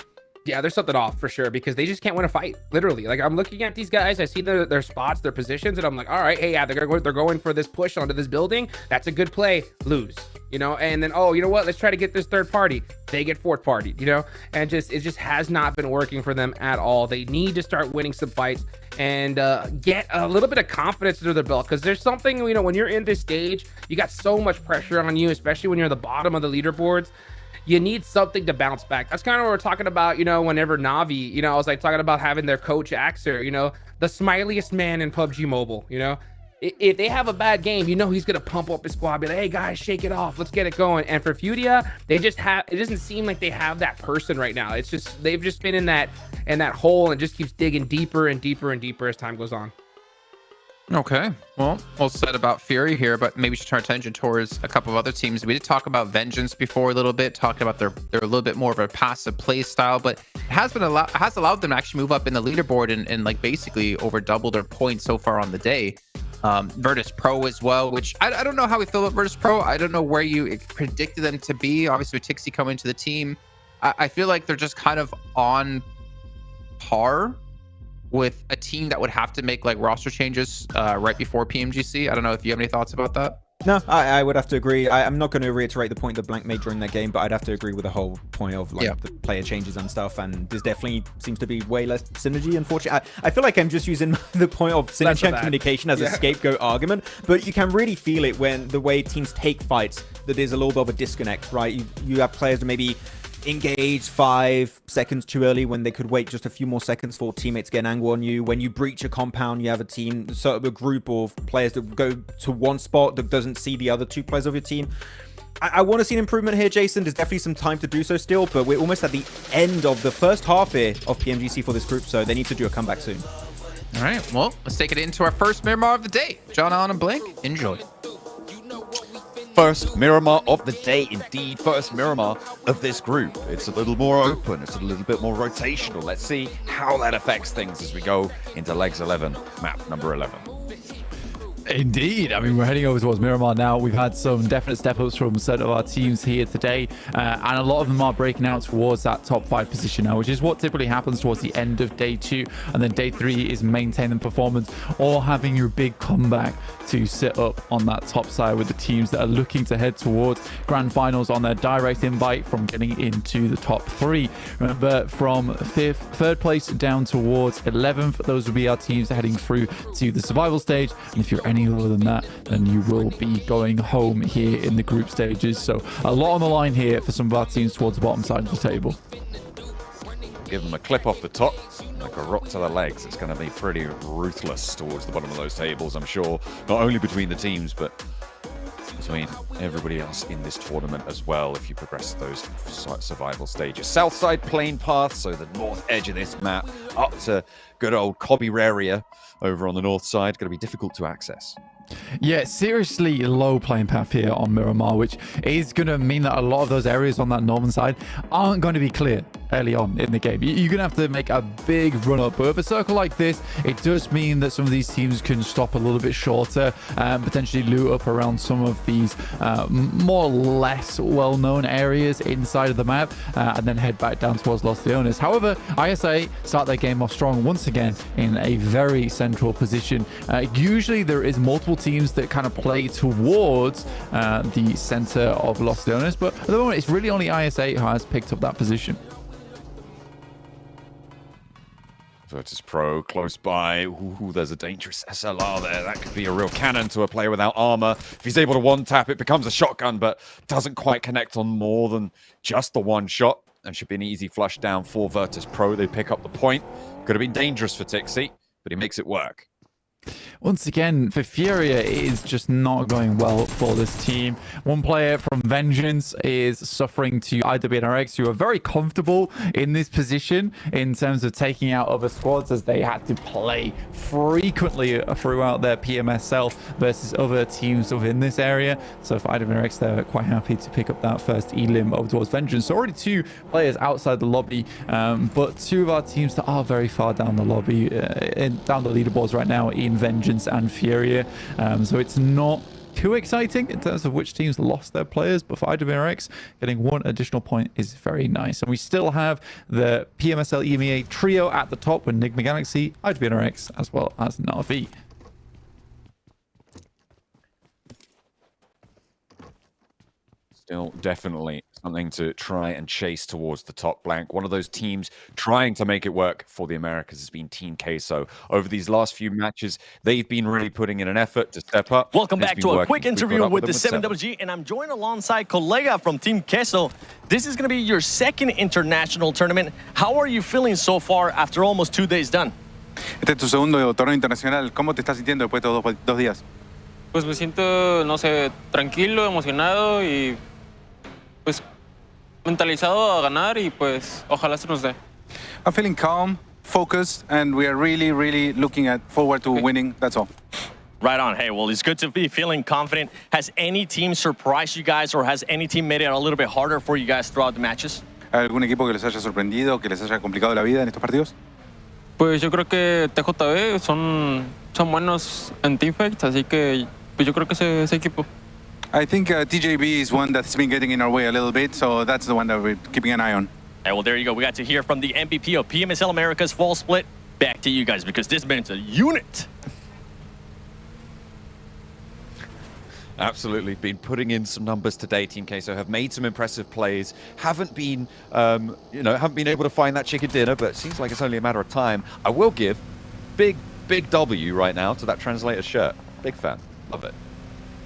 [SPEAKER 16] Yeah, there's something off for sure because they just can't win a fight. Literally, like I'm looking at these guys, I see their spots, their positions, and I'm like, all right, hey, yeah, they're going for this push onto this building. That's a good play. Lose, and then you know what? Let's try to get this third party. They get fourth party, and it just has not been working for them at all. They need to start winning some fights and get a little bit of confidence under their belt because there's something when you're in this stage, you got so much pressure on you, especially when you're at the bottom of the leaderboards. You need something to bounce back. That's kind of what we're talking about, whenever Navi, I was like talking about having their coach Axer, the smiliest man in PUBG Mobile, If they have a bad game, he's going to pump up his squad, be like, hey guys, shake it off. Let's get it going. And for Fudia, it doesn't seem like they have that person right now. It's just, they've just been in that hole and just keeps digging deeper and deeper and deeper as time goes on.
[SPEAKER 20] Okay, well, we'll said about Fury here, but maybe we should turn our attention towards a couple of other teams. We did talk about Vengeance before a little bit, talking about they're a little bit more of a passive play style, but it has allowed them to actually move up in the leaderboard and like basically over double their points so far on the day. Virtus Pro as well, which I don't know how we feel about Virtus Pro. I don't know where you predicted them to be. Obviously with Tixi coming to the team, I feel like they're just kind of on par with a team that would have to make like roster changes right before PMGC. I don't know if you have any thoughts about that.
[SPEAKER 17] No, I would have to agree. I'm not going to reiterate the point that Blank made during that game, but I'd have to agree with the whole point of like the player changes and stuff. And there's definitely seems to be way less synergy, unfortunately. I feel like I'm just using the point of synergy and communication as a scapegoat argument, but you can really feel it when the way teams take fights, that there's a little bit of a disconnect, right? You have players that maybe engage 5 seconds too early when they could wait just a few more seconds for teammates to get an angle on you. When you breach a compound, you have a team, sort of a group of players that go to one spot that doesn't see the other 2 players of your team. I want to see an improvement here, Jason. There's definitely some time to do so still, but we're almost at the end of the first half here of PMGC for this group, so they need to do a comeback soon.
[SPEAKER 20] All right, well, let's take it into our first Miramar of the day. John Allen and Blink, enjoy.
[SPEAKER 18] First Miramar of the day, indeed. First Miramar of this group. It's a little more open. It's a little bit more rotational. Let's see how that affects things as we go into Legs 11, map number 11.
[SPEAKER 19] Indeed. I mean, we're heading over towards Miramar now. We've had some definite step-ups from certain of our teams here today, and a lot of them are breaking out towards that top 5 position now, which is what typically happens towards the end of day 2, and then day 3 is maintaining performance or having your big comeback to sit up on that top side with the teams that are looking to head towards Grand Finals on their direct invite from getting into the top 3. Remember, from 3rd place down towards 11th, those will be our teams heading through to the survival stage, and if you're any lower than that, then you will be going home here in the group stages. So a lot on the line here for some of our teams towards the bottom side of the table.
[SPEAKER 18] Give them a clip off the top, like a rock to the legs. It's going to be pretty ruthless towards the bottom of those tables, I'm sure. Not only between the teams, but between everybody else in this tournament as well, if you progress to those survival stages. Southside plane path, so the north edge of this map, up to good old Cobiraria over on the north side. Going to be difficult to access.
[SPEAKER 19] Yeah, seriously low playing path here on Miramar, which is going to mean that a lot of those areas on that northern side aren't going to be clear early on in the game. You're going to have to make a big run up, but with a circle like this, it does mean that some of these teams can stop a little bit shorter and potentially loot up around some of these more or less well-known areas inside of the map and then head back down towards Los Leones. However, ISA start their game off strong once again in a very central position. Usually there is multiple teams that kind of play towards the center of Los Leones, but at the moment it's really only ISA who has picked up that position.
[SPEAKER 18] Virtus Pro close by. Ooh, there's a dangerous SLR there. That could be a real cannon to a player without armor. If he's able to one-tap, it becomes a shotgun, but doesn't quite connect on more than just the one shot. And should be an easy flush down for Virtus Pro. They pick up the point. Could have been dangerous for Tixi, but he makes it work.
[SPEAKER 19] Once again, for Furia, it is just not going well for this team. One player from Vengeance is suffering to IWNRX, who are very comfortable in this position in terms of taking out other squads, as they had to play frequently throughout their PMSL versus other teams within this area. So for IWNRX, they're quite happy to pick up that first elim over towards Vengeance. So already 2 players outside the lobby, but 2 of our teams that are very far down the lobby, down the leaderboards right now in Vengeance and Furia. So it's not too exciting in terms of which teams lost their players, but for IWNRX, getting 1 additional point is very nice. And we still have the PMSL EMEA trio at the top with Enigma Galaxy, IWNRX, as well as Na'Vi.
[SPEAKER 18] Still definitely something to try and chase towards the top blank. One of those teams trying to make it work for the Americas has been Team Queso. Over these last few matches, they've been really putting in an effort to step up.
[SPEAKER 21] Welcome back to a quick interview with the 7WG, and I'm joined alongside Colega from Team Queso. This is going to be your second international tournament. How are you feeling so far after almost 2 days done?
[SPEAKER 23] Este es tu segundo torneo internacional. ¿Cómo te estás sintiendo después de estos 2 días?
[SPEAKER 9] Pues me siento, no sé, tranquilo, emocionado y pues mentalizado a ganar y pues ojalá se nos dé.
[SPEAKER 23] I'm feeling calm, focused, and we are really looking forward to winning. That's all.
[SPEAKER 21] Right on. Hey, well, it's good to be feeling confident. Has any team surprised you guys, or has any team made it a little bit harder for you guys throughout the matches?
[SPEAKER 23] ¿Algún equipo que les haya sorprendido, que les haya complicado la vida en estos partidos?
[SPEAKER 9] Pues yo creo que TJB son buenos en teamfights, así que pues yo creo que ese equipo.
[SPEAKER 23] I think TJB is one that's been getting in our way a little bit, so that's the one that we're keeping an eye on.
[SPEAKER 21] Hey, well, there you go. We got to hear from the MVP of PMSL America's Fall Split. Back to you guys, because this man's a unit.
[SPEAKER 18] Absolutely, been putting in some numbers today. Team Queso have made some impressive plays. Haven't been able to find that chicken dinner, but it seems like it's only a matter of time. I will give big W right now to that translator shirt. Big fan, love it.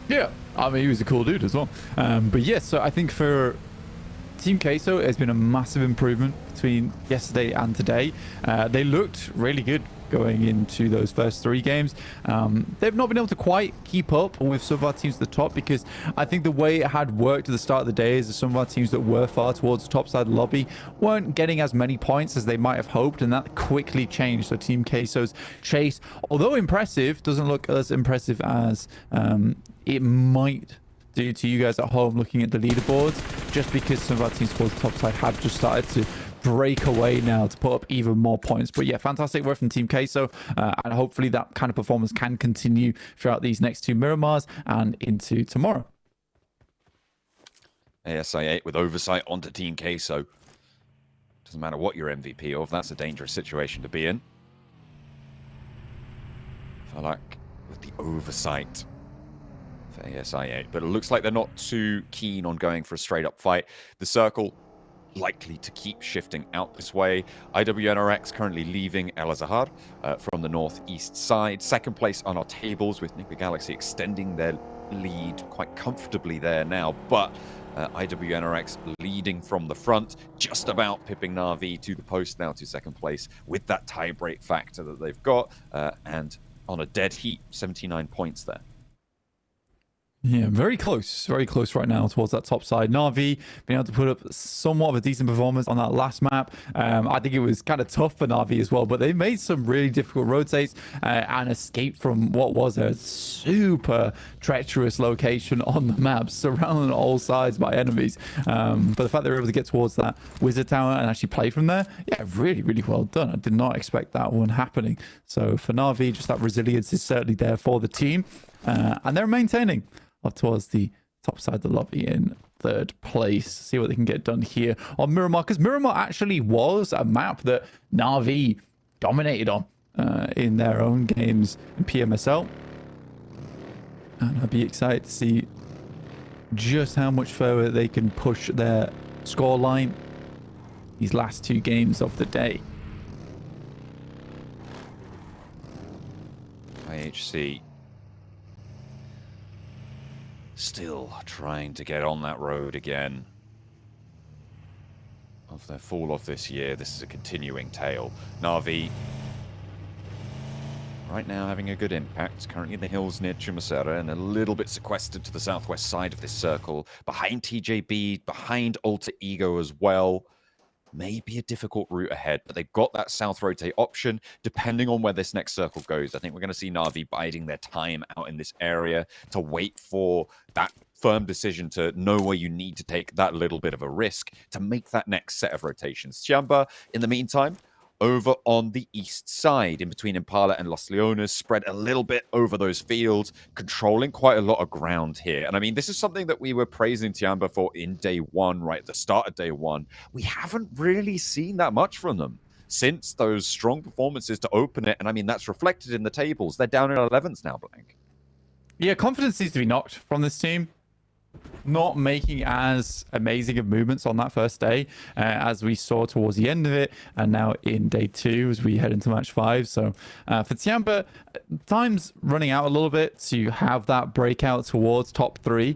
[SPEAKER 19] Yeah, I mean, he was a cool dude as well. But yes, so I think for Team Queso, it's been a massive improvement between yesterday and today. They looked really good going into those first 3 games. They've not been able to quite keep up with some of our teams at the top, because I think the way it had worked at the start of the day is that some of our teams that were far towards the top side of the lobby weren't getting as many points as they might have hoped, and that quickly changed. So Team Queso's chase, although impressive, doesn't look as impressive as it might do to you guys at home looking at the leaderboards, just because some of our teams towards the top side have just started to break away now to put up even more points. But yeah, fantastic work from Team Queso, and hopefully that kind of performance can continue throughout these next 2 Miramars and into tomorrow.
[SPEAKER 18] ASI8 with oversight onto Team Queso. Doesn't matter what you're MVP of, that's a dangerous situation to be in. I feel like with the oversight for ASI8, but it looks like they're not too keen on going for a straight up fight. The circle likely to keep shifting out this way. IWNRX currently leaving El Azahar from the northeast side. Second place on our tables, with Enigma Galaxy extending their lead quite comfortably there now, but IWNRX leading from the front, just about pipping Na'Vi to the post now to second place with that tie-break factor that they've got, and on a dead heat, 79 points there.
[SPEAKER 19] Yeah, very close right now towards that top side. Na'Vi being able to put up somewhat of a decent performance on that last map. I think it was kind of tough for Na'Vi as well, but they made some really difficult rotates and escaped from what was a super treacherous location on the map, surrounded on all sides by enemies. But the fact they were able to get towards that wizard tower and actually play from there, yeah, really well done. I did not expect that one happening. So for Na'Vi, just that resilience is certainly there for the team, and they're maintaining up towards the top side of the lobby in 3rd place. See what they can get done here on Miramar, because Miramar actually was a map that Na'Vi dominated on in their own games in PMSL. And I'd be excited to see just how much further they can push their scoreline these last 2 games of the day.
[SPEAKER 18] IHC still trying to get on that road again. Of their fall off this year, this is a continuing tale. Na'Vi right now having a good impact. Currently in the hills near Chumasera and a little bit sequestered to the southwest side of this circle. Behind TJB, behind Alter Ego as well. Maybe a difficult route ahead, but they've got that south rotate option depending on where this next circle goes. I think we're going to see Na'Vi biding their time out in this area to wait for that firm decision to know where you need to take that little bit of a risk to make that next set of rotations. Chiamba, in the meantime, over on the east side, in between Impala and Los Leones, spread a little bit over those fields, controlling quite a lot of ground here. And I mean, this is something that we were praising Tiamba for in day one, right at the start of day one. We haven't really seen that much from them since those strong performances to open it. And I mean, that's reflected in the tables. They're down in 11th now, Blank.
[SPEAKER 19] Yeah, confidence needs to be knocked from this team. Not making as amazing of movements on that first day as we saw towards the end of it, and now in day 2 as we head into match 5. So for Tiamba, time's running out a little bit to have that breakout towards top 3,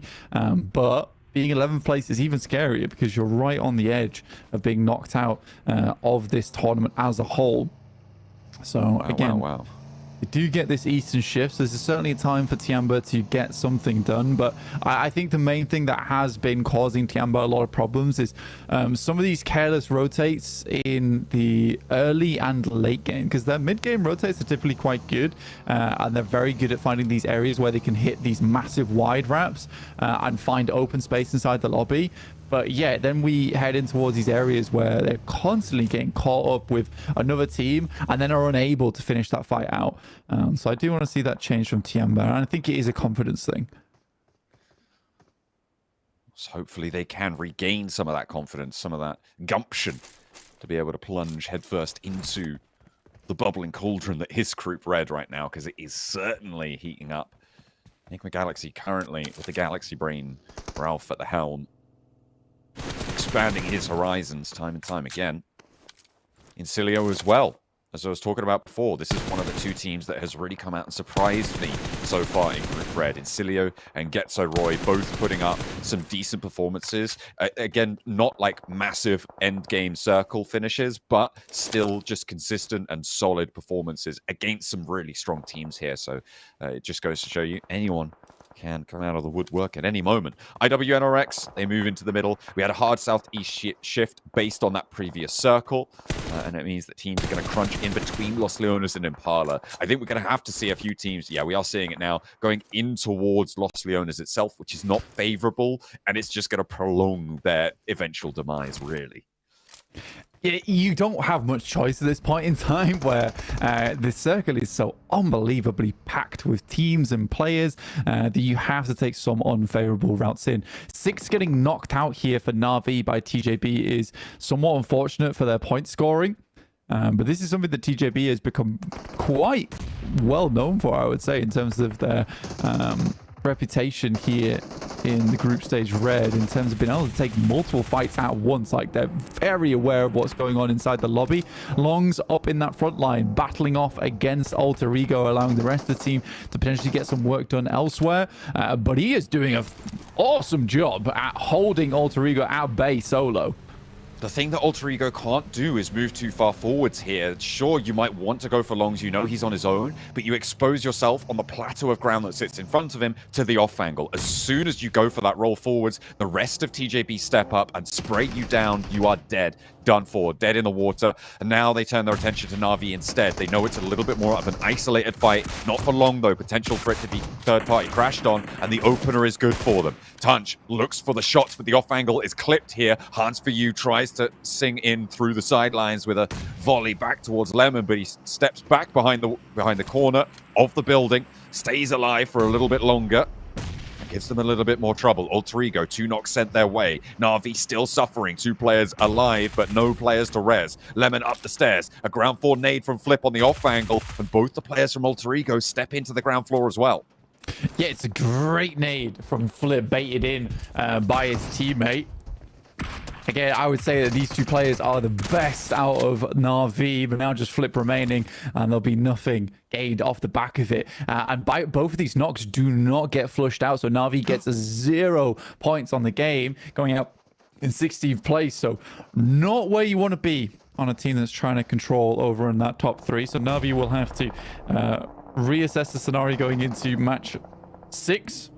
[SPEAKER 19] but being 11th place is even scarier because you're right on the edge of being knocked out of this tournament as a whole. So again,
[SPEAKER 18] wow.
[SPEAKER 19] We do get this Eastern shift, so this is certainly a time for Tiamba to get something done. But I think the main thing that has been causing Tiamba a lot of problems is some of these careless rotates in the early and late game, because their mid-game rotates are typically quite good, and they're very good at finding these areas where they can hit these massive wide wraps and find open space inside the lobby. But yeah, then we head in towards these areas where they're constantly getting caught up with another team and then are unable to finish that fight out. So I do want to see that change from Tiamba, and I think it is a confidence thing.
[SPEAKER 18] So hopefully they can regain some of that confidence, some of that gumption to be able to plunge headfirst into the bubbling cauldron that is Group Red right now, because it is certainly heating up. Enigma Galaxy currently with the Galaxy Brain, Ralph at the helm, expanding his horizons time and time again. Incilio as well, as I was talking about before. This is one of the 2 teams that has really come out and surprised me so far in Group Red. Incilio and Getso Roy both putting up some decent performances. Again, not like massive end game circle finishes, but still just consistent and solid performances against some really strong teams here. So it just goes to show you anyone can come out of the woodwork at any moment. IWNRX, they move into the middle. We had a hard southeast shift based on that previous circle, and it means that teams are going to crunch in between Los Leones and Impala. I think we're going to have to see a few teams, yeah, we are seeing it now, going in towards Los Leones itself, which is not favorable, and it's just going to prolong their eventual demise, really.
[SPEAKER 19] You don't have much choice at this point in time where this circle is so unbelievably packed with teams and players that you have to take some unfavorable routes in. 6 getting knocked out here for Na'Vi by TJB is somewhat unfortunate for their point scoring. But this is something that TJB has become quite well known for, I would say, in terms of their reputation here in the group stage Red, in terms of being able to take multiple fights at once. Like, they're very aware of what's going on inside the lobby. Long's up in that front line, battling off against Alter Ego, allowing the rest of the team to potentially get some work done elsewhere. But he is doing an awesome job at holding Alter Ego at bay solo.
[SPEAKER 18] The thing that Alter Ego can't do is move too far forwards here. Sure, you might want to go for longs, you know he's on his own, but you expose yourself on the plateau of ground that sits in front of him to the off angle. As soon as you go for that roll forwards, the rest of TJB step up and spray you down, you are dead. Done for, dead in the water. And now they turn their attention to Na'Vi instead. They know it's a little bit more of an isolated fight. Not for long though, potential for it to be third party crashed on, and the opener is good for them. Tunch looks for the shots, but the off angle is clipped here. Hans for You tries to sing in through the sidelines with a volley back towards Lemon, but he steps back behind the corner of the building, stays alive for a little bit longer. Gives them a little bit more trouble. Alter Ego, 2 knocks sent their way. Na'Vi still suffering. 2 players alive, but no players to res. Lemon up the stairs. A ground floor nade from Flip on the off angle, and both the players from Alter Ego step into the ground floor as well.
[SPEAKER 19] Yeah, it's a great nade from Flip, baited in by his teammate. Again, I would say that these 2 players are the best out of Na'Vi, but now just Flip remaining, and there'll be nothing gained off the back of it. And both of these knocks do not get flushed out, so Na'Vi gets 0 points on the game, going out in 16th place. So not where you want to be on a team that's trying to control over in that top 3. So Na'Vi will have to reassess the scenario going into match 6.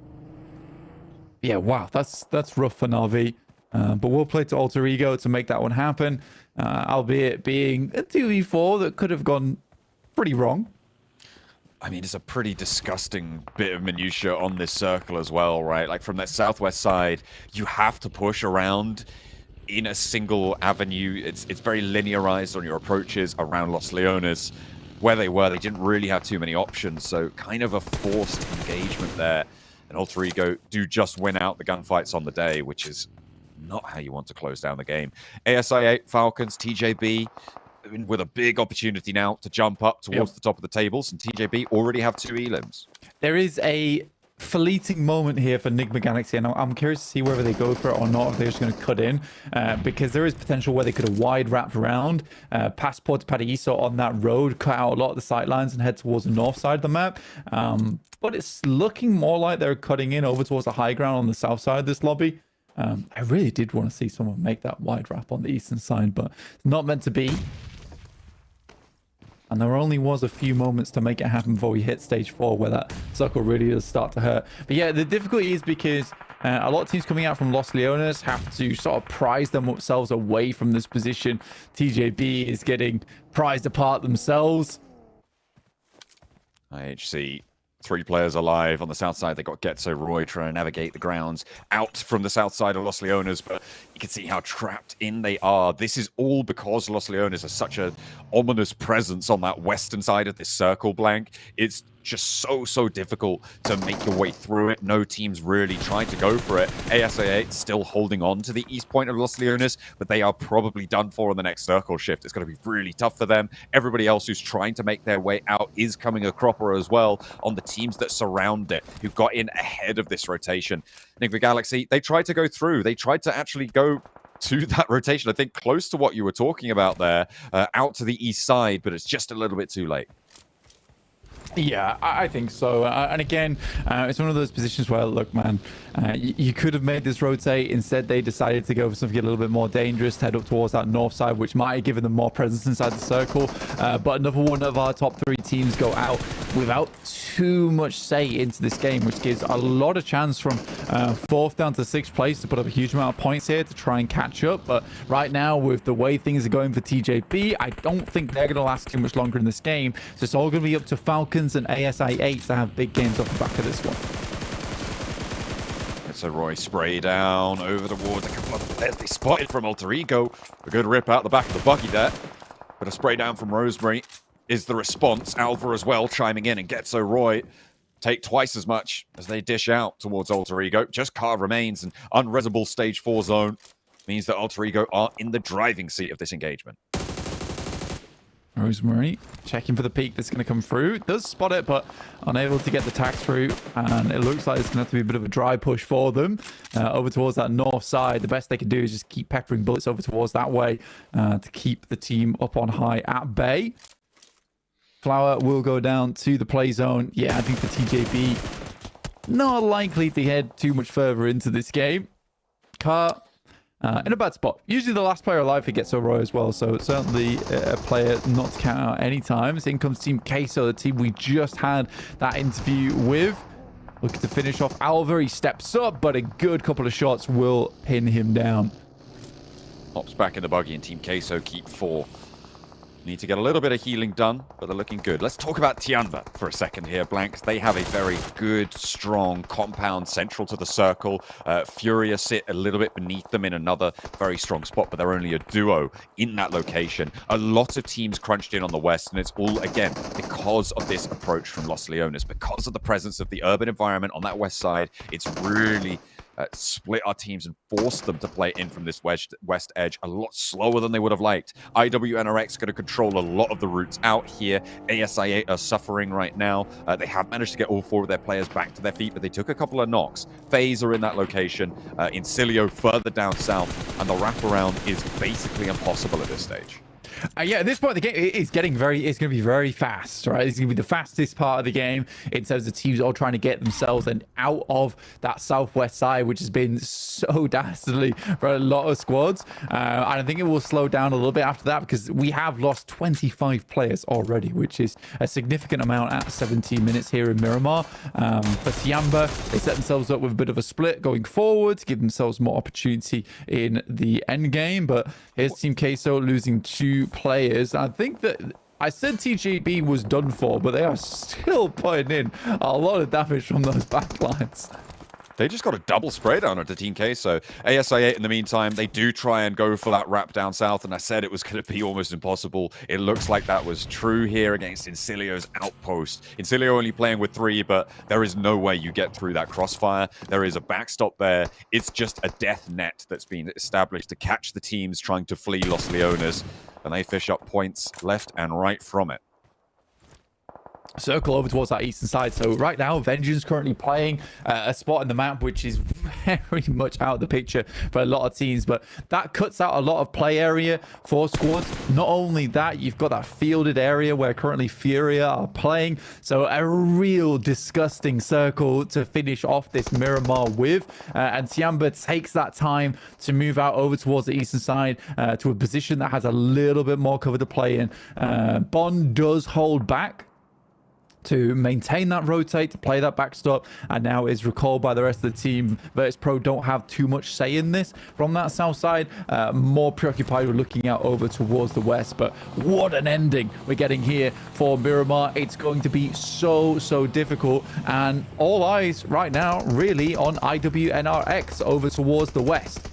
[SPEAKER 19] Yeah, wow, that's rough for Na'Vi. But we'll play to Alter Ego to make that one happen, albeit being a 2v4 that could have gone pretty wrong.
[SPEAKER 18] I mean, it's a pretty disgusting bit of minutia on this circle as well, right? Like from that southwest side, you have to push around in a single avenue. It's very linearized on your approaches around Los Leones. Where they were, they didn't really have too many options, so kind of a forced engagement there. And Alter Ego do just win out the gunfights on the day, which is not how you want to close down the game. ASI8, Falcons, TJB, with a big opportunity now to jump up towards the top of the tables, and TJB already have 2 elims.
[SPEAKER 19] There is a fleeting moment here for Enigma Galaxy, and I'm curious to see whether they go for it or not, if they're just going to cut in, because there is potential where they could have wide wrapped around, past Puerto Paraíso on that road, cut out a lot of the sight lines and head towards the north side of the map. But it's looking more like they're cutting in over towards the high ground on the south side of this lobby. I really did want to see someone make that wide wrap on the eastern side, but it's not meant to be. And there only was a few moments to make it happen before we hit stage 4, where that circle really does start to hurt. But yeah, the difficulty is because a lot of teams coming out from Los Leones have to sort of prize themselves away from this position. TJB is getting prized apart themselves.
[SPEAKER 18] IHC, 3 players alive on the south side. They got Getso Roy trying to navigate the grounds out from the south side of Los Leones, but you can see how trapped in they are. This is all because Los Leones has such an ominous presence on that western side of this circle, Blank. It's just so difficult to make your way through it. No team's really trying to go for it. ASA8 still holding on to the east point of Los Leones, but they are probably done for on the next circle shift. It's going to be really tough for them. Everybody else who's trying to make their way out is coming a cropper as well on the teams that surround it, who got in ahead of this rotation. Enigma Galaxy, they tried to go through. They tried to actually go to that rotation, I think close to what you were talking about there, out to the east side, but it's just a little bit too late.
[SPEAKER 19] Yeah, I think so. And again, it's one of those positions where, look, man, you could have made this rotate. Instead, they decided to go for something a little bit more dangerous, head up towards that north side, which might have given them more presence inside the circle. But another one of our top 3 teams go out without too much say into this game, which gives a lot of chance from 4th down to 6th place to put up a huge amount of points here to try and catch up. But right now, with the way things are going for TJB, I don't think they're going to last too much longer in this game. So it's all going to be up to Falcons and ASI8 to have big games off the back of this one.
[SPEAKER 18] So Roy spray down over towards a couple of players they spotted from Alter Ego. A good rip out the back of the buggy there. But a spray down from Rosemary is the response. Alva as well chiming in, and Getso Roy take twice as much as they dish out towards Alter Ego. Just car remains, an unresable stage 4 zone means that Alter Ego are in the driving seat of this engagement.
[SPEAKER 19] Rosemary checking for the peak that's going to come through. Does spot it, but unable to get the tack through. And it looks like it's going to have to be a bit of a dry push for them over towards that north side. The best they can do is just keep peppering bullets over towards that way to keep the team up on high at bay. Flower will go down to the play zone. Yeah, I think the TJB not likely to head too much further into this game. Car in a bad spot. Usually the last player alive who gets a row as well, so certainly a player not to count out any times. In comes Team Queso, the team we just had that interview with. Looking to finish off Alva. He steps up, but a good couple of shots will pin him down.
[SPEAKER 18] Hops back in the buggy, and Team Queso keep 4. Need to get a little bit of healing done, but they're looking good. Let's talk about Tianba for a second here, Blank. They have a very good, strong compound central to the circle. Furia sit a little bit beneath them in another very strong spot, but they're only a duo in that location. A lot of teams crunched in on the west, and it's all, again, because of this approach from Los Leones, because of the presence of the urban environment on that west side. It's really split our teams and forced them to play in from this west edge a lot slower than they would have liked. IWNRX going to control a lot of the routes out here. ASI8 are suffering right now. They have managed to get all 4 of their players back to their feet, but they took a couple of knocks. FaZe are in that location. Incilio further down south, and the wraparound is basically impossible at this stage.
[SPEAKER 19] Yeah, at this point, the game is getting it's going to be very fast, right? It's going to be the fastest part of the game in terms of teams all trying to get themselves and out of that southwest side, which has been so dastardly for a lot of squads. And I think it will slow down a little bit after that because we have lost 25 players already, which is a significant amount at 17 minutes here in Miramar. For Tiamba, they set themselves up with a bit of a split going forward to give themselves more opportunity in the end game. But here's Team Queso losing 2 players. I think that I said TGB was done for, but they are still putting in a lot of damage from those backlines.
[SPEAKER 18] They just got a double spray down onto Team Queso. ASI8, in the meantime, they do try and go for that wrap down south, and I said it was going to be almost impossible. It looks like that was true here against Incilio's outpost. Incilio only playing with 3, but there is no way you get through that crossfire. There is a backstop there. It's just a death net that's been established to catch the teams trying to flee Los Leones, and they fish up points left and right from it.
[SPEAKER 19] Circle over towards that eastern side. So right now, Vengeance currently playing a spot in the map which is very much out of the picture for a lot of teams, but that cuts out a lot of play area for squads. Not only that, you've got that fielded area where currently Furia are playing, so a real disgusting circle to finish off this Miramar with. And Tiamba takes that time to move out over towards the eastern side to a position that has a little bit more cover to play in. Bond does hold back to maintain that rotate, to play that backstop, and now is recalled by the rest of the team. Virtus Pro don't have too much say in this from that south side, more preoccupied with looking out over towards the west. But what an ending we're getting here for Miramar. It's going to be so difficult, and all eyes right now really on IWNRX over towards the west.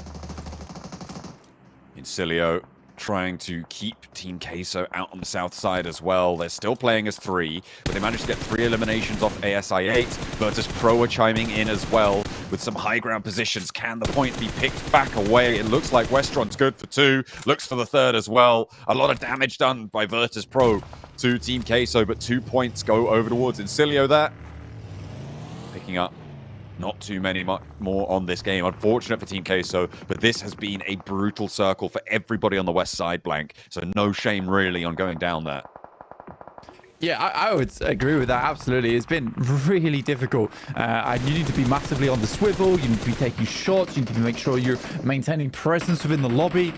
[SPEAKER 18] Incilio trying to keep Team Queso out on the south side as well. They're still playing as 3, but they managed to get 3 eliminations off ASI8. Virtus Pro are chiming in as well with some high ground positions. Can the point be picked back away? It looks like Westron's good for 2, looks for the 3rd as well. A lot of damage done by Virtus Pro to Team Queso, but 2 points go over towards Incilio there. Picking up not too many more on this game. Unfortunate for Team Queso, but this has been a brutal circle for everybody on the west side, Blank. So no shame really on going down there.
[SPEAKER 19] Yeah, I would agree with that. Absolutely. It's been really difficult. And you need to be massively on the swivel. You need to be taking shots. You need to make sure you're maintaining presence within the lobby.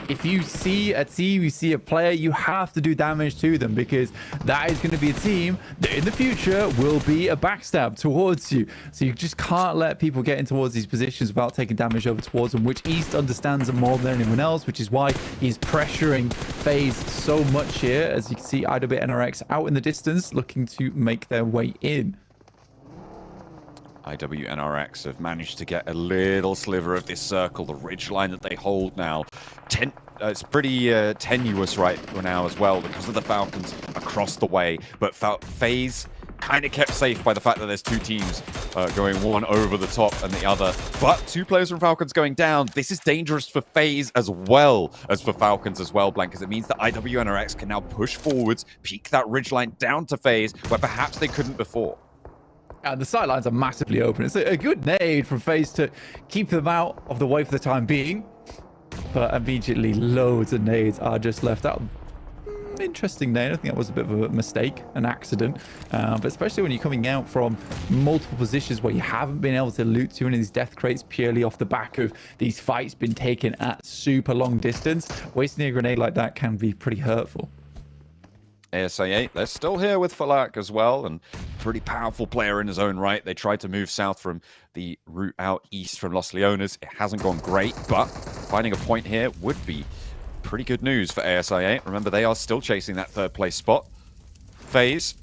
[SPEAKER 19] If you see a team, you see a player, you have to do damage to them, because that is going to be a team that in the future will be a backstab towards you. So you just can't let people get in towards these positions without taking damage over towards them, which East understands more than anyone else, which is why he's pressuring FaZe so much here. As you can see, IWNRX out in the distance looking to make their way in.
[SPEAKER 18] IWNRX have managed to get a little sliver of this circle, the ridgeline that they hold now. It's pretty tenuous right now as well because of the Falcons across the way. But FaZe kind of kept safe by the fact that there's 2 teams going one over the top and the other. But 2 players from Falcons going down. This is dangerous for FaZe as well as for Falcons as well, Blank, because it means that IWNRX can now push forwards, peak that ridgeline down to FaZe where perhaps they couldn't before.
[SPEAKER 19] And the sidelines are massively open. It's a good nade from FaZe to keep them out of the way for the time being. But immediately, loads of nades are just left out. Interesting nade. I think that was a bit of a mistake, an accident. But especially when you're coming out from multiple positions where you haven't been able to loot too many of these death crates purely off the back of these fights being taken at super long distance. Wasting a grenade like that can be pretty hurtful.
[SPEAKER 18] ASI8, they're still here with Falak as well, and pretty powerful player in his own right. They tried to move south from the route out east from Los Leones. It hasn't gone great, but finding a point here would be pretty good news for ASI8. Remember, they are still chasing that 3rd place spot. FaZe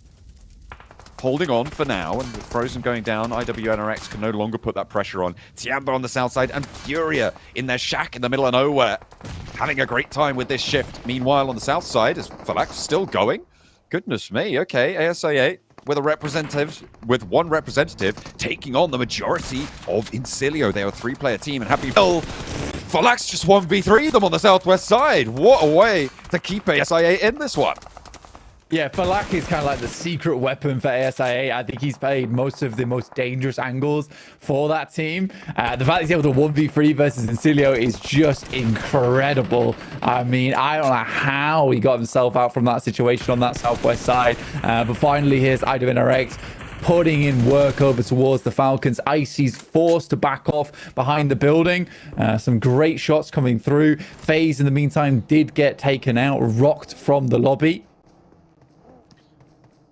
[SPEAKER 18] holding on for now, and with Frozen going down, IWNRX can no longer put that pressure on. Tiamba on the south side, and Furia in their shack in the middle of nowhere, having a great time with this shift. Meanwhile, on the south side, is Falak still going? Goodness me, okay, ASI8 with one representative taking on the majority of Incilio. They are a 3-player team, and happy Falak's just 1v3 them on the southwest side. What a way to keep ASI8 in this one.
[SPEAKER 19] Yeah, Falak is kind of like the secret weapon for ASIA. I think he's played most of the most dangerous angles for that team. The fact he's able to 1v3 versus Incilio is just incredible. I mean, I don't know how he got himself out from that situation on that southwest side. But finally, here's IWNRX putting in work over towards the Falcons. Icy's forced to back off behind the building. Some great shots coming through. FaZe, in the meantime, did get taken out, rocked from the lobby.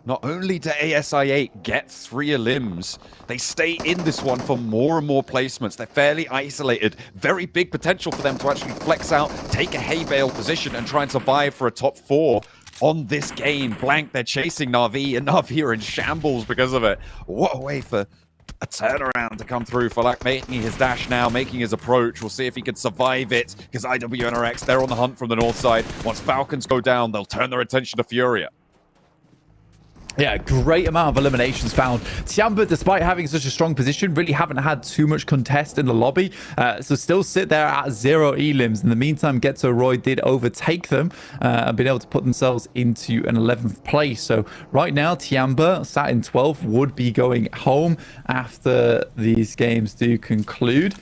[SPEAKER 18] Not only do ASI8 get 3 elims, they stay in this one for more and more placements. They're fairly isolated. Very big potential for them to actually flex out, take a hay bale position, and try and survive for a top 4 on this game. Blank, they're chasing Na'Vi, and Na'Vi are in shambles because of it. What a way for a turnaround to come through. Falak making his dash now, making his approach. We'll see if he can survive it, because IWNRX, they're on the hunt from the north side. Once Falcons go down, they'll turn their attention to Furia.
[SPEAKER 19] Yeah, great amount of eliminations found. Tiamba, despite having such a strong position, really haven't had too much contest in the lobby. So still sit there at 0 elims. In the meantime, Getzo Roy did overtake them and been able to put themselves into an 11th place. So right now, Tiamba, sat in 12th, would be going home after these games do conclude.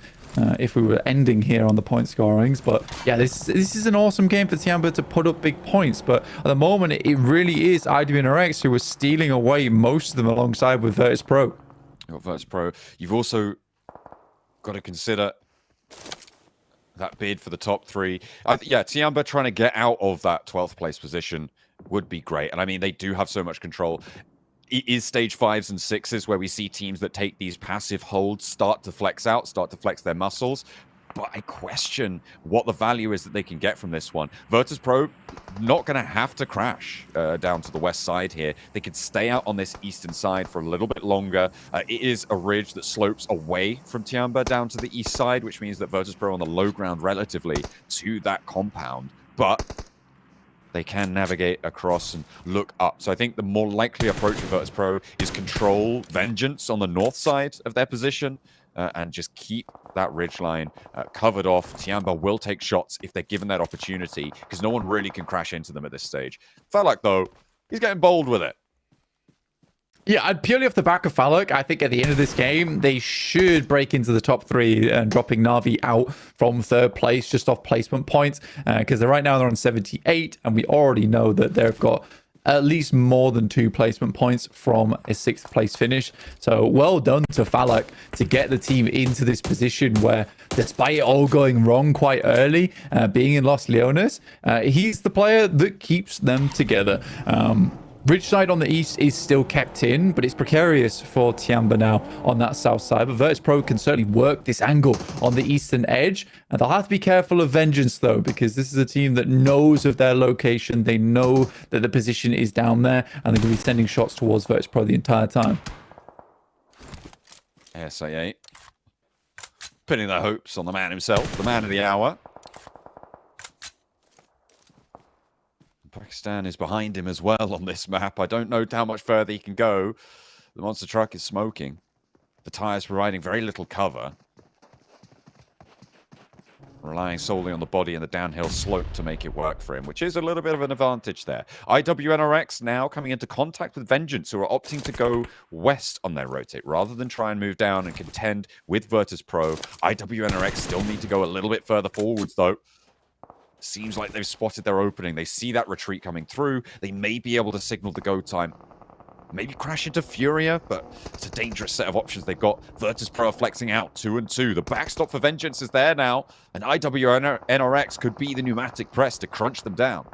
[SPEAKER 19] If we were ending here on the point scorings. But yeah, this is an awesome game for Tiamba to put up big points. But at the moment, it really is IWNRX who was stealing away most of them alongside with Virtus Pro.
[SPEAKER 18] Got Virtus Pro. You've also got to consider that bid for the top 3. Yeah, Tiamba trying to get out of that 12th place position would be great. And I mean, they do have so much control. It is stage 5s and 6s where we see teams that take these passive holds start to flex out, start to flex their muscles. But I question what the value is that they can get from this one. Virtus Pro not going to have to crash down to the west side here. They can stay out on this eastern side for a little bit longer. It is a ridge that slopes away from Tiamba down to the east side, which means that Virtus Pro on the low ground relatively to that compound. But they can navigate across and look up. So I think the more likely approach of Virtus Pro is control Vengeance on the north side of their position and just keep that ridgeline covered off. Tiamba will take shots if they're given that opportunity, because no one really can crash into them at this stage. Falak, though, he's getting bold with it.
[SPEAKER 19] Yeah, purely off the back of Falak, I think at the end of this game, they should break into the top 3 and dropping Na'Vi out from 3rd place just off placement points, because right now they're on 78, and we already know that they've got at least more than 2 placement points from a 6th place finish. So well done to Falak to get the team into this position where, despite it all going wrong quite early, being in Los Leones, he's the player that keeps them together. Ridgeside on the east is still kept in, but it's precarious for Tiamba now on that south side. But Virtus Pro can certainly work this angle on the eastern edge. And they'll have to be careful of Vengeance, though, because this is a team that knows of their location. They know that the position is down there, and they're going to be sending shots towards Virtus Pro the entire time.
[SPEAKER 18] ASI8 putting their hopes on the man himself, the man of the hour. Pakistan is behind him as well on this map. I don't know how much further he can go. The monster truck is smoking. The tires providing very little cover. Relying solely on the body and the downhill slope to make it work for him, which is a little bit of an advantage there. IWNRX now coming into contact with Vengeance, who are opting to go west on their rotate rather than try and move down and contend with Virtus Pro. IWNRX still need to go a little bit further forwards, though. Seems like they've spotted their opening. They see that retreat coming through. They may be able to signal the go time. Maybe crash into Furia, but it's a dangerous set of options they've got. Virtus Pro are flexing out 2 and 2. The backstop for Vengeance is there now, and IWNRX could be the pneumatic press to crunch them down.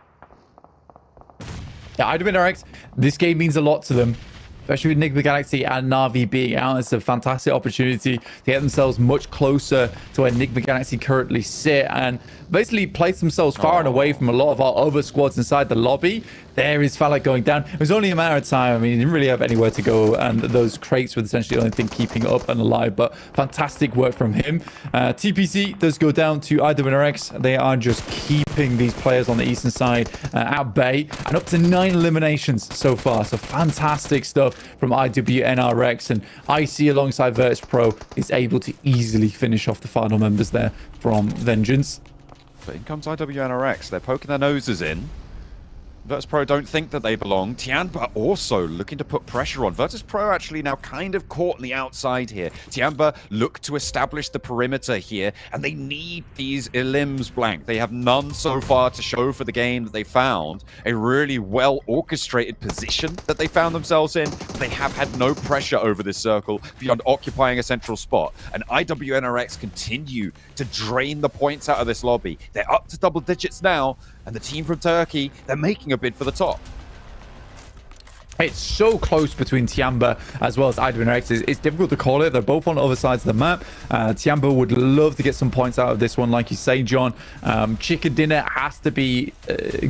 [SPEAKER 19] Yeah, IWNRX, this game means a lot to them. Especially with Enigma Galaxy and Na'Vi being out, it's a fantastic opportunity to get themselves much closer to where Enigma Galaxy currently sit and basically place themselves far and away from a lot of our other squads inside the lobby. There is Falak going down. It was only a matter of time. I mean, he didn't really have anywhere to go, and those crates were essentially the only thing keeping up and alive, but fantastic work from him. TPC does go down to IWNRX. They are just keeping these players on the eastern side at bay, and up to 9 eliminations so far. So fantastic stuff from IWNRX, and IC alongside Virtus Pro is able to easily finish off the final members there from Vengeance.
[SPEAKER 18] But in comes IWNRX. They're poking their noses in. Virtus.pro don't think that they belong. Tianba also looking to put pressure on. Virtus.pro actually now kind of caught on the outside here. Tianba look to establish the perimeter here, and they need these elims blank. They have none so far to show for the game that they found. A really well-orchestrated position that they found themselves in. They have had no pressure over this circle beyond occupying a central spot. And IWNRX continue to drain the points out of this lobby. They're up to double digits now, and the team from Turkey, they're making a bid for the top.
[SPEAKER 19] It's so close between Tianba as well as IWNRX. It's difficult to call it. They're both on other sides of the map. Tianba would love to get some points out of this one, like you say, John. Chicken dinner has to be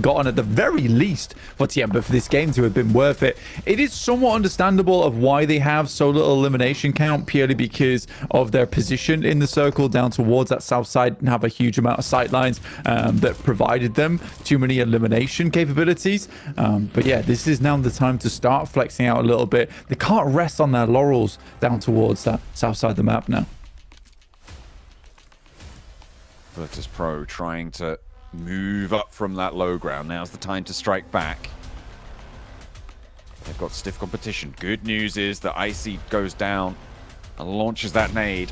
[SPEAKER 19] gotten at the very least for Tianba for this game to have been worth it. It is somewhat understandable of why they have so little elimination count, purely because of their position in the circle down towards that south side and have a huge amount of sight lines that provided them too many elimination capabilities. But yeah, this is now the time to start flexing out a little bit. They can't rest on their laurels down towards that south side of the map now.
[SPEAKER 18] Virtus.pro trying to move up from that low ground. Now's the time to strike back. They've got stiff competition. Good news is that Icy goes down and launches that nade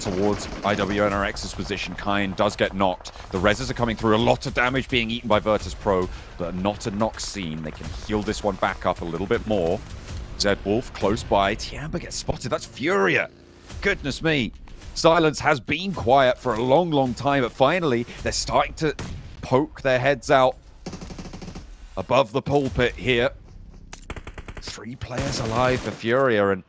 [SPEAKER 18] towards IWNRX's position. Kine does get knocked. The reses are coming through. A lot of damage being eaten by Virtus.pro, but not a knock seen. They can heal this one back up a little bit more. Zedwolf close by. Tianba gets spotted. That's Furia. Goodness me. Silence has been quiet for a long, long time, but finally they're starting to poke their heads out above the pulpit here. 3 players alive for Furia, and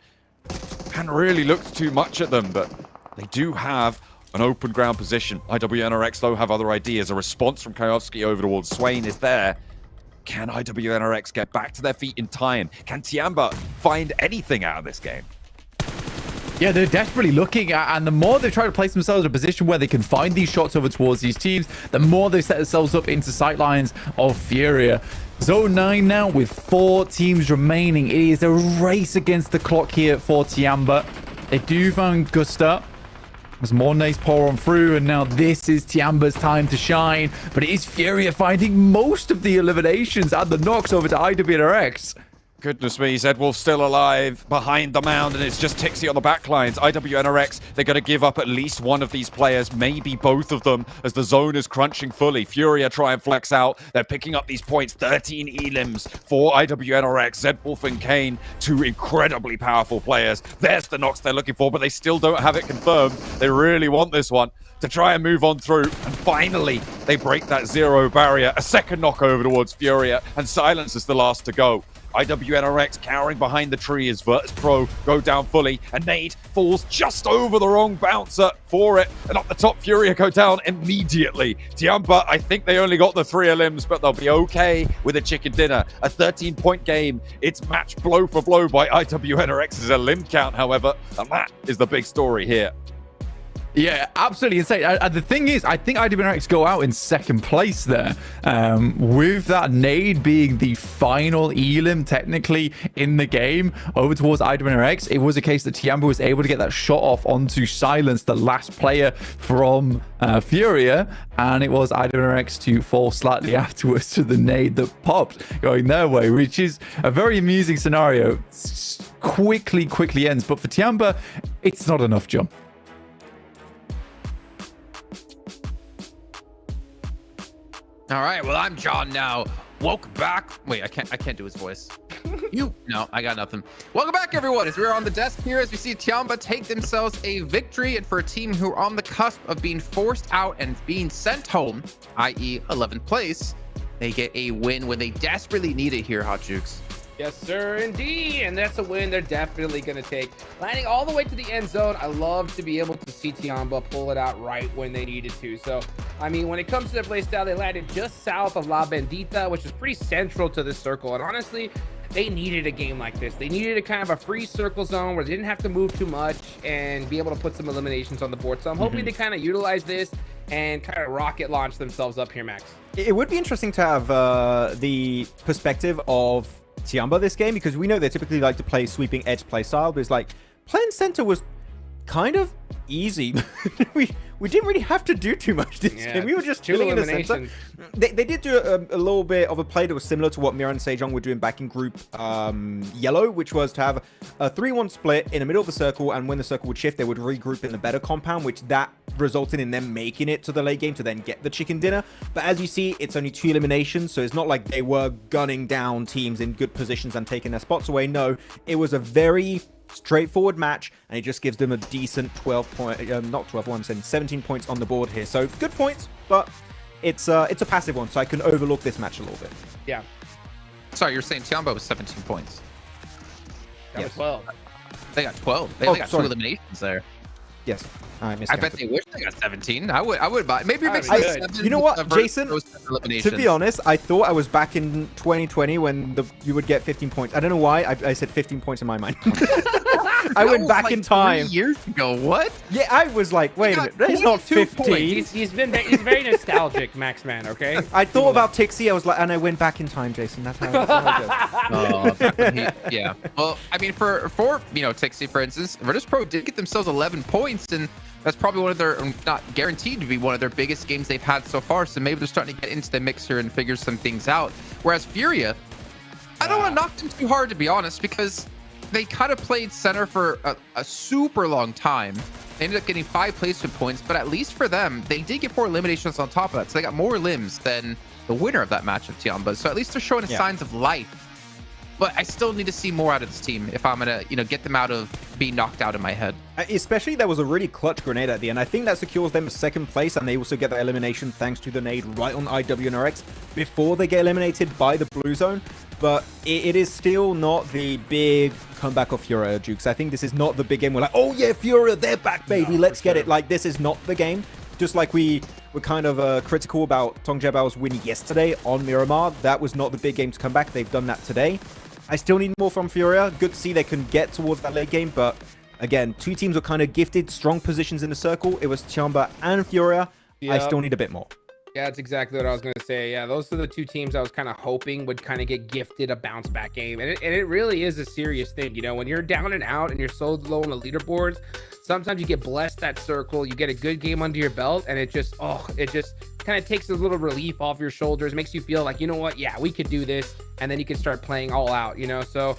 [SPEAKER 18] hadn't really looked too much at them, but they do have an open ground position. IWNRX, though, have other ideas. A response from Kayovsky over towards Swain is there. Can IWNRX get back to their feet in time? Can Tianba find anything out of this game?
[SPEAKER 19] Yeah, they're desperately looking at, and the more they try to place themselves in a position where they can find these shots over towards these teams, the more they set themselves up into sight lines of Furia. Zone 9 now with 4 teams remaining. It is a race against the clock here for Tianba. They do find Gusta. As more nades pour on through, and now this is Tianba's time to shine. But it is Furia finding most of the eliminations and the knocks over to IWNRX.
[SPEAKER 18] Goodness me, Zedwolf's still alive behind the mound, and it's just Tixie on the backlines. IWNRX, they're going to give up at least one of these players, maybe both of them, as the zone is crunching fully. Furia try and flex out. They're picking up these points. 13 elims for IWNRX. Zedwolf and Kane, 2 incredibly powerful players. There's the knocks they're looking for, but they still don't have it confirmed. They really want this one to try and move on through, and finally they break that 0 barrier. A second knock over towards Furia, and Silence is the last to go. IWNRX cowering behind the tree as Virtus.pro go down fully, and nade falls just over the wrong bouncer for it, and up the top Furia go down immediately. Tianba, I think they only got the 3 elims, but they'll be okay with a chicken dinner. A 13-point game. It's matched blow for blow by IWNRX's elim count, however, and that is the big story here.
[SPEAKER 19] Yeah, absolutely insane. And the thing is, I think IWNRX go out in second place there, with that nade being the final elim technically in the game over towards IWNRX. It was a case that Tianba was able to get that shot off onto Silence, the last player from Furia, and it was IWNRX to fall slightly afterwards to the nade that popped going their way, which is a very amusing scenario. Quickly ends, but for Tianba, it's not enough, John.
[SPEAKER 20] All right, well, I'm John now. Welcome back. Wait, I can't do his voice. No, I got nothing. Welcome back, everyone. As we're on the desk here, as we see Tianba take themselves a victory, and for a team who are on the cusp of being forced out and being sent home, i.e. 11th place, they get a win when they desperately need it here, Hot Jukes.
[SPEAKER 16] Yes, sir, indeed. And that's a win they're definitely going to take. Landing all the way to the end zone. I love to be able to see Tianba pull it out right when they needed to. So, I mean, when it comes to their play style, they landed just south of La Bendita, which is pretty central to this circle. And honestly, they needed a game like this. They needed a kind of a free circle zone where they didn't have to move too much and be able to put some eliminations on the board. So I'm hoping they kind of utilize this and kind of rocket launch themselves up here, Max.
[SPEAKER 17] It would be interesting to have the perspective of Tianba this game, because we know they typically like to play sweeping edge play style, but it's like playing center was kind of easy. we we didn't really have to do too much this game. We were just chilling in the center. They did do a little bit of a play that was similar to what Mira and Sejong were doing back in Group Yellow, which was to have a 3-1 split in the middle of the circle, and when the circle would shift, they would regroup in the better compound, which that resulted in them making it to the late game to then get the chicken dinner. But as you see, it's only 2 eliminations, so it's not like they were gunning down teams in good positions and taking their spots away. No, it was a very straightforward match, and it just gives them a decent 17 points on the board here. So good points, but it's a passive one, so I can overlook this match a little bit.
[SPEAKER 16] Yeah.
[SPEAKER 20] Sorry, you're saying Tiamba was 17 points.
[SPEAKER 16] That was 12.
[SPEAKER 20] They got 12. They got 2 eliminations there.
[SPEAKER 17] Yes.
[SPEAKER 20] I bet they wish they got 17. I would buy. Maybe it makes sense.
[SPEAKER 17] You know what, Jason? To be honest, I thought I was back in 2020 when you would get 15 points. I don't know why I said 15 points in my mind. I went back in time.
[SPEAKER 20] 3 years ago. What?
[SPEAKER 17] Yeah, I was like, wait a minute. It's not 15.
[SPEAKER 16] He's very nostalgic, Max Man. Okay.
[SPEAKER 17] I thought about Tixie. I was like, and I went back in time, Jason. That's how it goes.
[SPEAKER 20] Yeah. Well, I mean, for Tixie, for instance, Virtus Pro did get themselves 11 points, and that's probably one of their, not guaranteed to be one of their biggest games they've had so far. So maybe they're starting to get into the mixer and figure some things out. Whereas Furia, I don't want to knock them too hard, to be honest, because they kind of played center for a super long time. They ended up getting 5 placement points, but at least for them, they did get 4 eliminations on top of that. So they got more limbs than the winner of that match of Tiamba. So at least they're showing signs of life. But I still need to see more out of this team if I'm going to, get them out of being knocked out in my head.
[SPEAKER 17] Especially, there was a really clutch grenade at the end. I think that secures them 2nd place, and they also get the elimination thanks to the nade right on IWNRX before they get eliminated by the blue zone. But it is still not the big comeback of Furia, Jukes. I think this is not the big game. We're like, oh yeah, Furia, they're back, baby. Let's get it. Like, this is not the game. Just like we were kind of critical about Tong Jabao's win yesterday on Miramar. That was not the big game to come back. They've done that today. I still need more from Furia. Good to see they can get towards that late game, but again, 2 teams were kind of gifted strong positions in the circle. It was Tiamba and Furia. I still need a bit more.
[SPEAKER 16] Yeah, that's exactly what I was going to say. Yeah, those are the 2 teams I was kind of hoping would kind of get gifted a bounce back game. And it really is a serious thing. When you're down and out and you're so low on the leaderboards, sometimes you get blessed that circle, you get a good game under your belt, and it just kind of takes a little relief off your shoulders, makes you feel like, you know what, yeah, we could do this, and then you can start playing all out, So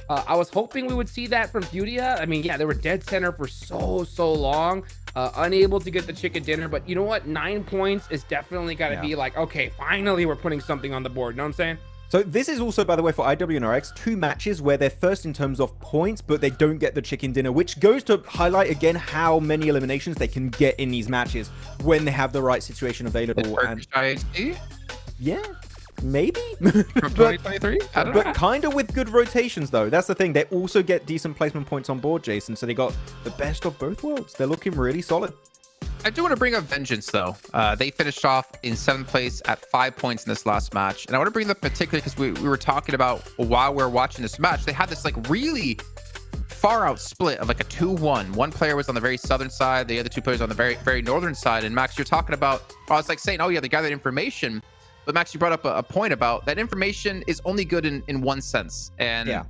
[SPEAKER 16] I was hoping we would see that from Furia. I mean, yeah, they were dead center for so long, unable to get the chicken dinner, but you know what, 9 points is definitely got to be like, okay, finally we're putting something on the board, you know what I'm saying?
[SPEAKER 17] So this is also, by the way, for IWNRX, 2 matches where they're first in terms of points, but they don't get the chicken dinner, which goes to highlight again how many eliminations they can get in these matches when they have the right situation available. And yeah, maybe.
[SPEAKER 20] From 2023?
[SPEAKER 17] But kind of with good rotations, though. That's the thing. They also get decent placement points on board, Jason. So they got the best of both worlds. They're looking really solid.
[SPEAKER 20] I do want to bring up Vengeance, though. They finished off in 7th place at 5 points in this last match. And I want to bring them particularly because we were talking about while we were watching this match, they had this really far out split of a 2-1. One player was on the very southern side, the other 2 players on the very northern side. And Max, you're talking about, I was saying, oh yeah, they gathered information. But Max, you brought up a point about that information is only good in one sense. And yeah.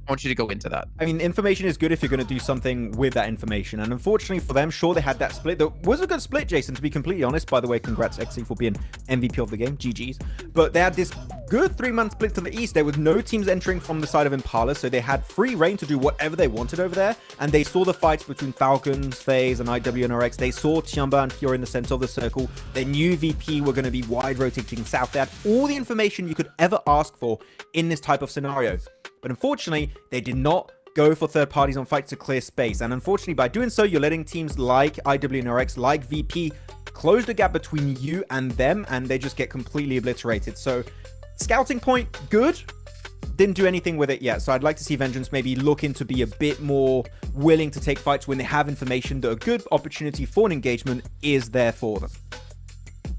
[SPEAKER 20] I want you to go into that.
[SPEAKER 17] I mean, information is good if you're going to do something with that information. And unfortunately for them, sure, they had that split. That was a good split, Jason, to be completely honest. By the way, congrats, XC, for being MVP of the game. GG's. But they had this good 3-month split to the east. There was no teams entering from the side of Impala, so they had free reign to do whatever they wanted over there. And they saw the fights between Falcons, FaZe, and IWNRX. They saw Tiamba and Fury in the center of the circle. They knew VP were going to be wide rotating south. They had all the information you could ever ask for in this type of scenario. But unfortunately, they did not go for third parties on fights to clear space. And unfortunately, by doing so, you're letting teams like IWNRX, like VP, close the gap between you and them, and they just get completely obliterated. So, scouting point, good. Didn't do anything with it yet. So I'd like to see Vengeance maybe looking to be a bit more willing to take fights when they have information that a good opportunity for an engagement is there for them.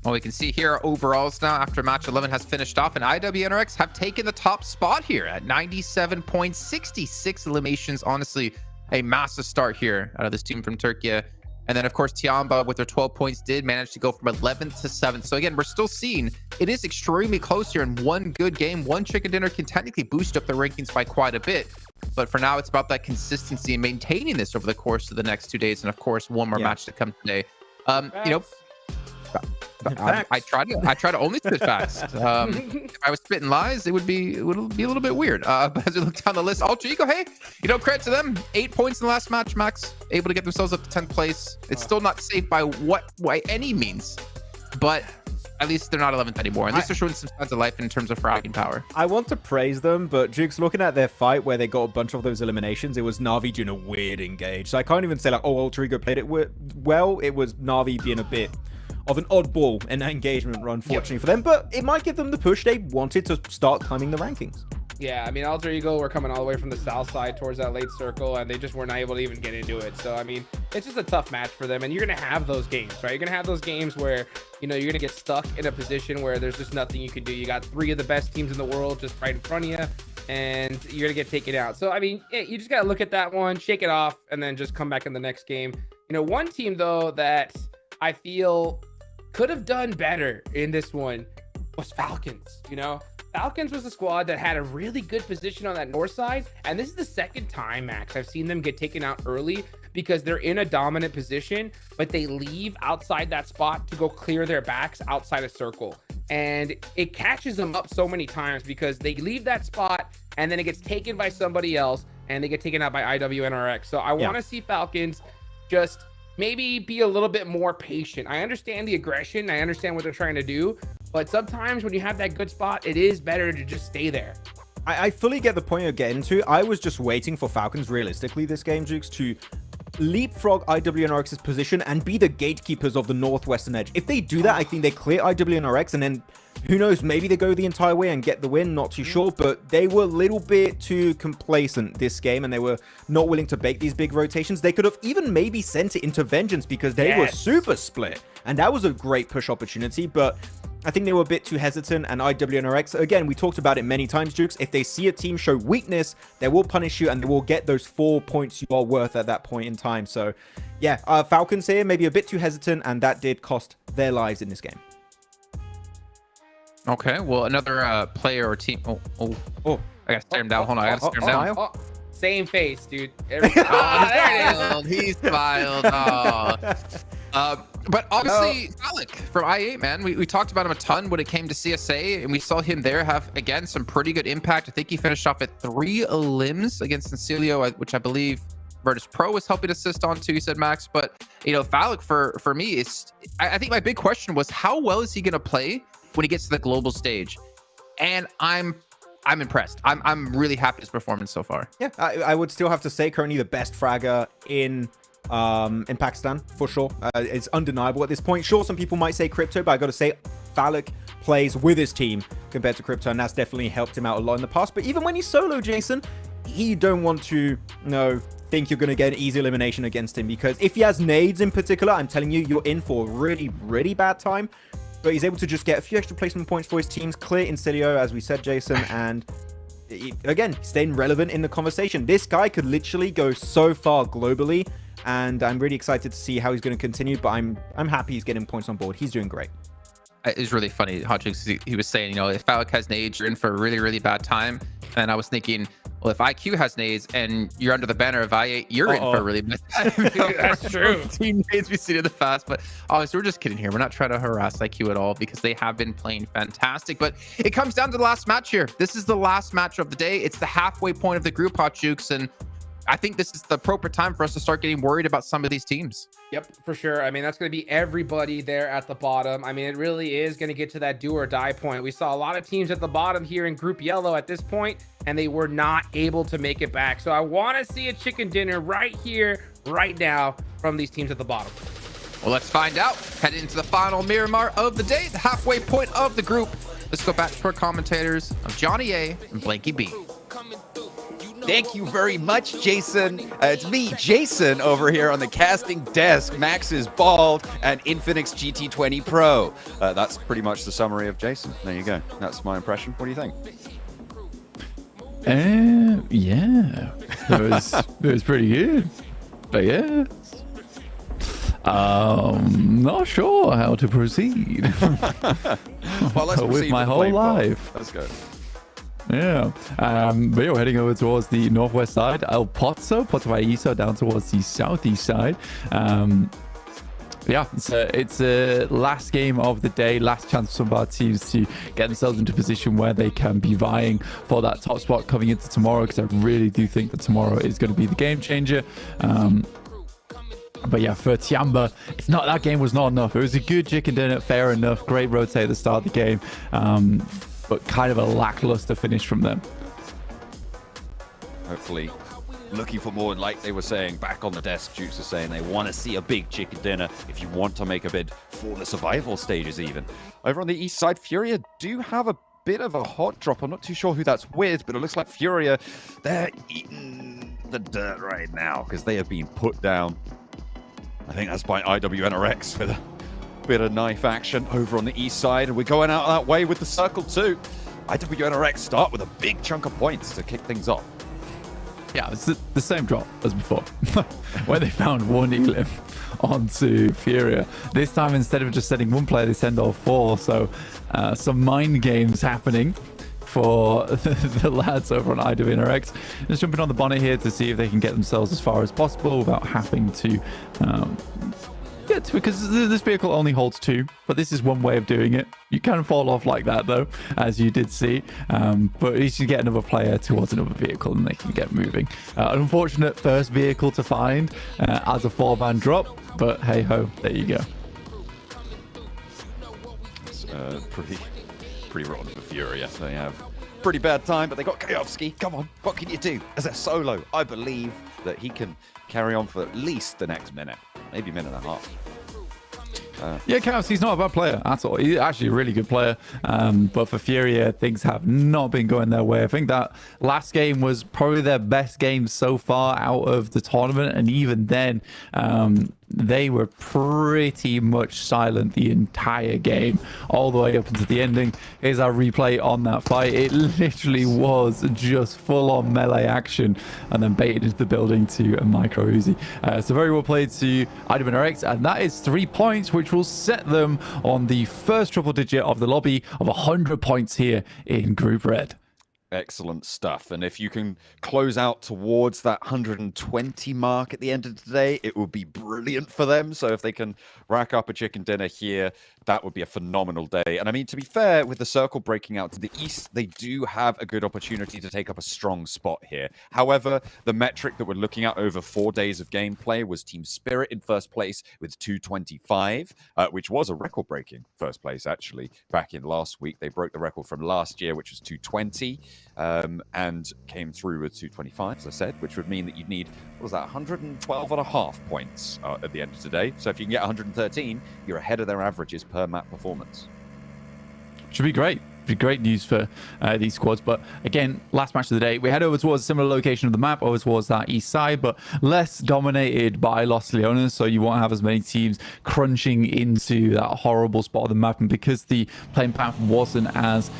[SPEAKER 20] Well, we can see here overalls now after match 11 has finished off, and IWNRX have taken the top spot here at 97 points, 66 eliminations. Honestly, a massive start here out of this team from Turkey. And then, of course, Tiamba with their 12 points did manage to go from 11th to 7th. So again, we're still seeing it is extremely close here, and one good game, one chicken dinner can technically boost up the rankings by quite a bit. But for now, it's about that consistency and maintaining this over the course of the next 2 days. And of course, one more match to come today. You know, I try to only spit facts. If I was spitting lies, it would be a little bit weird. But as we look down the list, Alter Ego, hey, you know, credit to them. 8 points in the last match, Max, able to get themselves up to 10th place. It's still not safe by any means, but at least they're not 11th anymore. At least they're showing some signs of life in terms of fragging power.
[SPEAKER 17] I want to praise them, but Jukes, looking at their fight where they got a bunch of those eliminations, it was Na'Vi doing a weird engage. So I can't even say like, oh, Alter Ego played it well. It was Na'Vi being a bit of an oddball in that engagement run, unfortunately for them. But it might give them the push they wanted to start climbing the rankings.
[SPEAKER 16] Yeah, I mean, Alter Ego were coming all the way from the south side towards that late circle, and they just weren't able to even get into it. So, I mean, it's just a tough match for them, and you're going to have those games, right? You're going to have those games where, you know, you're going to get stuck in a position where there's just nothing you can do. You got 3 of the best teams in the world just right in front of you, and you're going to get taken out. So, I mean, you just got to look at that one, shake it off, and then just come back in the next game. You know, one team, though, that I feel could have done better in this one was Falcons. You know, Falcons was a squad that had a really good position on that north side, and this is the second time, Max, I've seen them get taken out early because they're in a dominant position, but they leave outside that spot to go clear their backs outside a circle, and it catches them up so many times because they leave that spot and then it gets taken by somebody else and they get taken out by IWNRX. So I want to see Falcons just maybe be a little bit more patient. I understand the aggression. I understand what they're trying to do. But sometimes when you have that good spot, it is better to just stay there.
[SPEAKER 17] I fully get the point you're getting to. I was just waiting for Falcons, realistically, this game, Jukes, to leapfrog IWNRX's position and be the gatekeepers of the Northwestern Edge. If they do that, I think they clear IWNRX, and then who knows, maybe they go the entire way and get the win, not too sure, but they were a little bit too complacent this game, and they were not willing to bake these big rotations. They could have even maybe sent it into Vengeance because they were super split, and that was a great push opportunity, but I think they were a bit too hesitant, and IWNRX, again, we talked about it many times, Jukes, if they see a team show weakness, they will punish you, and they will get those 4 points you are worth at that point in time. So, yeah, Falcons here, maybe a bit too hesitant, and that did cost their lives in this game.
[SPEAKER 20] Okay, well, another player or team. Oh, I gotta stare him down. Hold on, I gotta stare him down.
[SPEAKER 16] Same face, dude.
[SPEAKER 20] There it is. He smiled. But obviously, Alec from I8, man, we talked about him a ton when it came to CSA, and we saw him there have, again, some pretty good impact. I think he finished off at 3 elims against Cecilio, which I believe Virtus Pro was helping assist on too, you said, Max. But, you know, Falec, for me, I think my big question was, how well is he going to play when he gets to the global stage? And I'm impressed. I'm really happy with his performance so far.
[SPEAKER 17] Yeah, I would still have to say currently the best fragger in Pakistan, for sure. It's undeniable at this point. Sure, some people might say Crypto, but I got to say Falec plays with his team compared to Crypto, and that's definitely helped him out a lot in the past. But even when he's solo, Jason, you don't want to, think you're going to get an easy elimination against him, because if he has nades in particular, I'm telling you, you're in for a really, really bad time. But he's able to just get a few extra placement points for his teams, clear Incilio, as we said, Jason, and again, staying relevant in the conversation. This guy could literally go so far globally, and I'm really excited to see how he's going to continue, but I'm happy he's getting points on board. He's doing great.
[SPEAKER 20] It's really funny, Hot Chicks, he was saying, if Falec has nades, you're in for a really, really bad time. And I was thinking, well, if IQ has nades and you're under the banner of I8, you're in for a really bad time.
[SPEAKER 16] That's true.
[SPEAKER 20] Team nades we see in the fast, but obviously we're just kidding here. We're not trying to harass IQ at all, because they have been playing fantastic. But it comes down to the last match here. This is the last match of the day. It's the halfway point of the group, Hot Jukes, and I think this is the appropriate time for us to start getting worried about some of these teams.
[SPEAKER 16] Yep, for sure. I mean, that's going to be everybody there at the bottom. I mean, it really is going to get to that do or die point. We saw a lot of teams at the bottom here in Group Yellow at this point, and they were not able to make it back. So I want to see a chicken dinner right here, right now, from these teams at the bottom.
[SPEAKER 20] Well, let's find out. Heading into the final Miramar of the day, the halfway point of the group. Let's go back to our commentators of Johnny A and Blanky B.
[SPEAKER 2] Thank you very much, Jason. It's me, Jason, over here on the casting desk. Max is bald and Infinix GT20 Pro.
[SPEAKER 18] That's pretty much the summary of Jason. There you go. That's my impression. What do you think?
[SPEAKER 19] Yeah, it was pretty good. But yeah, not sure how to proceed.
[SPEAKER 2] Well, let's
[SPEAKER 19] with my whole life.
[SPEAKER 18] Let's go.
[SPEAKER 19] Yeah, but you're heading over towards the northwest side. El Pozo, Puerto Vallarta, down towards the southeast side. Yeah, it's a last game of the day, last chance for some of our teams to get themselves into a position where they can be vying for that top spot coming into tomorrow, because I really do think that tomorrow is going to be the game changer. But yeah, for Tiamba, it's not, that game was not enough. It was a good chicken dinner, fair enough, great rotate at the start of the game, but kind of a lackluster finish from them.
[SPEAKER 18] Hopefully looking for more, like they were saying back on the desk. Jukes are saying they want to see a big chicken dinner if you want to make a bid for the survival stages even. Over on the east side, Furia do have a bit of a hot drop. I'm not too sure who that's with, but it looks like Furia, they're eating the dirt right now because they have been put down. I think that's by IWNRX with a bit of knife action over on the east side. And we're going out that way with the circle too. IWNRX start with a big chunk of points to kick things off.
[SPEAKER 19] Yeah, it's the same drop as before, where they found one Elim onto Furia. This time, instead of just sending one player, they send all four. So some mind games happening for the lads over on IWNRX. Just jumping on the bonnet here to see if they can get themselves as far as possible without having to get to it, because this vehicle only holds two, but this is one way of doing it. You can fall off like that though, as you did see, but at least you get another player towards another vehicle and they can get moving. An unfortunate first vehicle to find as a 4-man drop, but hey ho, there you go.
[SPEAKER 18] It's pretty rotten for Furia. They have pretty bad time, but they got Kayovsky. Come on, what can you do? As a solo, I believe that he can carry on for at least the next minute, maybe minute and a half.
[SPEAKER 19] Yeah, Kayovsky's not a bad player at all. He's actually a really good player. But for Furia, things have not been going their way. I think that last game was probably their best game so far out of the tournament. And even then, they were pretty much silent the entire game, all the way up into the ending. Here's our replay on that fight. It literally was just full-on melee action and then baited into the building to a micro Uzi. So very well played to IWNRX, and that is 3 points, which will set them on the first triple digit of the lobby of 100 points here in Group Red.
[SPEAKER 18] Excellent stuff. And if you can close out towards that 120 mark at the end of the day, it would be brilliant for them. So if they can rack up a chicken dinner here, that would be a phenomenal day. And I mean, to be fair, with the circle breaking out to the east, they do have a good opportunity to take up a strong spot here. However, the metric that we're looking at over 4 days of gameplay was Team Spirit in first place with 225, which was a record-breaking first place, actually. Back in last week, they broke the record from last year, which was 220. And came through with 225, as I said, which would mean that you'd need, what was that, 112 and a half points at the end of today. So if you can get 113, you're ahead of their averages per map performance.
[SPEAKER 19] Should be great. Be great news for these squads. But again, last match of the day, we head over towards a similar location of the map, over towards that east side, but less dominated by Los Leones, so you won't have as many teams crunching into that horrible spot of the map. And because the playing path wasn't as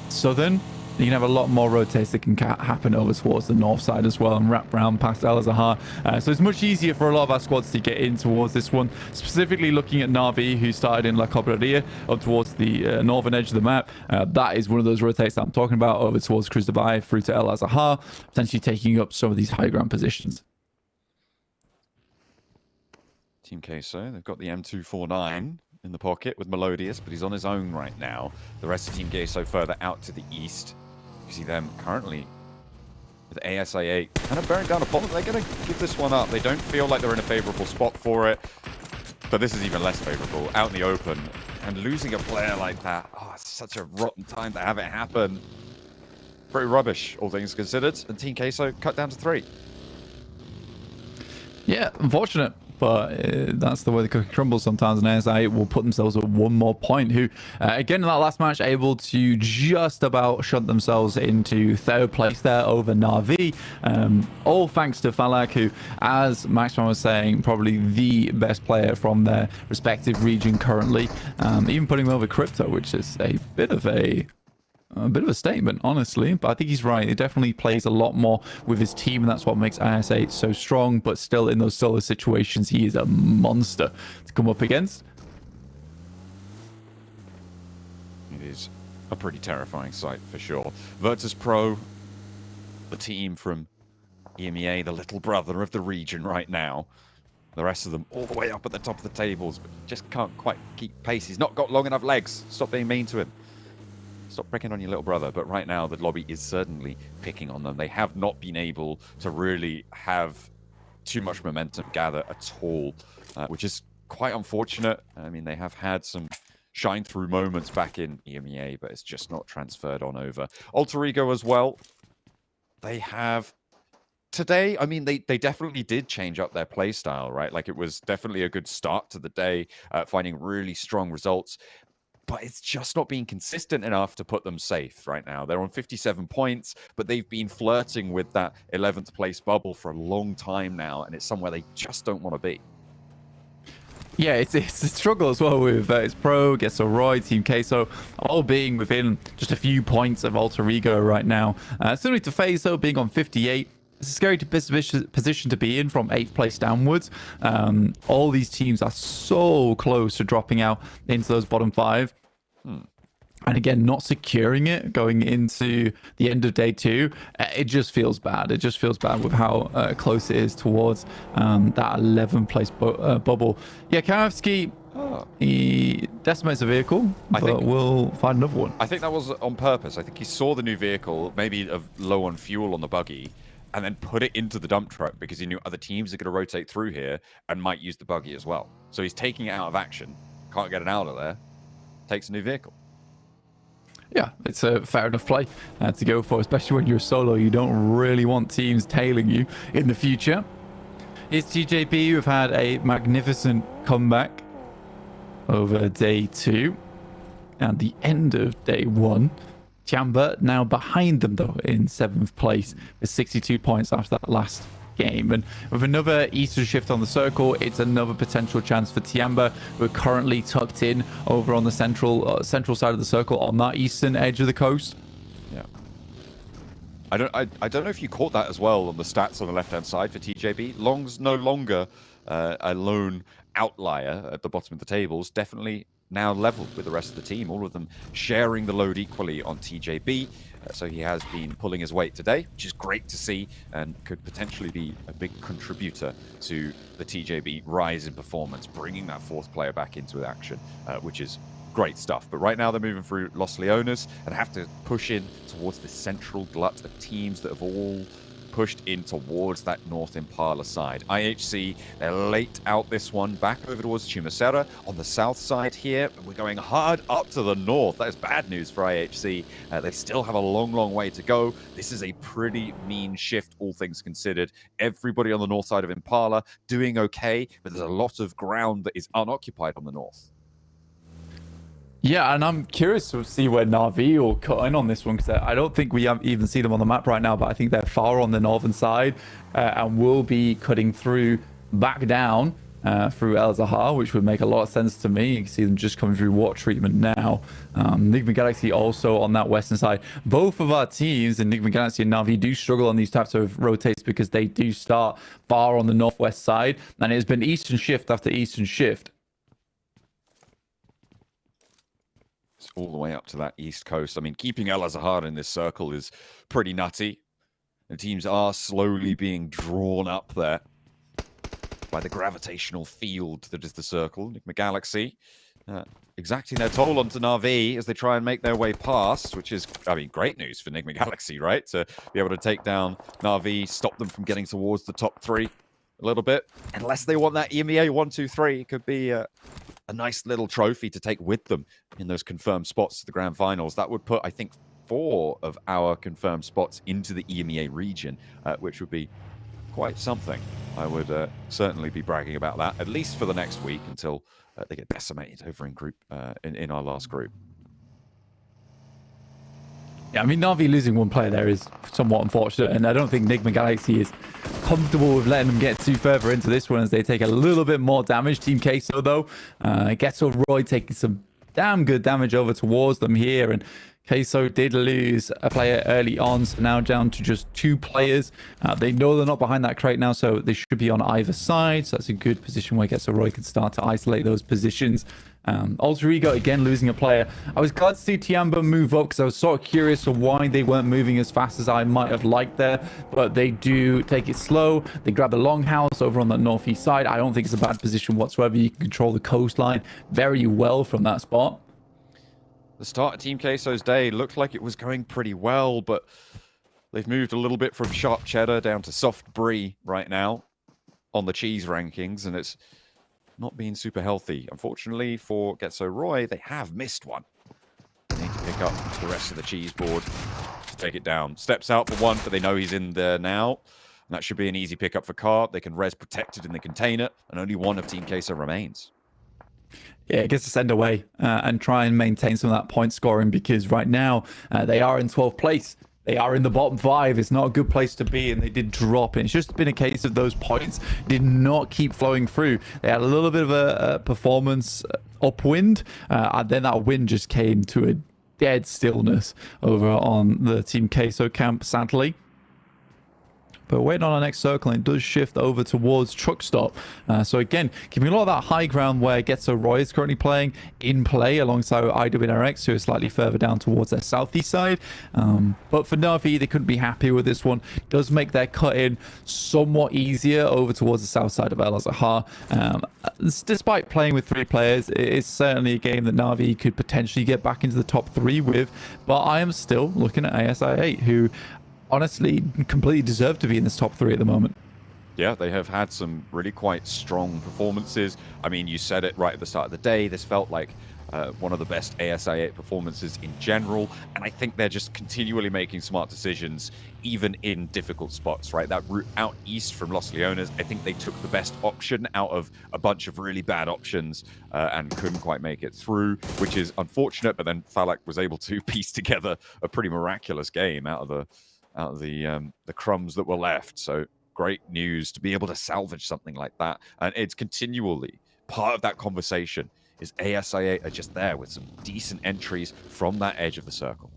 [SPEAKER 19] southern, you can have a lot more rotates that can happen over towards the north side as well and wrap around past El Azahar. So it's much easier for a lot of our squads to get in towards this one. Specifically looking at Navi, who started in La Cobreria up towards the northern edge of the map. That is one of those rotates that I'm talking about, over towards Cruz de Valle through to El Azahar, potentially taking up some of these high ground positions.
[SPEAKER 18] Team Queso, they've got the M249 in the pocket with Melodious, but he's on his own right now. The rest of Team Queso further out to the east. You see them currently with ASI8 kind of bearing down upon them. They're going to give this one up. They don't feel like they're in a favorable spot for it, but this is even less favorable. Out in the open, and losing a player like that, oh, it's such a rotten time to have it happen. Pretty rubbish, all things considered. And Team Queso cut down to 3.
[SPEAKER 19] Yeah, unfortunate. But that's the way the cookie crumbles sometimes, and ASI will put themselves at 1 more point, who, again, in that last match, able to just about shunt themselves into 3rd place there over Na'Vi. All thanks to Falak, who, as Maxman was saying, probably the best player from their respective region currently, even putting them over Crypto, which is a bit of a statement, honestly, but I think he's right. He definitely plays a lot more with his team, and that's what makes IS8 so strong, but still in those solo situations, he is a monster to come up against.
[SPEAKER 18] It is a pretty terrifying sight for sure. Virtus Pro, the team from EMEA, the little brother of the region right now, The rest of them all the way up at the top of the tables, but just can't quite keep pace. He's not got long enough legs. Stop being mean to him. Stop picking on your little brother. But right now, the lobby is certainly picking on them. They have not been able to really have too much momentum gather at all, which is quite unfortunate. I mean, they have had some shine through moments back in EMEA, but it's just not transferred on over. Alter Ego as well. They have today, I mean, they definitely did change up their play style, right? Like, it was definitely a good start to the day, finding really strong results. But it's just not being consistent enough to put them safe right now. They're on 57 points, but they've been flirting with that 11th place bubble for a long time now, and it's somewhere they just don't want to be.
[SPEAKER 19] Yeah, it's a struggle as well with it's Pro, Gesso Roy, Team Queso, all being within just a few points of Alter Ego right now. Similarly to FaZe, though, being on 58. It's a scary position to be in from 8th place downwards. All these teams are so close to dropping out into those bottom 5. And again, not securing it going into the end of day 2, it just feels bad. It just feels bad with how close it is towards that 11th place bubble. Yeah, Karevsky, he decimates a vehicle, but we'll find another one.
[SPEAKER 18] I think that was on purpose. I think he saw the new vehicle, maybe low on fuel on the buggy, and then put it into the dump truck because he knew other teams are going to rotate through here and might use the buggy as well. So he's taking it out of action, can't get it out of there, takes a new vehicle.
[SPEAKER 19] Yeah, it's a fair enough play to go for, especially when you're solo. You don't really want teams tailing you in the future. Here's TJP, who've had a magnificent comeback over day 2 and the end of day 1. Chamber now behind them, though, in 7th place with 62 points after that last game. And with another Eastern shift on the circle, it's another potential chance for Tiamba, who are currently tucked in over on the central side of the circle on that eastern edge of the coast.
[SPEAKER 18] Yeah. I don't know if you caught that as well on the stats on the left-hand side for TJB. Long's no longer a lone outlier at the bottom of the tables. Definitely now leveled with the rest of the team, all of them sharing the load equally on TJB. So he has been pulling his weight today, which is great to see and could potentially be a big contributor to the TJB rise in performance, bringing that 4th player back into action, which is great stuff. But right now they're moving through Los Leones and have to push in towards the central glut of teams that have all pushed in towards that North Impala side. IHC, they're late out this one, back over towards Chumacera on the south side here. We're going hard up to the north. That is bad news for IHC. They still have a long way to go. This is a pretty mean shift, all things considered. Everybody on the north side of Impala doing okay, but there's a lot of ground that is unoccupied on the north.
[SPEAKER 19] Yeah, and I'm curious to see where Na'Vi will cut in on this one, because I don't think we even see them on the map right now, but I think they're far on the northern side and will be cutting through back down through El Zahar, which would make a lot of sense to me. You can see them just coming through water treatment now. Enigma Galaxy also on that western side. Both of our teams, Enigma Galaxy and Na'Vi, do struggle on these types of rotates because they do start far on the northwest side, and it's been Eastern shift after Eastern shift.
[SPEAKER 18] All the way up to that east coast. I mean, keeping El Azahar in this circle is pretty nutty. The teams are slowly being drawn up there by the gravitational field that is the circle. Enigma Galaxy exacting their toll onto Na'Vi as they try and make their way past, which is, I mean, great news for Enigma Galaxy, right? To be able to take down Na'Vi, stop them from getting towards the top 3 a little bit. Unless they want that EMEA 1-2-3, it could be a nice little trophy to take with them in those confirmed spots to the Grand Finals. That would put, I think, 4 of our confirmed spots into the EMEA region, which would be quite something. I would certainly be bragging about that, at least for the next week until they get decimated over in our last group.
[SPEAKER 19] Yeah, I mean, Na'Vi losing one player there is somewhat unfortunate, and I don't think Enigma Galaxy is comfortable with letting them get too further into this one as they take a little bit more damage. Team Queso, though, Gesso Roy taking some damn good damage over towards them here, and Queso did lose a player early on, so now down to just 2 players. They know they're not behind that crate now, so they should be on either side, so that's a good position where Gesso Roy can start to isolate those positions. Alter Ego again losing a player. I was glad to see Tiamba move up because I was sort of curious of why they weren't moving as fast as I might have liked there, but they do take it slow. They grab the longhouse over on the northeast side. I don't think it's a bad position whatsoever. You can control the coastline very well from that spot.
[SPEAKER 18] The start of Team Queso's day looked like it was going pretty well, but they've moved a little bit from sharp cheddar down to soft brie right now on the cheese rankings, and it's not being super healthy. Unfortunately for Getso Roy, they have missed one. They need to pick up the rest of the cheese board to take it down. Steps out for one, but they know he's in there now. And that should be an easy pickup for Carp. They can res protected in the container, and only one of Team Queso remains.
[SPEAKER 19] Yeah, it gets to send away and try and maintain some of that point scoring, because right now they are in 12th place. They are in the bottom 5. It's not a good place to be, and they did drop. And it's just been a case of those points did not keep flowing through. They had a little bit of a performance upwind, and then that wind just came to a dead stillness over on the Team Queso camp, sadly. But waiting on our next circle, and it does shift over towards truck stop. So again, giving a lot of that high ground where Getso Roy is currently playing in play alongside IWNRX, who is slightly further down towards their southeast side. But for Na'Vi, they couldn't be happy with this one. Does make their cut in somewhat easier over towards the south side of El Azhar. Despite playing with 3 players, it is certainly a game that Na'Vi could potentially get back into the top 3 with. But I am still looking at ASI8, who honestly completely deserve to be in this top 3 at the moment.
[SPEAKER 18] Yeah, they have had some really quite strong performances. I mean, you said it right at the start of the day. This felt like one of the best ASI8 performances in general, and I think they're just continually making smart decisions, even in difficult spots, right? That route out east from Los Leones, I think they took the best option out of a bunch of really bad options and couldn't quite make it through, which is unfortunate, but then Falak was able to piece together a pretty miraculous game out of the crumbs that were left. So great news to be able to salvage something like that. And it's continually part of that conversation is ASI8 are just there with some decent entries from that edge of the circle.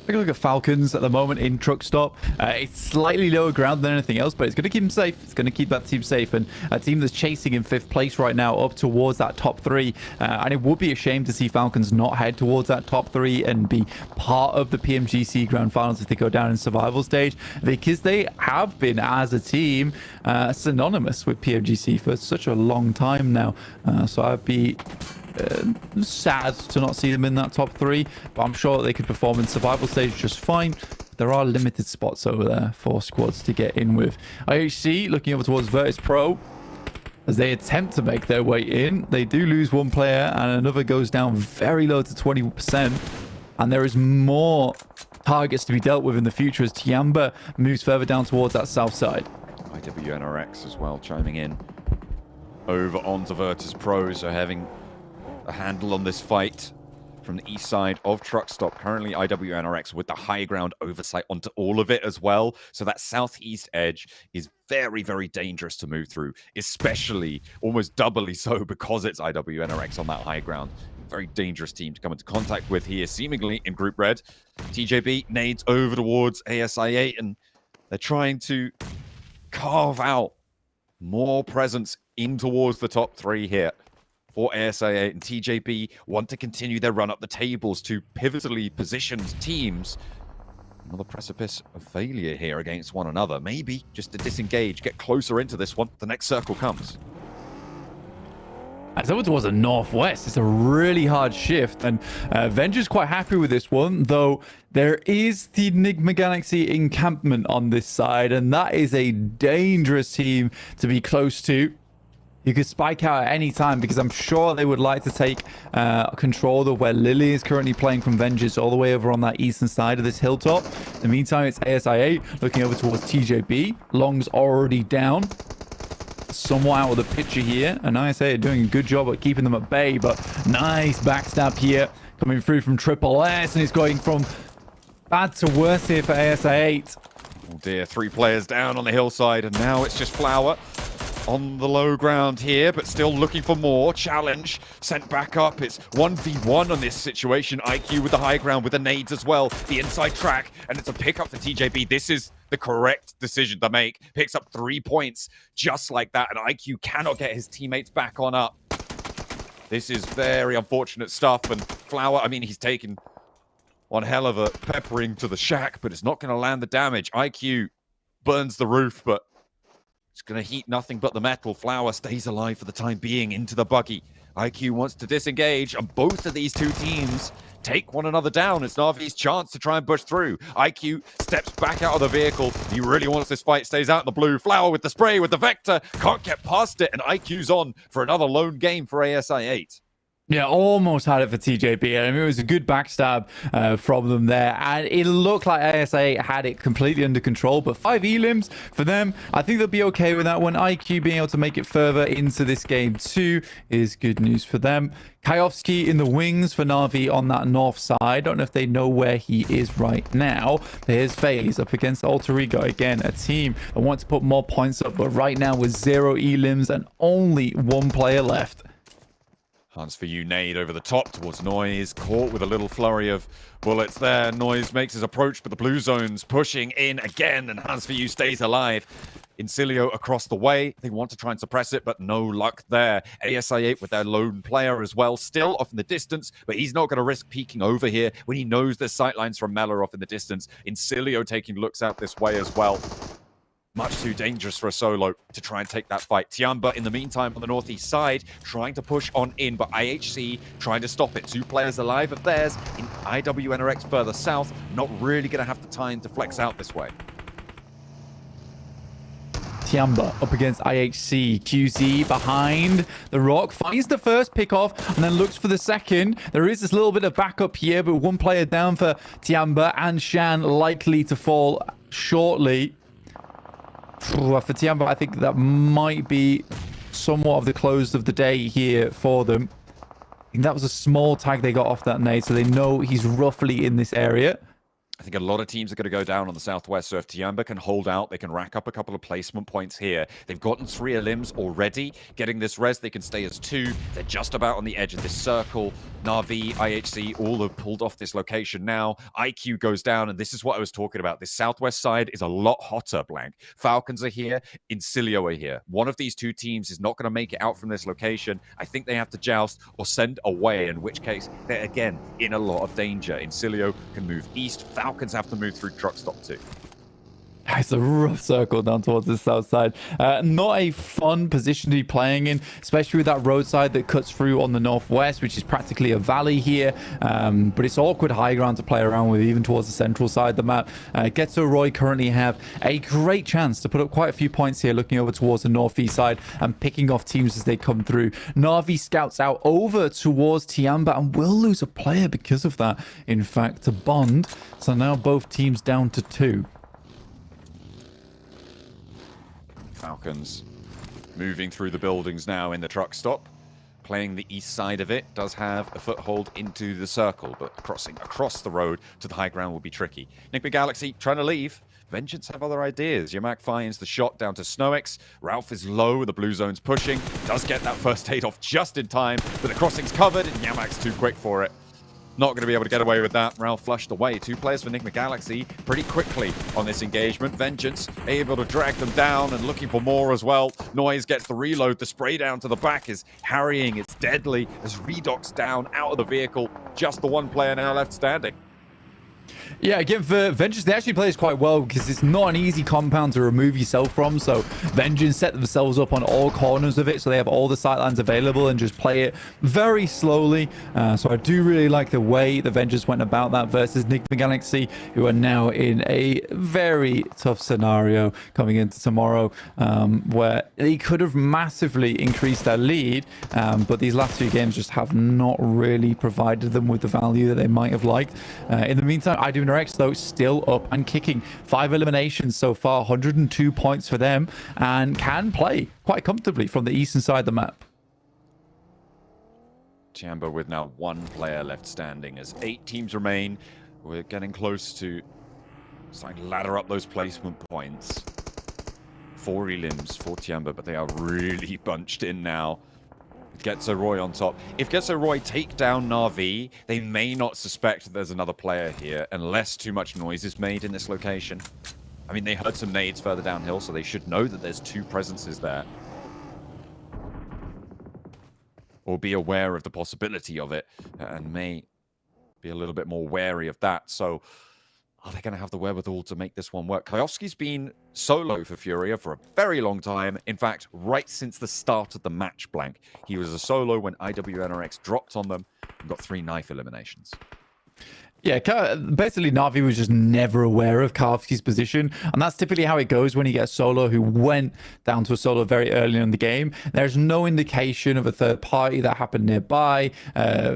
[SPEAKER 19] Take a look at Falcons at the moment in truck stop. It's slightly lower ground than anything else, but it's going to keep them safe. It's going to keep that team safe, and a team that's chasing in 5th place right now up towards that top 3. And it would be a shame to see Falcons not head towards that top 3 and be part of the PMGC Grand Finals if they go down in survival stage, because they have been, as a team, synonymous with PMGC for such a long time now. So I'd be sad to not see them in that top 3, but I'm sure they could perform in survival stage just fine. There are limited spots over there for squads to get in with. IHC looking over towards Virtus Pro as they attempt to make their way in. They do lose one player, and another goes down very low to 20%, and there is more targets to be dealt with in the future as Tiamba moves further down towards that south side.
[SPEAKER 18] IWNRX as well chiming in over onto Virtus Pro, so having a handle on this fight from the east side of truck stop. Currently IWNRX with the high ground oversight onto all of it as well, so that southeast edge is very, very dangerous to move through, especially almost doubly so because it's IWNRX on that high ground. Very dangerous team to come into contact with here, seemingly in Group Red. TJB nades over towards ASI8, and they're trying to carve out more presence in towards the top 3 here for ASI8, and TJB want to continue their run up the tables to pivotally positioned teams on the precipice of failure here against one another. Maybe just to disengage, get closer into this one. The next circle comes.
[SPEAKER 19] As over towards the northwest, it's a really hard shift, and Venge's quite happy with this one, though there is the Enigma Galaxy encampment on this side, and that is a dangerous team to be close to. You could spike out at any time, because I'm sure they would like to take control of where Lily is currently playing from Vengeance all the way over on that eastern side of this hilltop. In the meantime, it's ASI8 looking over towards TJB. Long's already down, somewhat out of the picture here, and ISA are doing a good job at keeping them at bay, but nice backstab here coming through from Triple S, and it's going from bad to worse here for ASI8.
[SPEAKER 18] Oh dear, 3 players down on the hillside, and now it's just Flower. on the low ground here, but still looking for more. Challenge sent back up. It's 1v1 on this situation. IQ with the high ground with the nades as well. The inside track, and it's a pickup for TJB. This is the correct decision to make. Picks up 3 points just like that, and IQ cannot get his teammates back on up. This is very unfortunate stuff, and Flower, I mean, he's taken one hell of a peppering to the shack, but it's not going to land the damage. IQ burns the roof, but it's going to heat nothing but the metal. Flower stays alive for the time being into the buggy. IQ wants to disengage, and both of these two teams take one another down. It's Na'Vi's chance to try and push through. IQ steps back out of the vehicle. He really wants this fight, stays out in the blue. Flower with the spray, with the Vector, can't get past it, and IQ's on for another lone game for ASI8.
[SPEAKER 19] Yeah, almost had it for TJB. I mean, it was a good backstab from them there. And it looked like ASA had it completely under control. But 5 elims for them, I think they'll be okay with that one. IQ being able to make it further into this game too is good news for them. Kayovsky in the wings for Na'Vi on that north side. I don't know if they know where he is right now. There's FaZe up against Alter Ego. Again, a team that wants to put more points up. But right now with 0 elims and only 1 player left.
[SPEAKER 18] Hans for you, nade over the top towards Noise, caught with a little flurry of bullets there. Noise makes his approach, but the blue zone's pushing in again, and Hans for you stays alive. Incilio across the way. They want to try and suppress it, but no luck there. ASI8 with their lone player as well, still off in the distance, but he's not going to risk peeking over here when he knows there's sightlines from Mela off in the distance. Incilio taking looks out this way as well. Much too dangerous for a solo to try and take that fight. Tiamba, in the meantime, on the northeast side, trying to push on in, but IHC trying to stop it. 2 players alive of theirs in IWNRX further south, not really going to have the time to flex out this way.
[SPEAKER 19] Tiamba up against IHC. QZ behind the rock, finds the first pick off and then looks for the second. There is this little bit of backup here, but 1 player down for Tiamba, and Shan likely to fall shortly. For Tiamba, I think that might be somewhat of the close of the day here for them. I think that was a small tag they got off that nade, so they know he's roughly in this area.
[SPEAKER 18] I think a lot of teams are going to go down on the southwest, so if Tiamba can hold out, they can rack up a couple of placement points here. They've gotten 3 elims already. Getting this res, they can stay as 2. They're just about on the edge of this circle. Na'Vi, IHC, all have pulled off this location now. IQ goes down, and this is what I was talking about. This southwest side is a lot hotter, Blank. Falcons are here, Incilio are here. One of these 2 teams is not going to make it out from this location. I think they have to joust or send away, in which case they're, again, in a lot of danger. Incilio can move east. Falcons have to move through truck stop too.
[SPEAKER 19] It's a rough circle down towards the south side. Not a fun position to be playing in, especially with that roadside that cuts through on the northwest, which is practically a valley here. But it's awkward high ground to play around with, even towards the central side of the map. Getzo Roy currently have a great chance to put up quite a few points here, looking over towards the northeast side and picking off teams as they come through. Na'Vi scouts out over towards Tiamba and will lose a player because of that, in fact, to Bond. So now both teams down to 2.
[SPEAKER 18] Falcons moving through the buildings now in the truck stop. Playing the east side of it, does have a foothold into the circle, but crossing across the road to the high ground will be tricky. Nick Galaxy trying to leave. Vengeance have other ideas. Yamak finds the shot down to Snowix. Ralph is low, the blue zone's pushing. Does get that first aid off just in time, but the crossing's covered and Yamak's too quick for it. Not going to be able to get away with that. Ralph flushed away. 2 players for Nick Galaxy pretty quickly on this engagement. Vengeance able to drag them down and looking for more as well. Noise gets the reload. The spray down to the back is harrying. It's deadly as Redox down out of the vehicle. Just the 1 player now left standing.
[SPEAKER 19] Yeah, again, for Vengeance, they actually play this quite well because it's not an easy compound to remove yourself from. So Vengeance set themselves up on all corners of it, so they have all the sightlines available and just play it very slowly. So I do really like the way the Vengeance went about that versus Nick Galaxy, who are now in a very tough scenario coming into tomorrow, where they could have massively increased their lead, but these last 2 games just have not really provided them with the value that they might have liked. In the meantime, IWNRX, though, still up and kicking. 5 eliminations so far, 102 points for them, and can play quite comfortably from the eastern side of the map.
[SPEAKER 18] Tiamba with now 1 player left standing as 8 teams remain. We're getting close to starting to ladder up those placement points. 4 elims for Tiamba, but they are really bunched in now. Getso Roy on top. If Getso Roy take down Na'Vi, they may not suspect that there's another player here unless too much noise is made in this location. I mean, they heard some nades further downhill, so they should know that there's 2 presences there. Or be aware of the possibility of it, and may be a little bit more wary of that. So, are they going to have the wherewithal to make this one work? Kayovski's been solo for Furia for a very long time. In fact, right since the start of the match blank. He was a solo when IWNRX dropped on them and got 3 knife eliminations.
[SPEAKER 19] Yeah, basically Na'Vi was just never aware of Kayovski's position, and that's typically how it goes when you get a solo who went down to a solo very early in the game. There's no indication of a third party that happened nearby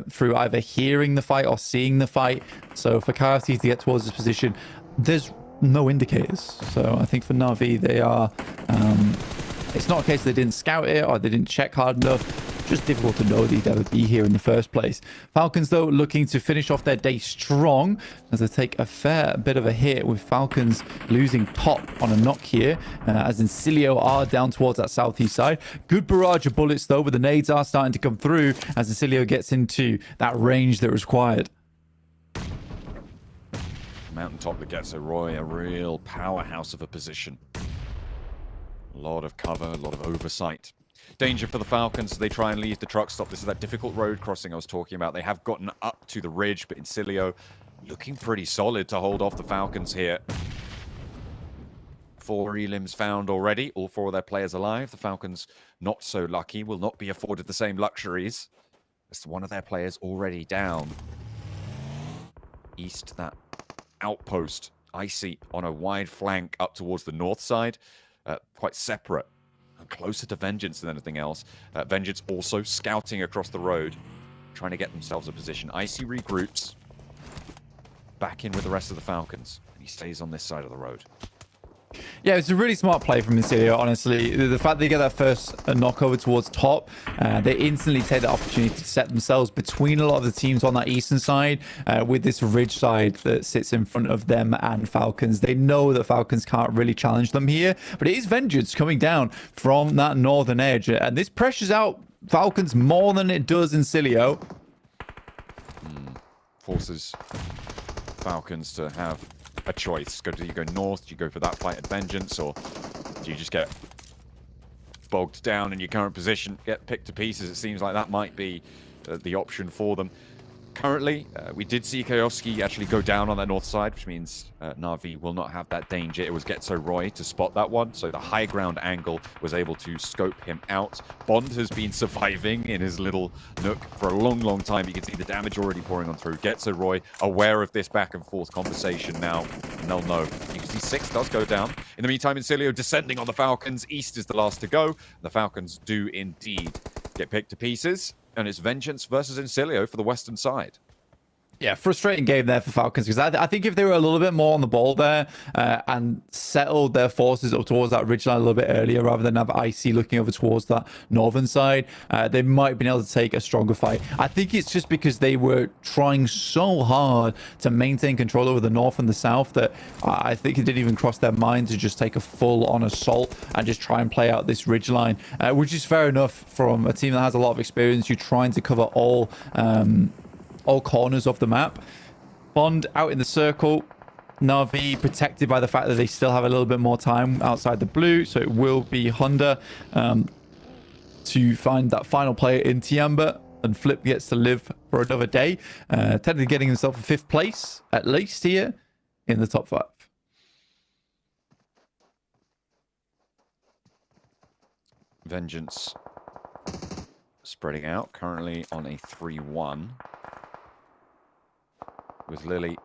[SPEAKER 19] through either hearing the fight or seeing the fight. So for Kayovski to get towards this position, there's no indicators. So I think for Na'Vi, they are... it's not a case they didn't scout it or they didn't check hard enough. Just difficult to know they'd ever be here in the first place. Falcons, though, looking to finish off their day strong as they take a fair bit of a hit, with Falcons losing top on a knock here, as Incilio are down towards that southeast side. Good barrage of bullets, though, but the nades are starting to come through as Incilio gets into that range that was required.
[SPEAKER 18] Mountaintop that gets a Roy, a real powerhouse of a position. A lot of cover, a lot of oversight. Danger for the Falcons. They try and leave the truck stop. This is that difficult road crossing I was talking about. They have gotten up to the ridge, but Incilio looking pretty solid to hold off the Falcons here. 4 elims found already. All 4 of their players alive. The Falcons, not so lucky, will not be afforded the same luxuries. As one of their players already down. East, that outpost. Icy on a wide flank up towards the north side. Quite separate. Closer to Vengeance than anything else. Vengeance also scouting across the road, trying to get themselves a position. Icy regroups, back in with the rest of the Falcons, and he stays on this side of the road.
[SPEAKER 19] Yeah, it's a really smart play from Incilio, honestly. The fact they get that first knock over towards top, they instantly take the opportunity to set themselves between a lot of the teams on that eastern side with this ridge side that sits in front of them and Falcons. They know that Falcons can't really challenge them here, but it is Vengeance coming down from that northern edge, and this pressures out Falcons more than it does Incilio.
[SPEAKER 18] Forces Falcons to have a choice. Do you go north? Do you go for that fight at Vengeance? Or do you just get bogged down in your current position, get picked to pieces? It seems like that might be the option for them. Currently, we did see Kayovski actually go down on that north side, which means Na'Vi will not have that danger. It was Getso Roy to spot that one, so the high ground angle was able to scope him out. Bond has been surviving in his little nook for a long, long time. You can see the damage already pouring on through. Getso Roy aware of this back and forth conversation now, and they'll know. You can see 6 does go down. In the meantime, Incilio descending on the Falcons. East is the last to go. The Falcons do indeed get picked to pieces. And it's Vengeance versus Incilio for the western side.
[SPEAKER 19] Yeah, frustrating game there for Falcons, because I think if they were a little bit more on the ball there and settled their forces up towards that ridgeline a little bit earlier, rather than have Icy looking over towards that northern side, they might have been able to take a stronger fight. I think it's just because they were trying so hard to maintain control over the north and the south that I think it didn't even cross their mind to just take a full-on assault and just try and play out this ridgeline, which is fair enough from a team that has a lot of experience. You're trying to cover all corners of the map. Bond out in the circle. Na'Vi protected by the fact that they still have a little bit more time outside the blue, so it will be Honda to find that final player in Tiamba, and Flip gets to live for another day, technically getting himself a 5th place at least here in the top 5.
[SPEAKER 18] Vengeance spreading out, currently on a 3-1. With Lily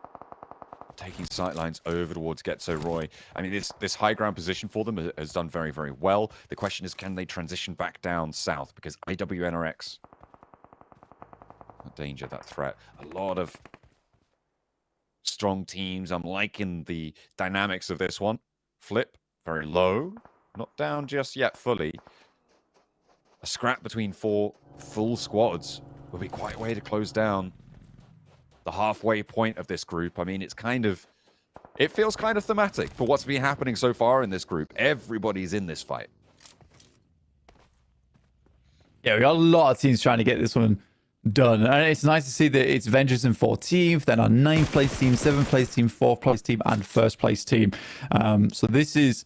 [SPEAKER 18] taking sightlines over towards Getso Roy. I mean, this high ground position for them has done very, very well. The question is, can they transition back down south? Because IWNRX, that danger, that threat, a lot of strong teams. I'm liking the dynamics of this one. Flip, very low, not down just yet fully. A scrap between 4 full squads will be quite a way to close down the halfway point of this group. I mean, it's kind of It feels kind of thematic for what's been happening so far in this group. Everybody's in this fight.
[SPEAKER 19] Yeah, we got a lot of teams trying to get this one done. And it's nice to see that it's Vengeance in 14th, then our 9th place team, 7th place team, 4th place team, and 1st place team. So this is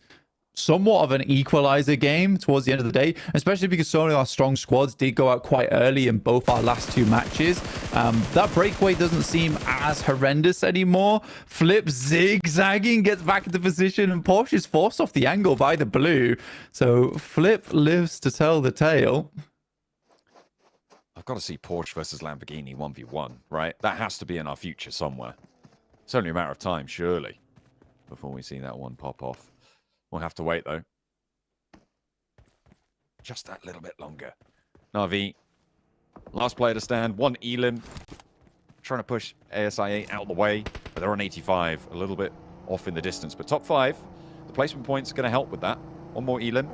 [SPEAKER 19] somewhat of an equalizer game towards the end of the day, especially because so many of our strong squads did go out quite early in both our last 2 matches. That breakaway doesn't seem as horrendous anymore. Flip zigzagging, gets back into position, and Porsche is forced off the angle by the blue. So Flip lives to tell the tale.
[SPEAKER 18] I've got to see Porsche versus Lamborghini 1v1, right? That has to be in our future somewhere. It's only a matter of time, surely, before we see that one pop off. We'll have to wait, though. Just that little bit longer. Na'Vi, last player to stand. 1 Elim. Trying to push ASI8 out of the way, but they're on 85. A little bit off in the distance. But top 5, the placement points are going to help with that. 1 more Elim.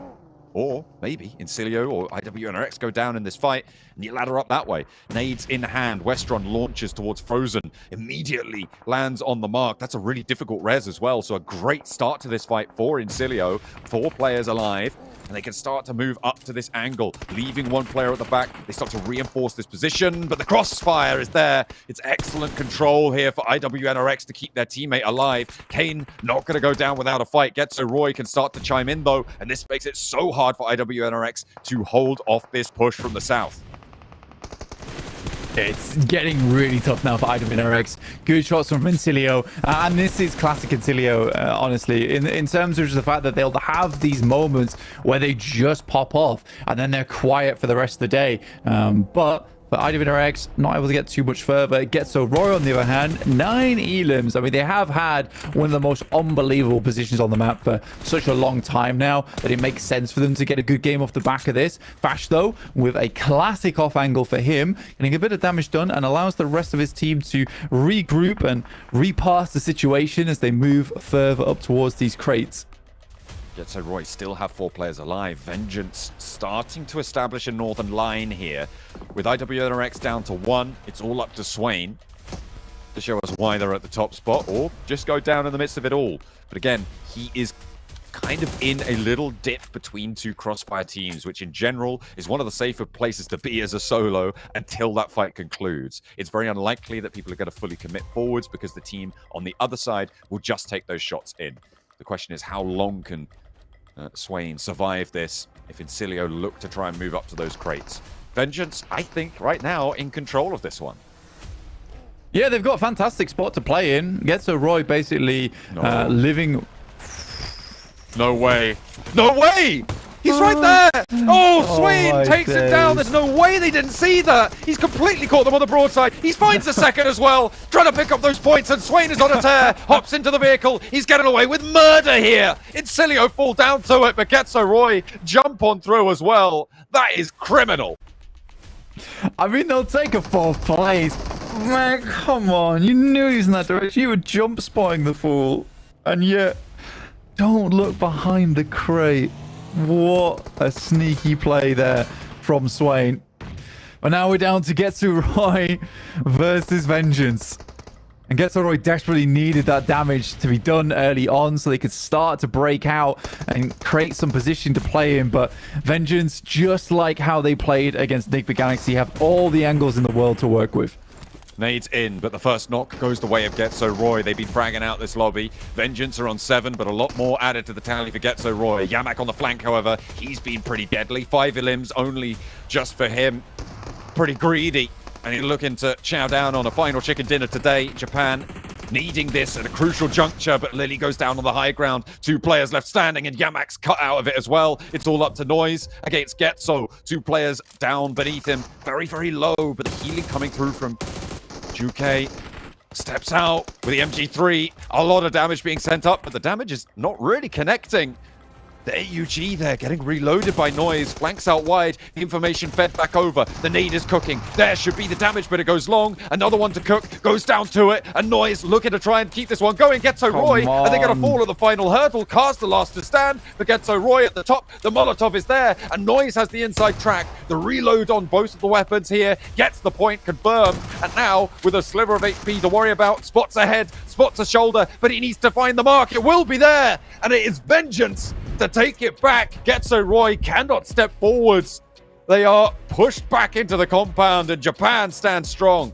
[SPEAKER 18] Or maybe Incilio or IWNRX go down in this fight and you ladder up that way. Nades in hand. Westron launches towards Frozen. Immediately lands on the mark. That's a really difficult res as well. So a great start to this fight for Incilio. 4 players alive. And they can start to move up to this angle, leaving 1 player at the back. They start to reinforce this position, but the crossfire is there. It's excellent control here for IWNRX to keep their teammate alive. Kane not going to go down without a fight. Getso Roy can start to chime in, though, and this makes it so hard for IWNRX to hold off this push from the south.
[SPEAKER 19] It's getting really tough now for IWNRX. Good shots from Incilio. And this is classic Incilio, honestly, in terms of the fact that they'll have these moments where they just pop off and then they're quiet for the rest of the day. But IWNRX not able to get too much further. Getso Roy, on the other hand, 9 Elims. I mean, they have had one of the most unbelievable positions on the map for such a long time now that it makes sense for them to get a good game off the back of this. Fash, though, with a classic off angle for him, getting a bit of damage done and allows the rest of his team to regroup and repass the situation as they move further up towards these crates.
[SPEAKER 18] Getso Roy still have 4 players alive. Vengeance starting to establish a northern line here. With IWNRX down to 1, it's all up to Swain to show us why they're at the top spot, or just go down in the midst of it all. But again, he is kind of in a little dip between 2 crossfire teams, which in general is one of the safer places to be as a solo until that fight concludes. It's very unlikely that people are going to fully commit forwards because the team on the other side will just take those shots in. The question is, how long can Swain survive this if Incilio look to try and move up to those crates? Vengeance, I think, right now in control of this one.
[SPEAKER 19] Yeah, they've got a fantastic spot to play in. Getso Roy basically living...
[SPEAKER 18] No way. No way! He's right there! Oh, Swain takes it down. There's no way they didn't see that. He's completely caught them on the broadside. He finds a second as well, trying to pick up those points, and Swain is on a tear, hops into the vehicle. He's getting away with murder here. Incilio fall down to it, but Getso Roy jump on through as well. That is criminal.
[SPEAKER 19] I mean, they'll take a 4th place. Man, come on. You knew he was in that direction. You were jump spotting the fool. And yet, don't look behind the crate. What a sneaky play there from Swain. But now we're down to Getso Roy versus Vengeance. And Getso Roy desperately needed that damage to be done early on so they could start to break out and create some position to play in. But Vengeance, just like how they played against Enigma Galaxy, have all the angles in the world to work with.
[SPEAKER 18] Nades in, but the first knock goes the way of Getso Roy. They've been fragging out this lobby. Vengeance are on 7, but a lot more added to the tally for Getso Roy. Yamak on the flank, however, he's been pretty deadly. 5 elims only just for him. Pretty greedy, and he's looking to chow down on a final chicken dinner today. Japan needing this at a crucial juncture, but Lily goes down on the high ground. 2 players left standing, and Yamak's cut out of it as well. It's all up to Noise against Getso. 2 players down beneath him. Very, very low, but the healing coming through from Juke steps out with the MG3. A lot of damage being sent up, but the damage is not really connecting. The AUG there getting reloaded by Noise. Flanks out wide. The information fed back over. The nade is cooking. There should be the damage, but it goes long. Another one to cook. Goes down to it. And Noise looking to try and keep this one going. Getso Roy. And they're going to fall at the final hurdle. Cars the last to stand. But Getso Roy at the top. The Molotov is there. And Noise has the inside track. The reload on both of the weapons here. Gets the point confirmed. And now, with a sliver of HP to worry about, spots a head, spots a shoulder. But he needs to find the mark. It will be there. And it is Vengeance to take it back. Getso Roy cannot step forwards. They are pushed back into the compound, and Japan stands strong.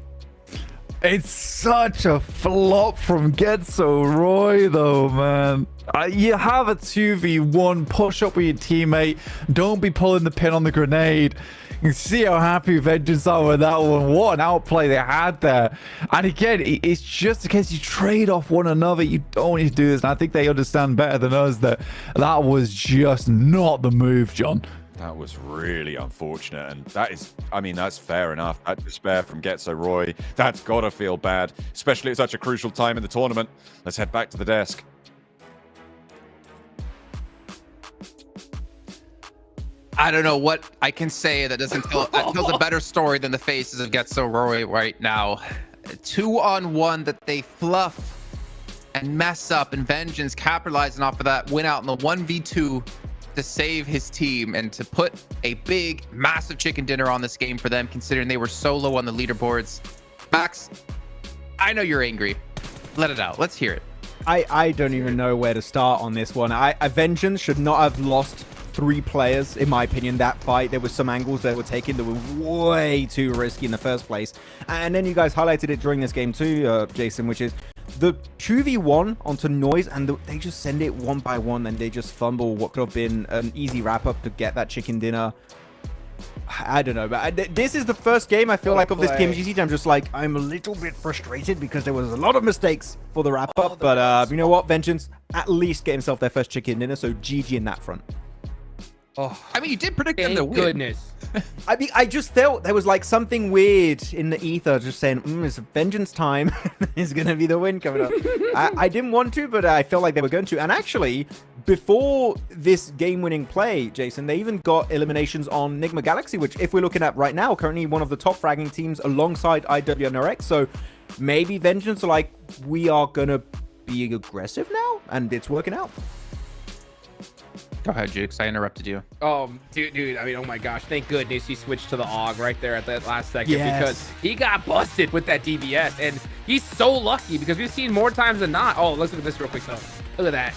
[SPEAKER 19] It's such a flop from Getso Roy, though, man. You have a 2v1, push up with your teammate. Don't be pulling the pin on the grenade. You can see how happy Vengeance are with that one. What an outplay they had there. And again, it's just in case you trade off one another. You don't need to do this. And I think they understand better than us that that was just not the move, John.
[SPEAKER 18] That was really unfortunate, and that is, I mean, that's fair enough. That despair from Getso Roy, that's gotta feel bad, especially at such a crucial time in the tournament. Let's head back to the desk.
[SPEAKER 20] I don't know what I can say that doesn't tell, that tells a better story than the faces of Getso Roy right now. 2-on-1 that they fluff and mess up, and Vengeance capitalizing off of that, win out in the 1v2 to save his team and to put a big, massive chicken dinner on this game for them, considering they were so low on the leaderboards. Max, I know you're angry. Let it out. Let's hear it.
[SPEAKER 17] I don't even know where to start on this one. Vengeance should not have lost 3 players, in my opinion, that fight. There were some angles that were taken that were way too risky in the first place. And then you guys highlighted it during this game too, Jason, which is the 2v1 onto Noise, and they just send it one by one, and they just fumble what could have been an easy wrap-up to get that chicken dinner. I don't know, but this is the first game I feel like of this PMGC. I'm just like, I'm a little bit frustrated because there was a lot of mistakes for the wrap-up. But you know what? Vengeance at least get himself their first chicken dinner, so GG in that front.
[SPEAKER 16] Oh,
[SPEAKER 20] I mean, you did predict them to win.
[SPEAKER 16] Goodness.
[SPEAKER 17] I mean, I just felt there was like something weird in the ether, just saying, it's Vengeance time. It's going to be the win coming up. I didn't want to, but I felt like they were going to. And actually, before this game-winning play, Jason, they even got eliminations on Nigma Galaxy, which if we're looking at right now, currently one of the top fragging teams alongside IWNRX. So maybe Vengeance are like, we are going to be aggressive now, and it's working out.
[SPEAKER 20] Go ahead, Jukes. I interrupted you.
[SPEAKER 16] Dude, I mean, oh my gosh, thank goodness he switched to the AUG right there at that last second, because he got busted with that DBS, and he's so lucky because we've seen more times than not. Oh, let's look at this real quick though. Look at that.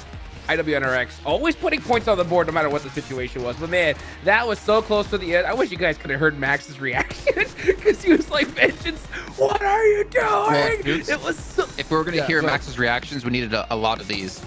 [SPEAKER 16] IWNRX always putting points on the board no matter what the situation was. But man, that was so close to the end. I wish you guys could have heard Max's reaction because he was like, Vengeance, what are you doing?
[SPEAKER 20] Well, Jukes,
[SPEAKER 16] it was so...
[SPEAKER 20] If we were going to hear Max's reactions, we needed a lot of these.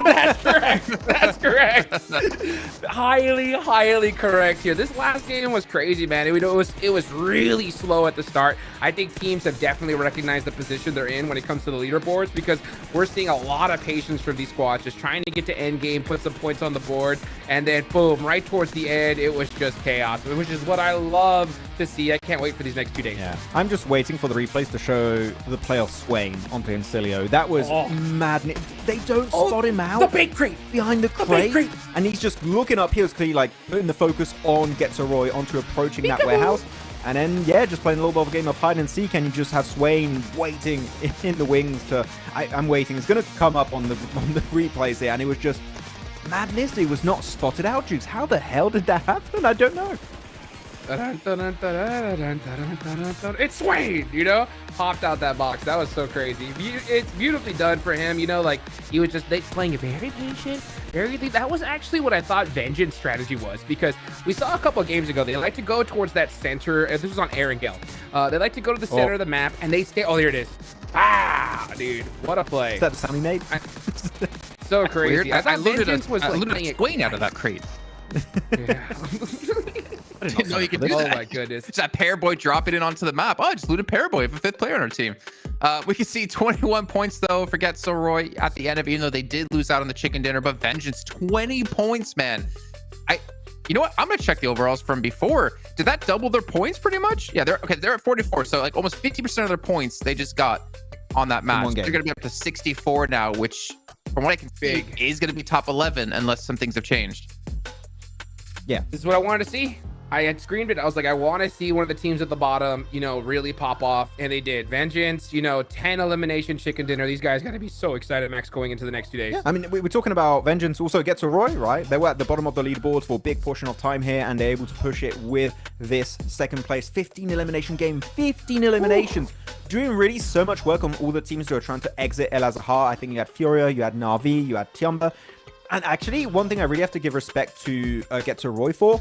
[SPEAKER 16] That's correct. That's correct. highly correct here. This last game was crazy, man. It was really slow at the start. I think teams have definitely recognized the position they're in when it comes to the leaderboards, because we're seeing a lot of patience from these squads just trying to get to end game, put some points on the board, and then boom, right towards the end, it was just chaos, which is what I love to see. I can't wait for these next 2 days.
[SPEAKER 17] Yeah, I'm just waiting for the replays to show the play of Swain onto Encilio. That was madness. They don't spot him out.
[SPEAKER 16] The bait crate
[SPEAKER 17] behind the crate, and he's just looking up. He was clearly like putting the focus on Getso Roy onto approaching that warehouse, and then just playing a little bit of a game of hide and seek, and you just have Swain waiting in the wings to. I'm waiting. It's gonna come up on the replays here, and it was just madness. He was not spotted out, Jukes. How the hell did that happen? I don't know.
[SPEAKER 16] It's Swain, you know, popped out that box. That was so crazy. It's beautifully done for him, you know, like he was just playing very patient, that was actually what I thought Vengeance strategy was, because we saw a couple of games ago they like to go towards that center. This was on Aaron Gale. They like to go to the center of the map, and they stay. Oh, there it is. Dude, what a play.
[SPEAKER 17] Is that the sound he made?
[SPEAKER 16] So crazy.
[SPEAKER 20] I looted Swain out of that crate. I didn't know you could do that.
[SPEAKER 16] Oh my goodness.
[SPEAKER 20] It's that Pairboy dropping it onto the map. Oh, I just looted Pairboy. We have a 5th player on our team. We can see 21 points though for Getso Roy at the end of it, even though they did lose out on the chicken dinner, but Vengeance 20 points, man. You know what? I'm gonna check the overalls from before. Did that double their points pretty much? Yeah, they're at 44. So like almost 50% of their points they just got on that match. They're gonna be up to 64 now, which from what I can see, is going to be top 11 unless some things have changed.
[SPEAKER 17] Yeah.
[SPEAKER 16] This is what I wanted to see. I had screamed it. I was like, I want to see one of the teams at the bottom, you know, really pop off. And they did. Vengeance, you know, 10 elimination chicken dinner. These guys got to be so excited, Max, going into the next 2 days.
[SPEAKER 17] Yeah, I mean, we're talking about Vengeance also gets a Roy, right? They were at the bottom of the leaderboard for a big portion of time here, and they're able to push it with this second place 15 elimination game. 15 eliminations. Ooh. Doing really so much work on all the teams who are trying to exit El Azhar. I think you had Furia, you had Na'Vi, you had Tiamba. And actually, one thing I really have to give respect to Get to Roy for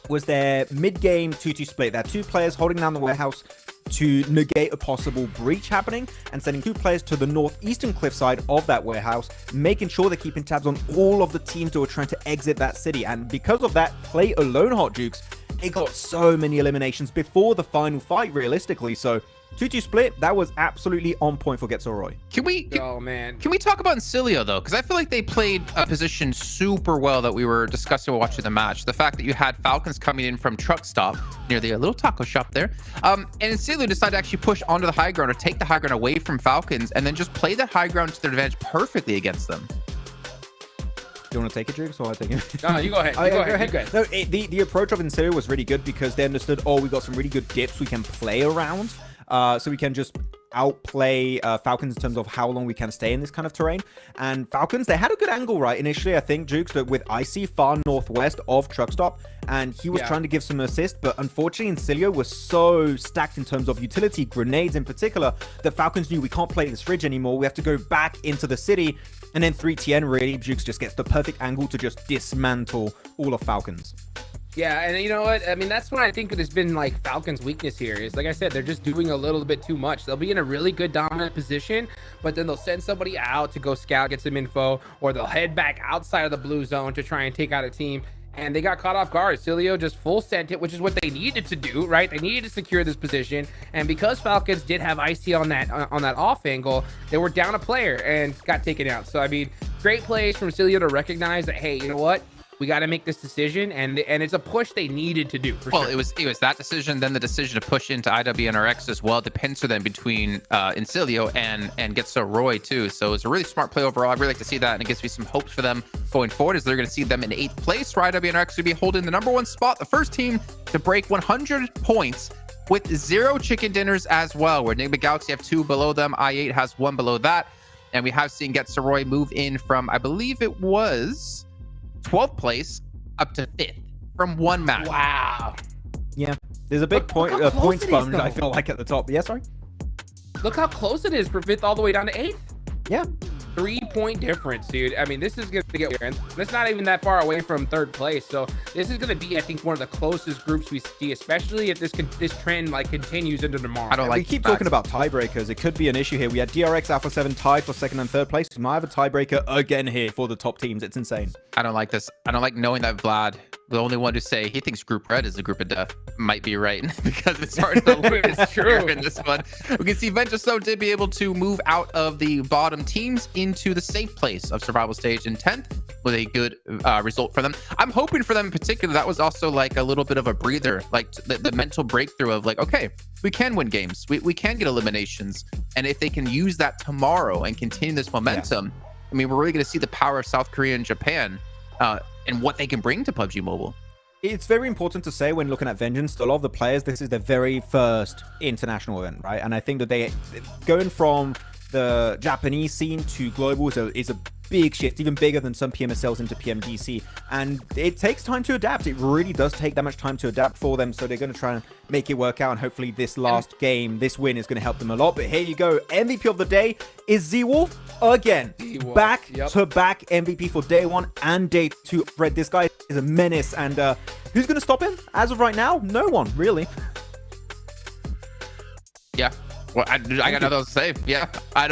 [SPEAKER 17] was their mid-game 2-2 split. They had 2 players holding down the warehouse to negate a possible breach happening and sending 2 players to the northeastern cliffside of that warehouse, making sure they're keeping tabs on all of the teams that were trying to exit that city. And because of that play alone, Hot Jukes, they got so many eliminations before the final fight, realistically. So 2-2 split, that was absolutely on point for Getsoroy.
[SPEAKER 20] Can we talk about Incilio though? Because I feel like they played a position super well that we were discussing while watching the match. The fact that you had Falcons coming in from truck stop near the little taco shop there, and Incilio decided to actually push onto the high ground or take the high ground away from Falcons and then just play that high ground to their advantage perfectly against them.
[SPEAKER 17] Do you want to take it, Jukes, or I take it?
[SPEAKER 16] No, you go ahead.
[SPEAKER 17] Go ahead. No, the approach of Incilio was really good because they understood, oh, we got some really good dips we can play around. So we can just outplay Falcons in terms of how long we can stay in this kind of terrain. And Falcons, they had a good angle, right? Initially, I think, Jukes, that with Icy far northwest of Truck Stop, and he was trying to give some assist, but unfortunately, Incilio was so stacked in terms of utility, grenades in particular, that Falcons knew we can't play this ridge anymore. We have to go back into the city. And then 3TN, really, Jukes just gets the perfect angle to just dismantle all of Falcons.
[SPEAKER 16] Yeah, and you know what? I mean, that's what I think has been like Falcons' weakness here is, like I said, they're just doing a little bit too much. They'll be in a really good dominant position, but then they'll send somebody out to go scout, get some info, or they'll head back outside of the blue zone to try and take out a team. And they got caught off guard. Cilio just full sent it, which is what they needed to do, right? They needed to secure this position. And because Falcons did have Icy on that off angle, they were down a player and got taken out. So, I mean, great plays from Cilio to recognize that, hey, you know what? We got to make this decision, and it's a push they needed to do.
[SPEAKER 20] Well, it was that decision, then the decision to push into IWNRX as well. It depends for them between Incilio and Getso Roy too. So it's a really smart play overall. I really like to see that, and it gives me some hopes for them going forward. As they're going to see them in 8th place for IWNRX to be holding the #1 spot, the first team to break 100 points with 0 chicken dinners as well. Where Enigma Galaxy have 2 below them, I8 has 1 below that, and we have seen Getso Roy move in from, I believe it was 12th place up to 5th from 1 match.
[SPEAKER 16] Wow.
[SPEAKER 17] Yeah, there's a big points bump, I feel like, at the top. Yeah, sorry.
[SPEAKER 16] Look how close it is for 5th all the way down to 8th.
[SPEAKER 17] Yeah.
[SPEAKER 16] 3-point difference, dude. I mean, this is going to get weird. And it's not even that far away from 3rd place. So this is going to be, I think, one of the closest groups we see, especially if this trend like continues into tomorrow.
[SPEAKER 17] I don't like. We keep talking about tiebreakers. It could be an issue here. We had DRX Alpha 7 tied for 2nd and 3rd place. We might have a tiebreaker again here for the top teams. It's insane.
[SPEAKER 20] I don't like this. I don't like knowing that Vlad, the only one to say he thinks Group Red is a group of death, might be right because it's hard to lose. It's true in this one. We can see Ventus though did be able to move out of the bottom teams into the safe place of survival stage in 10th with a good result for them. I'm hoping for them in particular that was also like a little bit of a breather, like the mental breakthrough of like, okay, we can win games, we can get eliminations, and if they can use that tomorrow and continue this momentum, I mean, we're really going to see the power of South Korea and Japan and what they can bring to PUBG Mobile.
[SPEAKER 17] It's very important to say when looking at Vengeance, a lot of the players, this is their very first international event, right? And I think that they going from the Japanese scene to global is a big shift, even bigger than some PMSLs into PMGC, and it takes time to adapt. It really does take that much time to adapt for them, so they're going to try and make it work out, and hopefully this last game, this win is going to help them a lot. But here you go, MVP of the day is Z-Wolf again. Back to back MVP for day 1 and day 2. Red, this guy is a menace, and who's going to stop him? As of right now, no one, really.
[SPEAKER 20] Yeah. Well, I got nothing else to say. Yeah, I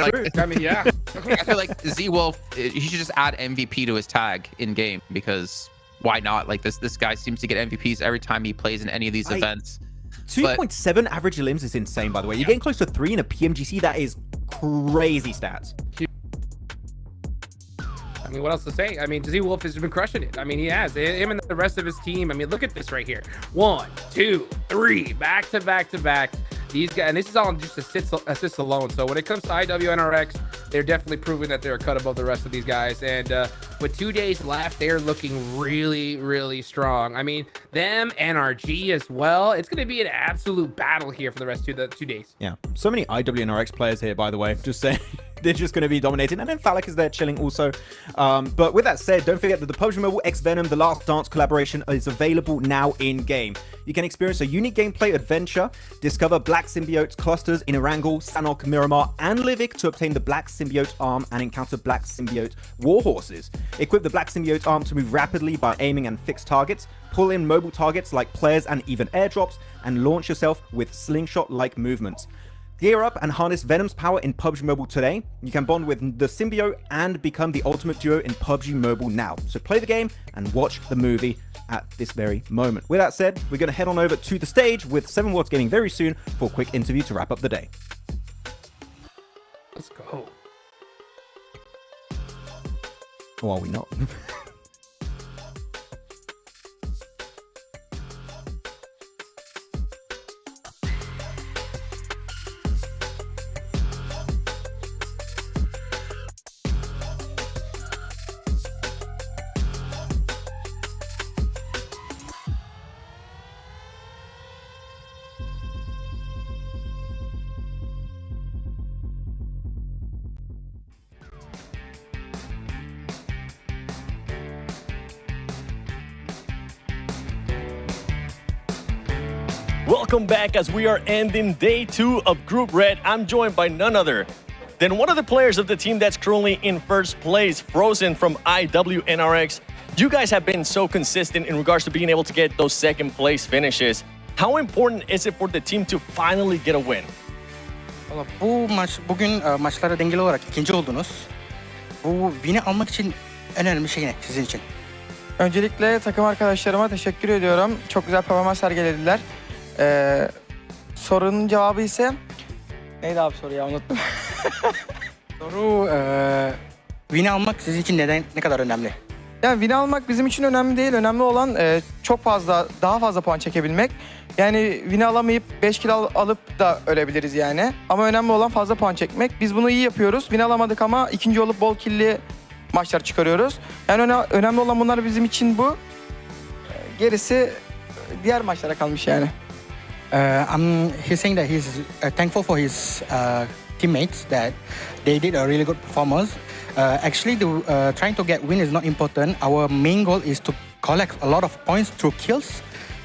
[SPEAKER 20] mean,
[SPEAKER 16] yeah.
[SPEAKER 20] I feel like Z-Wolf, he should just add MVP to his tag in game, because why not? Like this guy seems to get MVPs every time he plays in any of these events.
[SPEAKER 17] 2.7 average limbs is insane, by the way. You're getting close to 3 in a PMGC. That is crazy stats.
[SPEAKER 16] I mean, what else to say? I mean, Z-Wolf has been crushing it. I mean, he has. Him and the rest of his team. I mean, look at this right here. 1, 2, 3, back to back to back. these guys, and this is all just assists alone. So when it comes to IWNRX, they're definitely proving that they're a cut above the rest of these guys. And with 2 days left, they're looking really, really strong. I mean, them, NRG as well. It's going to be an absolute battle here for the rest of the 2 days.
[SPEAKER 17] Yeah, so many IWNRX players here, by the way. Just saying. They're just going to be dominating. And then Phallic is there chilling also. But with that said, don't forget that the PUBG Mobile X Venom The Last Dance collaboration is available now in-game. You can experience a unique gameplay adventure, discover Black Symbiote clusters in Erangel, Sanok, Miramar, and Livik to obtain the Black Symbiote arm and encounter Black Symbiote warhorses. Equip the Black Symbiote arm to move rapidly by aiming and fixed targets, pull in mobile targets like players and even airdrops, and launch yourself with slingshot-like movements. Gear up and harness Venom's power in PUBG Mobile today. You can bond with the symbiote and become the ultimate duo in PUBG Mobile now. So play the game and watch the movie at this very moment. With that said, we're going to head on over to the stage with 7 Worlds Gaming very soon for a quick interview to wrap up the day.
[SPEAKER 16] Let's go.
[SPEAKER 17] Or are we not?
[SPEAKER 21] Welcome back as we are ending day 2 of Group Red. I'm joined by none other than one of the players of the team that's currently in first place, Frozen from IWNRX. You guys have been so consistent in regards to being able to get those second place finishes. How important is it for the team to finally get a win?
[SPEAKER 4] Bu maç bugün maçlara dengeli olarak ikinci oldunuz. Bu win'i almak için en önemli şey ne sizin için?
[SPEAKER 3] Öncelikle takım arkadaşlarıma teşekkür ediyorum. Çok güzel performans sergilediler. Sorunun cevabı ise neydi abi soru ya unuttum.
[SPEAKER 4] Soru win'i almak sizin için neden ne kadar önemli?
[SPEAKER 3] Yani win almak bizim için önemli değil. Önemli olan daha fazla puan çekebilmek. Yani win'i alamayıp 5 kill alıp da ölebiliriz yani. Ama önemli olan fazla puan çekmek. Biz bunu iyi yapıyoruz. Win alamadık ama ikinci olup bol kill'li maçlar çıkarıyoruz. Yani önemli olan bunlar bizim için bu. Gerisi diğer maçlara kalmış yani.
[SPEAKER 4] He's saying that he's thankful for his teammates that they did a really good performance. Actually, trying to get win is not important. Our main goal is to collect a lot of points through kills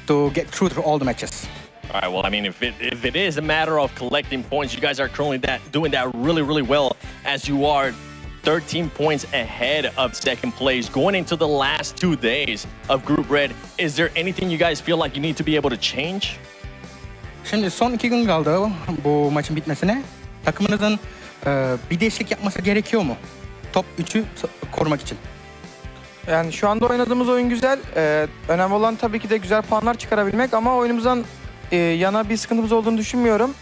[SPEAKER 4] to get through all the matches.
[SPEAKER 21] All right, well, I mean, if it is a matter of collecting points, you guys are currently doing that really, really well, as you are 13 points ahead of second place going into the last 2 days of Group Red. Is there anything you guys feel like you need to be able to change?
[SPEAKER 4] Şimdi son 2 gün kaldı bu maçın bitmesine. Takımınızın bir değişiklik yapması gerekiyor mu? Top 3'ü korumak için.
[SPEAKER 3] Yani şu anda oynadığımız oyun güzel. Önemli olan tabii ki de güzel puanlar çıkarabilmek ama oyunumuzdan yana bir sıkıntımız olduğunu düşünmüyorum.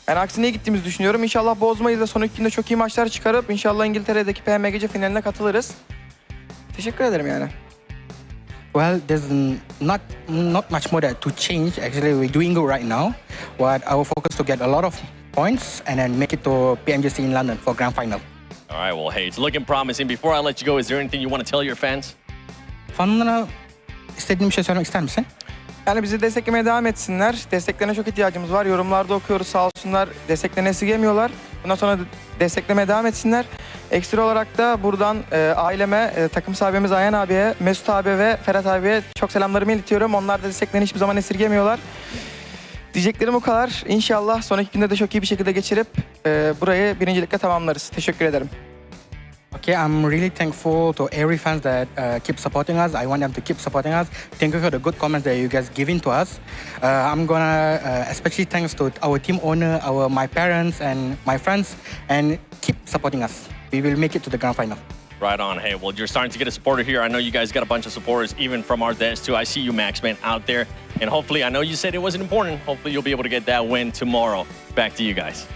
[SPEAKER 3] Yani aksine gittiğimizi düşünüyorum. İnşallah bozmayız da son 2 günde çok iyi maçlar çıkarıp inşallah İngiltere'deki PMGC finaline katılırız. Teşekkür ederim yani.
[SPEAKER 4] Well, there's not much more to change. Actually, we're doing good right now. But our focus to get a lot of points and then make it to PMGC in London for Grand Final.
[SPEAKER 21] All right, well, hey, it's looking promising. Before I let you go, is there anything you want to tell your fans?
[SPEAKER 4] Fanlara istediğin bir şey söylemek ister misin?
[SPEAKER 3] Yani bizi desteklemeye devam etsinler. Desteklerine çok ihtiyacımız var. Yorumlarda okuyoruz sağ olsunlar. Desteklerini esirgemiyorlar. Bundan sonra desteklemeye devam etsinler. Ekstra olarak da buradan aileme, takım sahibimiz Ayhan abiye, Mesut abi ve Ferhat abiye çok selamlarımı iletiyorum. Onlar da desteklerini hiçbir zaman esirgemiyorlar. Diyeceklerim o kadar. İnşallah sonraki günde de çok iyi bir şekilde geçirip burayı birincilikle tamamlarız. Teşekkür ederim.
[SPEAKER 4] Okay, I'm really thankful to every fans that keep supporting us. I want them to keep supporting us. Thank you for the good comments that you guys giving to us. I'm gonna especially thanks to our team owner, my parents and my friends, and keep supporting us. We will make it to the grand final.
[SPEAKER 21] Right on. Hey, well, you're starting to get a supporter here. I know you guys got a bunch of supporters, even from our devs too. I see you, Maxman, out there. And hopefully, I know you said it wasn't important. Hopefully, you'll be able to get that win tomorrow. Back to you guys.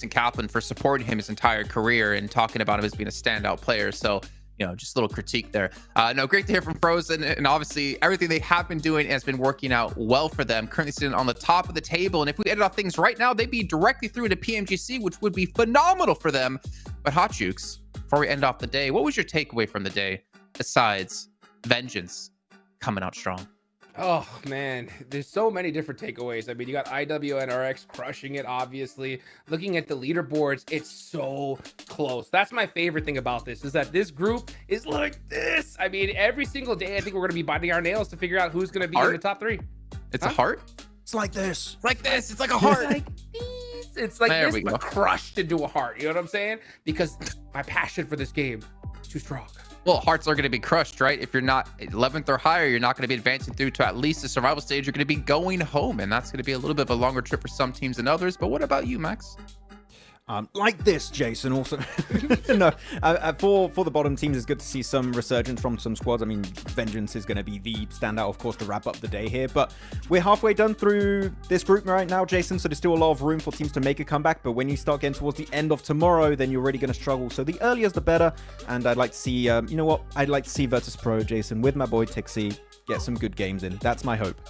[SPEAKER 20] Jason Kaplan for supporting him his entire career and talking about him as being a standout player. So, you know, just a little critique there. No, great to hear from Frozen, and obviously everything they have been doing has been working out well for them. Currently sitting on the top of the table, and if we ended off things right now, they'd be directly through to PMGC, which would be phenomenal for them. But Hot Jukes, before we end off the day, what was your takeaway from the day besides Vengeance coming out strong?
[SPEAKER 16] Oh man, there's so many different takeaways. I mean, you got IWNRX crushing it, obviously. Looking at the leaderboards, it's so close. That's my favorite thing about this, is that this group is like this. I mean, every single day, I think we're going to be biting our nails to figure out who's going to be in the top 3.
[SPEAKER 20] It's a heart?
[SPEAKER 17] It's like this.
[SPEAKER 20] It's like this. It's like a heart.
[SPEAKER 16] It's like
[SPEAKER 20] There
[SPEAKER 16] this,
[SPEAKER 20] we
[SPEAKER 16] but
[SPEAKER 20] go.
[SPEAKER 16] crushed into a heart. You know what I'm saying? Because my passion for this game is too strong.
[SPEAKER 20] Well, hearts are going to be crushed, right? If you're not 11th or higher, you're not going to be advancing through to at least the survival stage. You're going to be going home, and that's going to be a little bit of a longer trip for some teams than others. But what about you, Max?
[SPEAKER 17] Like this, Jason. Also, no. For the bottom teams, it's good to see some resurgence from some squads. I mean, Vengeance is going to be the standout, of course, to wrap up the day here. But we're halfway done through this group right now, Jason. So there's still a lot of room for teams to make a comeback. But when you start getting towards the end of tomorrow, then you're really going to struggle. So the earlier the better. And I'd like to see, you know what? I'd like to see Virtus Pro, Jason, with my boy Tixie, get some good games in. That's my hope.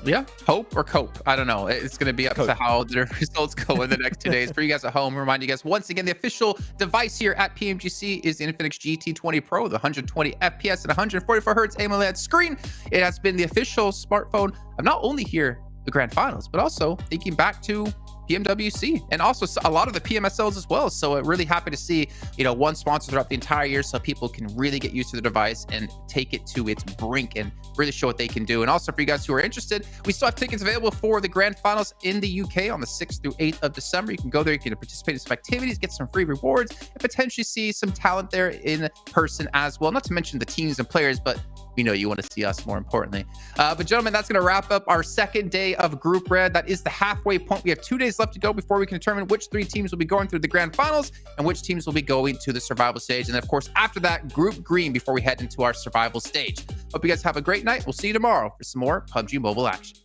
[SPEAKER 20] Yeah, hope or cope. I don't know. It's going to be up to how the results go in the next 2 days. For you guys at home, remind you guys once again, the official device here at PMGC is the Infinix GT20 Pro, the 120 FPS and 144 Hertz AMOLED screen. It has been the official smartphone of not only here the Grand Finals, but also thinking back to PMWC and also a lot of the PMSLs as well. So really happy to see, you know, one sponsor throughout the entire year so people can really get used to the device and take it to its brink and really show what they can do. And also for you guys who are interested, we still have tickets available for the Grand Finals in the UK on the 6th through 8th of December. You can go there, you can participate in some activities, get some free rewards, and potentially see some talent there in person as well. Not to mention the teams and players, but we know you want to see us more importantly. But gentlemen, that's going to wrap up our second day of Group Red. That is the halfway point. We have 2 days left to go before we can determine which 3 teams will be going through the Grand Finals and which teams will be going to the survival stage. And of course, after that, Group Green before we head into our survival stage. Hope you guys have a great night. We'll see you tomorrow for some more PUBG Mobile action.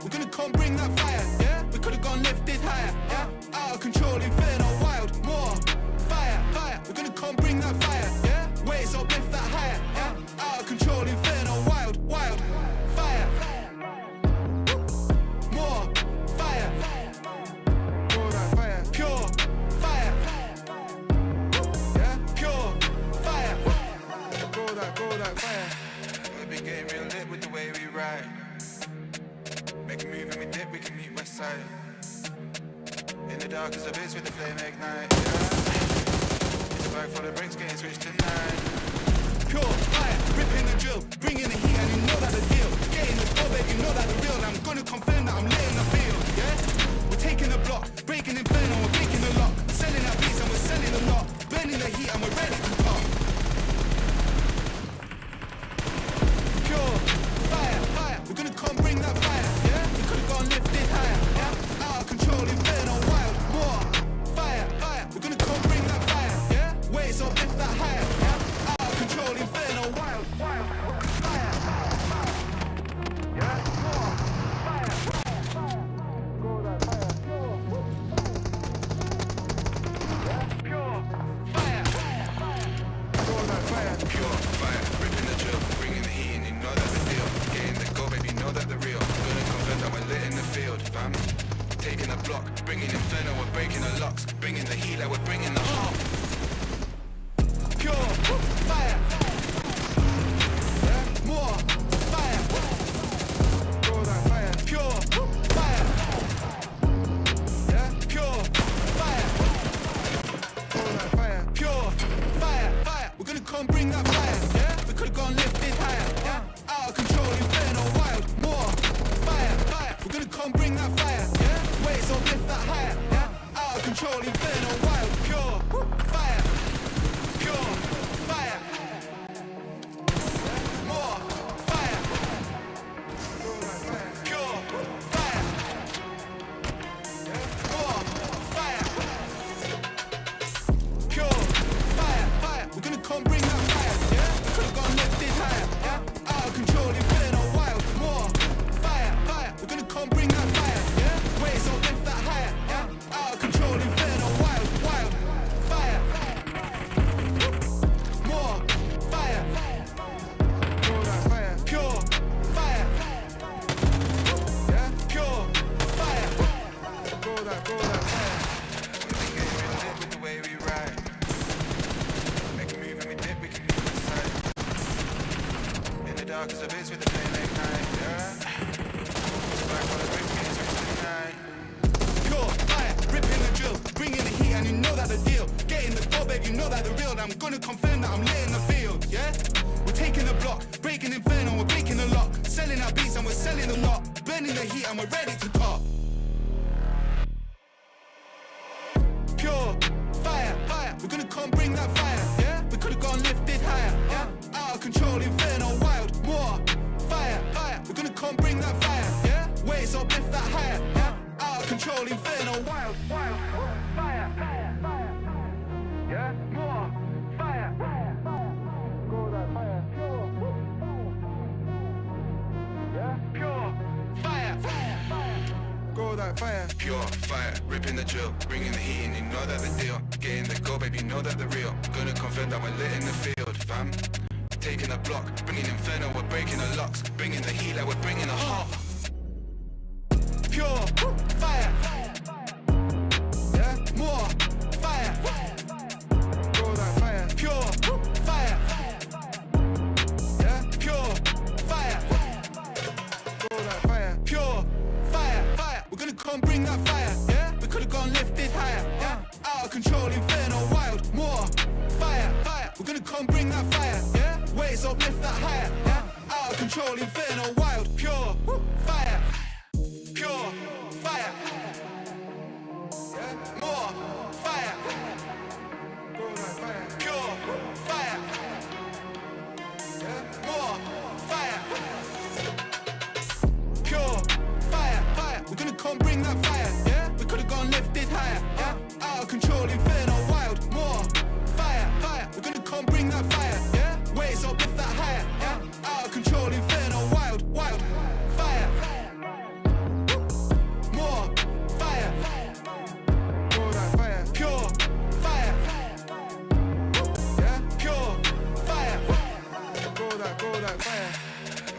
[SPEAKER 1] We're gonna come bring that fire, yeah? We could've gone lifted higher, yeah? Out of control, inferno, wild, more fire, fire. We're gonna come bring that fire, yeah? Waves up, lift that higher, yeah? Out of control, inferno, wild, wild, fire. More fire, more that fire, pure fire, yeah? Pure fire, go that fire. We've been getting real lit with the way we ride. Make a move and we dip, we can meet west side. In the dark as a bitch with the flame ignite, yeah. It's a bag full of bricks getting switched tonight. Pure fire, ripping the drill, bringing the heat and you know that the deal. Getting the door, babe, you know that the real. I'm gonna confirm that I'm laying the field, yeah. We're taking the block, breaking inferno, we're breaking the lock. Selling our beats and we're selling a lot. Burning the heat and we're ready to pop. Pure fire, fire, we're gonna come bring that fire. Lifted higher, yeah? Out of control, inferno, wild, more fire, fire. We're gonna come bring that fire, yeah? Waves up, lift that higher, yeah? Out of control, inferno, wild, wild, fire, yeah? More fire, go that fire, pure fire, go that fire, pure fire. Ripping the drill, bringing the heat, and you know that's the deal. Getting the go, baby, know that the real. That we're lit in the field, fam. Taking a block, bringing inferno, we're breaking the locks. Bringing the heat like we're bringing the heart. Pure fire. Yeah, more fire. Go that fire. Pure fire. Yeah, pure fire. Go that fire. Pure fire. Fire. We're gonna come bring that fire. Yeah, we could've gone lifted higher. Yeah, out of control, inferno, wild, more. We're gonna come bring that fire, yeah? Waves up, lift that higher, yeah? Out of control, inferno, wild, pure fire, pure fire, more fire, pure fire. I'm gonna confirm that I'm lit in the field, yeah? We're taking the block, breaking inferno, we're breaking the lock. Selling our beats and we're selling them not. Burning the heat and we're ready to pop. Pure fire, fire, we're gonna come bring that fire, yeah? We could've gone lifted higher, yeah? Out of control, inferno, wild, more fire, fire, we're gonna come bring that fire, yeah? Waves up, lift that higher, yeah? Out of control, inferno, wild, wild, fire, fire, fire, yeah? More fire, fire, fire, go that fire, pure, yeah? Pure fire, fire, fire, go that fire, pure fire, ripping the drill, bringing the heat in, you know that the deal. Getting the go, baby, know that the real. Gonna confirm that we're lit in the field, fam. Taking the block, bringing inferno, we're breaking the locks. Bringing the heat like we're bringing the hot. Pure fire, yeah, more fire, go that fire, pure fire, yeah, pure fire, go that fire, pure fire, fire, we're gonna come bring that fire, yeah, we could've gone lifted higher, yeah, out of control, inferno, wild, more fire, fire, we're gonna come bring that fire, yeah, waves up, lift that higher, yeah, out of control, inferno, wild, pure fire, pure fire, yeah, more fire, go that fire, pure fire, yeah, more fire, pure fire, fire, we're gonna come bring that fire, yeah, we could've gone lifted higher, yeah, out of control, inferno, wild, more fire, fire, we're gonna come bring that fire, yeah, waves up, lift that higher, yeah, out of control, inferno, wild, wild, fire, more fire, go that fire, pure fire, yeah, pure fire, go that fire.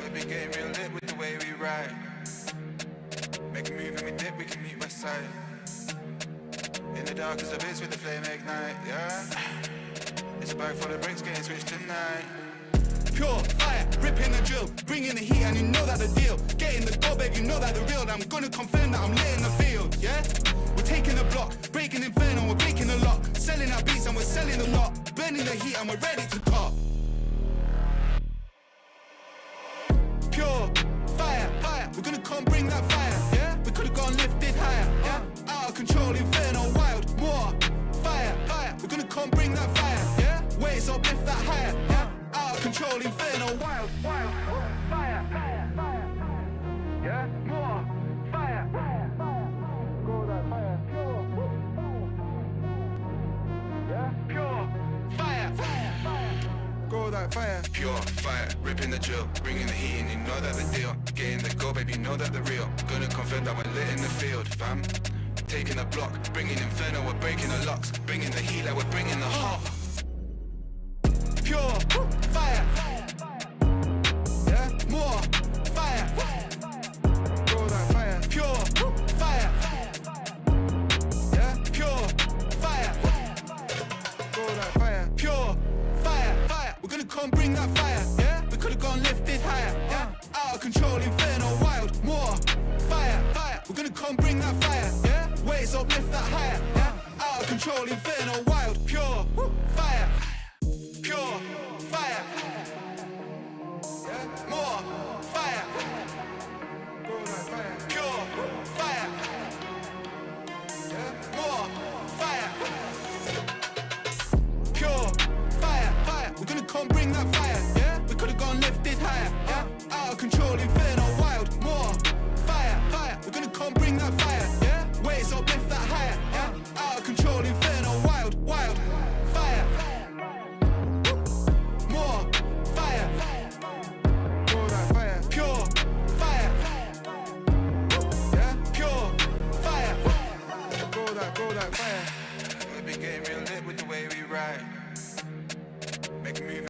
[SPEAKER 1] We been getting real lit with the way we ride. Make a move and we dip, we can meet west side. In the dark as a bitch with the flame ignite, yeah. It's a bag full of bricks getting switched tonight. Pure fire, ripping the drill, bringing the heat and you know that the deal. Getting the go, babe, you know that the real. I'm gonna confirm that I'm lit in the field, yeah? We're taking the block, breaking inferno, we're breaking the lock. Selling our beats and we're selling them not. Burning the heat and we're ready to pop. Pure fire, fire, we're gonna come bring that fire, yeah? We could've gone lifted higher, yeah? Out of control, inferno, wild, more fire, fire, we're gonna come bring that fire, yeah? Waves up, lift that higher, yeah? Out of control, inferno, wild, wild, fire, fire, fire, yeah? More fire, fire, fire, go that fire, pure, yeah? Pure fire, fire, fire, go that fire, pure fire, ripping the drill, bringing the heat in, you know that the deal. Getting the go, baby, you know that the real. Gonna confirm that we're lit in the field, fam. Taking the block, bringing inferno, we're breaking the locks. Bringing the heat like we're bringing the hot. Pure fire, yeah, more fire, go that fire, pure fire, yeah, pure fire, go that fire, pure fire, fire, we're gonna come bring that fire, yeah, we could've gone lifted higher, yeah, out of control, inferno, wild, more fire, fire, we're gonna come bring that fire, yeah, waves up, lift that higher, yeah, out of control, inferno, wild, pure fire, pure fire, yeah, more fire, go that fire, pure fire, yeah, more fire, pure fire, fire, we're gonna come bring that fire, yeah, we could've gone lifted higher, yeah, out of control, inferno.